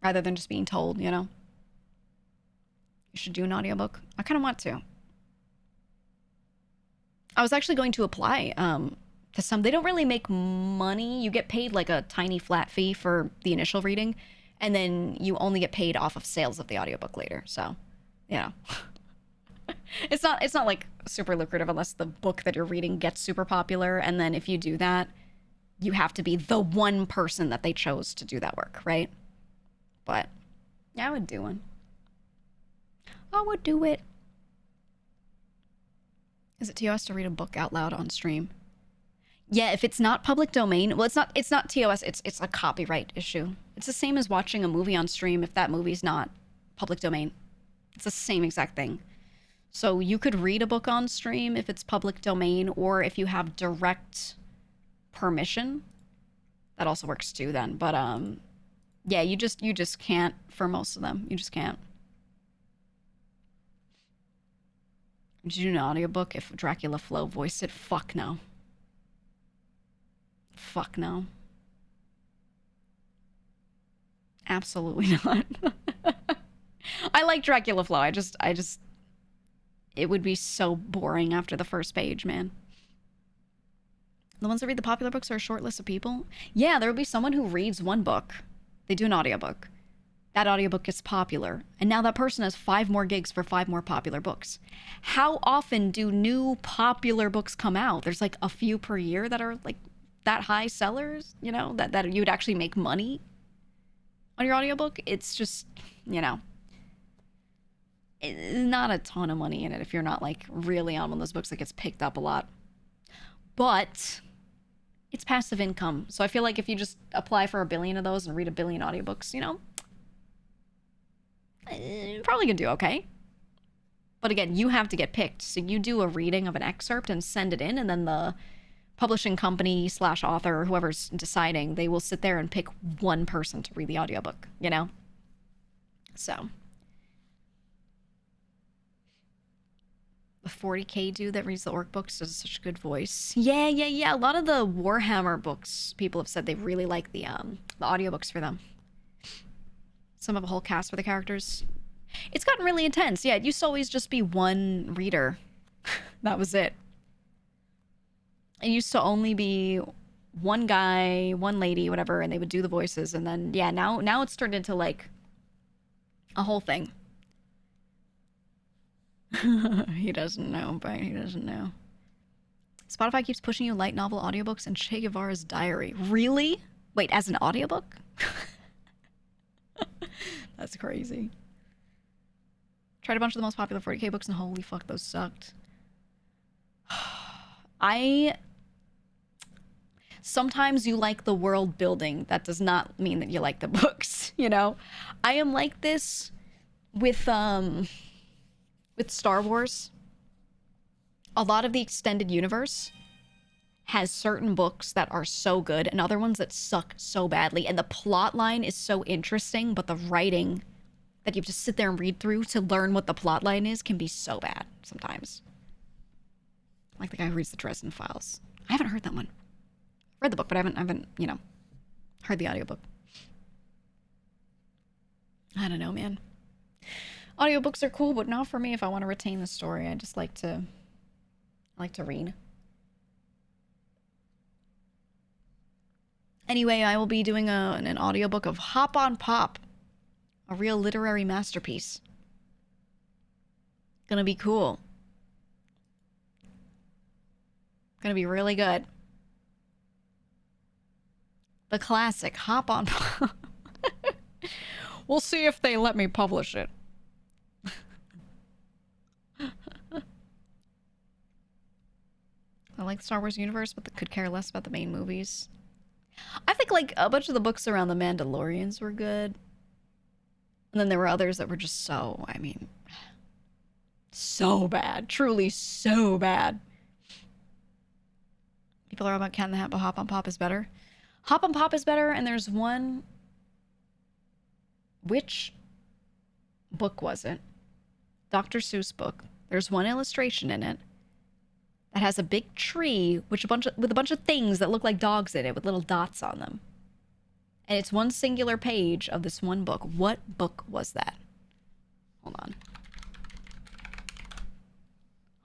rather than just being told, you know? You should do an audiobook. I kind of want to. I was actually going to apply to some. They don't really make money. You get paid like a tiny flat fee for the initial reading, and then you only get paid off of sales of the audiobook later. So, you know. It's not like super lucrative unless the book that you're reading gets super popular, and then if you do that, you have to be the one person that they chose to do that work, right? But yeah, I would do one. I would do it. Is it TOS to read a book out loud on stream? Yeah, if it's not public domain, well, it's not TOS, it's a copyright issue. It's the same as watching a movie on stream if that movie's not public domain. It's the same exact thing. So you could read a book on stream if it's public domain, or if you have direct permission. That also works too then. But yeah, you just can't for most of them. You just can't. Would you do an audiobook if Dracula Flo voiced it? Fuck no. Fuck no. Absolutely not. I like Dracula Flo. I just it would be so boring after the first page, man. The ones that read the popular books are a short list of people. Yeah, there will be someone who reads one book. They do an audiobook. That audiobook gets popular. And now that person has 5 more gigs for 5 more popular books. How often do new popular books come out? There's like a few per year that are like that high sellers, you know, that you would actually make money on your audiobook. It's just, you know, not a ton of money in it if you're not like really on one of those books that gets picked up a lot. But it's passive income. So I feel like if you just apply for 1 billion of those and read 1 billion audiobooks, you know, probably gonna do okay. But again, you have to get picked. So you do a reading of an excerpt and send it in, and then the publishing company / author or whoever's deciding, they will sit there and pick one person to read the audiobook, you know? So the 40K dude that reads the orc books does such a good voice. Yeah. A lot of the Warhammer books, people have said they really like the audiobooks for them. Some have a whole cast for the characters. It's gotten really intense. Yeah, it used to always just be one reader. That was it. It used to only be one guy, one lady, whatever, and they would do the voices. And then, yeah, now it's turned into like a whole thing. He doesn't know, but he doesn't know. Spotify keeps pushing you light novel audiobooks and Che Guevara's diary. Really? Wait, as an audiobook? That's crazy. Tried a bunch of the most popular 40K books and holy fuck, those sucked. Sometimes you like the world building. That does not mean that you like the books, you know? I am like this with Star Wars. A lot of the extended universe has certain books that are so good and other ones that suck so badly. And the plot line is so interesting, but the writing that you have to sit there and read through to learn what the plot line is can be so bad sometimes. Like the guy who reads the Dresden Files. I haven't heard that one. Read the book, but I haven't, you know, heard the audiobook. I don't know, man. Audiobooks are cool, but not for me if I want to retain the story. I just like to read. Anyway, I will be doing an audiobook of Hop on Pop, a real literary masterpiece. Gonna be cool. Gonna be really good. The classic Hop on Pop. We'll see if they let me publish it. I like the Star Wars universe, but could care less about the main movies. I think like a bunch of the books around the Mandalorians were good. And then there were others that were just so, I mean, so bad. Truly so bad. People are all about Cat in the Hat, but Hop on Pop is better. Hop on Pop is better, and there's one... Which book was it? Dr. Seuss book. There's one illustration in it that has a big tree with a bunch of things that look like dogs in it with little dots on them. And it's one singular page of this one book. What book was that? Hold on.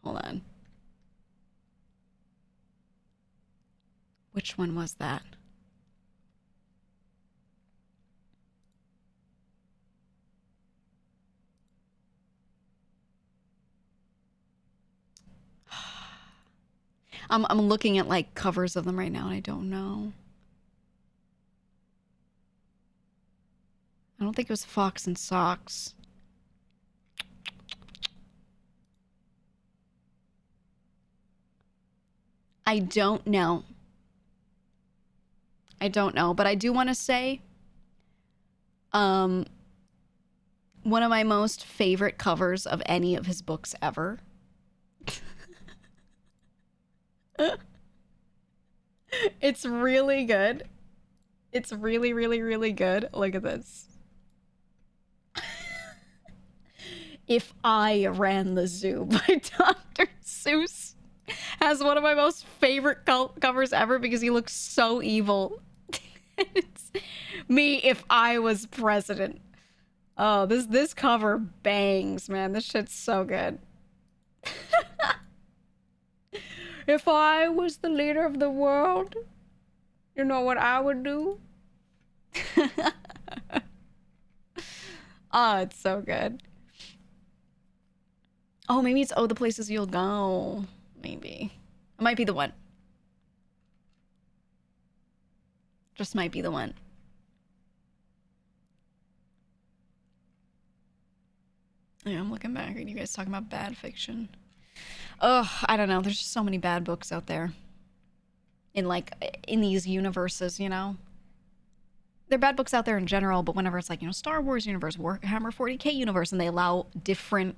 Hold on. Which one was that? I'm looking at like covers of them right now and I don't know. I don't think it was Fox and Socks. I don't know. I don't know, but I do want to say one of my most favorite covers of any of his books ever. It's really good. It's really, really, really good. Look at this. If I Ran the Zoo by Dr. Seuss has one of my most favorite covers ever because he looks so evil. It's me if I was president. Oh, this cover bangs, man. This shit's so good. If I was the leader of the world, you know what I would do? Oh, it's so good. Oh, maybe it's Oh, the Places You'll Go. Maybe. It might be the one. Just might be the one. Yeah, I'm looking back at you guys talking about bad fiction. Ugh, I don't know. There's just so many bad books out there. In these universes, you know? There are bad books out there in general, but whenever it's like, you know, Star Wars universe, Warhammer 40k universe, and they allow different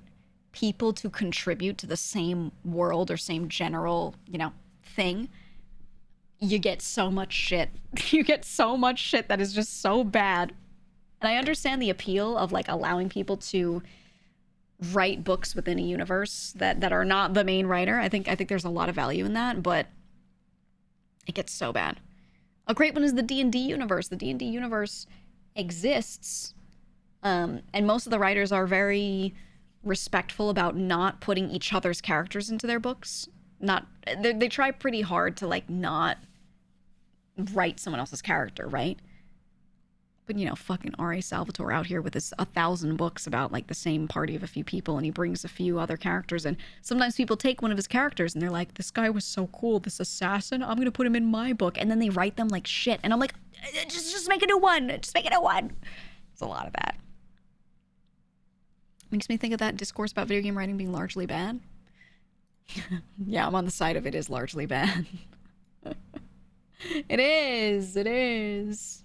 people to contribute to the same world or same general, you know, thing, you get so much shit. You get so much shit that is just so bad. And I understand the appeal of like allowing people to write books within a universe that are not the main writer. I think there's a lot of value in that, but it gets so bad. A great one is the D&D universe. The D&D universe exists, and most of the writers are very respectful about not putting each other's characters into their books. They try pretty hard to like not write someone else's character, right? But, you know, fucking R.A. Salvatore out here with his 1,000 books about, like, the same party of a few people, and he brings a few other characters, and sometimes people take one of his characters, and they're like, this guy was so cool, this assassin, I'm gonna put him in my book, and then they write them like shit, and I'm like, just make a new one, just make a new one. There's a lot of that. Makes me think of that discourse about video game writing being largely bad. Yeah, I'm on the side of it is largely bad. It is.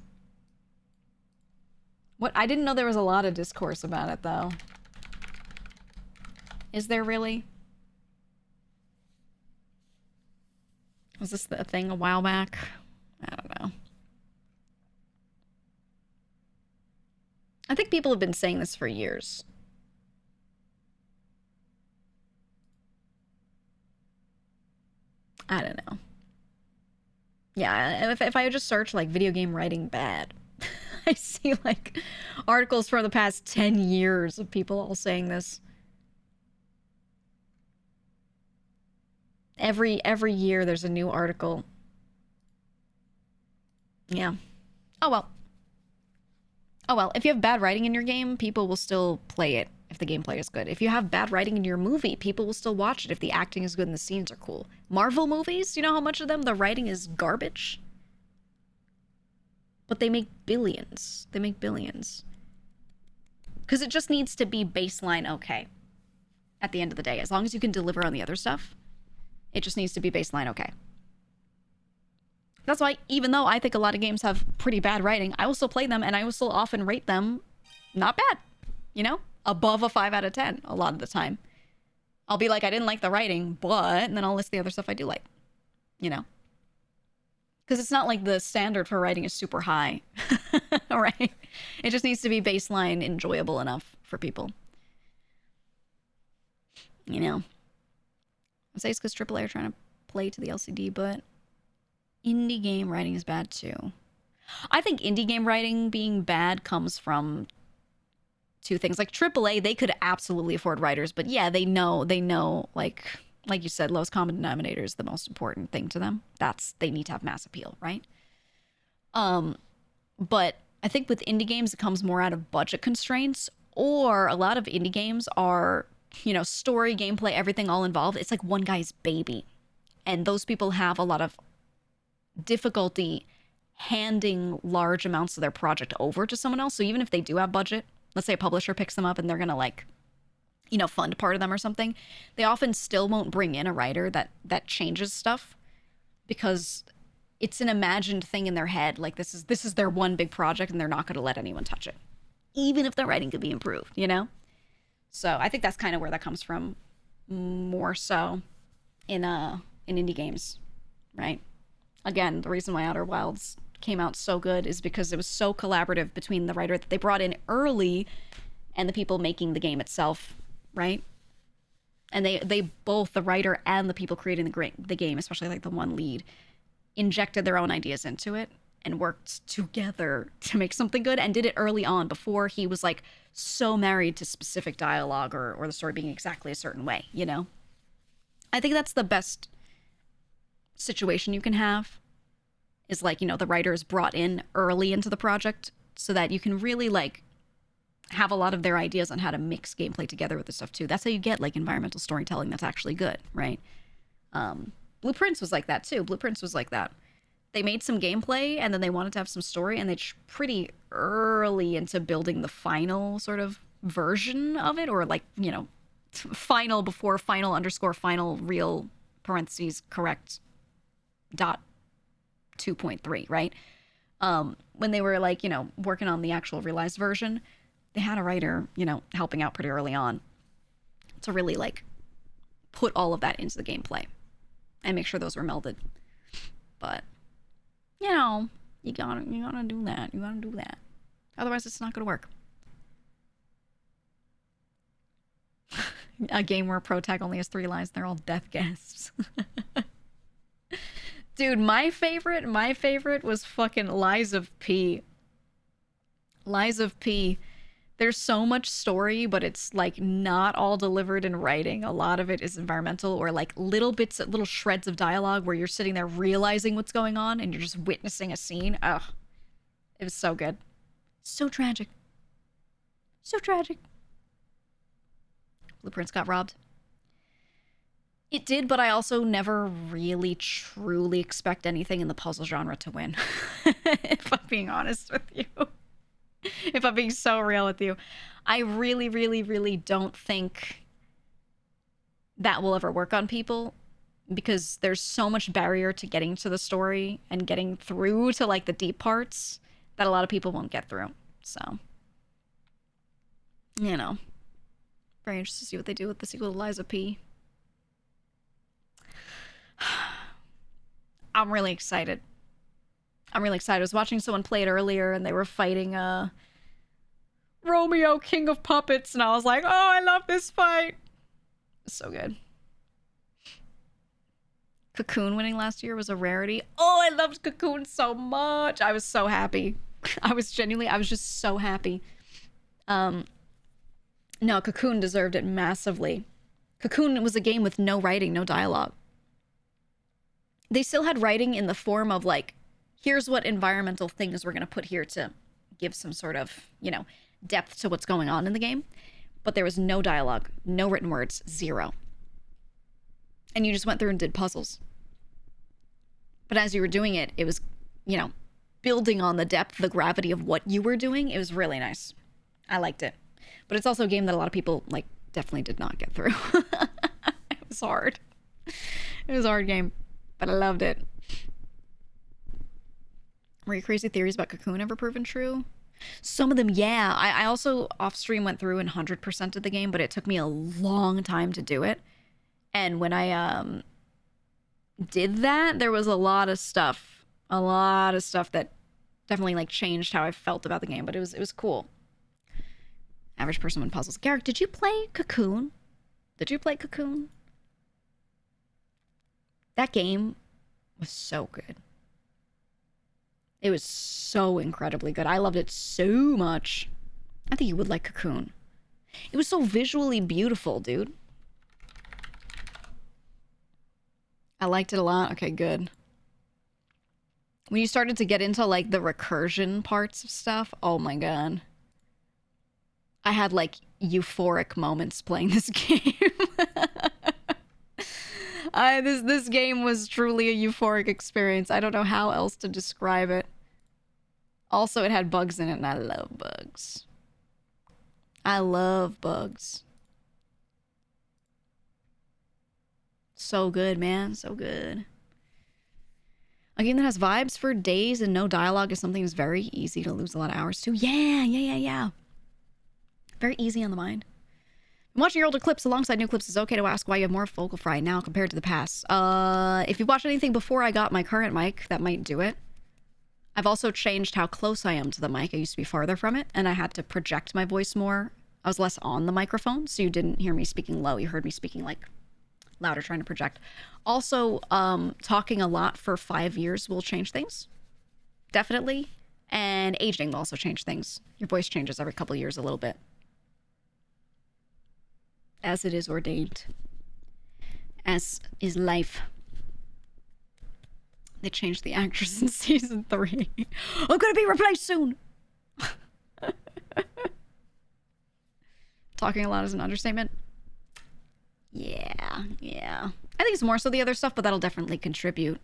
What? I didn't know there was a lot of discourse about it, though. Is there really? Was this a thing a while back? I don't know. I think people have been saying this for years. I don't know. Yeah, if I just search, like, video game writing bad, I see, like, articles from the past 10 years of people all saying this. Every year there's a new article. Yeah. Oh well. Oh well, if you have bad writing in your game, people will still play it if the gameplay is good. If you have bad writing in your movie, people will still watch it if the acting is good and the scenes are cool. Marvel movies, you know how much of them the writing is garbage? But they make billions. They make billions. Because it just needs to be baseline okay. At the end of the day. As long as you can deliver on the other stuff, it just needs to be baseline okay. That's why, even though I think a lot of games have pretty bad writing, I will still play them and I will still often rate them not bad. You know? Above a 5 out of 10 a lot of the time. I'll be like, I didn't like the writing, but... And then I'll list the other stuff I do like. You know? Because it's not like the standard for writing is super high, right? It just needs to be baseline enjoyable enough for people. You know? I say it's because AAA are trying to play to the LCD, but indie game writing is bad too. I think indie game writing being bad comes from two things. Like AAA, they could absolutely afford writers, but yeah, they know, like you said, lowest common denominator is the most important thing to them. They need to have mass appeal, right? But I think with indie games, it comes more out of budget constraints, or a lot of indie games are, story, gameplay, everything all involved. It's like one guy's baby. And those people have a lot of difficulty handing large amounts of their project over to someone else. So even if they do have budget, let's say a publisher picks them up and they're going to fund part of them or something, they often still won't bring in a writer that changes stuff because it's an imagined thing in their head. Like this is their one big project and they're not going to let anyone touch it, even if the writing could be improved, So I think that's kind of where that comes from, more so in indie games, right? Again, the reason why Outer Wilds came out so good is because it was so collaborative between the writer that they brought in early and the people making the game itself, right? And they both, the writer and the people creating the game, especially like the one lead, injected their own ideas into it and worked together to make something good, and did it early on before he was like so married to specific dialogue or the story being exactly a certain way, I think that's the best situation you can have, is like, the writer is brought in early into the project so that you can really like have a lot of their ideas on how to mix gameplay together with the stuff too. That's how you get like environmental storytelling that's actually good, right? Blueprints was like that too. Blueprints was like that. They made some gameplay and then they wanted to have some story, and they pretty early into building the final sort of version of it, or like, final before final _ final real parentheses correct dot 2.3, right? When they were like, working on the actual realized version, they had a writer, helping out pretty early on to really like put all of that into the gameplay and make sure those were melded. But you gotta do that. You gotta do that. Otherwise, it's not gonna work. A game where pro tag only has 3 lines, they're all death gasps. Dude, my favorite was fucking Lies of P. Lies of P. There's so much story, but it's like not all delivered in writing. A lot of it is environmental, or like little shreds of dialogue where you're sitting there realizing what's going on and you're just witnessing a scene. Ugh. It was so good. So tragic. So tragic. Blueprints got robbed. It did, but I also never really truly expect anything in the puzzle genre to win. If I'm being honest with you. If I'm being so real with you. I really, really, really don't think that will ever work on people, because there's so much barrier to getting to the story and getting through to like the deep parts that a lot of people won't get through. So, very interested to see what they do with the sequel to Lies of P. I'm really excited. I was watching someone play it earlier and they were fighting Romeo, King of Puppets, and I was like, oh, I love this fight. So good. Cocoon winning last year was a rarity. Oh, I loved Cocoon so much. I was so happy. I was just so happy. No, Cocoon deserved it massively. Cocoon was a game with no writing, no dialogue. They still had writing in the form of like, here's what environmental things we're going to put here to give some sort of, depth to what's going on in the game. But there was no dialogue, no written words, 0. And you just went through and did puzzles. But as you were doing it, it was, building on the depth, the gravity of what you were doing. It was really nice. I liked it. But it's also a game that a lot of people, like, definitely did not get through. It was hard. It was a hard game. But I loved it. Were your crazy theories about Cocoon ever proven true? Some of them, yeah. I also off-stream went through and 100% of the game, but it took me a long time to do it. And when I did that, there was a lot of stuff A lot of stuff that definitely like changed how I felt about the game, but it was cool. Average person win puzzles. Garrick, did you play Cocoon? Did you play Cocoon? That game was so good. It was so incredibly good. I loved it so much. I think you would like Cocoon. It was so visually beautiful, dude. I liked it a lot. Okay, good. When you started to get into like the recursion parts of stuff, oh my god. I had like euphoric moments playing this game. This game was truly a euphoric experience. I don't know how else to describe it. Also, it had bugs in it, and I love bugs. I love bugs. So good, man. So good. A game that has vibes for days and no dialogue is something that's very easy to lose a lot of hours to. Yeah. Very easy on the mind. Watching your older clips alongside new clips is okay to ask why you have more vocal fry now compared to the past. If you watched anything before I got my current mic, that might do it. I've also changed how close I am to the mic. I used to be farther from it, and I had to project my voice more. I was less on the microphone, so you didn't hear me speaking low. You heard me speaking, like, louder, trying to project. Also, talking a lot for 5 years will change things. Definitely. And aging will also change things. Your voice changes every couple of years a little bit. As it is ordained. As is life. They changed the actress in season 3. I'm gonna be replaced soon! Talking a lot is an understatement. Yeah. I think it's more so the other stuff, but that'll definitely contribute.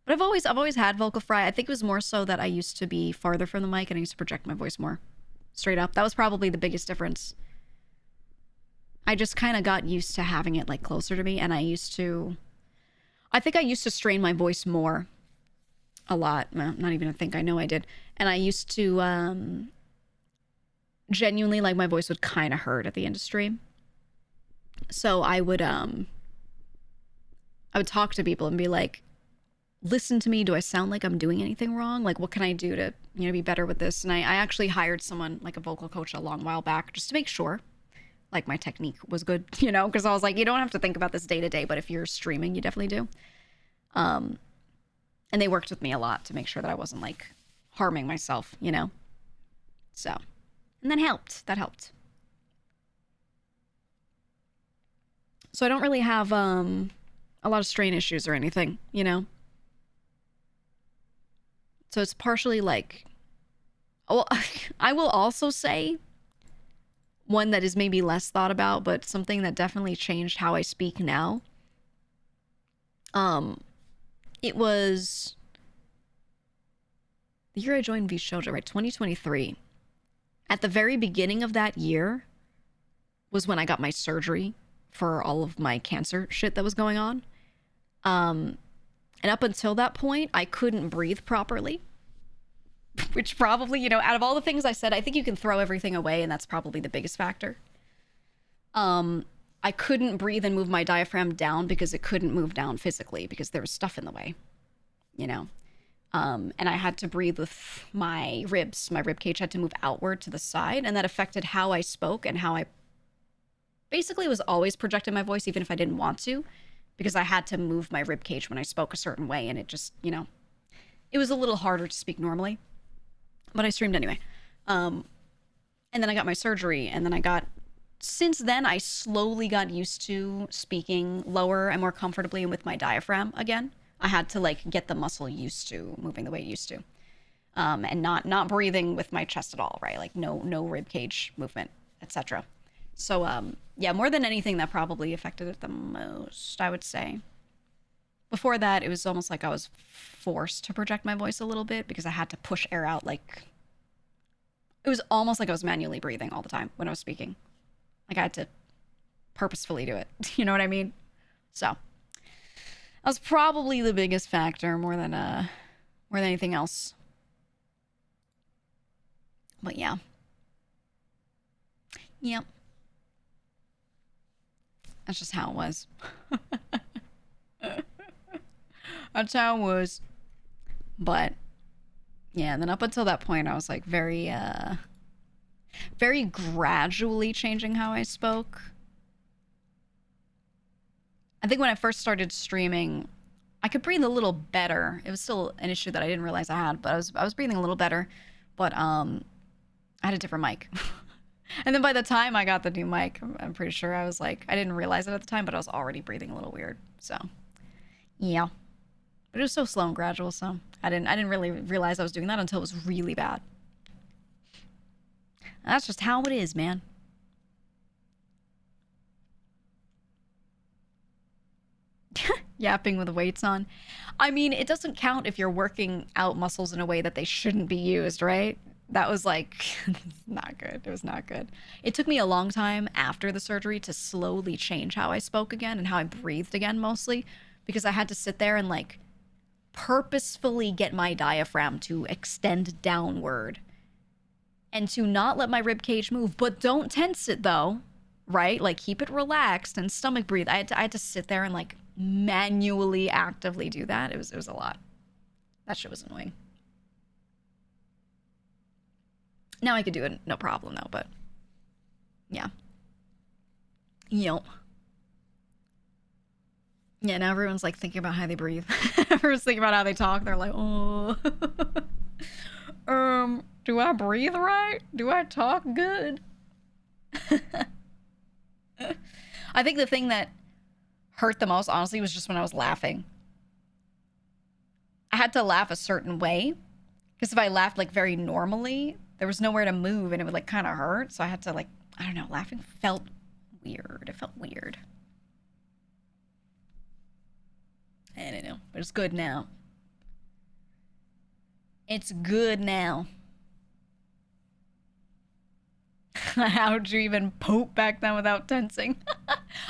But I've always had vocal fry. I think it was more so that I used to be farther from the mic and I used to project my voice more. Straight up. That was probably the biggest difference. I just kind of got used to having it like closer to me, and I think I used to strain my voice more. A lot. Well, not even a think. I know I did. And I used to genuinely, like, my voice would kind of hurt at the end of stream. So I would talk to people and be like, listen to me. Do I sound like I'm doing anything wrong? Like, what can I do to, be better with this? And I actually hired someone, like a vocal coach a long while back, just to make sure, like, my technique was good, because I was like, you don't have to think about this day to day, but if you're streaming, you definitely do. And they worked with me a lot to make sure that I wasn't, like, harming myself, So, and that helped. So I don't really have a lot of strain issues or anything, So it's partially like, well, I will also say one that is maybe less thought about, but something that definitely changed how I speak now. It was the year I joined VShojo, right? 2023. At the very beginning of that year was when I got my surgery for all of my cancer shit that was going on. And up until that point, I couldn't breathe properly. Which probably, out of all the things I said, I think you can throw everything away, and that's probably the biggest factor. I couldn't breathe and move my diaphragm down because it couldn't move down physically because there was stuff in the way, and I had to breathe with my ribs. My rib cage had to move outward to the side, and that affected how I spoke and how I basically was always projecting my voice, even if I didn't want to, because I had to move my rib cage when I spoke a certain way, and it just, it was a little harder to speak normally. But I streamed anyway. And then I got my surgery, and then since then, I slowly got used to speaking lower and more comfortably with my diaphragm again. I had to, like, get the muscle used to moving the way it used to. And not breathing with my chest at all, right? Like, no rib cage movement, etc. So, yeah, more than anything, that probably affected it the most, I would say. Before that, it was almost like I was forced to project my voice a little bit because I had to push air out. Like, it was almost like I was manually breathing all the time when I was speaking. Like, I had to purposefully do it. You know what I mean? So that was probably the biggest factor, more than anything else. But yeah. Yep. That's just how it was. That's how it was. But yeah, and then up until that point, I was like very gradually changing how I spoke. I think when I first started streaming, I could breathe a little better. It was still an issue that I didn't realize I had, but I was breathing a little better. But I had a different mic. And then by the time I got the new mic, I'm pretty sure I was like, I didn't realize it at the time, but I was already breathing a little weird. So, yeah. But it was so slow and gradual, so I didn't really realize I was doing that until it was really bad. And that's just how it is, man. Yapping with weights on. I mean, it doesn't count if you're working out muscles in a way that they shouldn't be used, right? That was like not good. It was not good. It took me a long time after the surgery to slowly change how I spoke again and how I breathed again, mostly because I had to sit there and like purposefully get my diaphragm to extend downward and to not let my rib cage move, but don't tense it though, right? Like keep it relaxed and stomach breathe. I had to sit there and like manually actively do that. It was a lot. That shit was annoying. Now I could do it, no problem though, but yeah. Yo. Yeah, now everyone's like thinking about how they breathe. Everyone's thinking about how they talk. They're like, oh, do I breathe right? Do I talk good? I think the thing that hurt the most, honestly, was just when I was laughing. I had to laugh a certain way because if I laughed like very normally, there was nowhere to move and it would like kind of hurt. So I had to like, I don't know, laughing felt weird. It felt weird. I don't know, but it's good now. It's good now. How'd you even poop back then without tensing?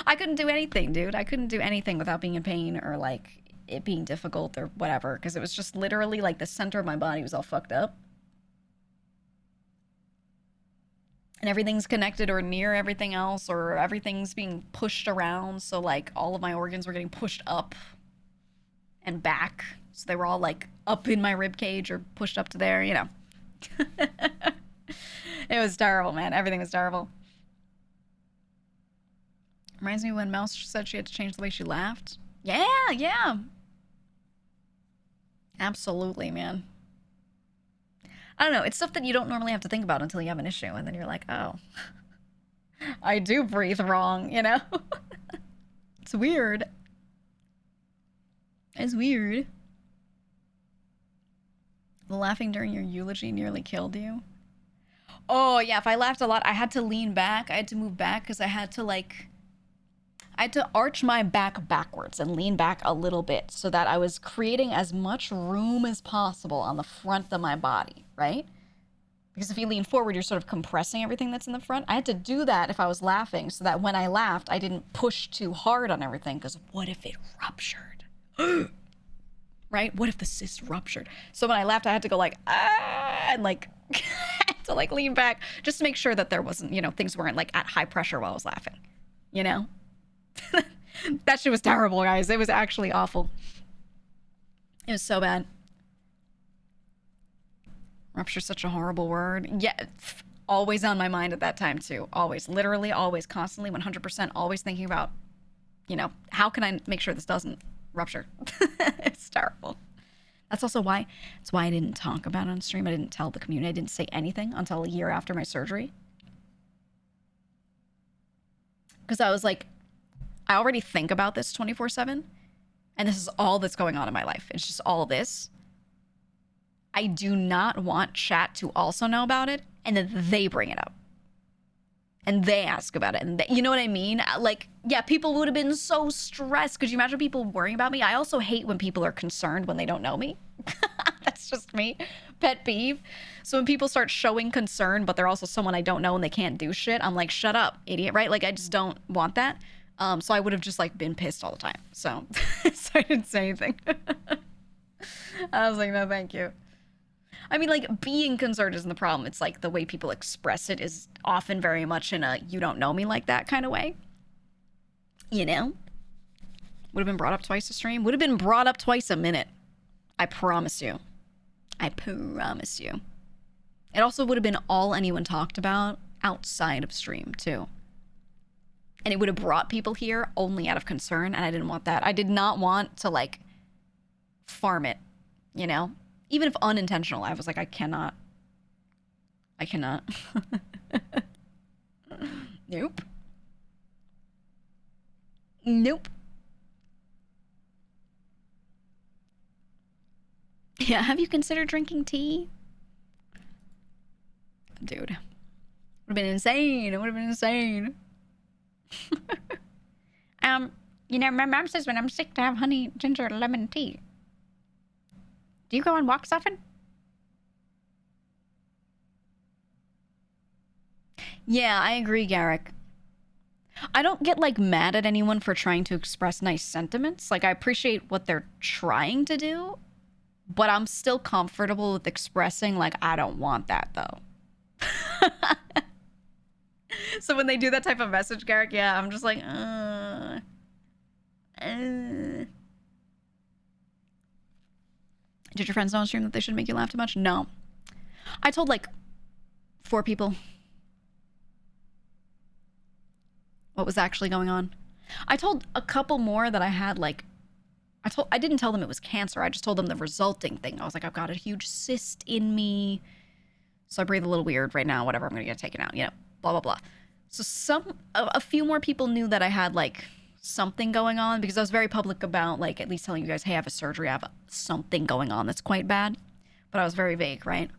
I couldn't do anything, dude. I couldn't do anything without being in pain or like it being difficult or whatever because it was just literally like the center of my body was all fucked up. And everything's connected or near everything else or everything's being pushed around. So like all of my organs were getting pushed up and back. So they were all like up in my rib cage or pushed up to there, you know. It was terrible, man. Everything was terrible. Reminds me when Mouse said she had to change the way she laughed. Yeah, yeah. Absolutely, man. I don't know. It's stuff that you don't normally have to think about until you have an issue. And then you're like, oh, I do breathe wrong, you know? It's weird. It's weird. The laughing during your eulogy nearly killed you. Oh, yeah. If I laughed a lot, I had to lean back. I had to move back because I had to arch my back backwards and lean back a little bit so that I was creating as much room as possible on the front of my body, right? Because if you lean forward, you're sort of compressing everything that's in the front. I had to do that if I was laughing so that when I laughed, I didn't push too hard on everything because what if it ruptured? Right? What if the cyst ruptured? So when I laughed, I had to go like, ah, and like, to like lean back just to make sure that there wasn't, you know, things weren't like at high pressure while I was laughing, you know? That shit was terrible, guys. It was actually awful. It was so bad. Rupture's such a horrible word. Yeah, always on my mind at that time too. Always, literally, always, constantly, 100%, always thinking about, you know, how can I make sure this doesn't rupture? It's terrible. That's also why, that's why I didn't talk about it on stream. I didn't tell the community. I didn't say anything until a year after my surgery. Because I was like, I already think about this 24/7, and this is all that's going on in my life. It's just all this. I do not want chat to also know about it, and then they bring it up. And they ask about it, and you know what I mean? Like, yeah, people would have been so stressed. Could you imagine people worrying about me? I also hate when people are concerned when they don't know me. That's just me. Pet peeve. So when people start showing concern, but they're also someone I don't know and they can't do shit, I'm like, shut up, idiot, right? Like, I just don't want that. So I would have just like been pissed all the time. So, so I didn't say anything. I was like, no, thank you. I mean, like, being concerned isn't the problem. It's like the way people express it is often very much in a you don't know me like that kind of way. You know? Would have been brought up twice a stream. Would have been brought up twice a minute. I promise you. I promise you. It also would have been all anyone talked about outside of stream, too. And it would have brought people here only out of concern, and I didn't want that. I did not want to, like, farm it, you know? Even if unintentional, I was like, I cannot. Nope. Nope. Yeah, have you considered drinking tea? Dude. Would have been insane. It would have been insane. You know, my mom says when I'm sick to have honey, ginger, lemon tea. Do you go on walks often? Yeah, I agree, Garrick. I don't get, like, mad at anyone for trying to express nice sentiments. Like, I appreciate what they're trying to do, but I'm still comfortable with expressing, like, I don't want that, though. So when they do that type of message, Garrick, yeah, I'm just like, Did your friends know on stream that they shouldn't make you laugh too much? No. I told, like, 4 people what was actually going on. I told a couple more that I had, like, I didn't tell them it was cancer. I just told them the resulting thing. I was like, I've got a huge cyst in me, so I breathe a little weird right now. Whatever, I'm gonna get it taken out, you know, blah, blah, blah. So a few more people knew that I had, like, something going on, because I was very public about, like, at least telling you guys, hey, I have a surgery, I have something going on that's quite bad. But I was very vague, right?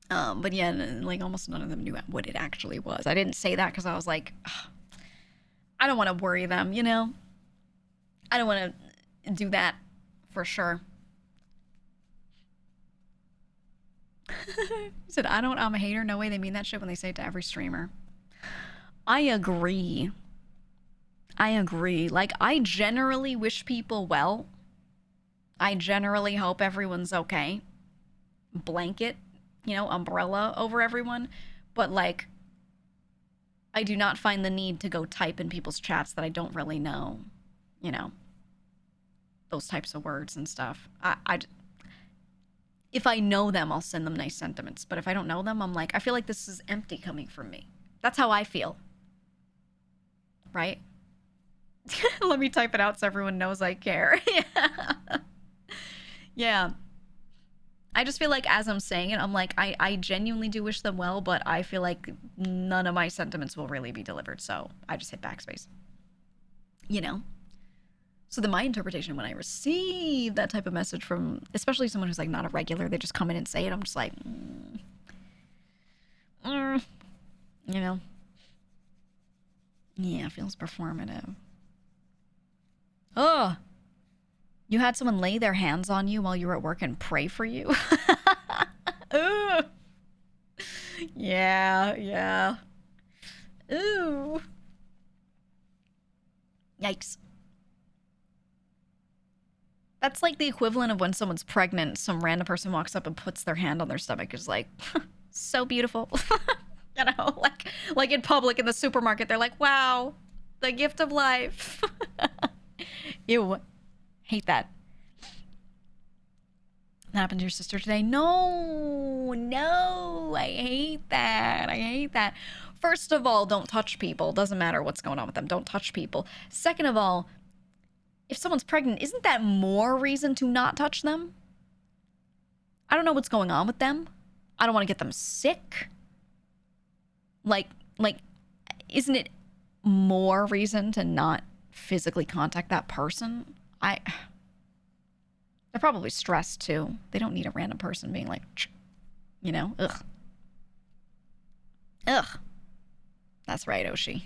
But yeah, like, almost none of them knew what it actually was. I didn't say that because I was like, I don't want to worry them, you know? I don't want to do that for sure. He said, I'm a hater. No way they mean that shit when they say it to every streamer. I agree. Like, I generally wish people well. I generally hope everyone's okay. Blanket, you know, umbrella over everyone. But, like, I do not find the need to go type in people's chats that I don't really know, you know, those types of words and stuff. If I know them, I'll send them nice sentiments. But if I don't know them, I'm like, I feel like this is empty coming from me. That's how I feel. Right? Let me type it out so everyone knows I care. Yeah. Yeah. I just feel like as I'm saying it, I'm like, I genuinely do wish them well, but I feel like none of my sentiments will really be delivered. So I just hit backspace. You know? So then my interpretation when I receive that type of message from, especially someone who's like not a regular, they just come in and say it, I'm just like, you know? Yeah, it feels performative. Oh, you had someone lay their hands on you while you were at work and pray for you? Ooh. Yeah. Ooh. Yikes. That's like the equivalent of when someone's pregnant, some random person walks up and puts their hand on their stomach, is like, so beautiful. You know, like in public in the supermarket, they're like, wow, the gift of life. Ew. Hate that. That happened to your sister today? No. I hate that. First of all, don't touch people. Doesn't matter what's going on with them. Don't touch people. Second of all, if someone's pregnant, isn't that more reason to not touch them? I don't know what's going on with them. I don't want to get them sick. Like, isn't it more reason to not physically contact that person? They're probably stressed too. They don't need a random person being like, you know, ugh. That's right, Oshi.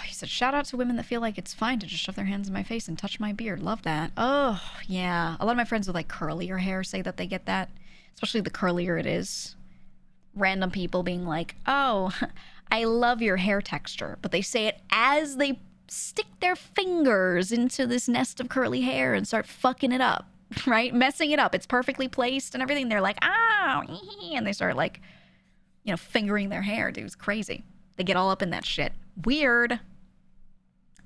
He said, shout out to women that feel like it's fine to just shove their hands in my face and touch my beard. Love that. Oh, yeah. A lot of my friends with like curlier hair say that they get that, especially the curlier it is. Random people being like, oh, I love your hair texture. But they say it as they stick their fingers into this nest of curly hair and start fucking it up, right? Messing it up. It's perfectly placed and everything. They're like, ow, and they start like, you know, fingering their hair. Dude, it's crazy. They get all up in that shit. Weird.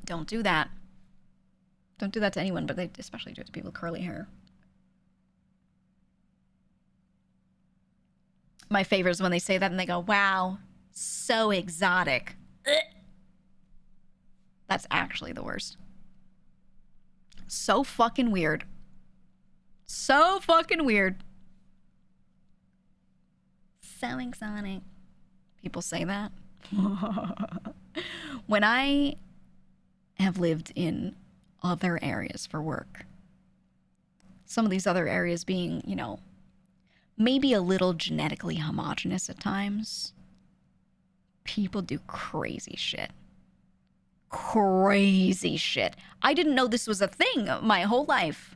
Don't do that. Don't do that to anyone, but they especially do it to people with curly hair. My favorite is when they say that and they go, wow, so exotic. Ugh. That's actually the worst. So fucking weird. So fucking weird. So exotic. People say that. When I have lived in other areas for work, some of these other areas being, you know, maybe a little genetically homogenous at times, people do crazy shit. Crazy shit. I didn't know this was a thing my whole life.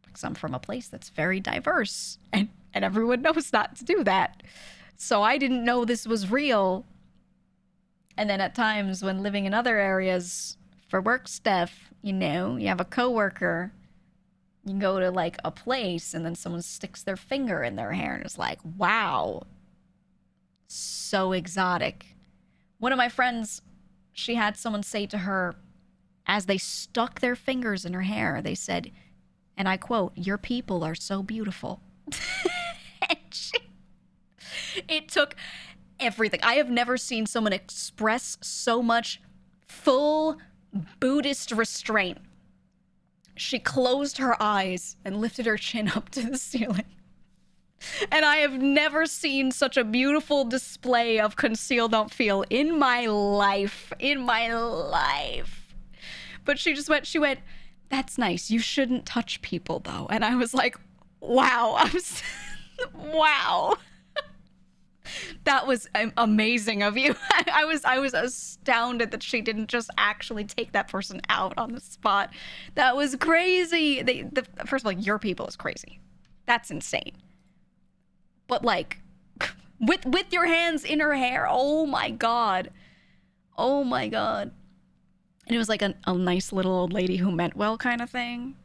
Because I'm from a place that's very diverse, and everyone knows not to do that. So I didn't know this was real. And then at times when living in other areas for work stuff, you know, you have a coworker, you go to like a place and then someone sticks their finger in their hair and it's like, wow, so exotic. One of my friends, she had someone say to her, as they stuck their fingers in her hair, they said, and I quote, "Your people are so beautiful." And it took everything. I have never seen someone express so much full Buddhist restraint. She closed her eyes and lifted her chin up to the ceiling. And I have never seen such a beautiful display of conceal, don't feel in my life. In my life. But she went, "That's nice. You shouldn't touch people, though." And I was like, wow. Wow. That was amazing of you. I was astounded that she didn't just actually take that person out on the spot. That was crazy. First of all, your people is crazy. That's insane. But like, with your hands in her hair, oh my god. Oh my god. And it was like a nice little old lady who meant well kind of thing.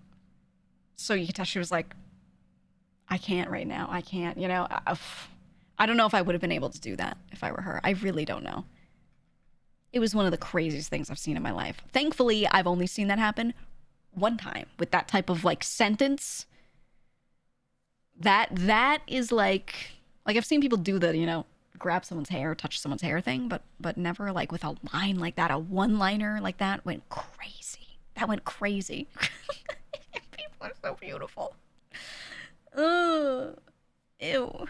So you could tell she was like, I can't right now. I can't, you know. I don't know if I would have been able to do that if I were her. I really don't know. It was one of the craziest things I've seen in my life. Thankfully, I've only seen that happen one time with that type of like sentence. That is like I've seen people do the, you know, grab someone's hair, touch someone's hair thing, but never like with a line like that, a one-liner like that went crazy. That went crazy. People are so beautiful. Ugh. Ew.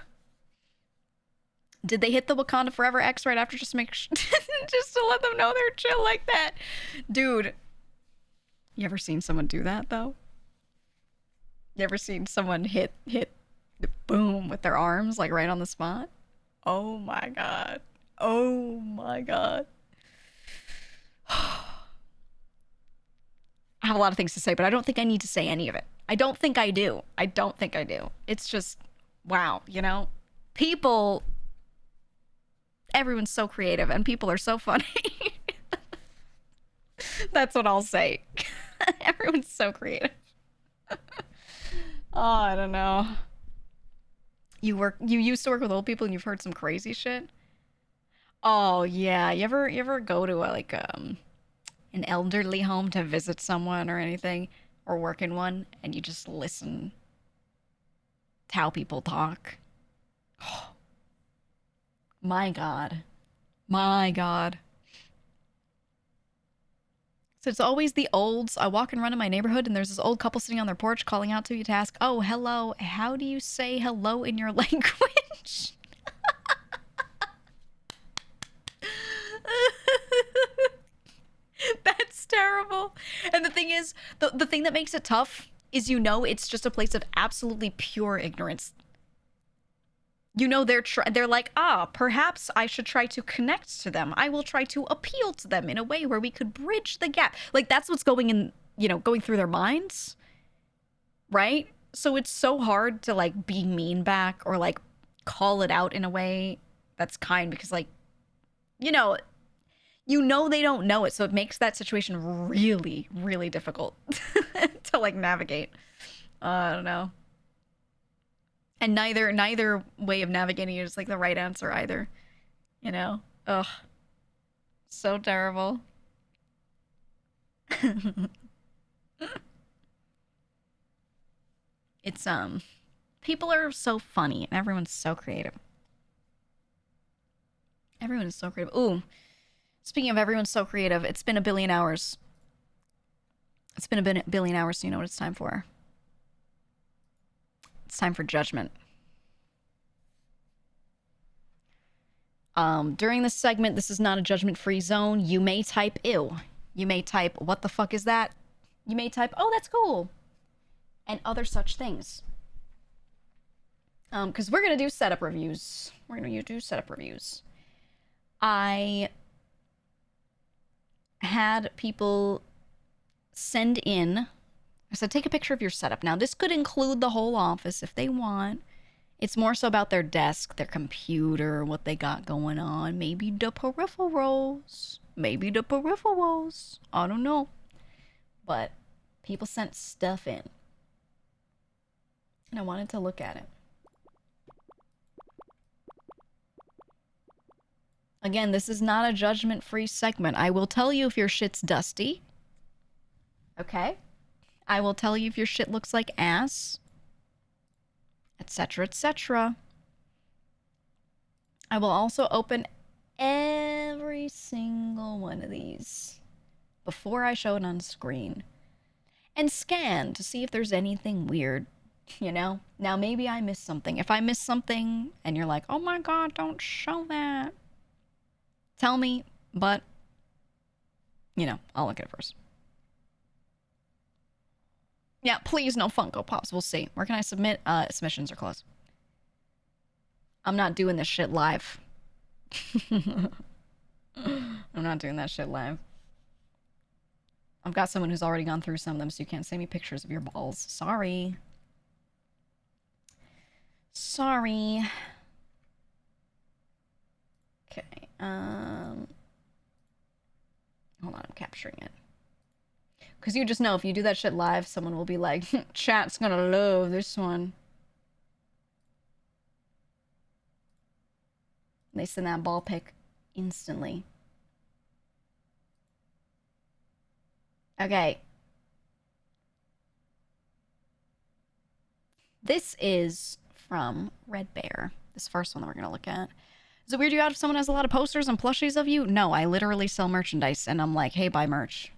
Did they hit the Wakanda Forever X right after just to make just to let them know they're chill like that? Dude, you ever seen someone do that though? You ever seen someone hit the boom with their arms like right on the spot? Oh my god. Oh my god. I have a lot of things to say, but I don't think I need to say any of it. I don't think I do. It's just, wow, you know? People, everyone's so creative and people are so funny. That's what I'll say. Everyone's so creative. Oh, I don't know. You used to work with old people and you've heard some crazy shit? Oh yeah, you ever go to an elderly home to visit someone or anything, or work in one, and you just listen to how people talk? Oh, my god. My god. So it's always the olds. I walk and run in my neighborhood and there's this old couple sitting on their porch calling out to you to ask, "Oh, hello, how do you say hello in your language?" That's terrible. And the thing is, the thing that makes it tough is, you know, it's just a place of absolutely pure ignorance. You know, they're like, perhaps I should try to connect to them. I will try to appeal to them in a way where we could bridge the gap. Like, that's what's going through their minds, right? So it's so hard to like be mean back or like call it out in a way that's kind, because like, you know they don't know it, so it makes that situation really, really difficult to like navigate. I don't know. And neither way of navigating it is like the right answer either. You know? Ugh. So terrible. It's people are so funny and everyone's so creative. Everyone is so creative. Ooh, speaking of everyone's so creative, it's been a billion hours. It's been a billion hours, so you know what it's time for. It's time for judgment. During this segment, this is not a judgment-free zone. You may type ew. You may type, what the fuck is that? You may type, oh, that's cool. And other such things. Because we're going to do setup reviews. We're going to do setup reviews. I had people send in, I said, take a picture of your setup. Now, this could include the whole office if they want. It's more so about their desk, their computer, what they got going on. Maybe the peripherals. Maybe the peripherals. I don't know. But people sent stuff in. And I wanted to look at it. Again, this is not a judgment-free segment. I will tell you if your shit's dusty. Okay? I will tell you if your shit looks like ass. Etc., etc. I will also open every single one of these before I show it on screen and scan to see if there's anything weird, you know? Now, maybe I missed something. If I missed something and you're like, oh my god, don't show that, tell me, but, you know, I'll look at it first. Yeah, please, no Funko Pops. We'll see. Where can I submit? Submissions are closed. I'm not doing this shit live. I'm not doing that shit live. I've got someone who's already gone through some of them, so you can't send me pictures of your balls. Sorry. Sorry. Okay. Hold on, I'm capturing it. Because you just know if you do that shit live, someone will be like, chat's gonna love this one. They send that ball pic instantly. Okay. This is from Red Bear. This first one that we're gonna look at. Is it weird you out if someone has a lot of posters and plushies of you? No, I literally sell merchandise and I'm like, hey, buy merch.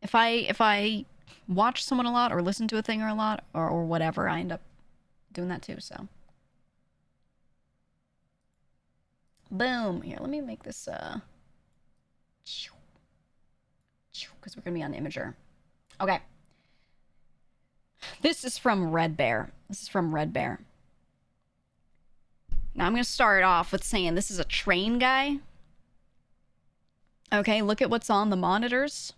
If I watch someone a lot or listen to a thing or a lot or whatever, I end up doing that too, so. Boom. Here, let me make this, because we're going to be on Imager. Okay. This is from Red Bear. This is from Red Bear. Now, I'm going to start off with saying this is a train guy. Okay, look at what's on the monitors.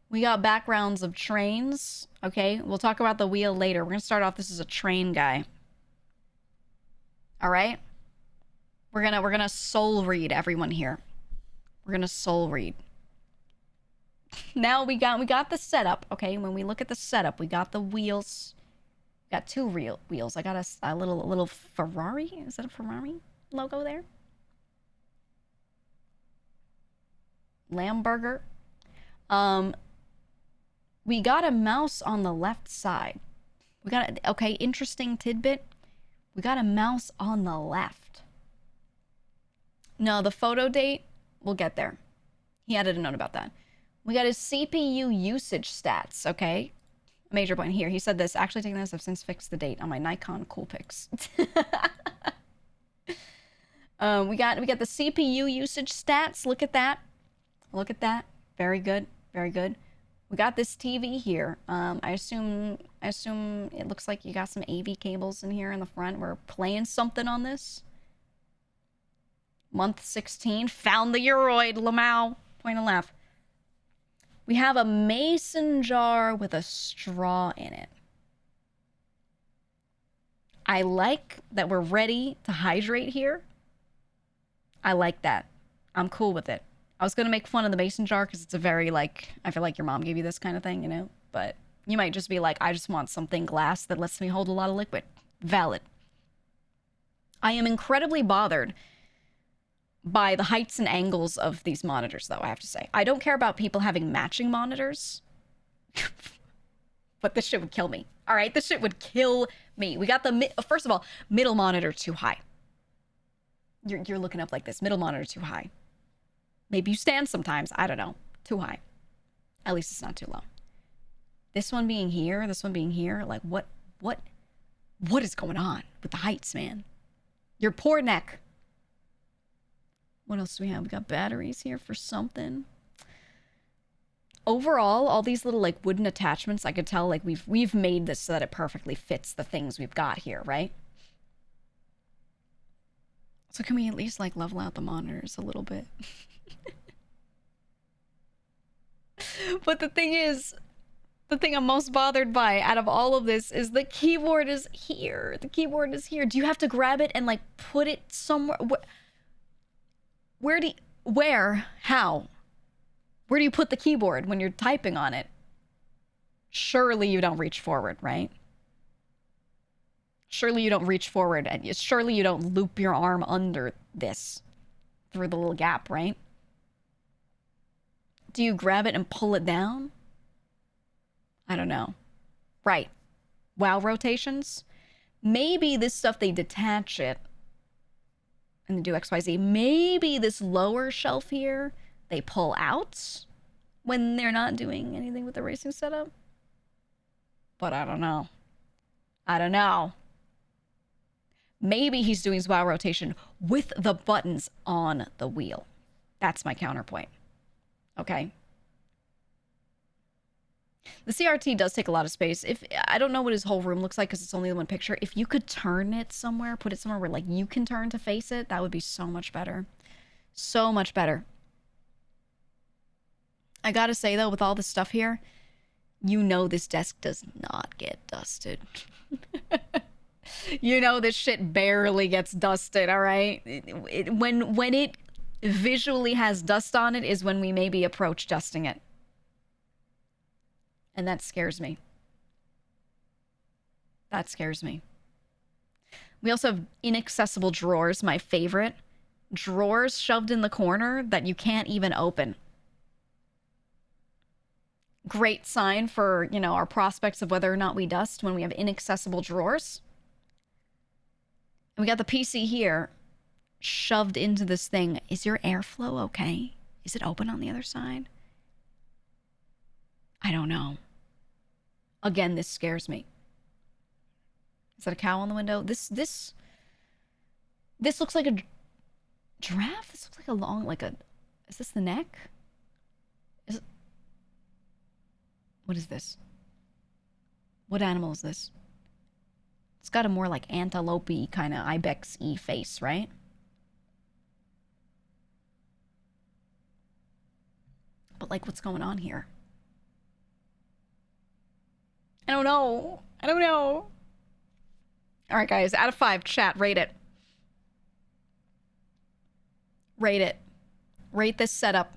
We got backgrounds of trains. Okay, we'll talk about the wheel later. We're going to start off, this is a train guy. All right? We're gonna soul read everyone here. We're gonna soul read. Now we got the setup, okay? When we look at the setup, we got the wheels. We got two real wheels. I got a little Ferrari. Is that a Ferrari logo there? Lamburger. We got a mouse on the left side. We got okay, interesting tidbit. We got a mouse on the left. No, the photo date, we'll get there. He added a note about that. We got his CPU usage stats, okay? Major point here. He said this, actually taking this, I've since fixed the date on my Nikon Coolpix. We got the CPU usage stats. Look at that. Look at that. Very good. Very good. We got this TV here. I assume it looks like you got some AV cables in here in the front. We're playing something on this. Month 16. Found the Euroid, Lamau. Point of laugh. We have a mason jar with a straw in it. I like that we're ready to hydrate here. I like that. I'm cool with it. I was going to make fun of the mason jar because it's a very, like, I feel like your mom gave you this kind of thing, you know? But you might just be like, I just want something glass that lets me hold a lot of liquid. Valid. I am incredibly bothered by the heights and angles of these monitors, though, I have to say. I don't care about people having matching monitors. But this shit would kill me. All right, this shit would kill me. We got the, first of all, middle monitor too high. You're looking up like this. Middle monitor too high. Maybe you stand sometimes. I don't know. Too high. At least it's not too low. This one being here, this one being here. Like, what is going on with the heights, man? Your poor neck. What else do we have? We got batteries here for something. Overall, all these little like wooden attachments, I could tell like we've made this so that it perfectly fits the things we've got here, right? So can we at least like level out the monitors a little bit? But the thing is, the thing I'm most bothered by out of all of this is the keyboard is here. The keyboard is here. Do you have to grab it and like put it somewhere? Where? How? Where do you put the keyboard when you're typing on it? Surely you don't reach forward, right? Surely you don't reach forward, and surely you don't loop your arm under this through the little gap, right? Do you grab it and pull it down? I don't know. Right. Wow rotations? Maybe this stuff, they detach it and they do XYZ. Maybe this lower shelf here, they pull out when they're not doing anything with the racing setup. But I don't know. I don't know. Maybe he's doing his wow rotation with the buttons on the wheel. That's my counterpoint. Okay. The CRT does take a lot of space. If I don't know what his whole room looks like because it's only the one picture. If you could turn it somewhere, put it somewhere where like you can turn to face it, that would be so much better. So much better. I gotta say though, with all this stuff here, you know this desk does not get dusted. You know this shit barely gets dusted, all right? When it visually has dust on it is when we maybe approach dusting it. And that scares me. That scares me. We also have inaccessible drawers, my favorite. Drawers shoved in the corner that you can't even open. Great sign for, you know, our prospects of whether or not we dust when we have inaccessible drawers. And we got the PC here shoved into this thing. Is your airflow okay? Is it open on the other side? I don't know. Again, this scares me. Is that a cow on the window? This looks like a giraffe. This looks like a long, like a... Is this the neck? Is it... What is this? What animal is this? It's got a more like antelope-y kind of ibex-y face, right? But like, what's going on here? I don't know. I don't know. All right, guys. Out of 5, chat, rate it. Rate it. Rate this setup.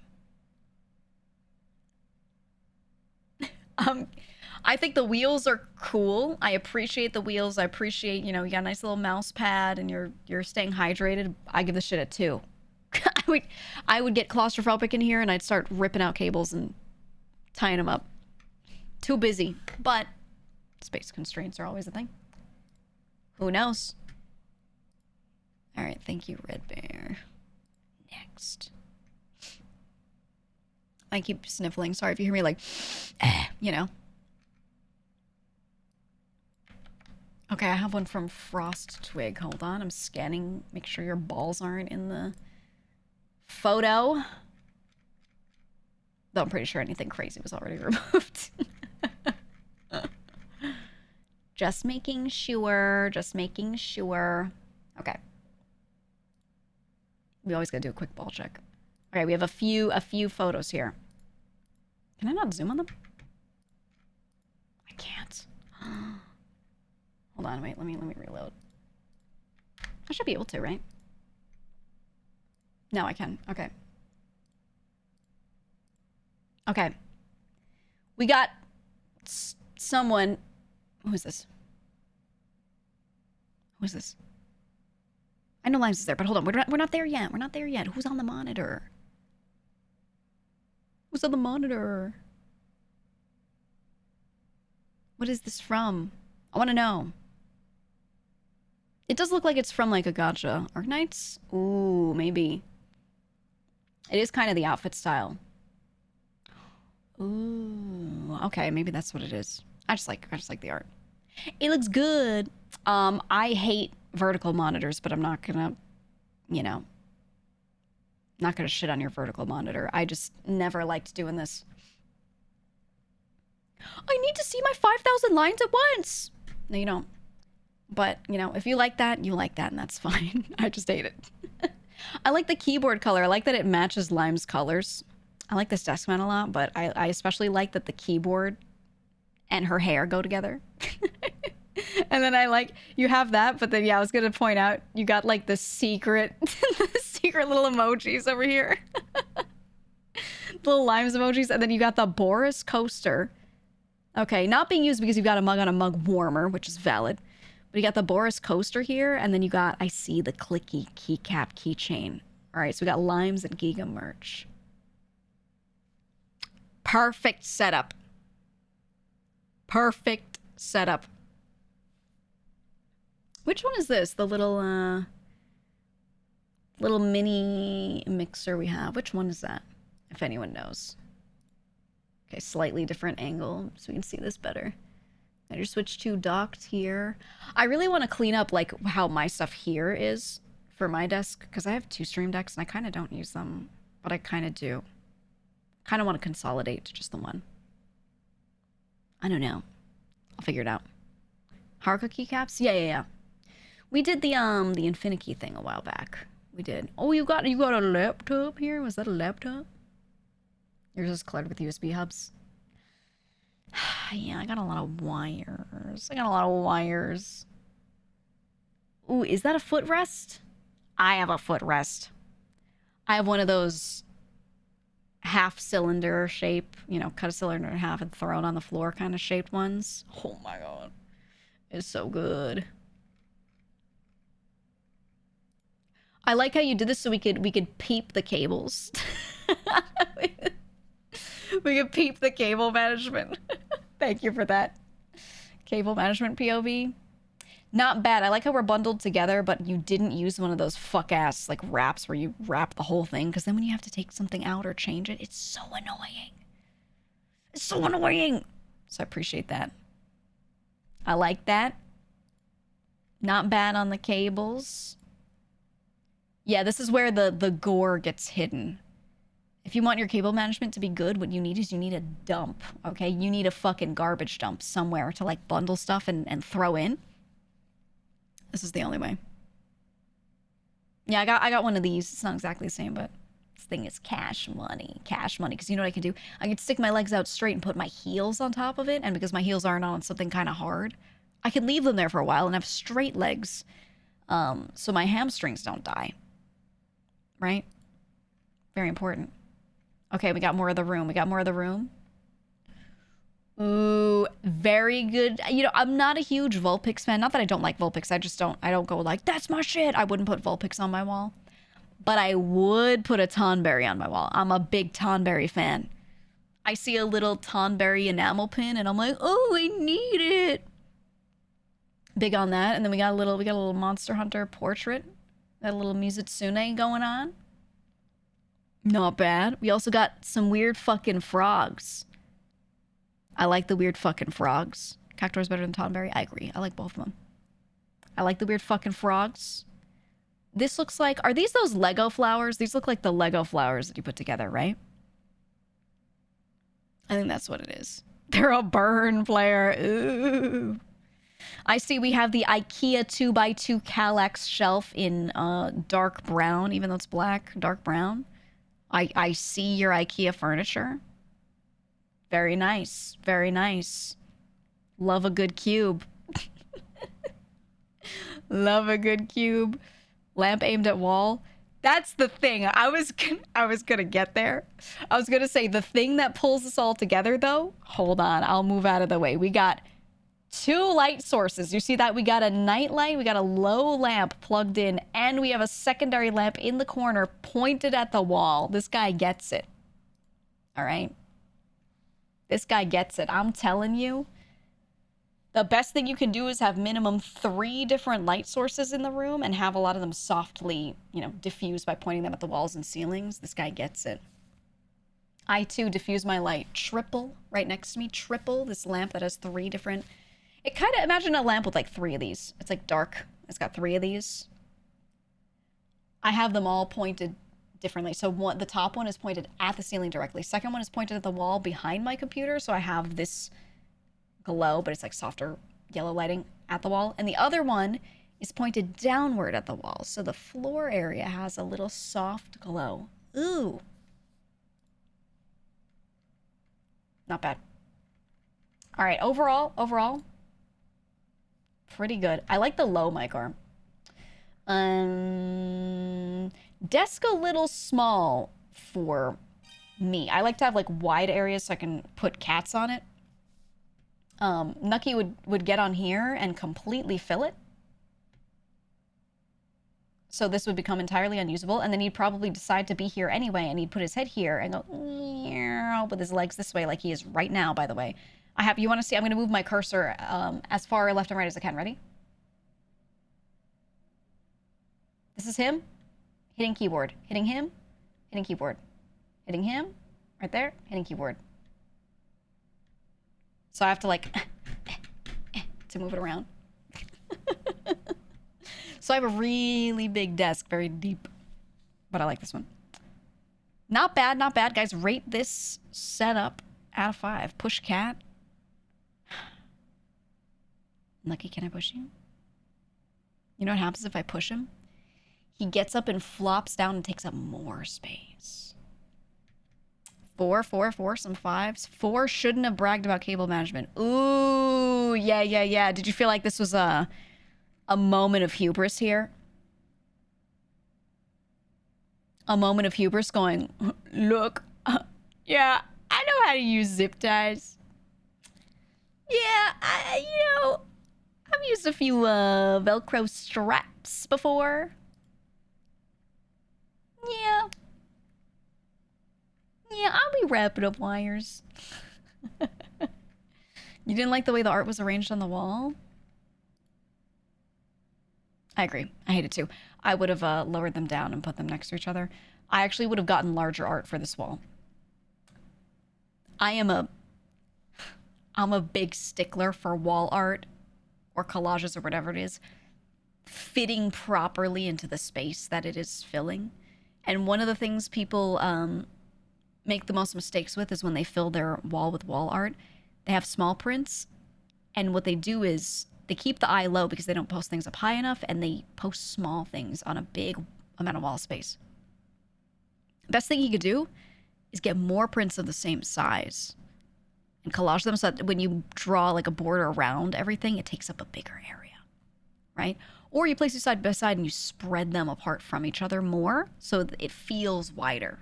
I think the wheels are cool. I appreciate the wheels. I appreciate, you know, you got a nice little mouse pad and you're staying hydrated. I give this shit a 2. I would get claustrophobic in here and I'd start ripping out cables and tying them up. Too busy, but space constraints are always a thing. Who knows? All right, thank you, Red Bear. Next. I keep sniffling. Sorry if you hear me like, you know. Okay, I have one from Frost Twig. Hold on, I'm scanning. Make sure your balls aren't in the photo. Though I'm pretty sure anything crazy was already removed. Just making sure. Just making sure. Okay. We always gotta do a quick ball check. Okay, we have a few photos here. Can I not zoom on them? I can't. Hold on, wait, let me reload. I should be able to, right? No, I can. Okay. Okay. We got someone. Who is this? Who is this? I know Limes is there, but hold on. We're not there yet. We're not there yet. Who's on the monitor? Who's on the monitor? What is this from? I want to know. It does look like it's from like a gacha. Arknights? Ooh, maybe. It is kind of the outfit style. Ooh, okay, maybe that's what it is. I just like the art. It looks good. I hate vertical monitors, but I'm not gonna, you know, not gonna shit on your vertical monitor. I just never liked doing this. I need to see my 5,000 lines at once. No, you don't. But, you know, if you like that, you like that, and that's fine. I just hate it. I like the keyboard color. I like that it matches Lime's colors. I like this desk mat a lot, but I especially like that the keyboard and her hair go together. And then I like, you have that, but then, yeah, I was going to point out, you got, like, the secret little emojis over here. Little Limes emojis, and then you got the Boris coaster. Okay, not being used because you've got a mug on a mug warmer, which is valid. But you got the Boris coaster here, and then you got, I see, the clicky keycap keychain. All right, so we got Limes and GEEGA merch. Perfect setup. Perfect setup. Which one is this? The little mini mixer we have. Which one is that? If anyone knows. Okay, slightly different angle so we can see this better. I just switched to docked here. I really want to clean up like how my stuff here is for my desk because I have 2 stream decks and I kind of don't use them, but I kind of do. Kind of want to consolidate to just the one. I don't know. I'll figure it out. Haruka keycaps? Yeah. We did the Infinity thing a while back. We did. Oh, you got a laptop here? Was that a laptop? Yours is cluttered with USB hubs. Yeah, I got a lot of wires. Ooh, is that a footrest? I have a footrest. I have one of those half-cylinder shape, you know, cut a cylinder in half and throw it on the floor kind of shaped ones. Oh my god. It's so good. I like how you did this so we could peep the cables. We could peep the cable management. Thank you for that. Cable management POV. Not bad. I like how we're bundled together, but you didn't use one of those fuck-ass, like, wraps where you wrap the whole thing, because then when you have to take something out or change it, it's so annoying. It's so annoying. So I appreciate that. I like that. Not bad on the cables. Yeah, this is where the gore gets hidden. If you want your cable management to be good, what you need is you need a dump, okay? You need a fucking garbage dump somewhere to, like, bundle stuff and throw in. This is the only way. Yeah, I got one of these. It's not exactly the same, but this thing is cash money. Cash money. Because you know what I can do? I can stick my legs out straight and put my heels on top of it. And because my heels aren't on something kind of hard, I can leave them there for a while and have straight legs. So my hamstrings don't die. Right? Very important. Okay, we got more of the room. Ooh, very good. You know, I'm not a huge Vulpix fan. Not that I don't like Vulpix. I don't go like, that's my shit. I wouldn't put Vulpix on my wall. But I would put a Tonberry on my wall. I'm a big Tonberry fan. I see a little Tonberry enamel pin and I'm like, oh, I need it. Big on that. And then we got a little Monster Hunter portrait. Got a little Mizutsune going on. Not bad. We also got some weird fucking frogs. I like the weird fucking frogs. Cactuar's better than Tonberry? I agree. I like both of them. I like the weird fucking frogs. This looks like... Are these those Lego flowers? These look like the Lego flowers that you put together, right? I think that's what it is. They're a burn player. Ooh. I see we have the IKEA 2x2 Kallax shelf in dark brown, even though it's black. Dark brown. I see your IKEA furniture. Very nice. Very nice. Love a good cube. Love a good cube. Lamp aimed at wall. That's the thing. I was gonna get there. I was gonna say the thing that pulls us all together, though. Hold on. I'll move out of the way. We got 2 light sources. You see that? We got a night light, we got a low lamp plugged in, and we have a secondary lamp in the corner pointed at the wall. This guy gets it. All right? This guy gets it. I'm telling you. The best thing you can do is have minimum 3 different light sources in the room and have a lot of them softly, you know, diffused by pointing them at the walls and ceilings. This guy gets it. I, too, diffuse my light. Triple, right next to me. Triple, this lamp that has 3 different... It kind of... Imagine a lamp with, like, 3 of these. It's, like, dark. It's got 3 of these. I have them all pointed differently. So the top one is pointed at the ceiling directly. Second one is pointed at the wall behind my computer. So I have this glow, but it's, like, softer yellow lighting at the wall. And the other one is pointed downward at the wall. So the floor area has a little soft glow. Ooh. Not bad. All right, overall, pretty good. I like the low mic arm. Desk a little small for me. I like to have like wide areas so I can put cats on it. Nucky would get on here and completely fill it. So this would become entirely unusable, and then he'd probably decide to be here anyway, and he'd put his head here and go with his legs this way, like he is right now, by the way. You want to see? I'm going to move my cursor as far left and right as I can. Ready? This is him. Hitting keyboard. Hitting him. Hitting keyboard. Hitting him. Right there. Hitting keyboard. So I have to, like, to move it around. So I have a really big desk, very deep. But I like this one. Not bad, not bad. Guys, rate this setup out of 5. Push cat. Lucky, can I push you? You know what happens if I push him? He gets up and flops down and takes up more space. 4, 4, 4, some 5s. 4 shouldn't have bragged about cable management. Ooh, yeah. Did you feel like this was a moment of hubris here? A moment of hubris going, look, yeah, I know how to use zip ties. Yeah, I've used a few Velcro straps before. Yeah, I'll be wrapping up wires. You didn't like the way the art was arranged on the wall? I agree. I hate it too. I would have lowered them down and put them next to each other. I actually would have gotten larger art for this wall. I'm a big stickler for wall art or collages or whatever it is fitting properly into the space that it is filling. And one of the things people make the most mistakes with is when they fill their wall with wall art. They have small prints, and what they do is they keep the eye low because they don't post things up high enough, and they post small things on a big amount of wall space. Best thing you could do is get more prints of the same size and collage them so that when you draw like a border around everything, it takes up a bigger area, right? Or you place it side by side and you spread them apart from each other more so that it feels wider.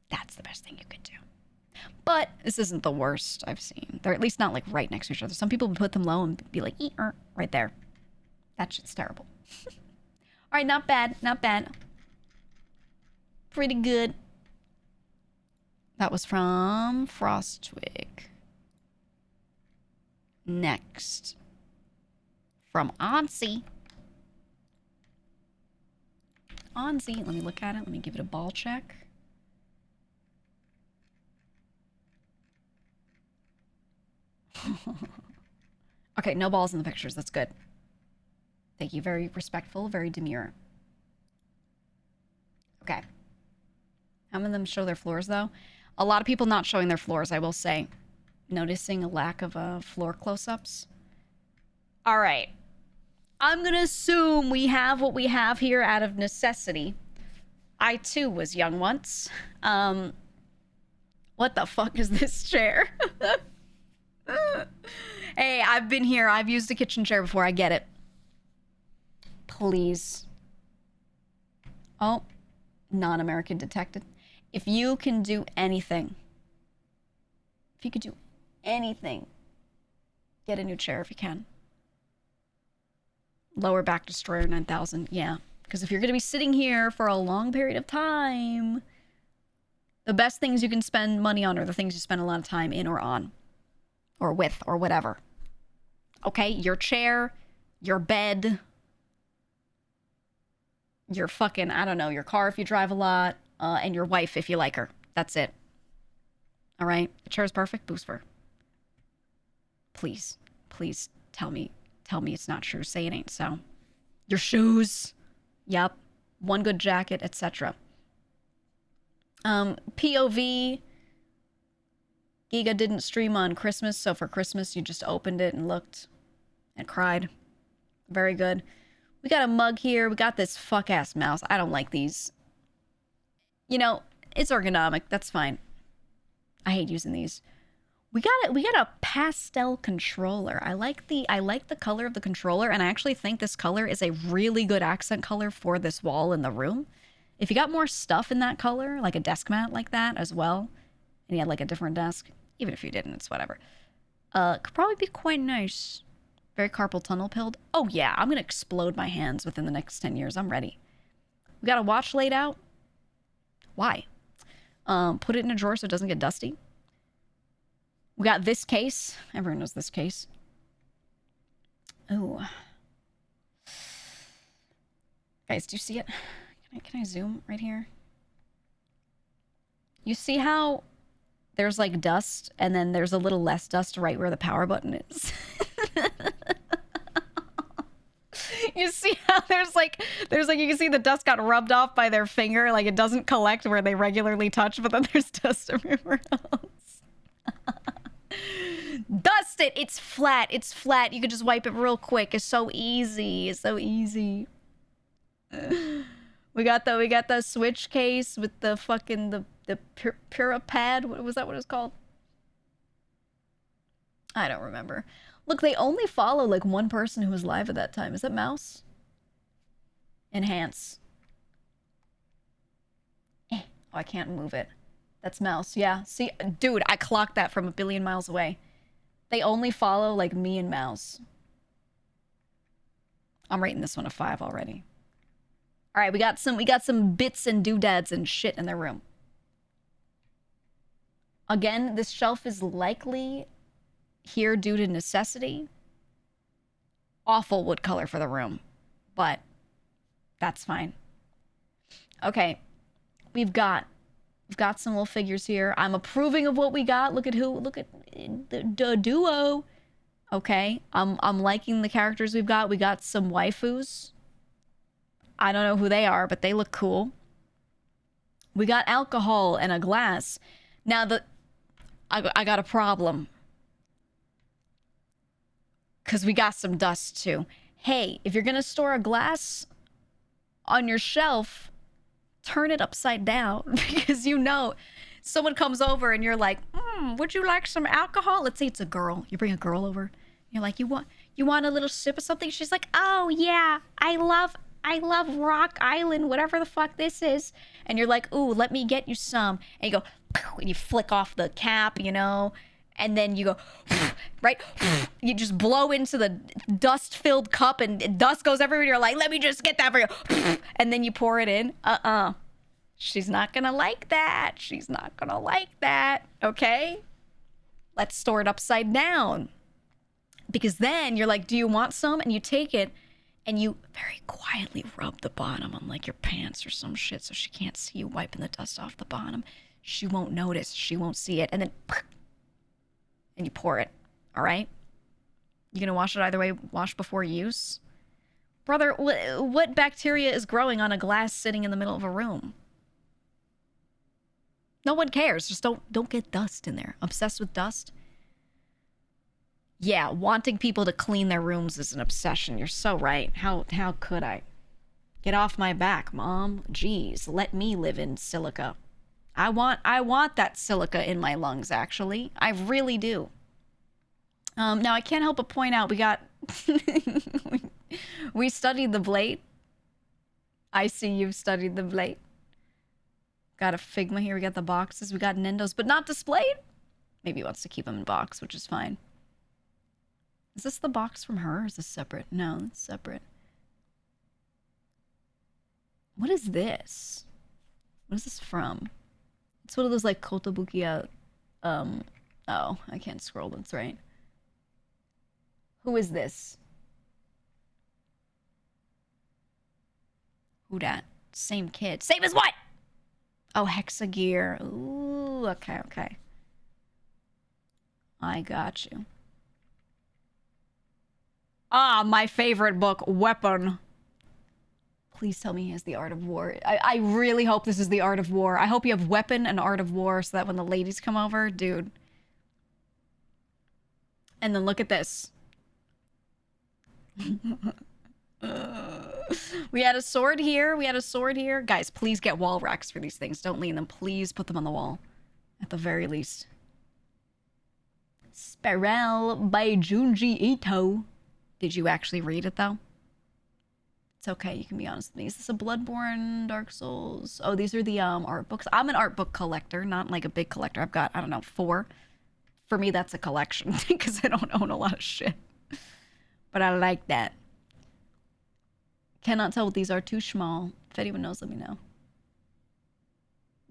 That's the best thing you could do. But this isn't the worst I've seen. They're at least not like right next to each other. Some people would put them low and be like, right there. That shit's terrible. All right, not bad, not bad. Pretty good. That was from Frostwig. Next. From Onsi. Onsi, let me look at it. Let me give it a ball check. Okay, no balls in the pictures. That's good. Thank you. Very respectful, very demure. Okay. How many of them show their floors, though? A lot of people not showing their floors, I will say. Noticing a lack of floor close-ups. All right. I'm going to assume we have what we have here out of necessity. I, too, was young once. What the fuck is this chair? Hey, I've been here. I've used a kitchen chair before. I get it. Please. Oh, non-American detected. If you can do anything, if you could do anything Get a new chair if you can. Lower back destroyer 9000. Yeah. Because if you're going to be sitting here for a long period of time, the best things you can spend money on are the things you spend a lot of time in or on. Or with, or whatever. Okay? Your chair, your bed, your fucking, I don't know, your car if you drive a lot, and your wife if you like her. That's it. Alright? The chair's perfect. Boost for. Please. Please tell me it's not true. Say it ain't so. Your shoes. Yep. One good jacket, etc. POV. GEEGA didn't stream on Christmas, so for Christmas you just opened it and looked and cried. Very good. We got a mug here. We got this fuck-ass mouse. I don't like these. You know, it's ergonomic. That's fine. I hate using these. We got a pastel controller. I like the color of the controller, and I actually think this color is a really good accent color for this wall in the room. If you got more stuff in that color, like a desk mat like that as well, and you had like a different desk, even if you didn't, it's whatever. Could probably be quite nice. Very carpal tunnel pilled. Oh yeah, I'm gonna explode my hands within the next 10 years. I'm ready. We got a watch laid out. Why? Put it in a drawer so it doesn't get dusty. We got this case. Everyone knows this case. Oh. Guys, do you see it? Can I zoom right here? You see how there's like dust and then there's a little less dust right where the power button is? You see how there's like you can see the dust got rubbed off by their finger, like it doesn't collect where they regularly touch, but then there's dust everywhere else. Dust it! It's flat. It's flat. You could just wipe it real quick. It's so easy. It's so easy. We got the Switch case with the fucking the Purapad. Was that what it was called? I don't remember. Look, they only follow like one person who was live at that time. Is that Mouse? Enhance. Oh, I can't move it. That's Mouse. Yeah. See, dude, I clocked that from a billion miles away. They only follow like me and Mouse. I'm rating this one a 5 already. All right, we got some bits and doodads and shit in their room. Again, this shelf is likely here due to necessity. Awful wood color for the room, but that's fine. Okay, we've got some little figures here. I'm approving of what we got. Look at the duo. Okay, I'm liking the characters we've got. We got some waifus. I don't know who they are, but they look cool. We got alcohol and a glass. Now I got a problem. Because we got some dust too. Hey, if you're going to store a glass on your shelf, turn it upside down. Because you know, someone comes over and you're like, would you like some alcohol? Let's say it's a girl. You bring a girl over. You're like, you want a little sip of something? She's like, oh yeah, I love Rock Island, whatever the fuck this is. And you're like, ooh, let me get you some. And you go, and you flick off the cap, you know, and then you go, right? You just blow into the dust-filled cup and dust goes everywhere. You're like, let me just get that for you. And then you pour it in. She's not gonna like that. She's not gonna like that, okay? Let's store it upside down. Because then you're like, do you want some? And you take it and you very quietly rub the bottom on like your pants or some shit so she can't see you wiping the dust off the bottom. She won't notice. She won't see it. And then, and you pour it. All right? You gonna wash it either way? Wash before use? Brother, what bacteria is growing on a glass sitting in the middle of a room? No one cares. Just don't get dust in there. Obsessed with dust? Yeah, wanting people to clean their rooms is an obsession. You're so right. How could I? Get off my back, Mom. Jeez, let me live in silica. I want that silica in my lungs, actually. I really do. Now, I can't help but point out, we got... we studied the blade. I see you've studied the blade. Got a Figma here. We got the boxes. We got Nindos, but not displayed. Maybe he wants to keep them in box, which is fine. Is this the box from her or is this separate? No, it's separate. What is this? What is this from? It's one of those like Kotobukiya, oh, I can't scroll, that's right. Who is this? Who dat? Same kid. Same as what? Oh, Hexagear. Ooh, okay, okay. I got you. Ah, my favorite book, Weapon. Please tell me he has the Art of War. I really hope this is the Art of War. I hope you have Weapon and Art of War so that when the ladies come over, dude. And then look at this. We had a sword here. We had a sword here. Guys, please get wall racks for these things. Don't lean them. Please put them on the wall. At the very least. Spiral by Junji Ito. Did you actually read it, though? It's okay. You can be honest with me. Is this a Bloodborne, Dark Souls? Oh, these are the art books. I'm an art book collector, not like a big collector. I've got, I don't know, 4. For me, that's a collection because I don't own a lot of shit. But I like that. Cannot tell what these are. Too small. If anyone knows, let me know.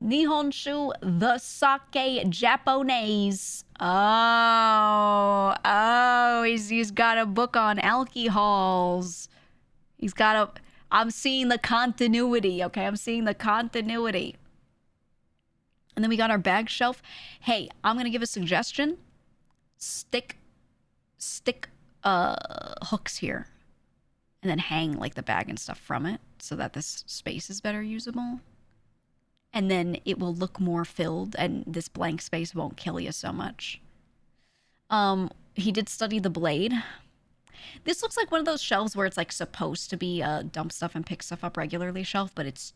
Nihonshu, the sake Japanese. Oh, he's got a book on alcohols. He's got a. I'm seeing the continuity. Okay, I'm seeing the continuity. And then we got our bag shelf. Hey, I'm gonna give a suggestion. Stick hooks here, and then hang like the bag and stuff from it, so that this space is better usable. And then it will look more filled, and this blank space won't kill you so much. He did study the blade. This looks like one of those shelves where it's like supposed to be dump stuff and pick stuff up regularly shelf, but it's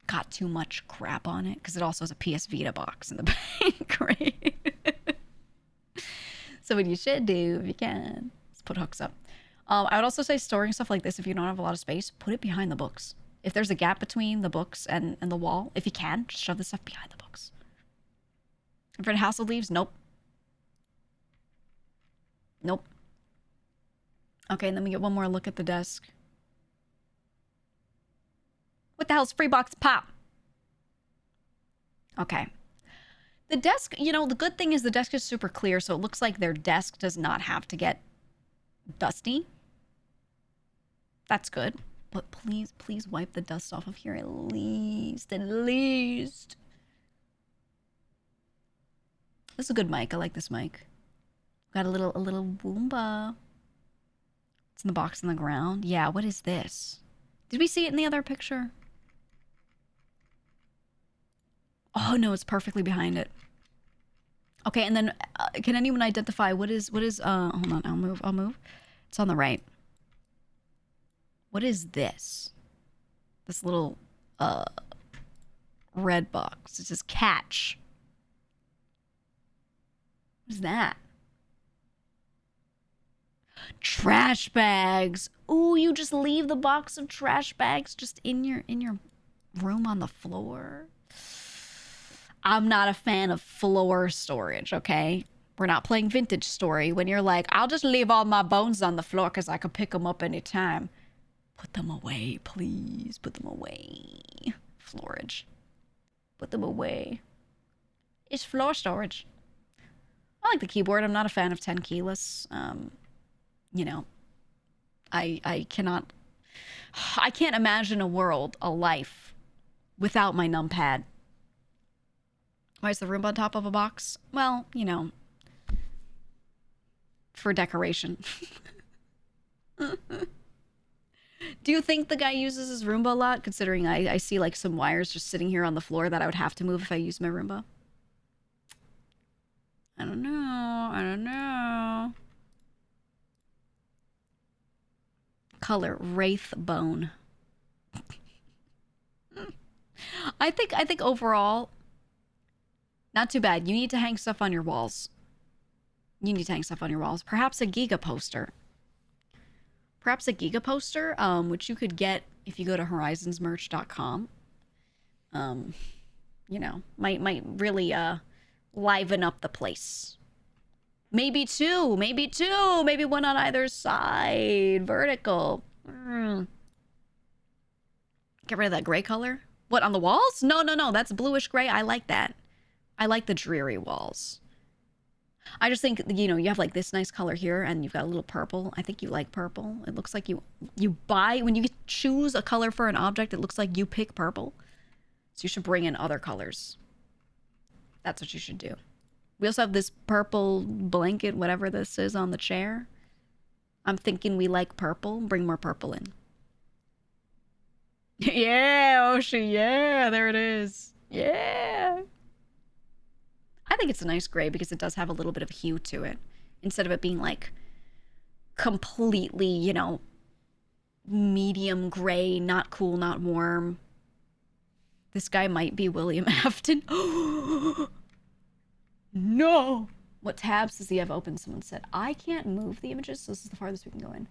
got too much crap on it because it also has a PS Vita box in the back, right? So what you should do, if you can, is put hooks up. I would also say storing stuff like this, if you don't have a lot of space, put it behind the books. If there's a gap between the books and the wall, if you can, just shove this stuff behind the books. If you're in House of Leaves, nope. Nope. Okay, and then we get one more look at the desk. What the hell's free box pop? Okay. The desk, you know, the good thing is the desk is super clear, so it looks like their desk does not have to get dusty. That's good. But please, please wipe the dust off of here at least. At least. This is a good mic. I like this mic. Got a little Roomba. It's in the box on the ground. Yeah, what is this? Did we see it in the other picture? Oh no, it's perfectly behind it. Okay, and then can anyone identify what is hold on, I'll move. It's on the right. What is this? This little red box. It says catch. What is that? Trash bags. Ooh, you just leave the box of trash bags just in your room on the floor. I'm not a fan of floor storage, okay? We're not playing Vintage Story when you're like, I'll just leave all my bones on the floor because I can pick them up anytime. Put them away, please. Put them away. Florage. Put them away. It's floor storage. I like the keyboard. I'm not a fan of 10 keyless. You know, I can't imagine a world, a life, without my numpad. Why is the Roomba on top of a box? Well, you know, for decoration. Do you think the guy uses his Roomba a lot, considering I see like some wires just sitting here on the floor that I would have to move if I used my Roomba? I don't know. I don't know. Color Wraith Bone. I think overall, not too bad. You need to hang stuff on your walls. You need to hang stuff on your walls. Perhaps a GEEGA poster. Perhaps a GEEGA poster, which you could get if you go to horizonsmerch.com. You know, might really liven up the place Maybe two. Maybe two. Maybe one on either side. Vertical. Get rid of that gray color. What, on the walls? No, no, no. That's bluish gray. I like that. I like the dreary walls. I just think, you know, you have like this nice color here and you've got a little purple. I think you like purple. It looks like you buy, when you choose a color for an object, it looks like you pick purple. So you should bring in other colors. That's what you should do. We also have this purple blanket, whatever this is, on the chair. I'm thinking we like purple. Bring more purple in. Yeah, Oshi, yeah, there it is. Yeah. I think it's a nice gray because it does have a little bit of hue to it. Instead of it being like completely, you know, medium gray, not cool, not warm. This guy might be William Afton. No! What tabs does he have open? Someone said. I can't move the images, so this is the farthest we can go in.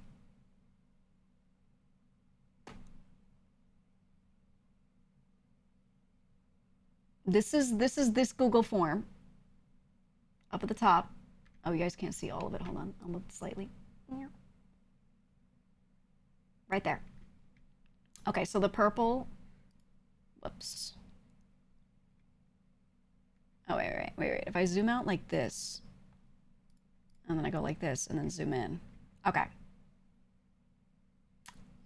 This is this Google form. Up at the top. Oh, you guys can't see all of it. Hold on. I'll move it slightly. Right there. Okay, so the purple. Whoops. Oh, wait. If I zoom out like this, and then I go like this, and then zoom in. Okay.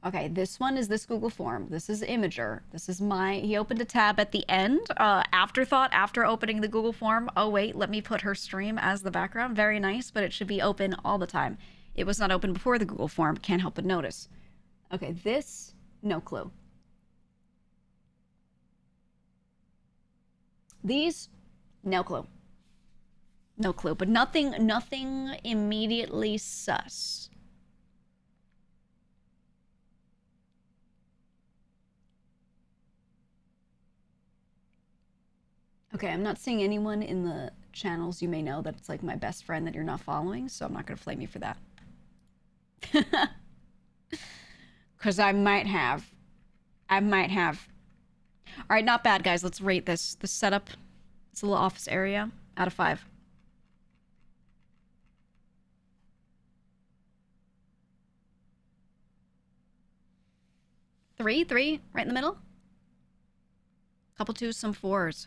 Okay, this one is this Google form. This is Imager. This is he opened a tab at the end. Afterthought after opening the Google form. Oh, wait, let me put her stream as the background. Very nice, but it should be open all the time. It was not open before the Google form. Can't help but notice. Okay, this, no clue. These, no clue. No clue, but nothing immediately sus. Okay, I'm not seeing anyone in the channels you may know that's like my best friend that you're not following, so I'm not gonna flame you for that. Because I might have. All right, not bad, guys. Let's rate this. The setup. It's a little office area. Out of 5. Three, right in the middle. Couple 2s, some 4s.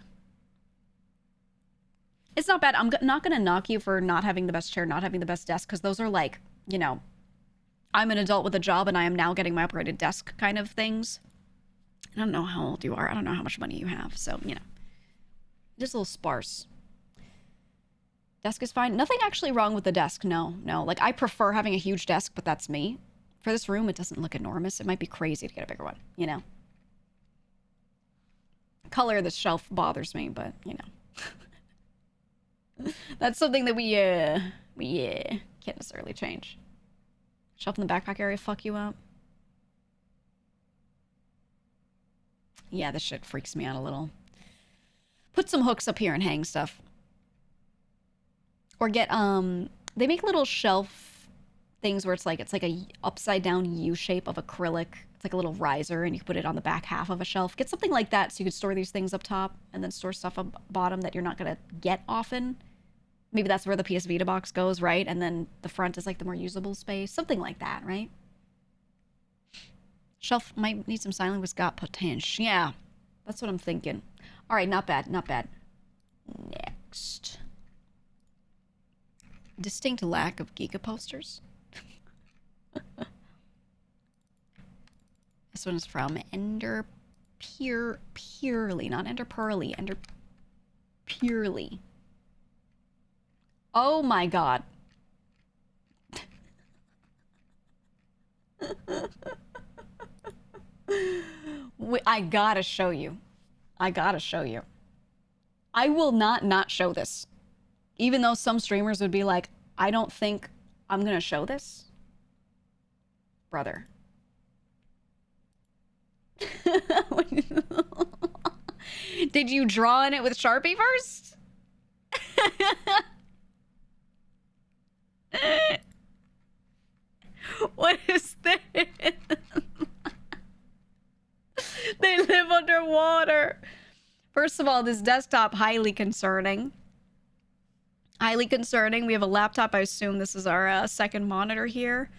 It's not bad. I'm not going to knock you for not having the best chair, not having the best desk, because those are like, you know, I'm an adult with a job and I am now getting my upgraded desk kind of things. I don't know how old you are. I don't know how much money you have. So, you know, just a little sparse. Desk is fine. Nothing actually wrong with the desk. No. Like, I prefer having a huge desk, but that's me. For this room, it doesn't look enormous. It might be crazy to get a bigger one, you know? Color of the shelf bothers me, but, you know. That's something that we can't necessarily change. Shelf in the backpack area fuck you up. Yeah, this shit freaks me out a little. Put some hooks up here and hang stuff. Or get, they make little shelf things where it's like a upside down U shape of acrylic. It's like a little riser and you can put it on the back half of a shelf. Get something like that so you could store these things up top and then store stuff up bottom that you're not gonna get often. Maybe that's where the PS Vita box goes, right? And then the front is like the more usable space. Something like that, right? Shelf might need some styling, but it's got potential. Yeah, that's what I'm thinking. All right, not bad, not bad. Next. Distinct lack of GEEGA posters. This one is from Ender Purely, not Ender Pearly, Ender Purely. Oh my god. I gotta show you. I will not show this. Even though some streamers would be like, I don't think I'm gonna show this. Brother. Did you draw in it with Sharpie first? What is this? They live underwater. First of all, this desktop, highly concerning. Highly concerning. We have a laptop. I assume this is our second monitor here.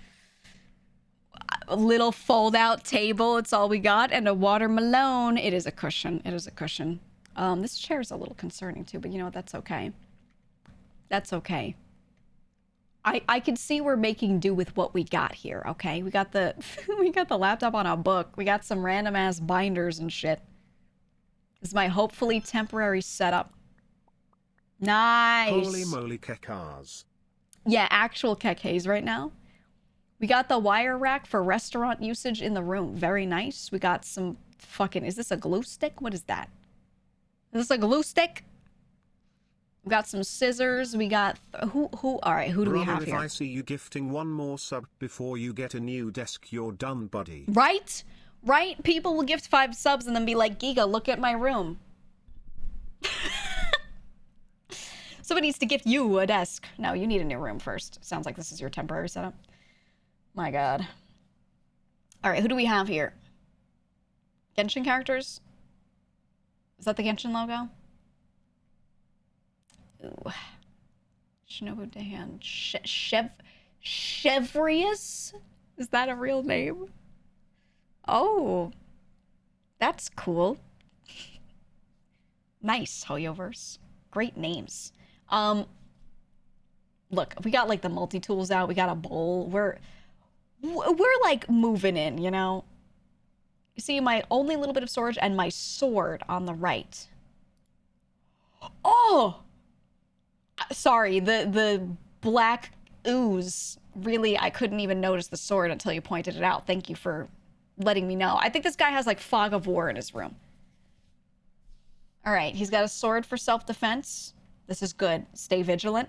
A little fold-out table. It's all we got. And a watermelon. It is a cushion. It is a cushion. This chair is a little concerning too, but you know what? That's okay. That's okay. I can see we're making do with what we got here, okay? We got the we got the laptop on a book. We got some random ass binders and shit. This is my hopefully temporary setup. Nice. Holy moly kekars. Yeah, actual kekes right now. We got the wire rack for restaurant usage in the room. Very nice. We got some fucking... Is this a glue stick? What is that? Is this a glue stick? We got some scissors. We got... All right, who do we have if here? I see you gifting one more sub before you get a new desk, you're done, buddy. Right? Right? People will gift 5 subs and then be like, Giga, look at my room. Somebody needs to gift you a desk. No, you need a new room first. Sounds like this is your temporary setup. My god. All right, who do we have here? Genshin characters? Is that the Genshin logo? Ooh. Shinobu Dahan. Chevrius? Is that a real name? Oh. That's cool. Nice, Hoyoverse. Great names. Look, we got like the multi-tools out. We got a bowl. We're like moving in, you know? You see my only little bit of storage and my sword on the right. Oh! Sorry, the black ooze. Really, I couldn't even notice the sword until you pointed it out. Thank you for letting me know. I think this guy has like fog of war in his room. All right, he's got a sword for self-defense. This is good. Stay vigilant.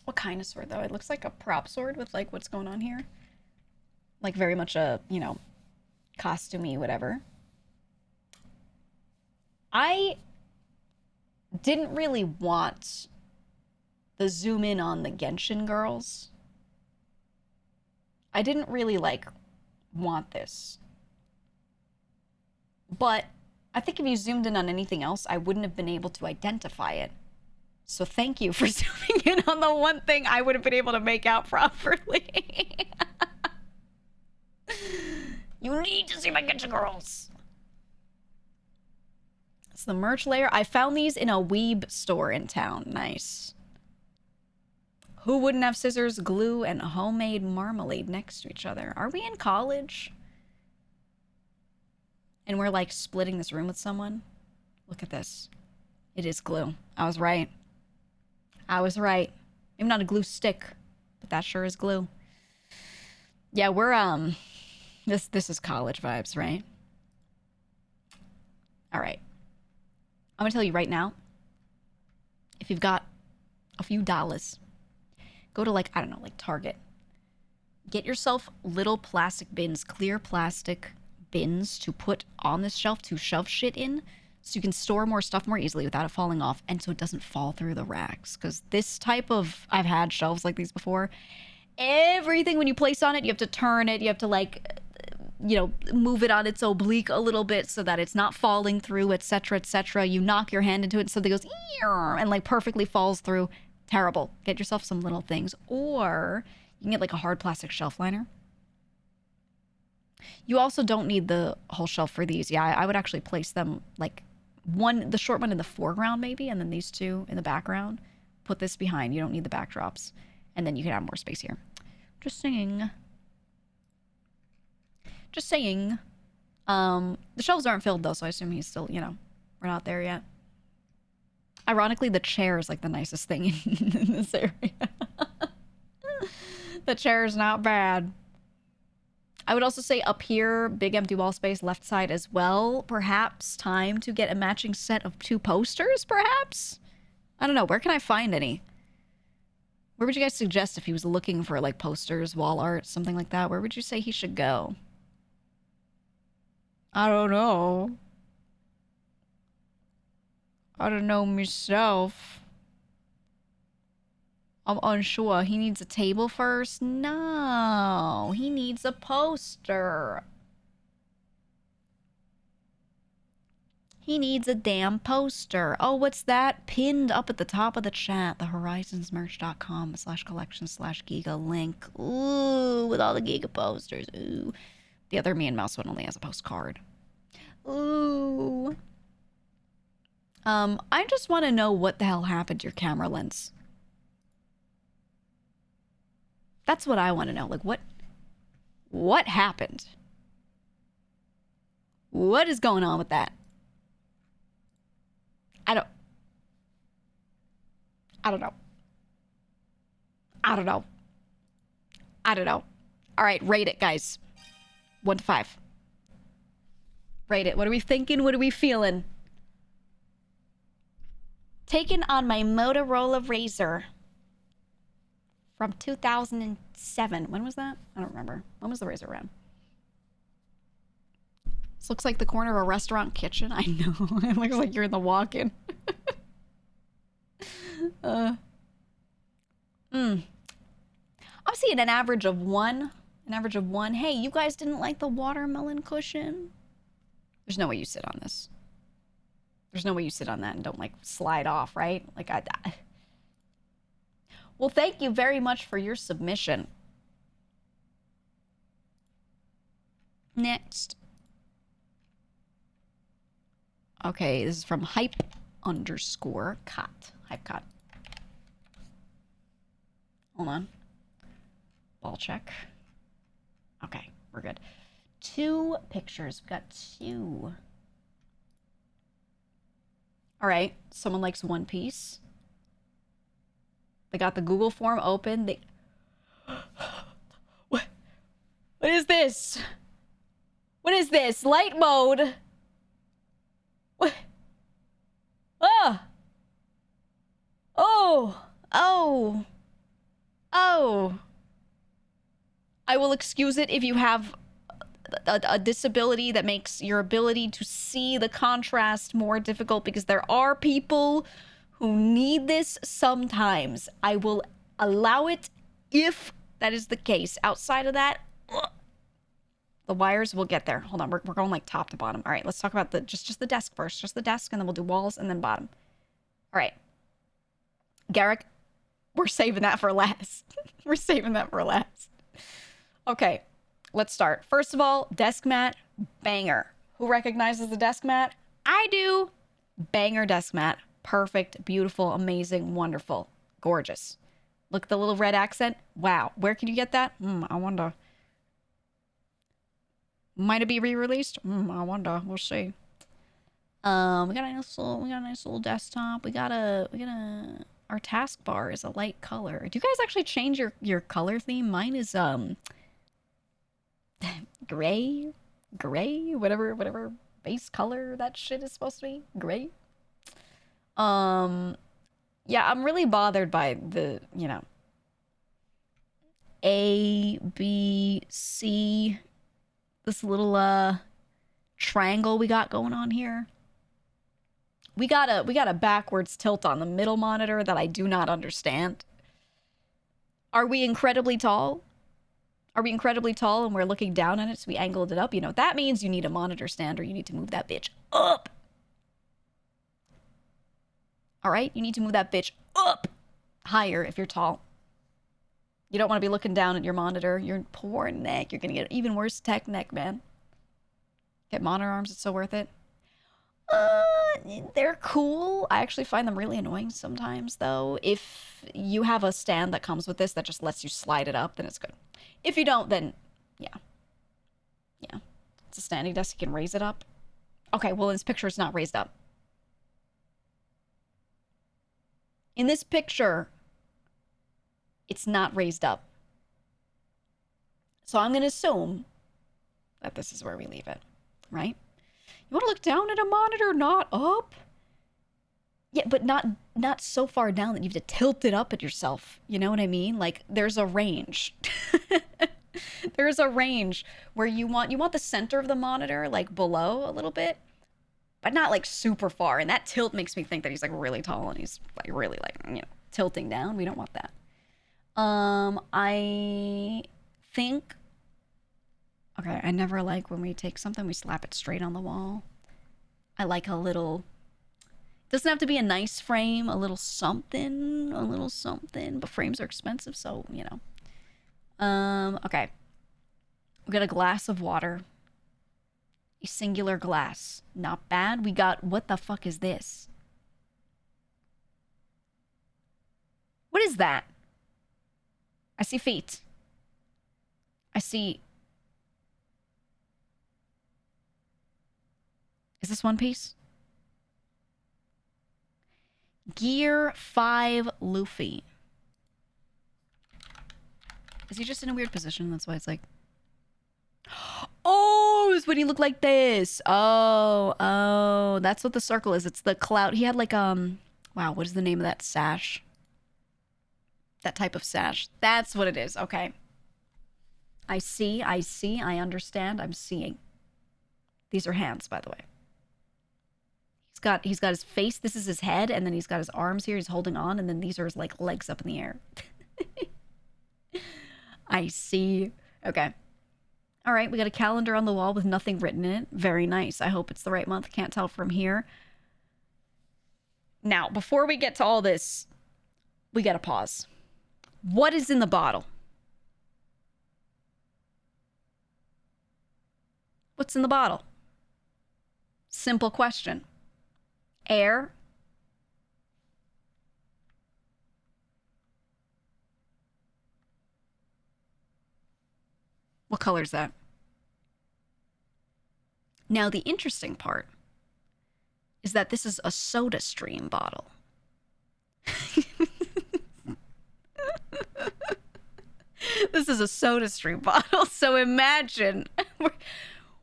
What kind of sword, though? It looks like a prop sword with, like, what's going on here. Like, very much a, you know, costumey, whatever. I didn't really want the zoom in on the Genshin girls. I didn't really, like, want this. But I think if you zoomed in on anything else, I wouldn't have been able to identify it. So thank you for zooming in on the one thing I would have been able to make out properly. You need to see my Genshin girls. It's the merch layer. I found these in a weeb store in town. Nice. Who wouldn't have scissors, glue, and homemade marmalade next to each other? Are we in college? And we're like splitting this room with someone? Look at this. It is glue. I was right. I was right. Maybe not a glue stick, but that sure is glue. Yeah, we're this is college vibes, right? All right. I'm gonna tell you right now, if you've got a few dollars, go to like, I don't know, like Target. Get yourself little plastic bins, clear plastic bins to put on this shelf to shove shit in, so you can store more stuff more easily without it falling off, and so it doesn't fall through the racks. Because this type of, I've had shelves like these before, everything when you place on it, you have to turn it, you have to like, you know, move it on its oblique a little bit so that it's not falling through, etc., etc. You knock your hand into it, so it goes and like perfectly falls through. Terrible. Get yourself some little things, or you can get like a hard plastic shelf liner. You also don't need the whole shelf for these. Yeah, I would actually place them like the short one in the foreground maybe, and then these two in the background. Put this behind. You don't need the backdrops. And then you can have more space here. Just saying. Just saying. The shelves aren't filled though, so I assume he's still, you know, we're not there yet. Ironically, the chair is like the nicest thing in this area. The chair is not bad. I would also say up here, big empty wall space, left side as well. Perhaps time to get a matching set of 2 posters, perhaps? I don't know. Where can I find any? Where would you guys suggest if he was looking for, like, posters, wall art, something like that? Where would you say he should go? I don't know. I don't know myself. I'm unsure. He needs a table first? No. He needs a poster. He needs a damn poster. Oh, what's that? Pinned up at the top of the chat. The horizonsmerch.com/collection/GEEGA link. Ooh, with all the GEEGA posters. Ooh. The other Me and Mouse one only has a postcard. Ooh. I just want to know what the hell happened to your camera lens. That's what I want to know. Like, what happened? What is going on with that? I don't know. I don't know. All right, rate it, guys. 1 to 5. Rate it. What are we thinking? What are we feeling? Taken on my Motorola Razr from 2007. When was that? I don't remember. When was the Razr around? This looks like the corner of a restaurant kitchen. I know. It looks like you're in the walk-in. I'm seeing an average of 1. An average of 1. Hey, you guys didn't like the watermelon cushion? There's no way you sit on this. There's no way you sit on that and don't, like, slide off, right? Like, Well, thank you very much for your submission. Next. Okay, this is from hype_cut. Hype_cut. Hold on. Ball check. Okay, we're good. 2 pictures. We've got 2. All right, someone likes One Piece. They got the Google form open. They... What is this? What is this? Light mode? What? Ah! Oh! Oh! Oh! I will excuse it if you have a disability that makes your ability to see the contrast more difficult, because there are people who need this sometimes. I will allow it if that is the case. Outside of that, the wires will get there. Hold on, we're going like top to bottom. All right, let's talk about the just the desk first. Just the desk, and then we'll do walls and then bottom. All right. Garrick, we're saving that for last. We're saving that for last. Okay, let's start. First of all, desk mat, banger. Who recognizes the desk mat? I do. Banger desk mat. Perfect, beautiful, amazing, wonderful, gorgeous. Look at the little red accent. Wow. Where can you get that? I wonder. Might it be re-released? I wonder. We'll see. We got a nice little desktop. We got a our taskbar is a light color. Do you guys actually change your color theme? Mine is gray, whatever base color that shit is supposed to be. Gray. Yeah, I'm really bothered by the, you know, A, B, C, this little triangle we got going on here. We got a backwards tilt on the middle monitor that I do not understand. Are we incredibly tall? Are we incredibly tall and we're looking down on it, so we angled it up? You know, that means you need a monitor stand, or you need to move that bitch up. All right? You need to move that bitch up higher if you're tall. You don't want to be looking down at your monitor. Your poor neck. You're going to get even worse tech neck, man. Get monitor arms. It's so worth it. They're cool. I actually find them really annoying sometimes, though. If you have a stand that comes with this that just lets you slide it up, then it's good. If you don't, then yeah. Yeah. It's a standing desk. You can raise it up. Okay, well, in this picture, it's not raised up. In this picture, it's not raised up. So I'm going to assume that this is where we leave it, right? You want to look down at a monitor, not up? Yeah, but not so far down that you have to tilt it up at yourself. You know what I mean? Like, there's a range. There's a range where you want the center of the monitor, like, below a little bit, but not, like, super far. And that tilt makes me think that he's, like, really tall and he's, like, really, like, you know, tilting down. We don't want that. I think... Okay, I never like when we take something, we slap it straight on the wall. I like a little... Doesn't have to be a nice frame, a little something, but frames are expensive, so, you know. Okay. We got a glass of water. A singular glass. Not bad. We got, what the fuck is this? What is that? I see feet. I see... Is this One Piece? Gear 5 Luffy. Is he just in a weird position? That's why it's like... Oh, it's when he looked like this. Oh, that's what the circle is. It's the cloud. He had like, wow, what is the name of that sash? That type of sash. That's what it is. Okay. I see. I understand. I'm seeing. These are hands, by the way. He's got his face. This is his head, and then he's got his arms here. He's holding on, and then these are his like legs up in the air. I see. Okay. All right, we got a calendar on the wall with nothing written in it. Very nice. I hope it's the right month. Can't tell from here. Now, before we get to all this, we got to pause. What is in the bottle? What's in the bottle? Simple question. Air. What color is that? Now, the interesting part is that this is a soda stream bottle. This is a soda stream bottle. So imagine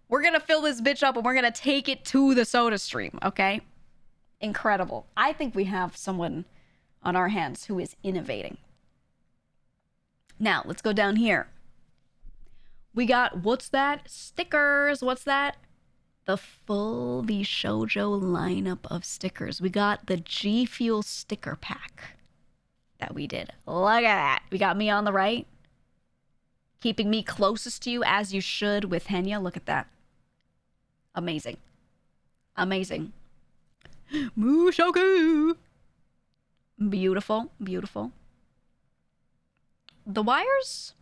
we're going to fill this bitch up and we're going to take it to the soda stream, okay? Incredible. I think we have someone on our hands who is innovating. Now, let's go down here. We got, what's that? Stickers. What's that? The full V Shoujo lineup of stickers. We got the G Fuel sticker pack that we did. Look at that. We got me on the right. Keeping me closest to you as you should with Henya. Look at that. Amazing. Amazing. Mushoku. Beautiful. Beautiful. The wires.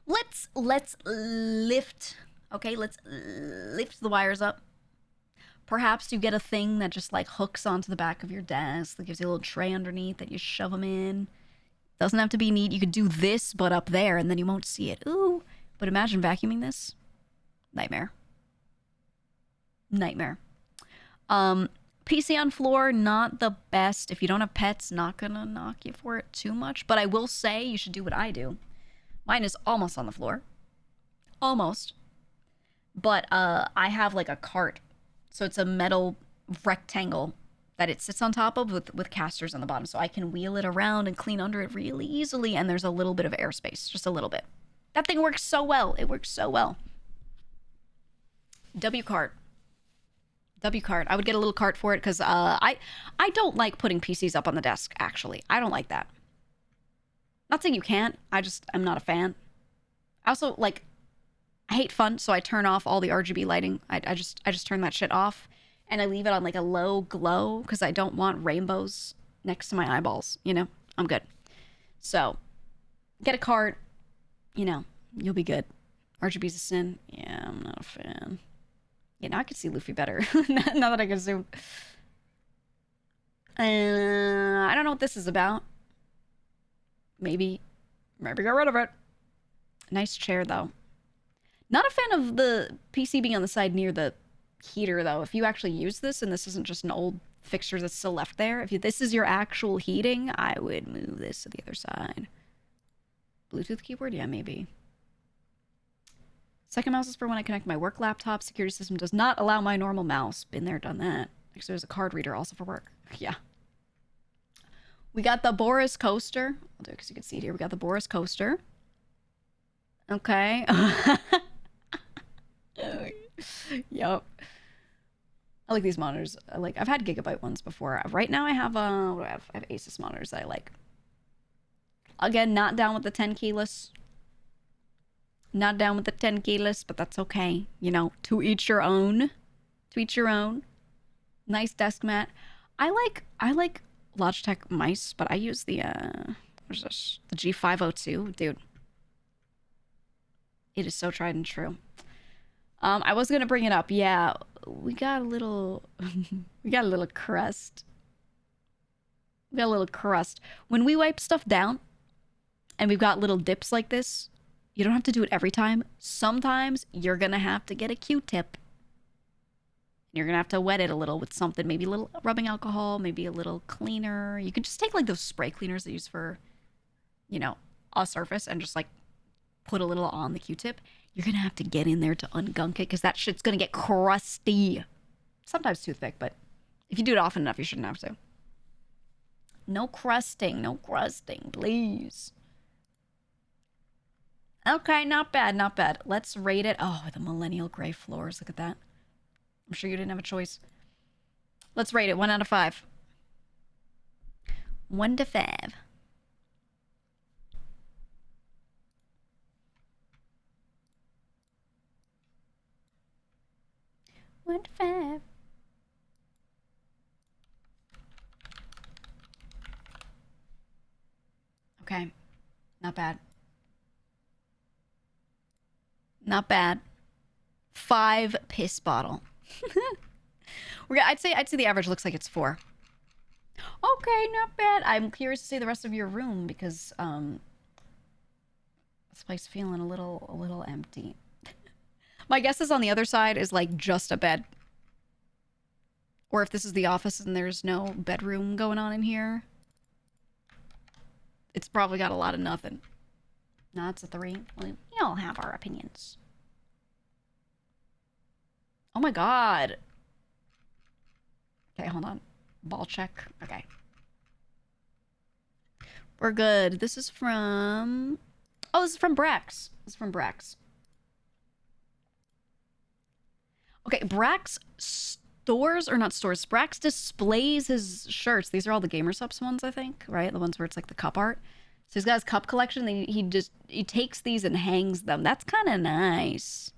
Let's lift. Okay, let's lift the wires up. Perhaps you get a thing that just like hooks onto the back of your desk. That gives you a little tray underneath that you shove them in. Doesn't have to be neat. You could do this, but up there, and then you won't see it. Ooh. But imagine vacuuming this. Nightmare. Nightmare. PC on floor, not the best. If you don't have pets, not gonna knock you for it too much. But I will say you should do what I do. Mine is almost on the floor. Almost. But I have like a cart. So it's a metal rectangle that it sits on top of with casters on the bottom. So I can wheel it around and clean under it really easily. And there's a little bit of airspace. Just a little bit. That thing works so well. It works so well. W cart. W cart. I would get a little cart for it because I don't like putting PCs up on the desk, actually. I don't like that. Not saying you can't. I'm not a fan. I also, like, I hate fun, so I turn off all the RGB lighting. I just turn that shit off. And I leave it on, like, a low glow because I don't want rainbows next to my eyeballs, you know? I'm good. So, get a cart. You know, you'll be good. RGB's a sin. Yeah, I'm not a fan. Yeah, now I can see Luffy better. Now that I can zoom. I don't know what this is about. Maybe get rid of it. Nice chair, though. Not a fan of the PC being on the side near the heater, though. If you actually use this, and this isn't just an old fixture that's still left there, if this is your actual heating, I would move this to the other side. Bluetooth keyboard? Yeah, maybe. Second mouse is for when I connect my work laptop. Security system does not allow my normal mouse. Been there, done that. Next, there's a card reader also for work. Yeah. We got the Boris coaster. I'll do it because you can see it here. We got the Boris coaster. Okay. Yup. I like these monitors. I've had Gigabyte ones before. Right now I have what do I have? I have Asus monitors that I like. Again, not down with the 10 keyless. Not down with the 10 keyless, but that's okay. You know, to each your own. To each your own. Nice desk mat. I like Logitech mice, but I use the what is this? The G502, dude. It is so tried and true. I was gonna bring it up. Yeah, we got a little we got a little crust. We got a little crust. When we wipe stuff down and we've got little dips like this, you don't have to do it every time. Sometimes you're gonna have to get a Q-tip. You're gonna have to wet it a little with something, maybe a little rubbing alcohol, maybe a little cleaner. You could just take like those spray cleaners they use for, you know, a surface and just like put a little on the Q-tip. You're gonna have to get in there to ungunk it because that shit's gonna get crusty. Sometimes too thick, but if you do it often enough, you shouldn't have to. No crusting, please. Okay, not bad, not bad. Let's rate it. Oh, the millennial gray floors. Look at that. I'm sure you didn't have a choice. Let's rate it 1 out of 5. 1 to 5. One to 5. Okay, not bad. Not bad. 5 piss bottle. I'd say the average looks like it's 4. Okay, not bad. I'm curious to see the rest of your room because this place feeling a little empty. My guess is on the other side is like just a bed. Or if this is the office and there's no bedroom going on in here, it's probably got a lot of nothing. No, it's a 3. We all have our opinions. Oh my god. Okay, hold on. Ball check. Okay. We're good. This is from... Oh, this is from Brax. This is from Brax. Okay, Brax stores, or not stores, Brax displays his shirts. These are all the Gamer Subs ones, I think, right? The ones where it's like the cup art. So he's got his cup collection. He takes these and hangs them. That's kind of nice.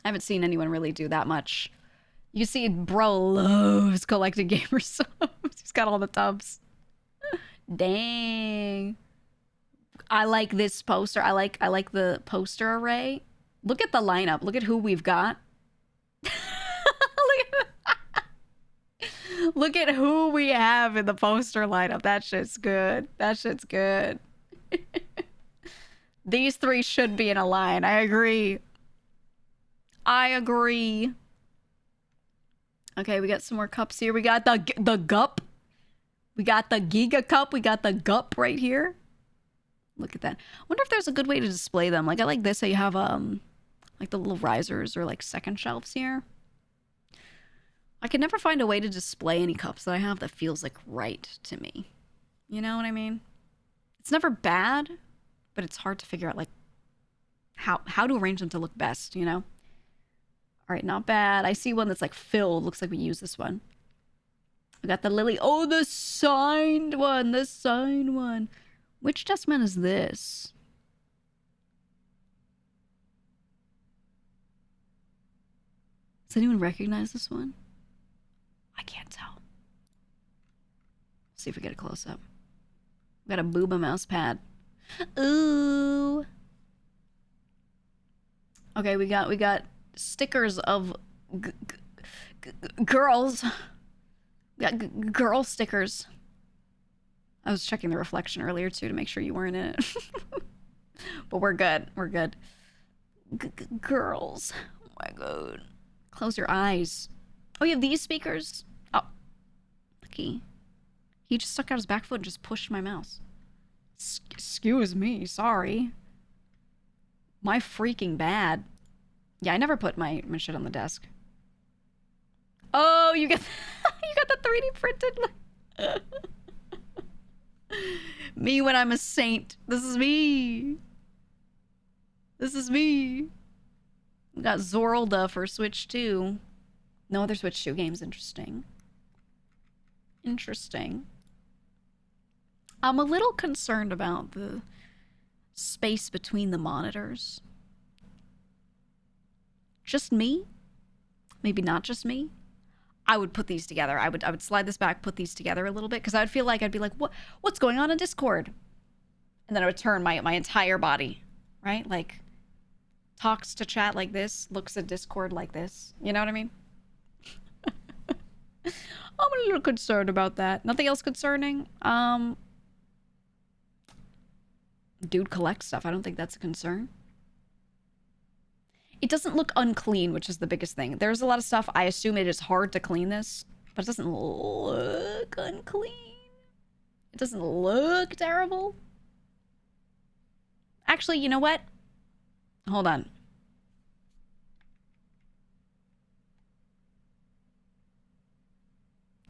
I haven't seen anyone really do that much. You see, bro loves collecting Gamer Subs. He's got all the tubs. Dang. I like this poster. I like the poster array. Look at the lineup. Look at who we've got. Look at who we have in the poster lineup. That shit's good. That shit's good. These 3 should be in a line. I agree. I agree. Okay, we got some more cups here. We got the gup. We got the GEEGA cup. We got the gup right here. Look at that. I wonder if there's a good way to display them. Like I like this. So you have like the little risers or like second shelves here. I can never find a way to display any cups that I have that feels like right to me. You know what I mean? It's never bad, but it's hard to figure out like how to arrange them to look best, you know? All right, not bad. I see one that's like filled. Looks like we use this one. We got the lily. Oh, the signed one. The signed one. Which dustman is this? Does anyone recognize this one? I can't tell. See if we get a close up. We got a booba mouse pad. Ooh. Okay, we got stickers of girls. We got girl stickers. I was checking the reflection earlier too to make sure you weren't in it. But we're good. We're good. Girls. Oh my god. Close your eyes. Oh, you have these speakers? Oh. Lucky. He just stuck out his back foot and just pushed my mouse. Excuse me. Sorry. My freaking bad. Yeah, I never put my shit on the desk. Oh, you got you got the 3D printed. Me when I'm a saint. This is me. This is me. We got Zorlda for Switch 2. No other Switch 2 games. Interesting. Interesting. I'm a little concerned about the space between the monitors. Just me? maybe not just me, I would put these together. I would slide this back, put these together a little bit, because I would feel like I'd be like, what's going on in Discord? And then I would turn my entire body, right? Like, talks to chat like this, looks at Discord like this. You know what I mean? I'm a little concerned about that. Nothing else concerning? Dude collects stuff. I don't think that's a concern. It doesn't look unclean, which is the biggest thing. There's a lot of stuff. I assume it is hard to clean this, but it doesn't look unclean. It doesn't look terrible. Actually, you know what? Hold on.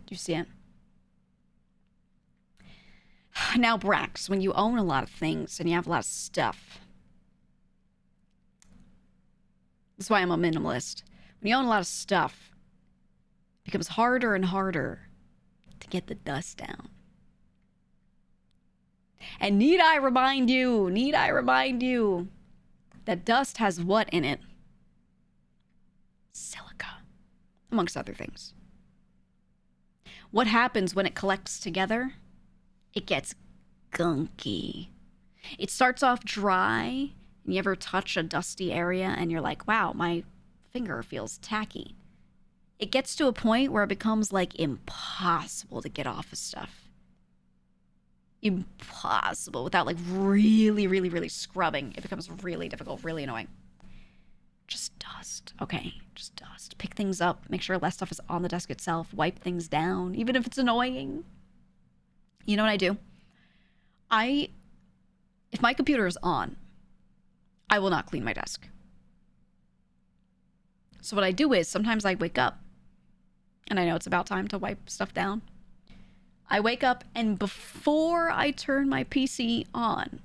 Do you see it? Now, Brax, when you own a lot of things and you have a lot of stuff, that's why I'm a minimalist. When you own a lot of stuff, it becomes harder and harder to get the dust down. And need I remind you that dust has what in it? Silica, amongst other things. What happens when it collects together? It gets gunky. It starts off dry. You ever touch a dusty area and you're like, wow, my finger feels tacky. It gets to a point where it becomes like impossible to get off of stuff. Impossible without like really, really, really scrubbing. It becomes really difficult, really annoying. Just dust, okay? Just dust. Pick things up. Make sure less stuff is on the desk itself. Wipe things down, even if it's annoying. You know what I do? If my computer is on, I will not clean my desk. So what I do is sometimes I wake up and I know it's about time to wipe stuff down. I wake up and before I turn my PC on,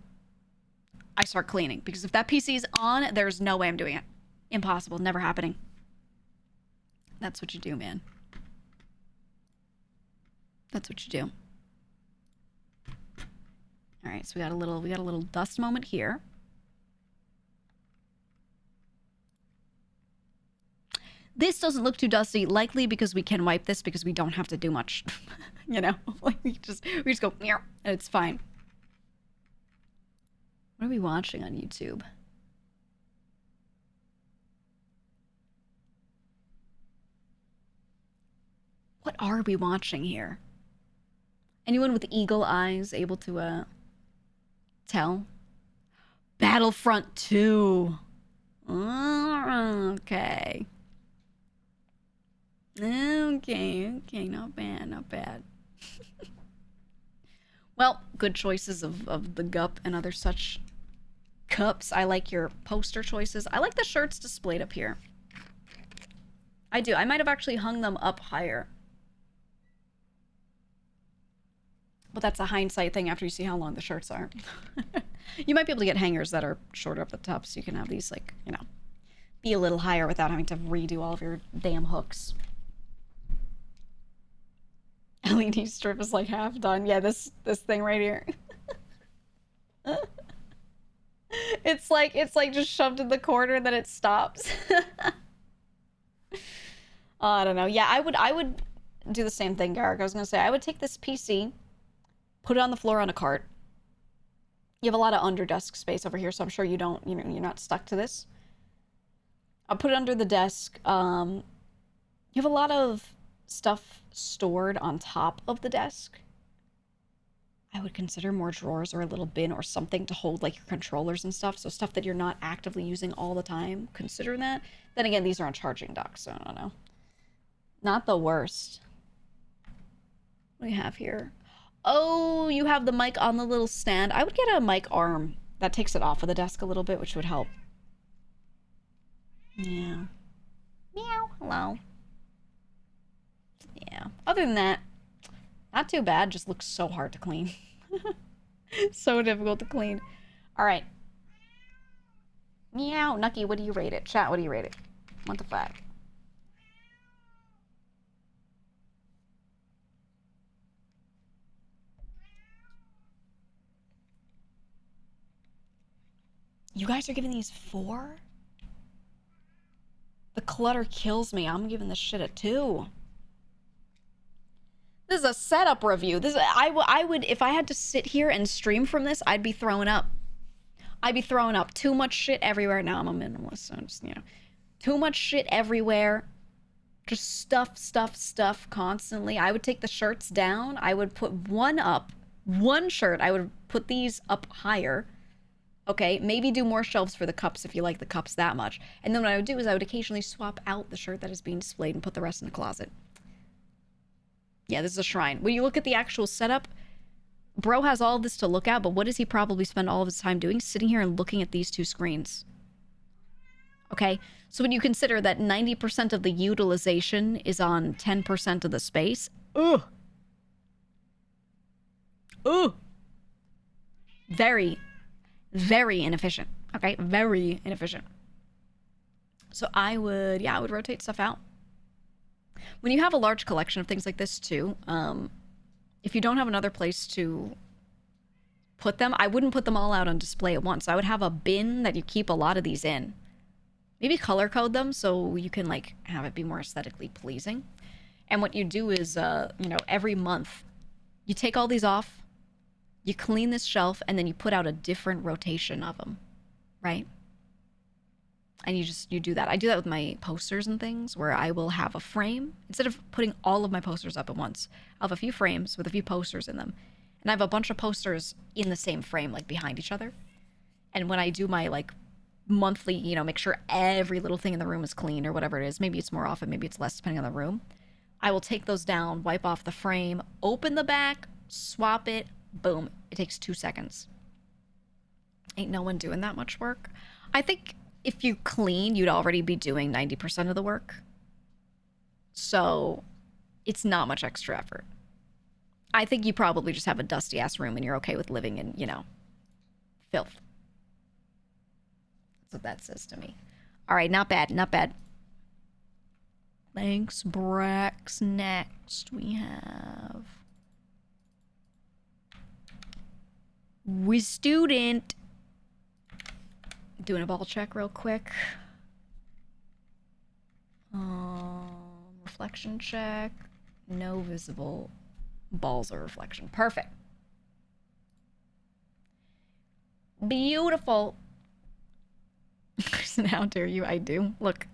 I start cleaning. Because if that PC is on, there's no way I'm doing it. Impossible. Never happening. That's what you do, man. That's what you do. All right, so we got a little dust moment here. This doesn't look too dusty, likely because we can wipe this because we don't have to do much. You know, like we just go meow, and it's fine. What are we watching on YouTube? What are we watching here? Anyone with eagle eyes able to tell? Battlefront 2. Okay. Okay, not bad. Well, good choices of the gup and other such cups. I like your poster choices. I like the shirts displayed up here. I do. I might have actually hung them up higher. But that's a hindsight thing after you see how long the shirts are. You might be able to get hangers that are shorter up the top so you can have these, like, you know, be a little higher without having to redo all of your damn hooks. LED strip is like half done. Yeah, this thing right here. It's like just shoved in the corner and then it stops. I don't know. Yeah, I would do the same thing, Garrick. I was gonna say I would take this PC, put it on the floor on a cart. You have a lot of under desk space over here, so I'm sure you don't, you know, you're not stuck to this. I'll put it under the desk. You have a lot of stuff stored on top of the desk. I would consider more drawers or a little bin or something to hold like your controllers and stuff. So stuff that you're not actively using all the time. Consider that. Then again, these are on charging docks, so I don't know. Not the worst. What do we have here? Oh, you have the mic on the little stand. I would get a mic arm. That takes it off of the desk a little bit, which would help. Yeah. Meow. Hello. Yeah. Other than that, not too bad. Just looks so hard to clean. So difficult to clean. All right. Meow. Nucky, what do you rate it? Chat, what do you rate it? 1 to 5. You guys are giving these 4? The clutter kills me. I'm giving this shit a 2. This is a setup review. I would, if I had to sit here and stream from this, I'd be throwing up. I'd be throwing up. Too much shit everywhere. Now I'm a minimalist, so I'm just, you know. Too much shit everywhere. Just stuff constantly. I would take the shirts down. I would put one up. One shirt. I would put these up higher. Okay, maybe do more shelves for the cups if you like the cups that much. And then what I would do is I would occasionally swap out the shirt that is being displayed and put the rest in the closet. Yeah, this is a shrine. When you look at the actual setup, bro has all of this to look at, but what does he probably spend all of his time doing? Sitting here and looking at these 2 screens. Okay, so when you consider that 90% of the utilization is on 10% of the space, ugh. Very, very inefficient. Okay, very inefficient. So I would rotate stuff out. When you have a large collection of things like this too, if you don't have another place to put them, I wouldn't put them all out on display at once. I would have a bin that you keep a lot of these in. Maybe color code them so you can like have it be more aesthetically pleasing. And what you do is, you know, every month you take all these off, you clean this shelf, and then you put out a different rotation of them, right? And you do that. I do that with my posters and things where I will have a frame. Instead of putting all of my posters up at once, I'll have a few frames with a few posters in them. And I have a bunch of posters in the same frame, like behind each other. And when I do my like monthly, you know, make sure every little thing in the room is clean or whatever it is, maybe it's more often, maybe it's less depending on the room, I will take those down, wipe off the frame, open the back, swap it, boom. It takes 2 seconds. Ain't no one doing that much work. I think if you clean, you'd already be doing 90% of the work. So it's not much extra effort. I think you probably just have a dusty ass room and you're okay with living in, you know, filth. That's what that says to me. All right, not bad, not bad. Thanks, Brax. Next we have student. Doing a ball check real quick. Reflection check. No visible balls or reflection. Perfect. Beautiful. How dare you? I do. Look.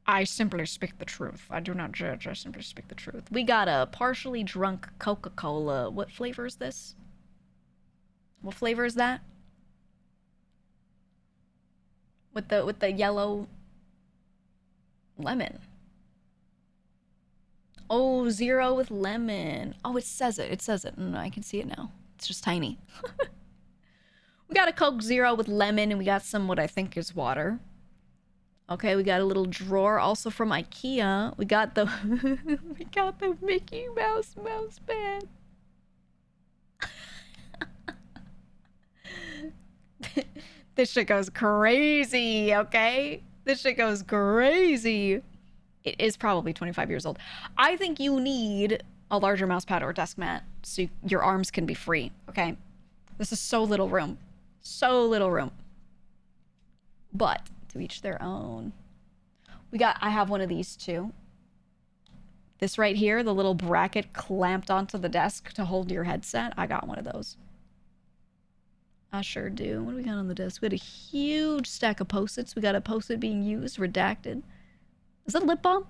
I simply speak the truth. I do not judge. I simply speak the truth. We got a partially drunk Coca-Cola. What flavor is this? What flavor is that? With the yellow lemon. Oh, 0 with lemon. Oh, it says it. It says it. No, I can see it now. It's just tiny. We got a Coke 0 with lemon, and we got some what I think is water. Okay, we got a little drawer also from IKEA. We got the we got the Mickey Mouse pad. This shit goes crazy, okay? This shit goes crazy. It is probably 25 years old. I think you need a larger mouse pad or desk mat so your arms can be free, okay? This is so little room. So little room. But to each their own. I have one of these too. This right here, the little bracket clamped onto the desk to hold your headset. I got one of those. I sure do. What do we got on the desk? We got a huge stack of Post-its. We got a Post-it being used, redacted. Is that lip balm?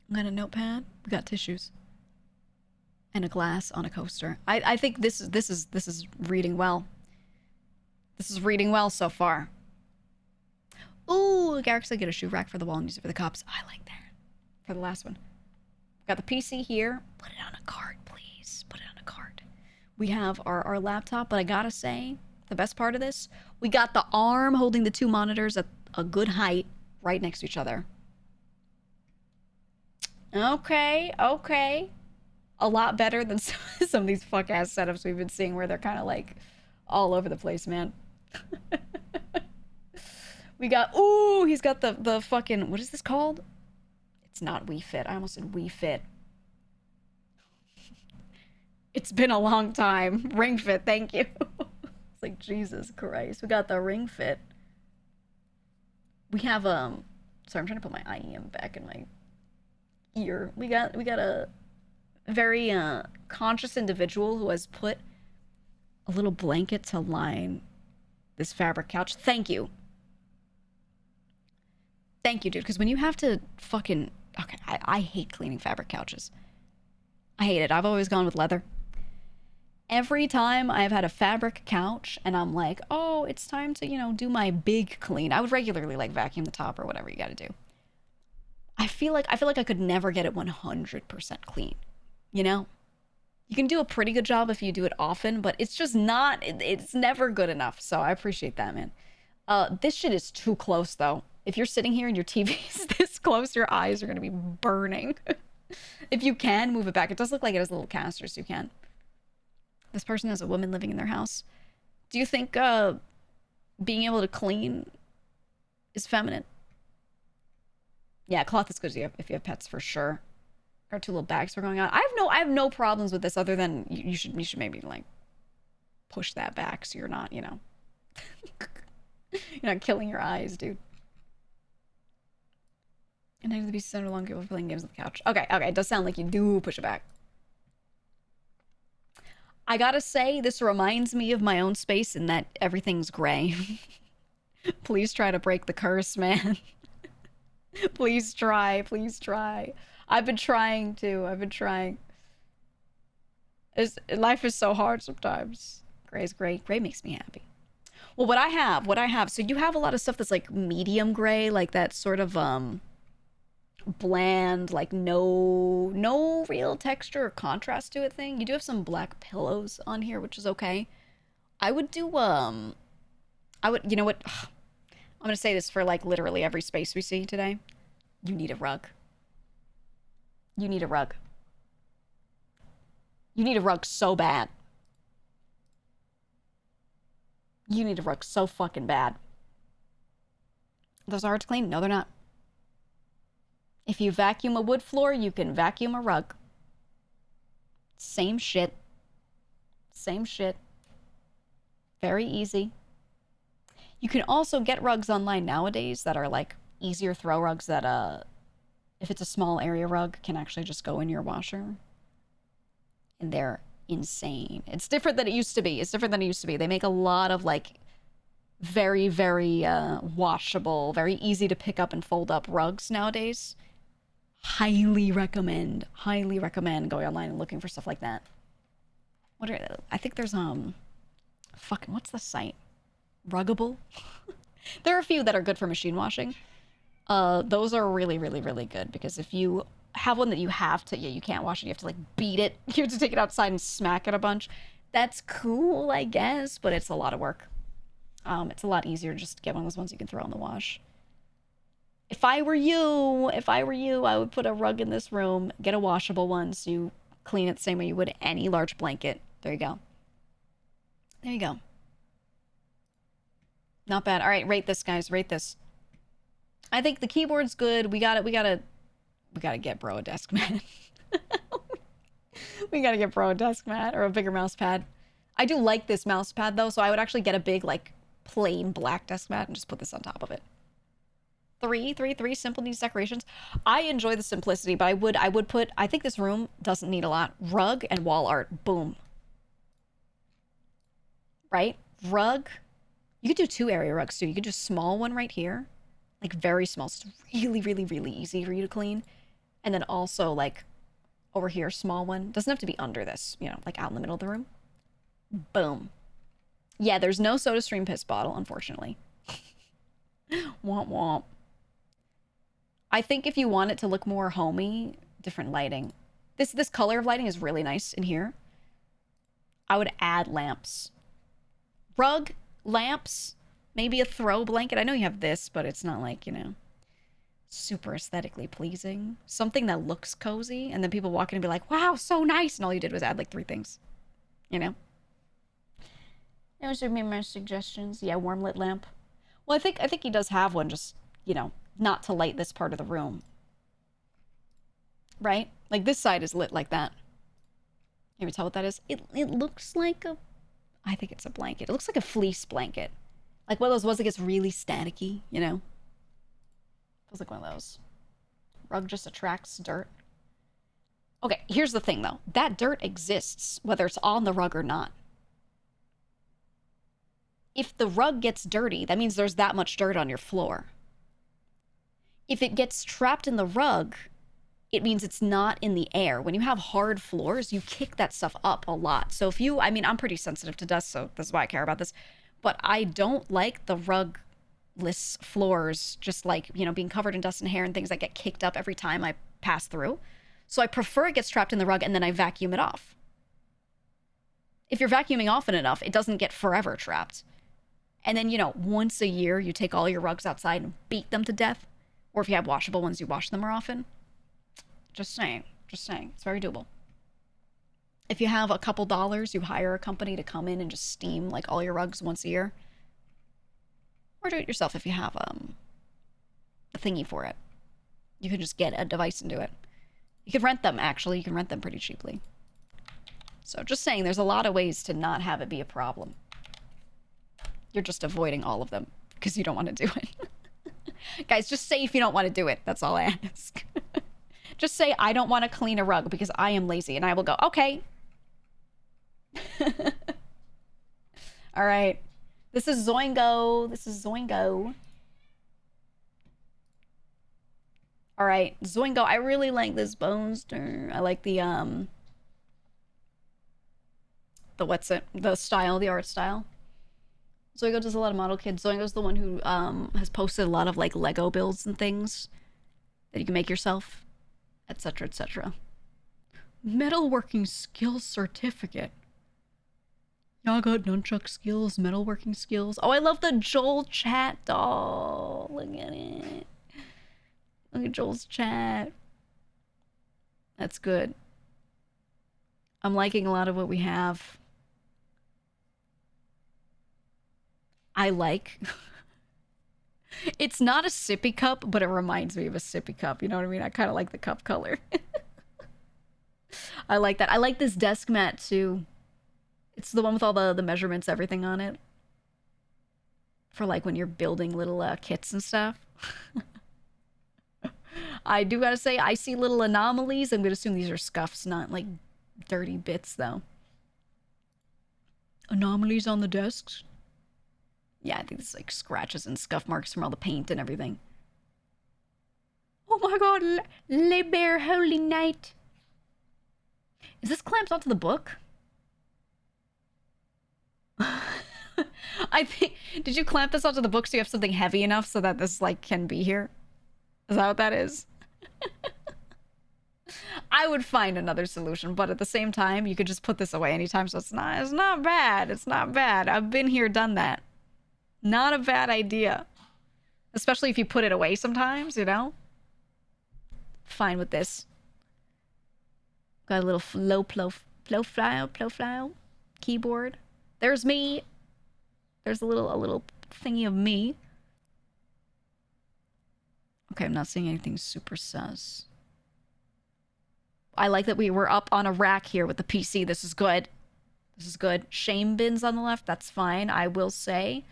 We got a notepad. We got tissues. And a glass on a coaster. I think this is reading well. This is reading well so far. Ooh, Garrick said get a shoe rack for the wall and use it for the cups. I like that. For the last one. Got the PC here. Put it on a cart, please. Put it on a cart. We have our laptop, but I gotta say, the best part of this, we got the arm holding the 2 monitors at a good height right next to each other. Okay, okay. A lot better than some of these fuck-ass setups we've been seeing where they're kind of like all over the place, man. We got, ooh, he's got the fucking, what is this called? It's not Wii Fit. I almost said Wii Fit. It's been a long time. Ring Fit, thank you. It's like, Jesus Christ. We got the Ring Fit. We have sorry, I'm trying to put my IEM back in my ear. We got a very conscious individual who has put a little blanket to line this fabric couch. Thank you. Thank you, dude. Because when you have to fucking... Okay, I hate cleaning fabric couches. I hate it. I've always gone with leather. Every time I've had a fabric couch and I'm like, oh, it's time to, you know, do my big clean. I would regularly like vacuum the top or whatever you got to do. I feel like I could never get it 100% clean. You know? You can do a pretty good job if you do it often, but it's just not, it's never good enough. So I appreciate that, man. This shit is too close though. If you're sitting here and your TV is this close, your eyes are going to be burning. If you can, move it back. It does look like it has little casters, so you can. This person has a woman living in their house. Do you think being able to clean is feminine? Yeah, cloth is good if you have pets for sure. Our two little bags are going on. I have no problems with this other than you should maybe like push that back so you're not, you know, you're not killing your eyes, dude. And I need to be center long people playing games on the couch. Okay, it does sound like you do push it back. I gotta say, this reminds me of my own space in that everything's gray. Please try to break the curse, man. Please try. I've been trying to. Life is so hard sometimes. Gray's great. Gray makes me happy. Well, what I have, so you have a lot of stuff that's like medium gray, like that sort of, bland, like no real texture or contrast to it thing. You do have some black pillows on here, which is okay. I would do, you know what? I'm gonna say this for like literally every space we see today. You need a rug. You need a rug. You need a rug so bad. You need a rug so fucking bad. Those are hard to clean? No, they're not. If you vacuum a wood floor, you can vacuum a rug. Same shit. Same shit. Very easy. You can also get rugs online nowadays that are like easier throw rugs that if it's a small area rug can actually just go in your washer. And they're insane. It's different than it used to be. They make a lot of like very, very washable, very easy to pick up and fold up rugs nowadays. Highly recommend going online and looking for stuff like that. I think there's fucking, what's the site? Ruggable? There are a few that are good for machine washing. Those are really, really, really good because if you have one that you have to, you can't wash it, you have to like beat it, you have to take it outside and smack it a bunch. That's cool, I guess, but it's a lot of work. It's a lot easier just to get one of those ones you can throw in the wash. If I were you, I would put a rug in this room, get a washable one so you clean it the same way you would any large blanket. There you go. There you go. Not bad. All right, rate this, guys. Rate this. I think the keyboard's good. We gotta get bro a desk mat. We gotta get bro a desk mat or a bigger mouse pad. I do like this mouse pad though, so I would actually get a big like plain black desk mat and just put this on top of it. Three simple needs decorations. I enjoy the simplicity, but I would put, I think this room doesn't need a lot. Rug and wall art. Boom. Right? Rug. You could do 2 area rugs too. You could do a small one right here. Like very small. It's really, really, really easy for you to clean. And then also like over here, small one. Doesn't have to be under this, you know, like out in the middle of the room. Boom. Yeah, there's no SodaStream piss bottle, unfortunately. Womp womp. I think if you want it to look more homey, different lighting. This color of lighting is really nice in here. I would add lamps. Rug, lamps, maybe a throw blanket. I know you have this, but it's not like, you know, super aesthetically pleasing. Something that looks cozy, and then people walk in and be like, wow, so nice. And all you did was add like 3 things, you know? Those would be my suggestions. Yeah, warm lit lamp. Well, I think he does have one, just, you know, not to light this part of the room. Right? Like this side is lit like that. Can you tell what that is? It looks like a, I think it's a blanket. It looks like a fleece blanket. Like one of those ones that gets really staticky, you know? Feels like one of those. Rug just attracts dirt. Okay, here's the thing though. That dirt exists, whether it's on the rug or not. If the rug gets dirty, that means there's that much dirt on your floor. If it gets trapped in the rug, it means it's not in the air. When you have hard floors, you kick that stuff up a lot. So if you, I mean, I'm pretty sensitive to dust, so this is why I care about this. But I don't like the rugless floors, just like, you know, being covered in dust and hair and things that get kicked up every time I pass through. So I prefer it gets trapped in the rug and then I vacuum it off. If you're vacuuming often enough, it doesn't get forever trapped. And then, you know, once a year, you take all your rugs outside and beat them to death. Or if you have washable ones, you wash them more often. Just saying. Just saying. It's very doable. If you have a couple dollars, you hire a company to come in and just steam, like, all your rugs once a year. Or do it yourself if you have a thingy for it. You can just get a device and do it. You can rent them, actually. You can rent them pretty cheaply. So just saying, there's a lot of ways to not have it be a problem. You're just avoiding all of them because you don't want to do it. Guys, just say if you don't want to do it. That's all I ask. Just say, I don't want to clean a rug because I am lazy. And I will go, okay. All right. This is Zoingo. This is Zoingo. All right. Zoingo, I really like this Bonester. I like the what's it? The style, the art style. Zoingo does a lot of model kits. Zoingo's the one who has posted a lot of like Lego builds and things that you can make yourself, etc., etc. Metalworking skills certificate. Y'all got nunchuck skills, metalworking skills. Oh, I love the Joel chat doll. Look at it. Look at Joel's chat. That's good. I'm liking a lot of what we have. I like. It's not a sippy cup, but it reminds me of a sippy cup. You know what I mean? I kind of like the cup color. I like that. I like this desk mat too. It's the one with all the measurements, everything on it. For like when you're building little kits and stuff. I do gotta say, I see little anomalies. I'm gonna assume these are scuffs, not like dirty bits though. Anomalies on the desks? Yeah, I think it's like scratches and scuff marks from all the paint and everything. Oh my god, Le Bear Holy Night. Is this clamped onto the book? I think, did you clamp this onto the book so you have something heavy enough so that this like can be here? Is that what that is? I would find another solution, but at the same time, you could just put this away anytime, so it's not bad. It's not bad. I've been here, done that. Not a bad idea. Especially if you put it away sometimes, you know? Fine with this. Got a little low profile keyboard. There's me. There's a little thingy of me. Okay, I'm not seeing anything super sus. I like that we were up on a rack here with the PC. This is good. This is good. Shame bins on the left. That's fine, I will say.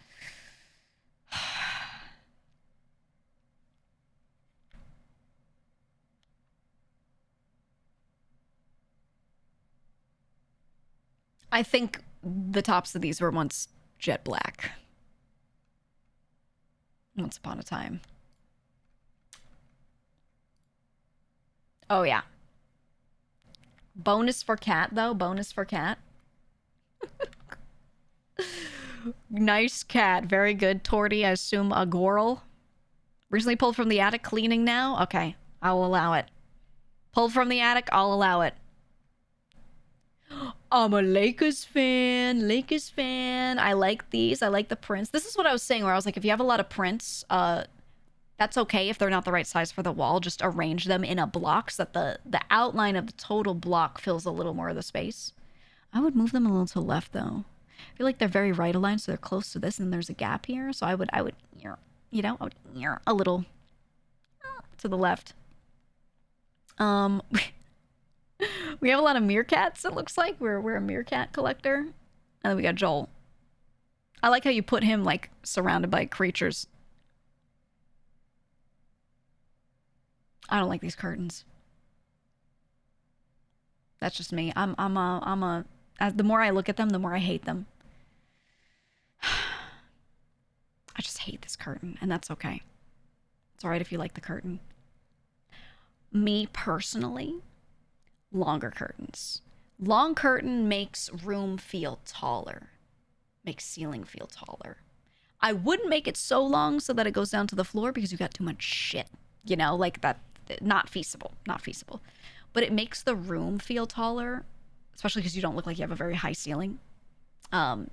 I think the tops of these were once jet black. Once upon a time. Oh, yeah. Bonus for cat, though. Bonus for cat. Nice cat. Very good. Torty, I assume a Goral. Recently pulled from the attic. Cleaning now? Okay. I'll allow it. Pulled from the attic. I'll allow it. I'm a Lakers fan. Lakers fan. I like these. I like the prints. This is what I was saying where I was like, if you have a lot of prints, that's okay if they're not the right size for the wall. Just arrange them in a block so that the outline of the total block fills a little more of the space. I would move them a little to the left, though. I feel like they're very right aligned, so they're close to this, and there's a gap here. So I would, you know, a little to the left. We have a lot of meerkats, it looks like. We're a meerkat collector. And then we got Joel. I like how you put him, like, surrounded by creatures. I don't like these curtains. That's just me. The more I look at them, the more I hate them. I just hate this curtain, and that's okay. It's all right if you like the curtain. Me personally, longer curtains. Long curtain makes room feel taller, makes ceiling feel taller. I wouldn't make it so long so that it goes down to the floor because you got too much shit, you know, like that. Not feasible, not feasible. But it makes the room feel taller, especially because you don't look like you have a very high ceiling.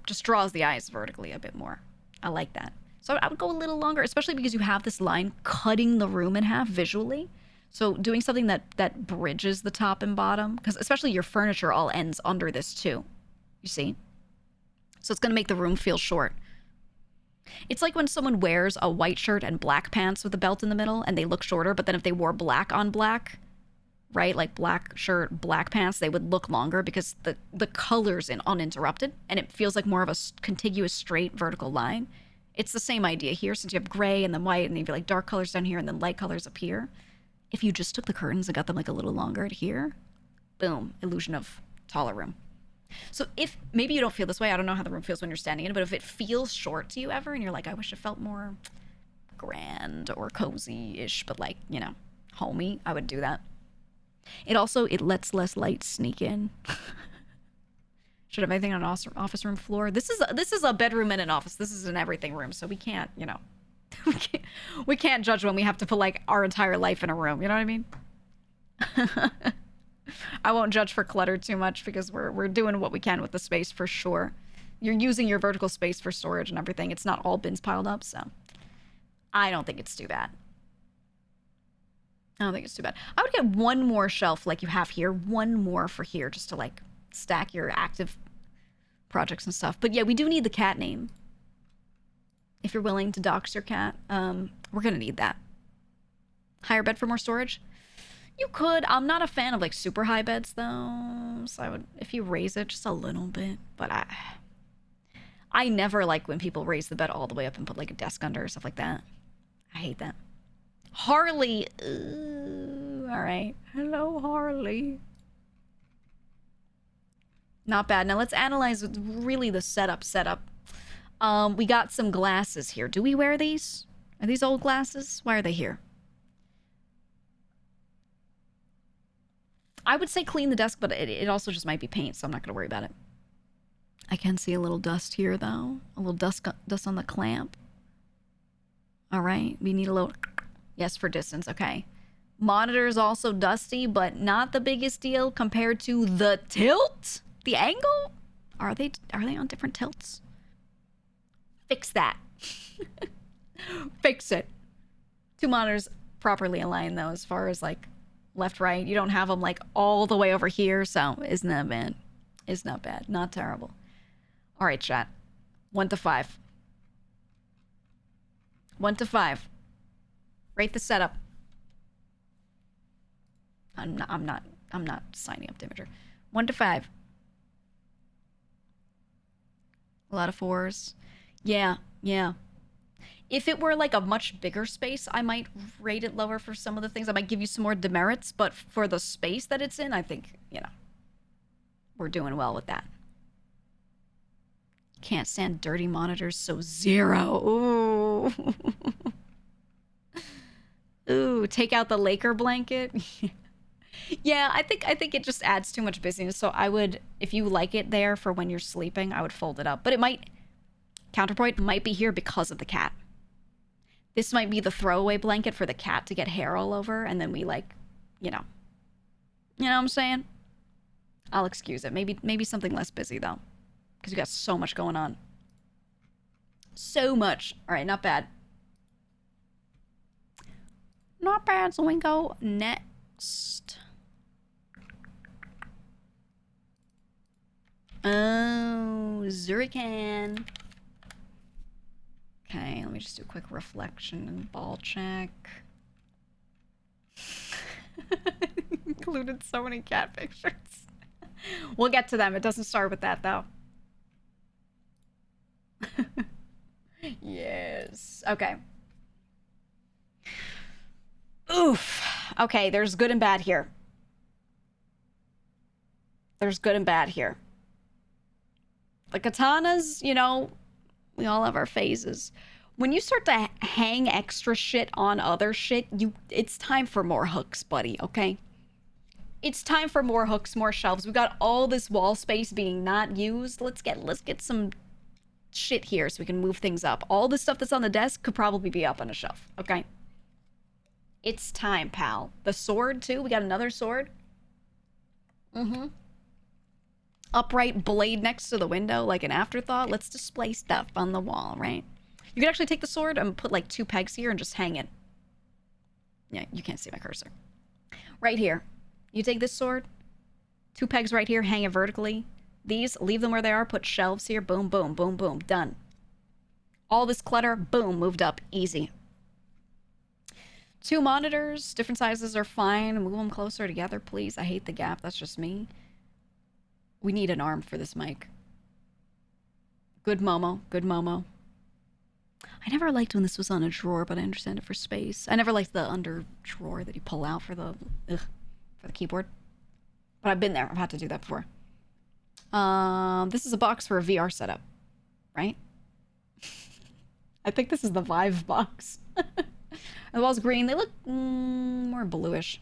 Just draws the eyes vertically a bit more. I like that. So I would go a little longer, especially because you have this line cutting the room in half visually. So doing something that bridges the top and bottom, because especially your furniture all ends under this too. You see? So it's going to make the room feel short. It's like when someone wears a white shirt and black pants with a belt in the middle and they look shorter, but then if they wore black on black, right, like black shirt, black pants, they would look longer because the color's uninterrupted and it feels like more of a contiguous straight vertical line. It's the same idea here, since you have gray and then white and then you have like dark colors down here and then light colors up here. If you just took the curtains and got them like a little longer at here, boom, illusion of taller room. So if maybe you don't feel this way, I don't know how the room feels when you're standing in it, but if it feels short to you ever and you're like, I wish it felt more grand or cozy-ish, but like, you know, homey, I would do that. It lets less light sneak in. Should have anything on an office room floor. This is a bedroom and an office. This is an everything room, so we can't, you know, we can't judge when we have to put like our entire life in a room. You know what I mean? I won't judge for clutter too much because we're doing what we can with the space for sure. You're using your vertical space for storage and everything. It's not all bins piled up, so I don't think it's too bad. I don't think it's too bad. I would get one more shelf like you have here, one more for here just to like stack your active projects and stuff. But yeah, we do need the cat name. If you're willing to dox your cat, we're gonna need that. Higher bed for more storage? You could. I'm not a fan of like super high beds though, so I would, if you raise it just a little bit. But I never like when people raise the bed all the way up and put like a desk under or stuff like that. I hate that. Harley. All right. Hello, Harley. Not bad. Now let's analyze really the setup. We got some glasses here. Do we wear these? Are these old glasses? Why are they here? I would say clean the desk, but it also just might be paint, so I'm not going to worry about it. I can see a little dust here, though. A little dust on the clamp. All right. We need a little... Yes, for distance. Okay. Monitor is also dusty, but not the biggest deal compared to the tilt? The angle? Are they on different tilts? Fix that. Fix it. Two monitors properly aligned, though, as far as, like, left, right. You don't have them, like, all the way over here, so isn't that bad? It's not bad. Not terrible. All right, chat. 1 to 5. 1 to 5. Rate the setup. I'm not signing up to Imager. 1 to 5. A lot of 4s. Yeah. If it were like a much bigger space, I might rate it lower for some of the things. I might give you some more demerits, but for the space that it's in, I think, you know, we're doing well with that. Can't stand dirty monitors, so 0. Ooh. Ooh, take out the Laker blanket. Yeah, I think it just adds too much busyness. So I would, if you like it there for when you're sleeping, I would fold it up. But it might, counterpoint, might be here because of the cat. This might be the throwaway blanket for the cat to get hair all over, and then we like, you know what I'm saying? I'll excuse it. Maybe something less busy though, because we got so much going on. So much. All right, not bad. Not bad. So we go next. Oh, Zurican. Okay, let me just do a quick reflection and ball check. Included so many cat pictures. We'll get to them. It doesn't start with that, though. Yes. Okay. Oof. Okay, there's good and bad here. There's good and bad here. The katanas, you know, we all have our phases. When you start to hang extra shit on other shit, it's time for more hooks, buddy, okay? It's time for more hooks, more shelves. We got all this wall space being not used. Let's get some shit here so we can move things up. All the stuff that's on the desk could probably be up on a shelf, okay? It's time, pal. The sword, too. We got another sword. Mm-hmm. Upright blade next to the window, like an afterthought. Let's display stuff on the wall, right? You could actually take the sword and put like 2 pegs here and just hang it. Yeah, you can't see my cursor. Right here. You take this sword, 2 pegs right here, hang it vertically. These, leave them where they are, put shelves here, boom, boom, boom, boom, done. All this clutter, boom, moved up, easy. 2 monitors, different sizes are fine. Move them closer together, please. I hate the gap, that's just me. We need an arm for this mic. Good Momo, good Momo. I never liked when this was on a drawer, but I understand it for space. I never liked the under drawer that you pull out for the keyboard. But I've been there. I've had to do that before. This is a box for a VR setup, right? I think this is the Vive box. The walls green. They look more bluish.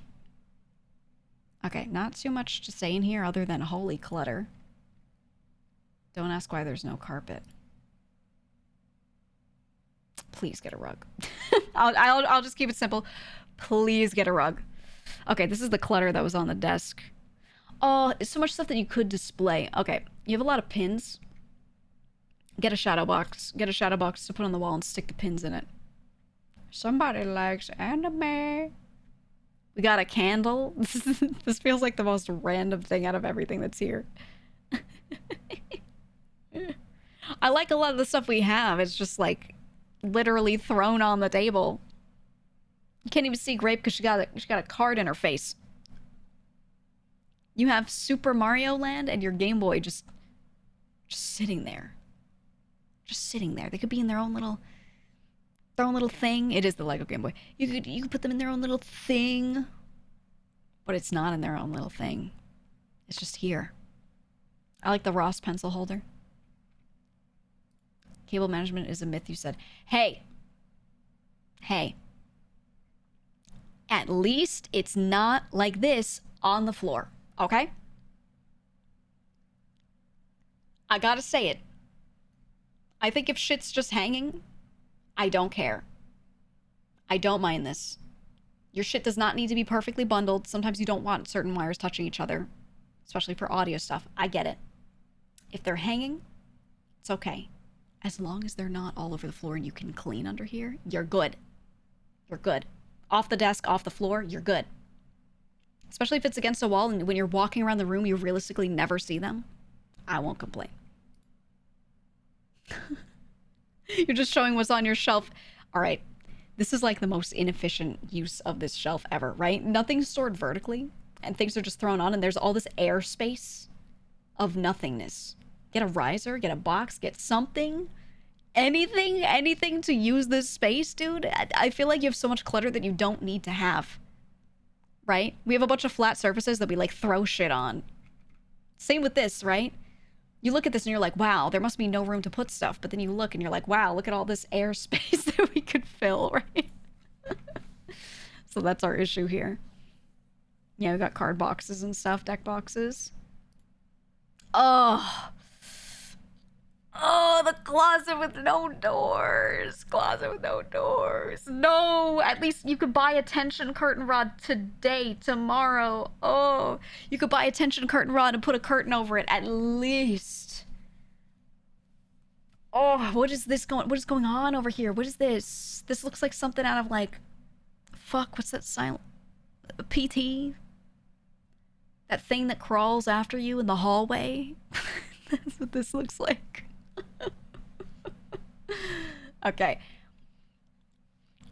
Okay, not too much to say in here other than holy clutter. Don't ask why there's no carpet. Please get a rug. I'll just keep it simple. Please get a rug. Okay, this is the clutter that was on the desk. Oh, it's so much stuff that you could display. Okay, you have a lot of pins. Get a shadow box. Get a shadow box to put on the wall and stick the pins in it. Somebody likes anime. We got a candle. This feels like the most random thing out of everything that's here. I like a lot of the stuff we have. It's just like literally thrown on the table. You can't even see Grape because she got a card in her face. You have Super Mario Land and your Game Boy just sitting there. Just sitting there. They could be in their own little thing. It is the Lego Game Boy. You could put them in their own little thing. But it's not in their own little thing. It's just here. I like the Ross pencil holder. Cable management is a myth, you said. Hey. Hey. At least it's not like this on the floor. Okay? I gotta say it. I think if shit's just hanging, I don't care. I don't mind this. Your shit does not need to be perfectly bundled. Sometimes you don't want certain wires touching each other, especially for audio stuff. I get it. If they're hanging, it's okay. As long as they're not all over the floor and you can clean under here, you're good. You're good. Off the desk, off the floor, you're good. Especially if it's against a wall and when you're walking around the room, you realistically never see them. I won't complain. You're just showing what's on your shelf. All right. This is like the most inefficient use of this shelf ever, right? Nothing's stored vertically and things are just thrown on and there's all this airspace of nothingness. Get a riser, get a box, get something. Anything to use this space, dude. I feel like you have so much clutter that you don't need to have. Right? We have a bunch of flat surfaces that we like throw shit on. Same with this, right? You look at this and you're like, wow, there must be no room to put stuff. But then you look and you're like, wow, look at all this airspace that we could fill, right? So that's our issue here. Yeah, we got card boxes and stuff, deck boxes. Oh, the closet with no doors. Closet with no doors. No, at least you could buy a tension curtain rod today, tomorrow. Oh, you could buy a tension curtain rod and put a curtain over it at least. Oh, what is going on over here? What is this? This looks like something out of like, fuck, what's that silent? PT? That thing that crawls after you in the hallway? That's what this looks like. Okay.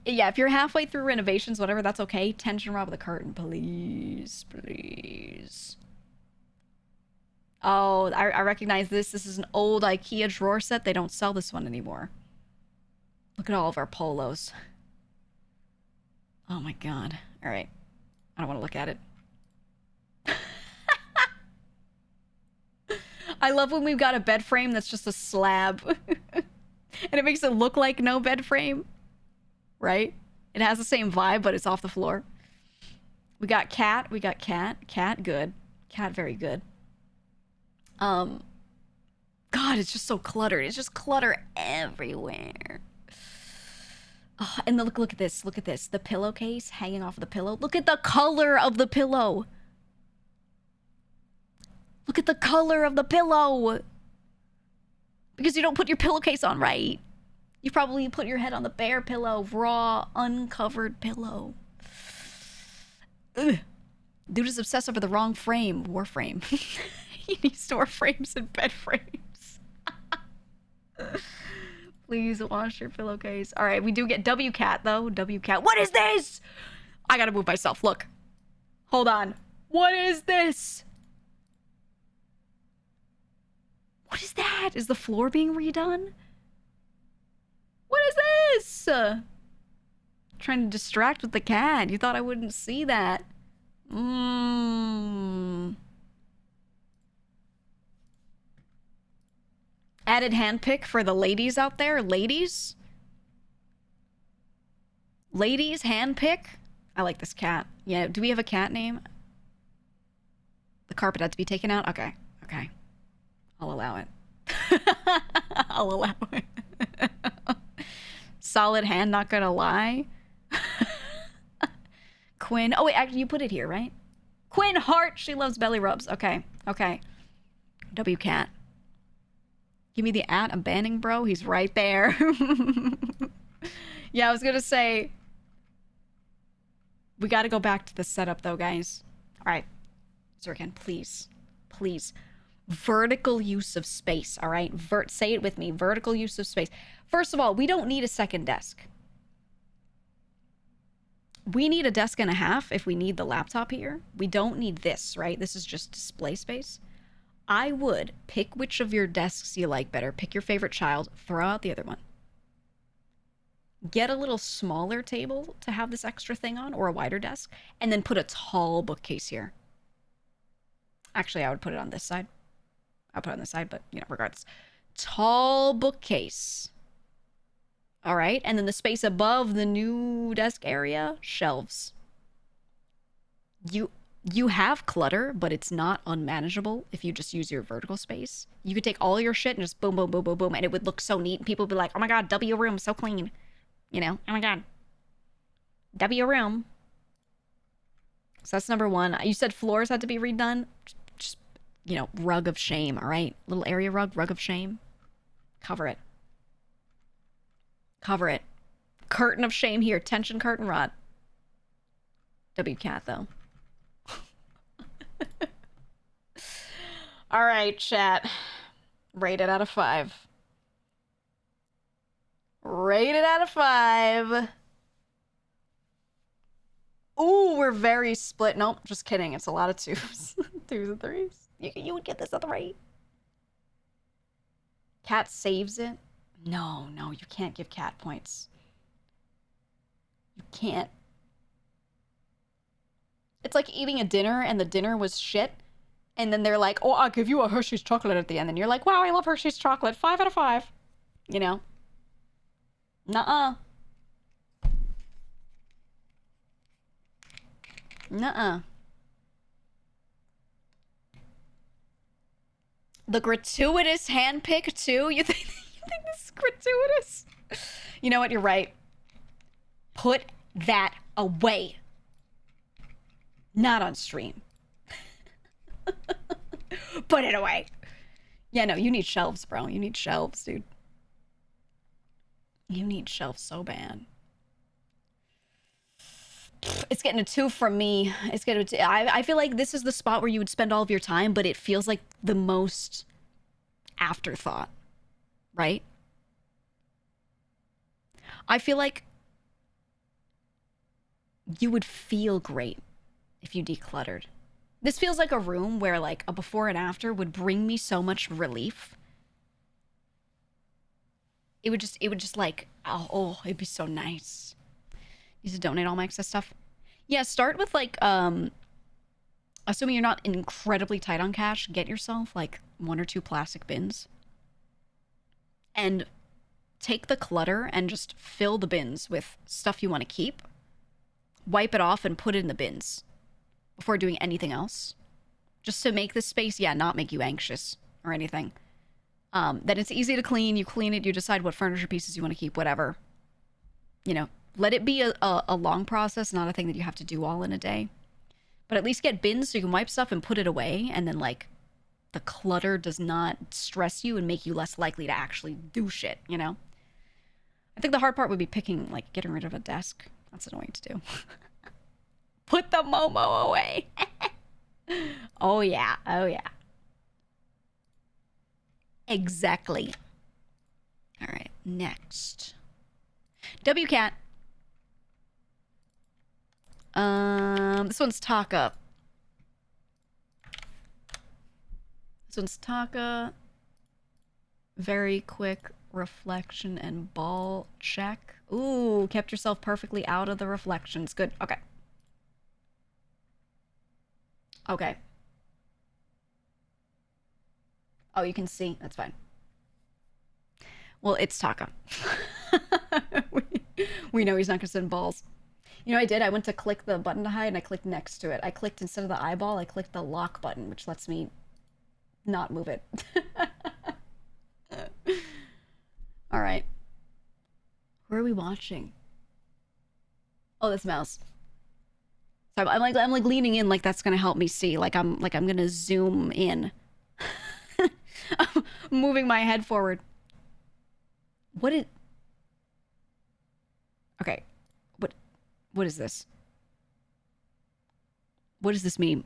Yeah, if you're halfway through renovations, whatever, that's okay. Tension rod with a curtain, please. Please. Oh, I recognize this. This is an old IKEA drawer set. They don't sell this one anymore. Look at all of our polos. Oh my god. All right. I don't want to look at it. I love when we've got a bed frame that's just a slab. And it makes it look like no bed frame. Right? It has the same vibe, but it's off the floor. We got cat. We got cat. Cat, good. Cat, very good. God, it's just so cluttered. It's just clutter everywhere. Oh, and look at this. Look at this. The pillowcase hanging off the pillow. Look at the color of the pillow. Look at the color of the pillow. Because you don't put your pillowcase on right. You probably put your head on the bare pillow. Raw, uncovered pillow. Ugh. Dude is obsessed over the wrong frame. War frame. He needs door frames and bed frames. Please wash your pillowcase. All right, we do get W cat though. W cat. What is this? I gotta move myself. Look. Hold on. What is this? What is that? Is the floor being redone? What is this? Trying to distract with the cat. You thought I wouldn't see that. Added handpick for the ladies out there. Ladies? Ladies, handpick? I like this cat. Yeah, do we have a cat name? The carpet had to be taken out? Okay. Okay. I'll allow it. I'll allow it. Solid hand, not gonna lie. Quinn. Oh, wait, actually, you put it here, right? Quinn Hart. She loves belly rubs. Okay. Okay. W cat. Give me the @ I'm banning, bro. He's right there. Yeah, I was gonna say. We gotta go back to the setup, though, guys. All right. Zirkan, please. Please. Vertical use of space, all right? Say it with me. Vertical use of space. First of all, we don't need a second desk. We need a desk and a half if we need the laptop here. We don't need this, right? This is just display space. I would pick which of your desks you like better. Pick your favorite child. Throw out the other one. Get a little smaller table to have this extra thing on, or a wider desk, and then put a tall bookcase here. Actually, I would put it on this side. I'll put it on this side, but, you know, regardless. Tall bookcase. All right, and then the space above the new desk area, shelves. You have clutter, but it's not unmanageable if you just use your vertical space. You could take all your shit and just boom, boom, boom, boom, boom, and it would look so neat. And people would be like, oh my God, W room, so clean. You know, oh my God. W room. So that's number one. You said floors had to be redone. Just, you know, rug of shame, all right? Little area rug of shame. Cover it. Cover it. Curtain of shame here. Tension curtain rod. W cat, though. All right, chat. Rated out of 5. Rated out of 5. Ooh, we're very split. Nope, just kidding. It's a lot of 2s. 2s and 3s. You would get this at the rate. Cat saves it. No, you can't give cat points. You can't. It's like eating a dinner and the dinner was shit. And then they're like, oh, I'll give you a Hershey's chocolate at the end. And you're like, wow, I love Hershey's chocolate. 5 out of 5. You know? Nuh-uh. Nuh-uh. The gratuitous handpick, too? You think this is gratuitous? You know what? You're right. Put that away. Not on stream. Put it away. Yeah, no, you need shelves, bro. You need shelves, dude. You need shelves so bad. It's getting a 2 from me. It's getting a 2. I feel like this is the spot where you would spend all of your time, but it feels like the most afterthought, right? I feel like you would feel great if you decluttered. This feels like a room where like a before and after would bring me so much relief. It would just like, oh, it'd be so nice. Need to donate all my excess stuff. Yeah, start with like assuming you're not incredibly tight on cash, get yourself like 1 or 2 plastic bins and take the clutter and just fill the bins with stuff you want to keep. Wipe it off and put it in the bins before doing anything else. Just to make this space, not make you anxious or anything. Then it's easy to clean. You clean it, you decide what furniture pieces you want to keep, whatever. You know, let it be a long process, not a thing that you have to do all in a day. But at least get bins so you can wipe stuff and put it away, and then, like, the clutter does not stress you and make you less likely to actually do shit, you know? I think the hard part would be picking, like, getting rid of a desk. That's annoying to do. Put the Momo away. Oh, yeah. Oh, yeah. Exactly. All right, next. WCat. This one's Taka. This one's Taka. Very quick reflection and ball check. Ooh, kept yourself perfectly out of the reflections. Good. Okay. Okay. Oh, you can see. That's fine. Well, it's Taka. we know he's not gonna send balls. You know what I did? I went to click the button to hide and I clicked next to it. I clicked, instead of the eyeball, I clicked the lock button, which lets me not move it. All right. Who are we watching? Oh, this mouse. So I'm like leaning in like that's gonna help me see. Like I'm gonna zoom in. I'm moving my head forward. Okay. What is this? What does this mean?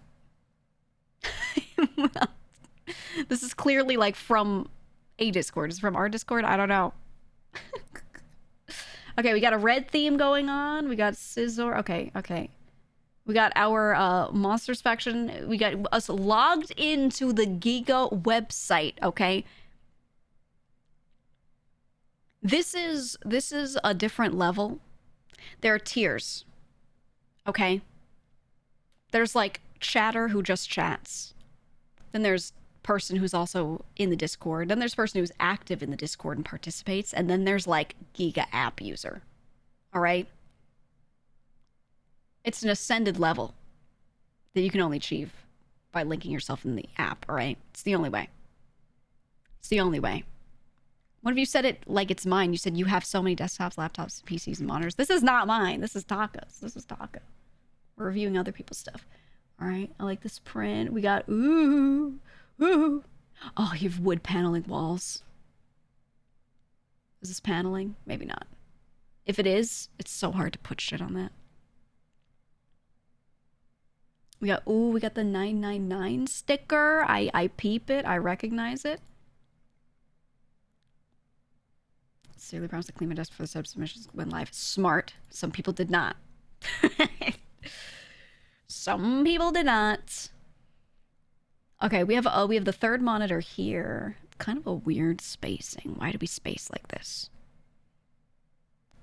This is clearly like from a Discord. Is it from our Discord? I don't know. Okay, we got a red theme going on. We got Scissor. Okay. We got our monsters faction. We got us logged into the GEEGA website, okay? This is a different level. There are tiers. Okay? There's like chatter who just chats. Then there's person who's also in the Discord. Then there's person who's active in the Discord and participates. And then there's like GEEGA app user. All right? It's an ascended level that you can only achieve by linking yourself in the app, all right? It's the only way. It's the only way. What if you said it like it's mine? You said you have so many desktops, laptops, PCs, and monitors. This is not mine. This is Taka's. This is Taka. We're reviewing other people's stuff. All right. I like this print. We got, ooh. Oh, you have wood paneling walls. Is this paneling? Maybe not. If it is, it's so hard to put shit on that. We got the 999 sticker. I peep it. I recognize it. Sincerely promise to clean my desk for the submissions when live. Smart. Some people did not. Some people did not. Okay, we have the third monitor here. Kind of a weird spacing. Why do we space like this?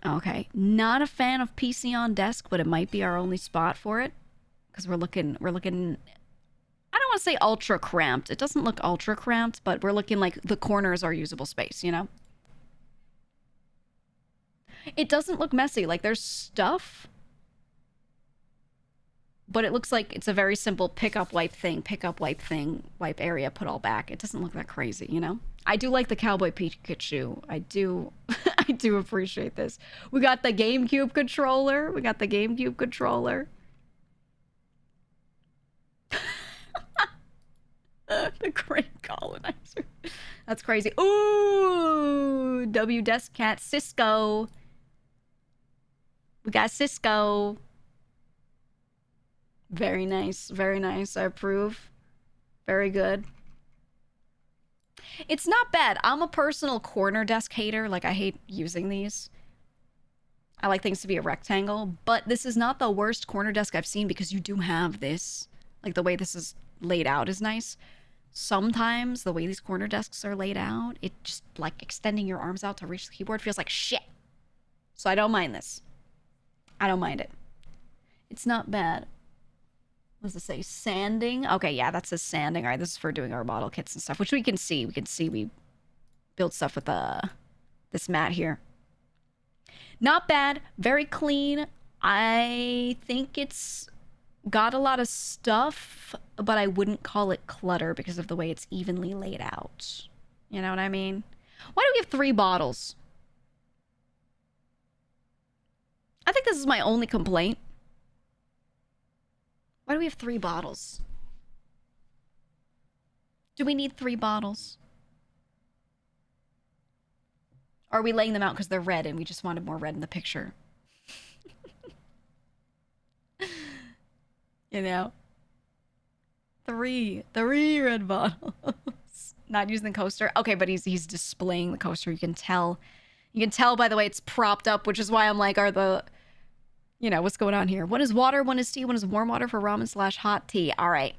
Okay, not a fan of PC on desk, but it might be our only spot for it. Because we're looking, I don't want to say ultra cramped. It doesn't look ultra cramped, but we're looking like the corners are usable space, you know? It doesn't look messy. Like there's stuff, but it looks like it's a very simple pick up, wipe wipe area, put all back. It doesn't look that crazy, you know? I do like the Cowboy Pikachu. I do appreciate this. We got the GameCube controller. The Great Colonizer. That's crazy. Ooh, Desk Cat Cisco. We got Cisco. Very nice. I approve. Very good. It's not bad. I'm a personal corner desk hater. Like, I hate using these. I like things to be a rectangle. But this is not the worst corner desk I've seen because you do have this. Like, the way this is laid out is nice. Sometimes the way these corner desks are laid out, it just, like, extending your arms out to reach the keyboard feels like shit. So I don't mind this. I don't mind it. It's not bad. What does it say? Sanding? Okay, yeah, that says sanding. All right, this is for doing our model kits and stuff, which we can see. We can see we built stuff with this mat here. Not bad. Very clean. I think it's got a lot of stuff, but I wouldn't call it clutter because of the way it's evenly laid out. You know what I mean? Why do we have 3 bottles? I think this is my only complaint. Why do we have 3 bottles? Do we need 3 bottles? Or are we laying them out because they're red and we just wanted more red in the picture? You know? 3 red bottles. Not using the coaster. Okay, but he's displaying the coaster. You can tell. You can tell by the way it's propped up, which is why I'm like, you know, what's going on here? One is water, one is tea, one is warm water for ramen / hot tea. All right.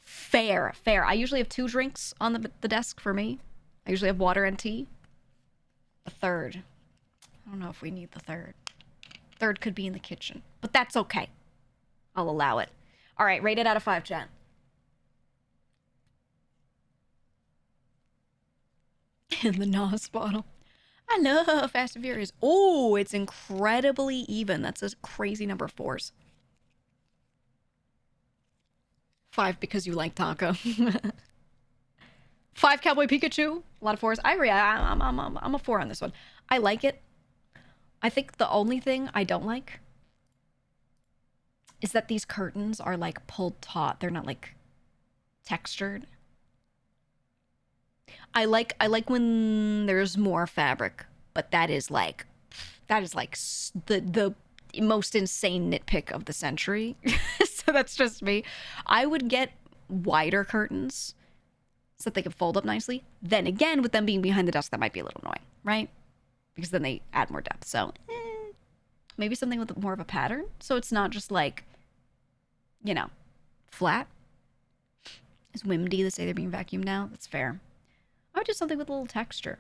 Fair. I usually have 2 drinks on the desk for me. I usually have water and tea. A third. I don't know if we need the third. Third could be in the kitchen, but that's okay. I'll allow it. All right, rate it out of 5, chat. In the NOS bottle. I love Fast and Furious. Oh, it's incredibly even. That's a crazy number of 4s. 5 because you like taco. 5 Cowboy Pikachu. A lot of 4s. I agree. I'm a 4 on this one. I like it. I think the only thing I don't like is that these curtains are like pulled taut. They're not like textured. I like when there's more fabric, but that is like the most insane nitpick of the century. So that's just me. I would get wider curtains so that they could fold up nicely. Then again, with them being behind the desk, that might be a little annoying, right? Because then they add more depth. So maybe something with more of a pattern, so it's not just like, you know, flat. Is Wimdy to say they're being vacuumed now? That's fair. I would do something with a little texture.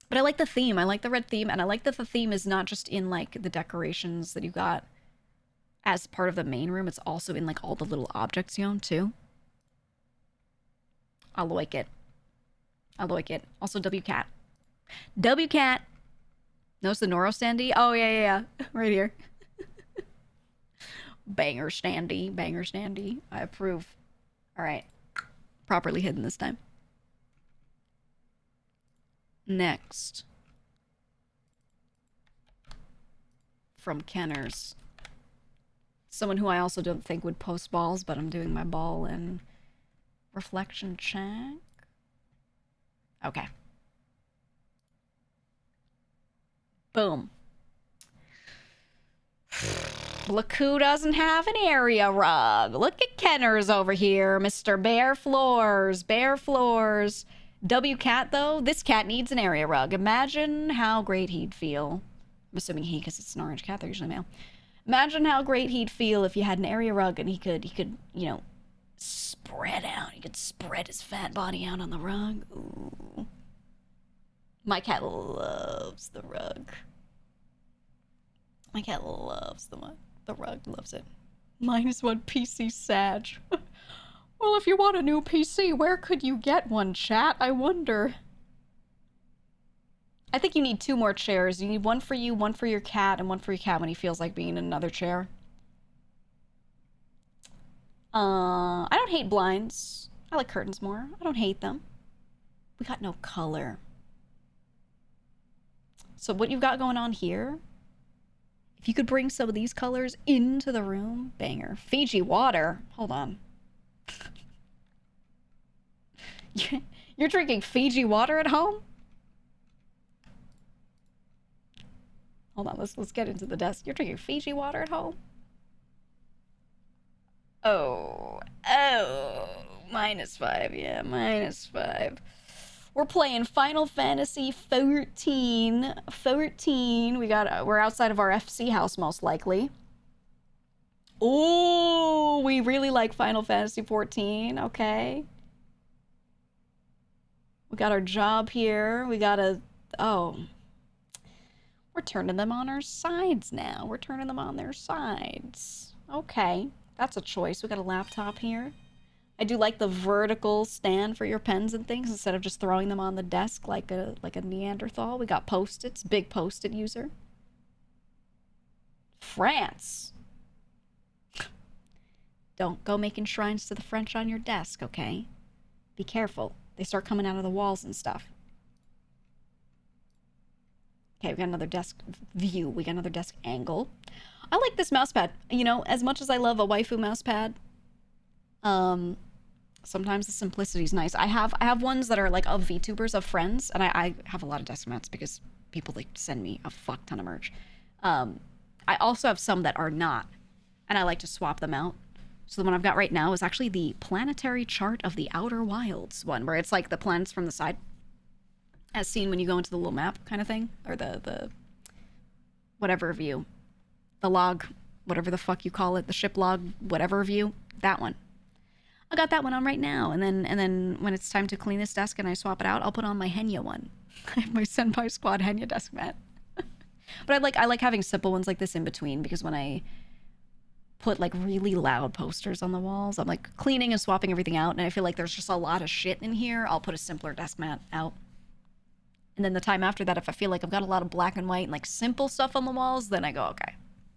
But I like the theme. I like the red theme, and I like that the theme is not just in like the decorations that you got as part of the main room. It's also in like all the little objects you own too. I like it. I like it. Also WCat. WCat. Notice the Noro standee? Oh, yeah. Right here. Banger standee. I approve. All right. Properly hidden this time. Next. From Kenners. Someone who I also don't think would post balls, but I'm doing my ball in reflection check. Okay. Boom. Look who doesn't have an area rug. Look at Kenners over here, Mr. Bare Floors. WCat, though, this cat needs an area rug. Imagine how great he'd feel. I'm assuming he, because it's an orange cat. They're usually male. Imagine how great he'd feel if you had an area rug and he could, you know, spread out. He could spread his fat body out on the rug. Ooh. My cat loves the rug. My cat loves the rug. Loves it. -1 PC Sag. Well, if you want a new PC, where could you get one, chat? I wonder. I think you need 2 more chairs. You need one for you, one for your cat, and one for your cat when he feels like being in another chair. I don't hate blinds. I like curtains more. I don't hate them. We got no color. So what you've got going on here, if you could bring some of these colors into the room, banger. Fiji water. Hold on. You're drinking Fiji water at home? Hold on, let's get into the desk. You're drinking Fiji water at home? Oh, -5. Yeah, -5. We're playing Final Fantasy 14. We're outside of our FC house most likely. Oh, we really like Final Fantasy 14. Okay. We got our job here. We got we're We're turning them on our sides now. We're turning them on their sides. Okay, that's a choice. We got a laptop here. I do like the vertical stand for your pens and things instead of just throwing them on the desk like a Neanderthal. We got Post-its, big Post-it user. France. Don't go making shrines to the French on your desk, okay? Be careful. They start coming out of the walls and stuff. Okay, we got another desk view. We got another desk angle. I like this mouse pad. You know, as much as I love a waifu mouse pad, sometimes the simplicity is nice. I have ones that are like of VTubers, of friends, and I have a lot of desk mats because people like send me a fuck ton of merch. I also have some that are not, and I like to swap them out. So the one I've got right now is actually the Planetary Chart of the Outer Wilds one, where it's like the planets from the side, as seen when you go into the little map kind of thing, or the whatever view, the log, whatever the fuck you call it, the ship log, whatever view, that one. I got that one on right now, and then when it's time to clean this desk and I swap it out, I'll put on my Henya one. I have my Senpai Squad Henya desk mat. But I like having simple ones like this in between, because when I put like really loud posters on the walls, I'm like cleaning and swapping everything out, and I feel like there's just a lot of shit in here, I'll put a simpler desk mat out. And then the time after that, if I feel like I've got a lot of black and white and like simple stuff on the walls, then I go, okay,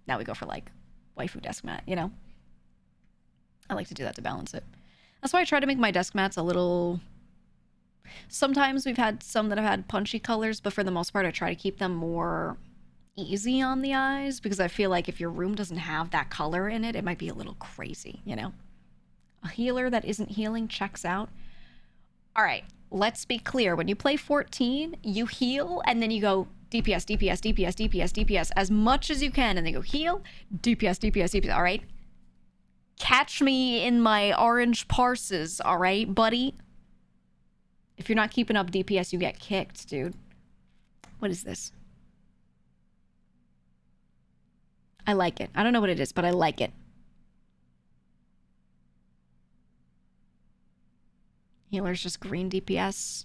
now we go for like waifu desk mat, you know? I like to do that to balance it. That's why I try to make my desk mats a little... Sometimes we've had some that have had punchy colors, but for the most part, I try to keep them more easy on the eyes, because I feel like if your room doesn't have that color in it, it might be a little crazy, you know? A healer that isn't healing checks out. All right, let's be clear. When you play 14, you heal, and then you go DPS, DPS, DPS, DPS, DPS, as much as you can, and then go heal, DPS, DPS, DPS, all right? Catch me in my orange parses, all right, buddy? If you're not keeping up DPS, you get kicked, dude. What is this? I like it. I don't know what it is, but I like it. Healer's just green DPS.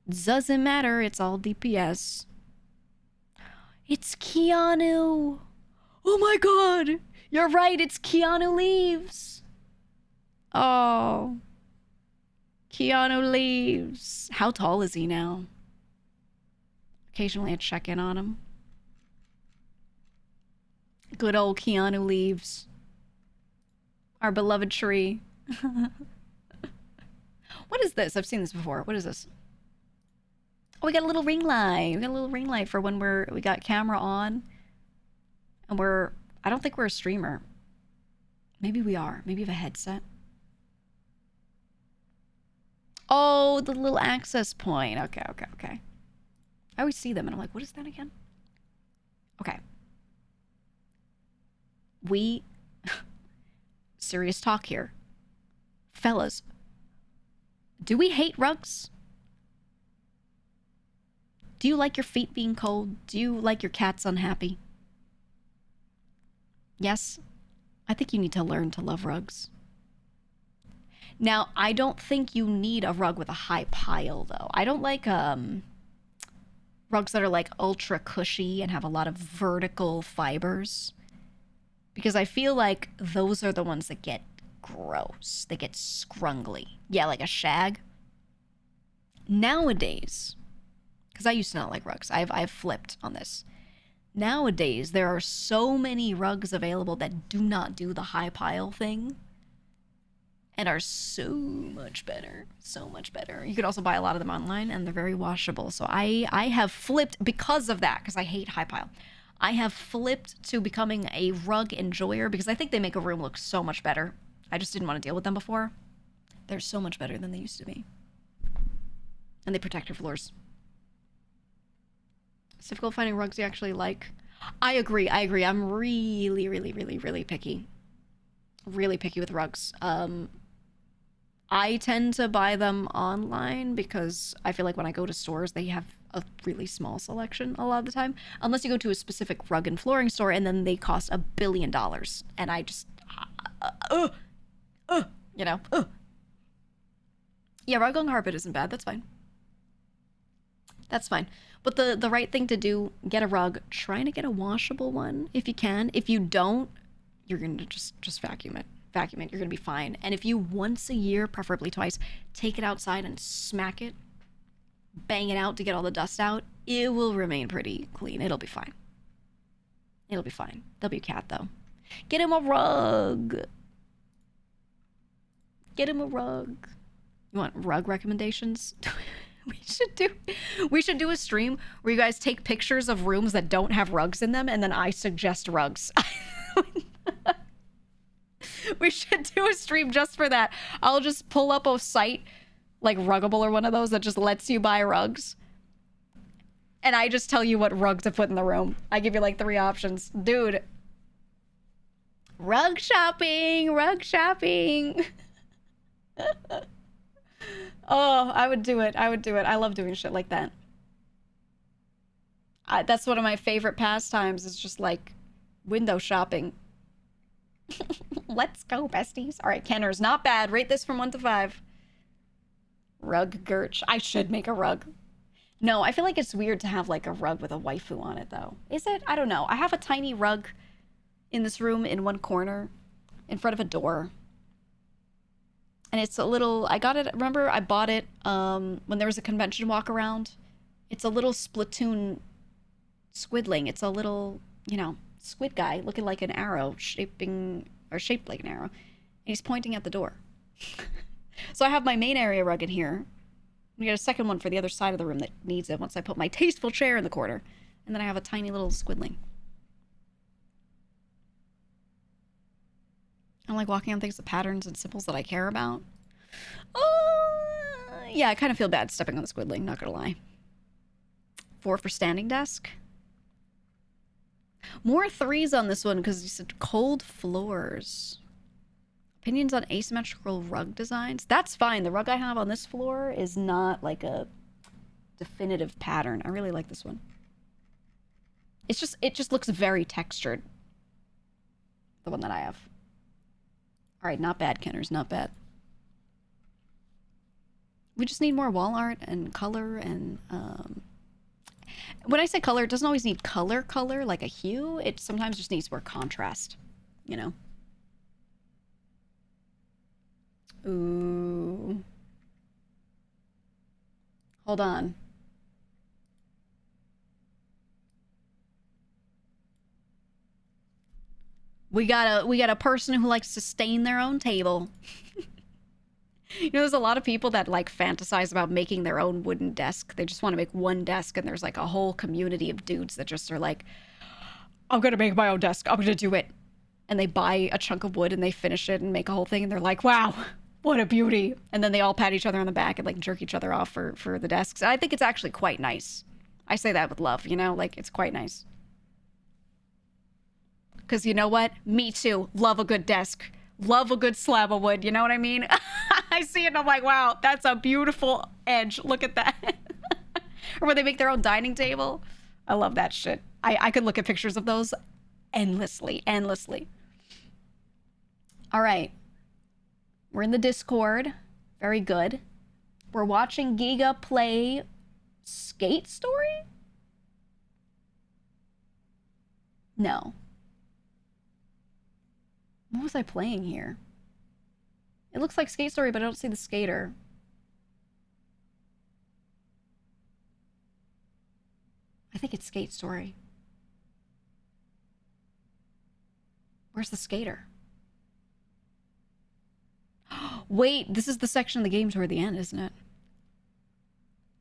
Doesn't matter. It's all DPS. It's Keanu. Oh my god. You're right. It's Keanu leaves. Oh. Keanu leaves. How tall is he now? Occasionally I check in on him. Good old Keanu leaves. Our beloved tree. What is this? I've seen this before. What is this? Oh, we got a little ring light. We got a little ring light for when we got camera on. And I don't think we're a streamer. Maybe we are. Maybe we have a headset. Oh, the little access point. Okay, okay, okay. I always see them and I'm like, what is that again? Okay. Serious talk here. Fellas, do we hate rugs? Do you like your feet being cold? Do you like your cats unhappy? Yes? I think you need to learn to love rugs. Now, I don't think you need a rug with a high pile, though. I don't like rugs that are like ultra cushy and have a lot of vertical fibers, because I feel like those are the ones that get gross. They get scrungly. Yeah, like a shag. Nowadays, because I used to not like rugs. I've flipped on this. Nowadays, there are so many rugs available that do not do the high pile thing and are so much better. So much better. You could also buy a lot of them online, and they're very washable. So I have flipped because of that, because I hate high pile. I have flipped to becoming a rug enjoyer because I think they make a room look so much better. I just didn't want to deal with them before. They're so much better than they used to be. And they protect your floors. It's difficult finding rugs you actually like. I agree. I'm really, really, really, really picky. Really picky with rugs. I tend to buy them online because I feel like when I go to stores, they have a really small selection a lot of the time. Unless you go to a specific rug and flooring store, and then they cost $1 billion. And I just... you know? Yeah, rug on carpet isn't bad. That's fine. That's fine. But the right thing to do, get a rug. Try to get a washable one if you can. If you don't, you're going to just vacuum it. Vacuum it. You're going to be fine. And if you once a year, preferably twice, take it outside and smack it, bang it out to get all the dust out, it will remain pretty clean. It'll be fine. It'll be fine. There'll be a cat, though. Get him a rug. Get him a rug. You want rug recommendations? We should do a stream where you guys take pictures of rooms that don't have rugs in them, and then I suggest rugs. We should do a stream just for that. I'll just pull up a site like Ruggable or one of those that just lets you buy rugs. And I just tell you what rug to put in the room. I give you like 3 options. Dude. Rug shopping! Rug shopping! Oh, I would do it. I would do it. I love doing shit like that. That's one of my favorite pastimes, is just like window shopping. Let's go, besties. All right, Kenners, not bad. Rate this from 1 to 5. Rug Gurch. I should make a rug. No, I feel like it's weird to have like a rug with a waifu on it, though. Is it? I don't know. I have a tiny rug in this room in one corner in front of a door. And it's a little, I got it, remember I bought it when there was a convention walk around. It's a little Splatoon squidling. It's a little, you know, squid guy looking like an arrow, shaped like an arrow. And he's pointing at the door. So I have my main area rug in here. We got a second one for the other side of the room that needs it once I put my tasteful chair in the corner. And then I have a tiny little squidling. I like walking on things with patterns and symbols that I care about. Yeah, I kind of feel bad stepping on the squidling, not gonna lie. 4 for standing desk. More 3s on this one because you said cold floors. Opinions on asymmetrical rug designs. That's fine. The rug I have on this floor is not like a definitive pattern. I really like this one. It just looks very textured. The one that I have. All right, not bad, Kenners, not bad. We just need more wall art and color and when I say color, it doesn't always need color, like a hue. It sometimes just needs more contrast, you know? Ooh. Hold on. We got a person who likes to stain their own table. You know, there's a lot of people that like fantasize about making their own wooden desk. They just want to make one desk, and there's like a whole community of dudes that just are like, I'm gonna make my own desk. I'm gonna do it. And they buy a chunk of wood and they finish it and make a whole thing, and they're like, wow, what a beauty. And then they all pat each other on the back and like jerk each other off for the desks. And I think it's actually quite nice. I say that with love, you know, like it's quite nice. Because you know what? Me too. Love a good desk. Love a good slab of wood. You know what I mean? I see it and I'm like, wow, that's a beautiful edge. Look at that. Or when they make their own dining table. I love that shit. I could look at pictures of those endlessly. All right. We're in the Discord. Very good. We're watching GEEGA play Skate Story? No. What was I playing here? It looks like Skate Story, but I don't see the skater. I think it's Skate Story. Where's the skater? Wait, this is the section of the game toward the end, isn't it?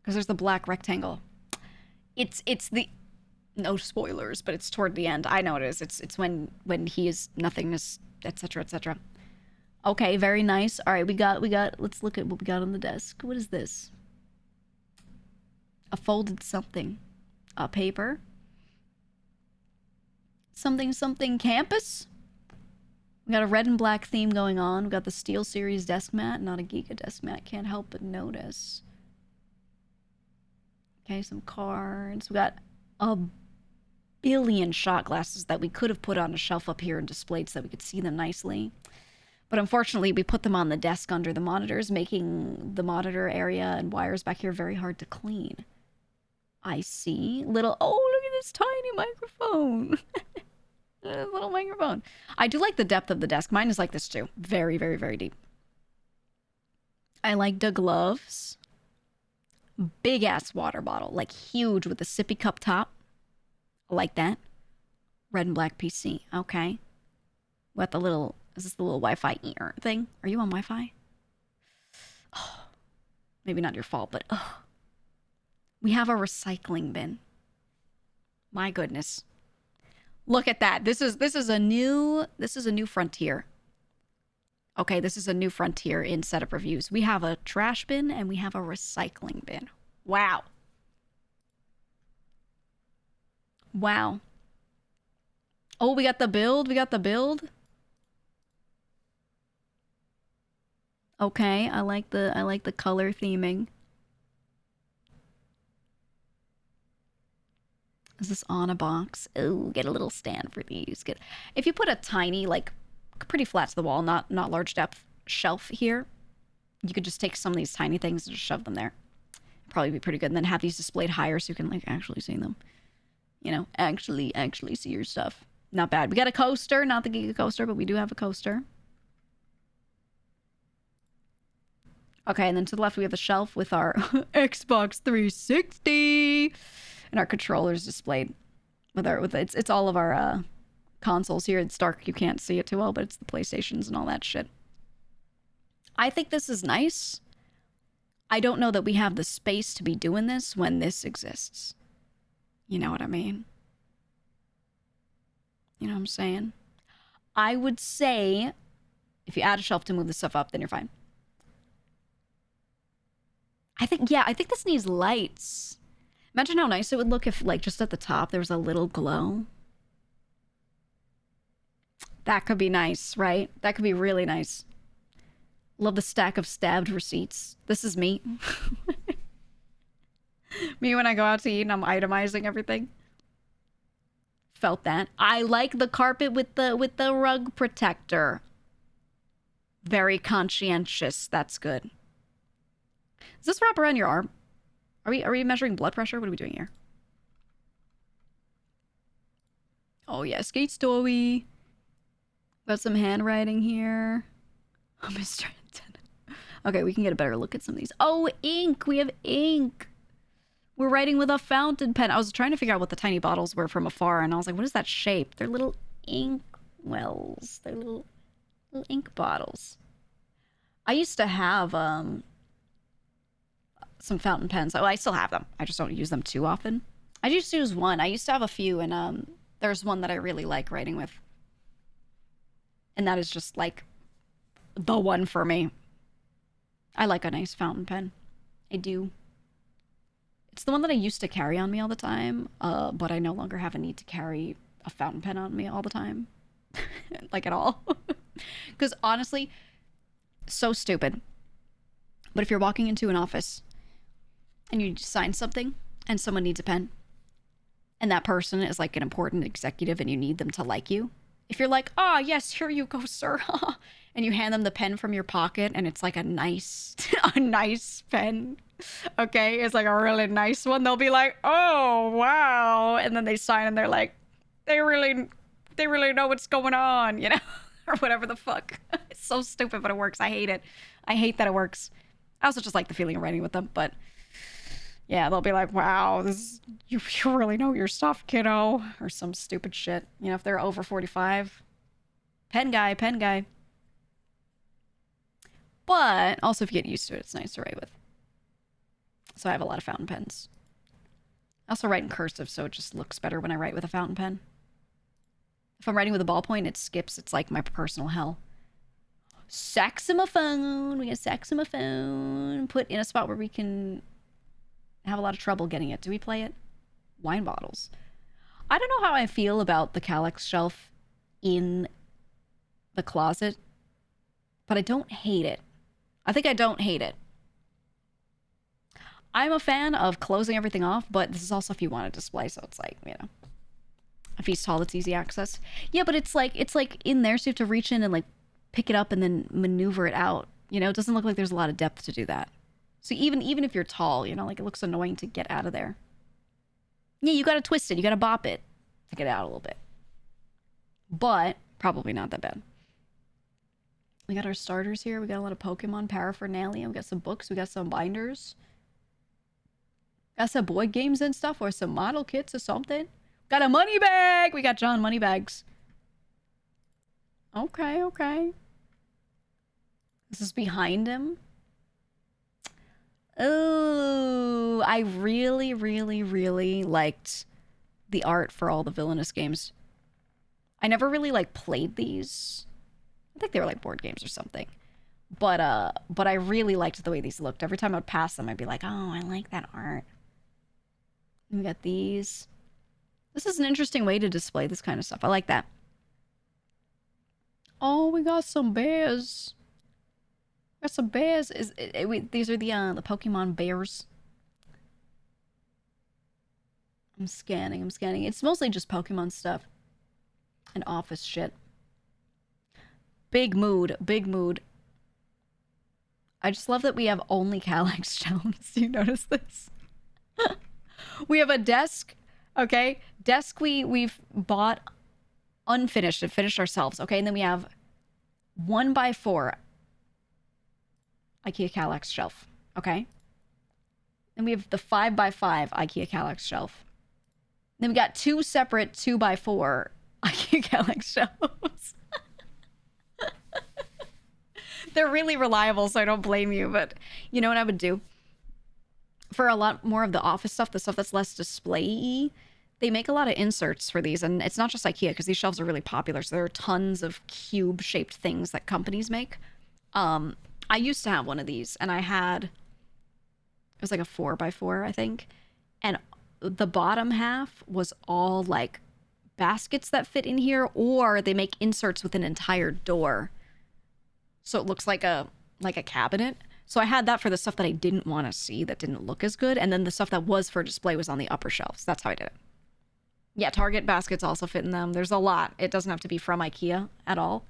Because there's the black rectangle. It's the... No spoilers, but it's toward the end. I know it is. It's when he is nothingness, etc., etc. Okay, very nice. All right, we got. Let's look at what we got on the desk. What is this? A folded something. A paper. Something campus. We got a red and black theme going on. We got the Steel Series desk mat, not a GEEGA desk mat. Can't help but notice. Okay, some cards. We got a billion shot glasses that we could have put on a shelf up here and displayed so that we could see them nicely. But unfortunately, we put them on the desk under the monitors, making the monitor area and wires back here very hard to clean. I see. Little, oh, look at this tiny microphone. Little microphone. I do like the depth of the desk. Mine is like this too. Very, very, very deep. I like the gloves. Big ass water bottle. Like huge with a sippy cup top. I like that. Red and black PC. Okay. What the little, is this the little Wi-Fi ear thing? Are you on Wi-Fi? Oh, maybe not your fault, but we have a recycling bin. My goodness. Look at that. This is a new frontier. Okay, this is a new frontier in setup reviews. We have a trash bin and we have a recycling bin. Wow. Wow. Oh, we got the build. We got the build. Okay, I like the color theming. Is this on a box? Oh, get a little stand for these. Get, if you put a tiny, like, pretty flat to the wall, not large depth shelf here, you could just take some of these tiny things and just shove them there. Probably be pretty good. And then have these displayed higher so you can, like, actually see them. You know, actually see your stuff. Not bad. We got a coaster, not the GEEGA coaster, but we do have a coaster. Okay, and then to the left we have the shelf with our Xbox 360 and our controllers displayed with it's all of our consoles here. It's dark, you can't see it too well, but it's the PlayStations and all that shit. I think this is nice. I don't know that we have the space to be doing this when this exists. You know what I mean? You know what I'm saying? I would say if you add a shelf to move the stuff up, then you're fine. I think this needs lights. Imagine how nice it would look if, like, just at the top there was a little glow. That could be nice, right? That could be really nice. Love the stack of stabbed receipts. This is me. Me when I go out to eat and I'm itemizing everything. Felt that. I like the carpet with the rug protector. Very conscientious. That's good. Does this wrap around your arm? Are we measuring blood pressure? What are we doing here? Oh yeah, skate story. Got some handwriting here. Oh, Mr. Antenna. Okay, we can get a better look at some of these. Oh, ink! We have ink! We're writing with a fountain pen. I was trying to figure out what the tiny bottles were from afar, and I was like, what is that shape? They're little ink wells. They're little ink bottles. I used to have some fountain pens. Oh, I still have them. I just don't use them too often. I just use one. I used to have a few, and there's one that I really like writing with. And that is just, like, the one for me. I like a nice fountain pen. I do. It's the one that I used to carry on me all the time, but I no longer have a need to carry a fountain pen on me all the time. Like, at all. Because, honestly, so stupid. But if you're walking into an office and you sign something and someone needs a pen and that person is like an important executive and you need them to like you, if you're like, oh yes, here you go, sir, and you hand them the pen from your pocket and it's like a nice pen, okay, it's like a really nice one, they'll be like, oh wow, and then they sign and they're like, they really know what's going on, you know, or whatever the fuck. It's so stupid, but it works. I hate it. I hate that it works. I also just like the feeling of writing with them, but yeah, they'll be like, wow, you really know your stuff, kiddo, or some stupid shit. You know, if they're over 45, pen guy. But also if you get used to it, it's nice to write with. So I have a lot of fountain pens. I also write in cursive, so it just looks better when I write with a fountain pen. If I'm writing with a ballpoint, it skips. It's like my personal hell. Saxophone. We got saxophone. Put in a spot where we can have a lot of trouble getting it. Do we play it? Wine bottles. I don't know how I feel about the Calyx shelf in the closet, but I don't hate it. I think I don't hate it. I'm a fan of closing everything off, but this is also if you want to display, so it's like, you know, a feast hall that's easy access. Yeah, but it's like in there, so you have to reach in and like pick it up and then maneuver it out. You know, it doesn't look like there's a lot of depth to do that. So even if you're tall, you know, like it looks annoying to get out of there. Yeah, you gotta twist it. You gotta bop it to get it out a little bit. But probably not that bad. We got our starters here. We got a lot of Pokemon paraphernalia. We got some books. We got some binders. Got some board games and stuff, or some model kits or something. Got a money bag. We got John money bags. Okay, okay. This is behind him. Oh, I really, really, really liked the art for all the villainous games. I never really like played these. I think they were like board games or something. But I really liked the way these looked. Every time I'd pass them, I'd be like, oh, I like that art. We got these. This is an interesting way to display this kind of stuff. I like that. Oh, we got some bears. Got some bears. These are the Pokemon bears. I'm scanning. It's mostly just Pokemon stuff. And office shit. Big mood. I just love that we have only Calyx shelves. Do you notice this? We have a desk, okay? Desk we've bought unfinished and finished ourselves, okay? And then we have 1x4 IKEA Calyx shelf, okay? Then we have the 5x5 IKEA Calyx shelf. Then we got 2 separate 2x4 IKEA Calyx shelves. They're really reliable, so I don't blame you, but you know what I would do? For a lot more of the office stuff, the stuff that's less display-y, they make a lot of inserts for these, and it's not just IKEA, because these shelves are really popular, so there are tons of cube-shaped things that companies make. I used to have one of these, and it was like a 4x4, I think, and the bottom half was all, like, baskets that fit in here, or they make inserts with an entire door. So it looks like a cabinet. So I had that for the stuff that I didn't want to see, that didn't look as good. And then the stuff that was for display was on the upper shelves. That's how I did it. Yeah, Target baskets also fit in them. There's a lot. It doesn't have to be from IKEA at all.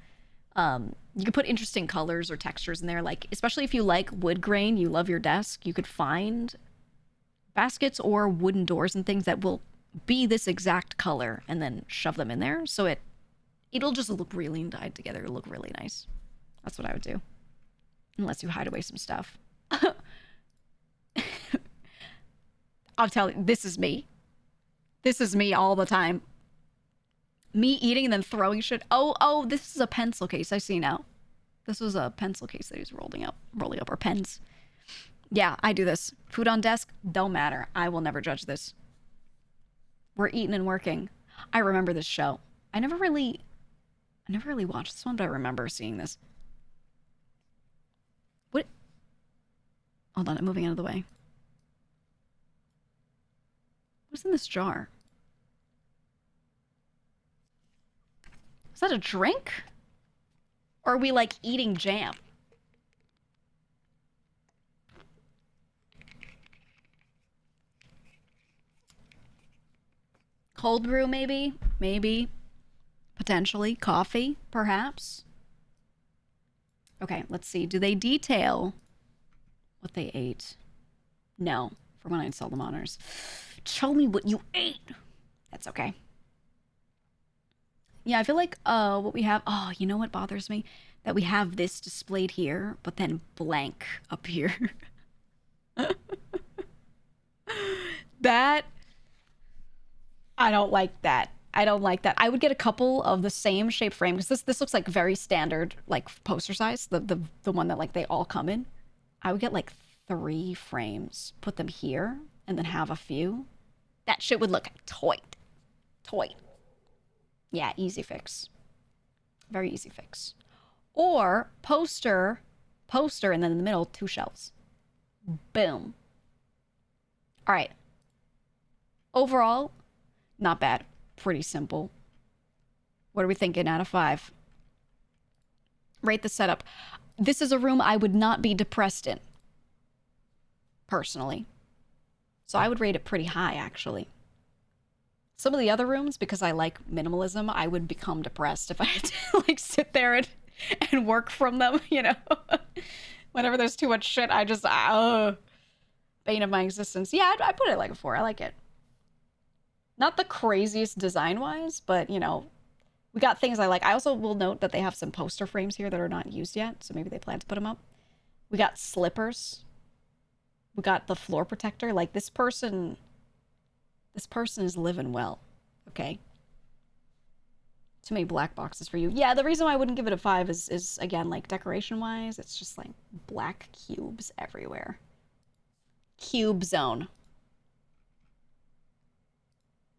You could put interesting colors or textures in there. Like, especially if you like wood grain, you love your desk, you could find baskets or wooden doors and things that will be this exact color and then shove them in there. So it'll just look really tied together. It'll look really nice. That's what I would do. Unless you hide away some stuff. I'll tell you, this is me. This is me all the time. Me eating and then throwing shit. Oh, this is a pencil case. I see now. This was a pencil case that he's rolling up our pens. Yeah, I do this. Food on desk, don't matter. I will never judge this. We're eating and working. I remember this show. I never really watched this one, but I remember seeing this. What? Hold on, I'm moving out of the way. What's in this jar? Is that a drink? Or are we like eating jam? Cold brew, maybe? Maybe. Potentially. Coffee, perhaps. Okay, let's see. Do they detail what they ate? No. For when I install the monitors. Tell me what you ate. That's okay. Yeah, I feel like what we have... Oh, you know what bothers me? That we have this displayed here, but then blank up here. That... I don't like that. I don't like that. I would get a couple of the same shape frame, because this looks like very standard, like, poster size, the one that, like, they all come in. I would get, like, 3 frames, put them here, and then have a few. That shit would look toit. Toit. Yeah, easy fix. Very easy fix. Or poster, and then in the middle, 2 shelves. Boom. All right. Overall, not bad. Pretty simple. What are we thinking out of 5? Rate the setup. This is a room I would not be depressed in. Personally. So I would rate it pretty high, actually. Some of the other rooms, because I like minimalism, I would become depressed if I had to, like, sit there and work from them, you know? Whenever there's too much shit, I just, bane of my existence. Yeah, I put it like a 4. I like it. Not the craziest design-wise, but, you know, we got things I like. I also will note that they have some poster frames here that are not used yet, so maybe they plan to put them up. We got slippers. We got the floor protector. Like, this person is living well, okay? Too many black boxes for you. Yeah, the reason why I wouldn't give it a 5 is again, like, decoration-wise, it's just, like, black cubes everywhere. Cube zone.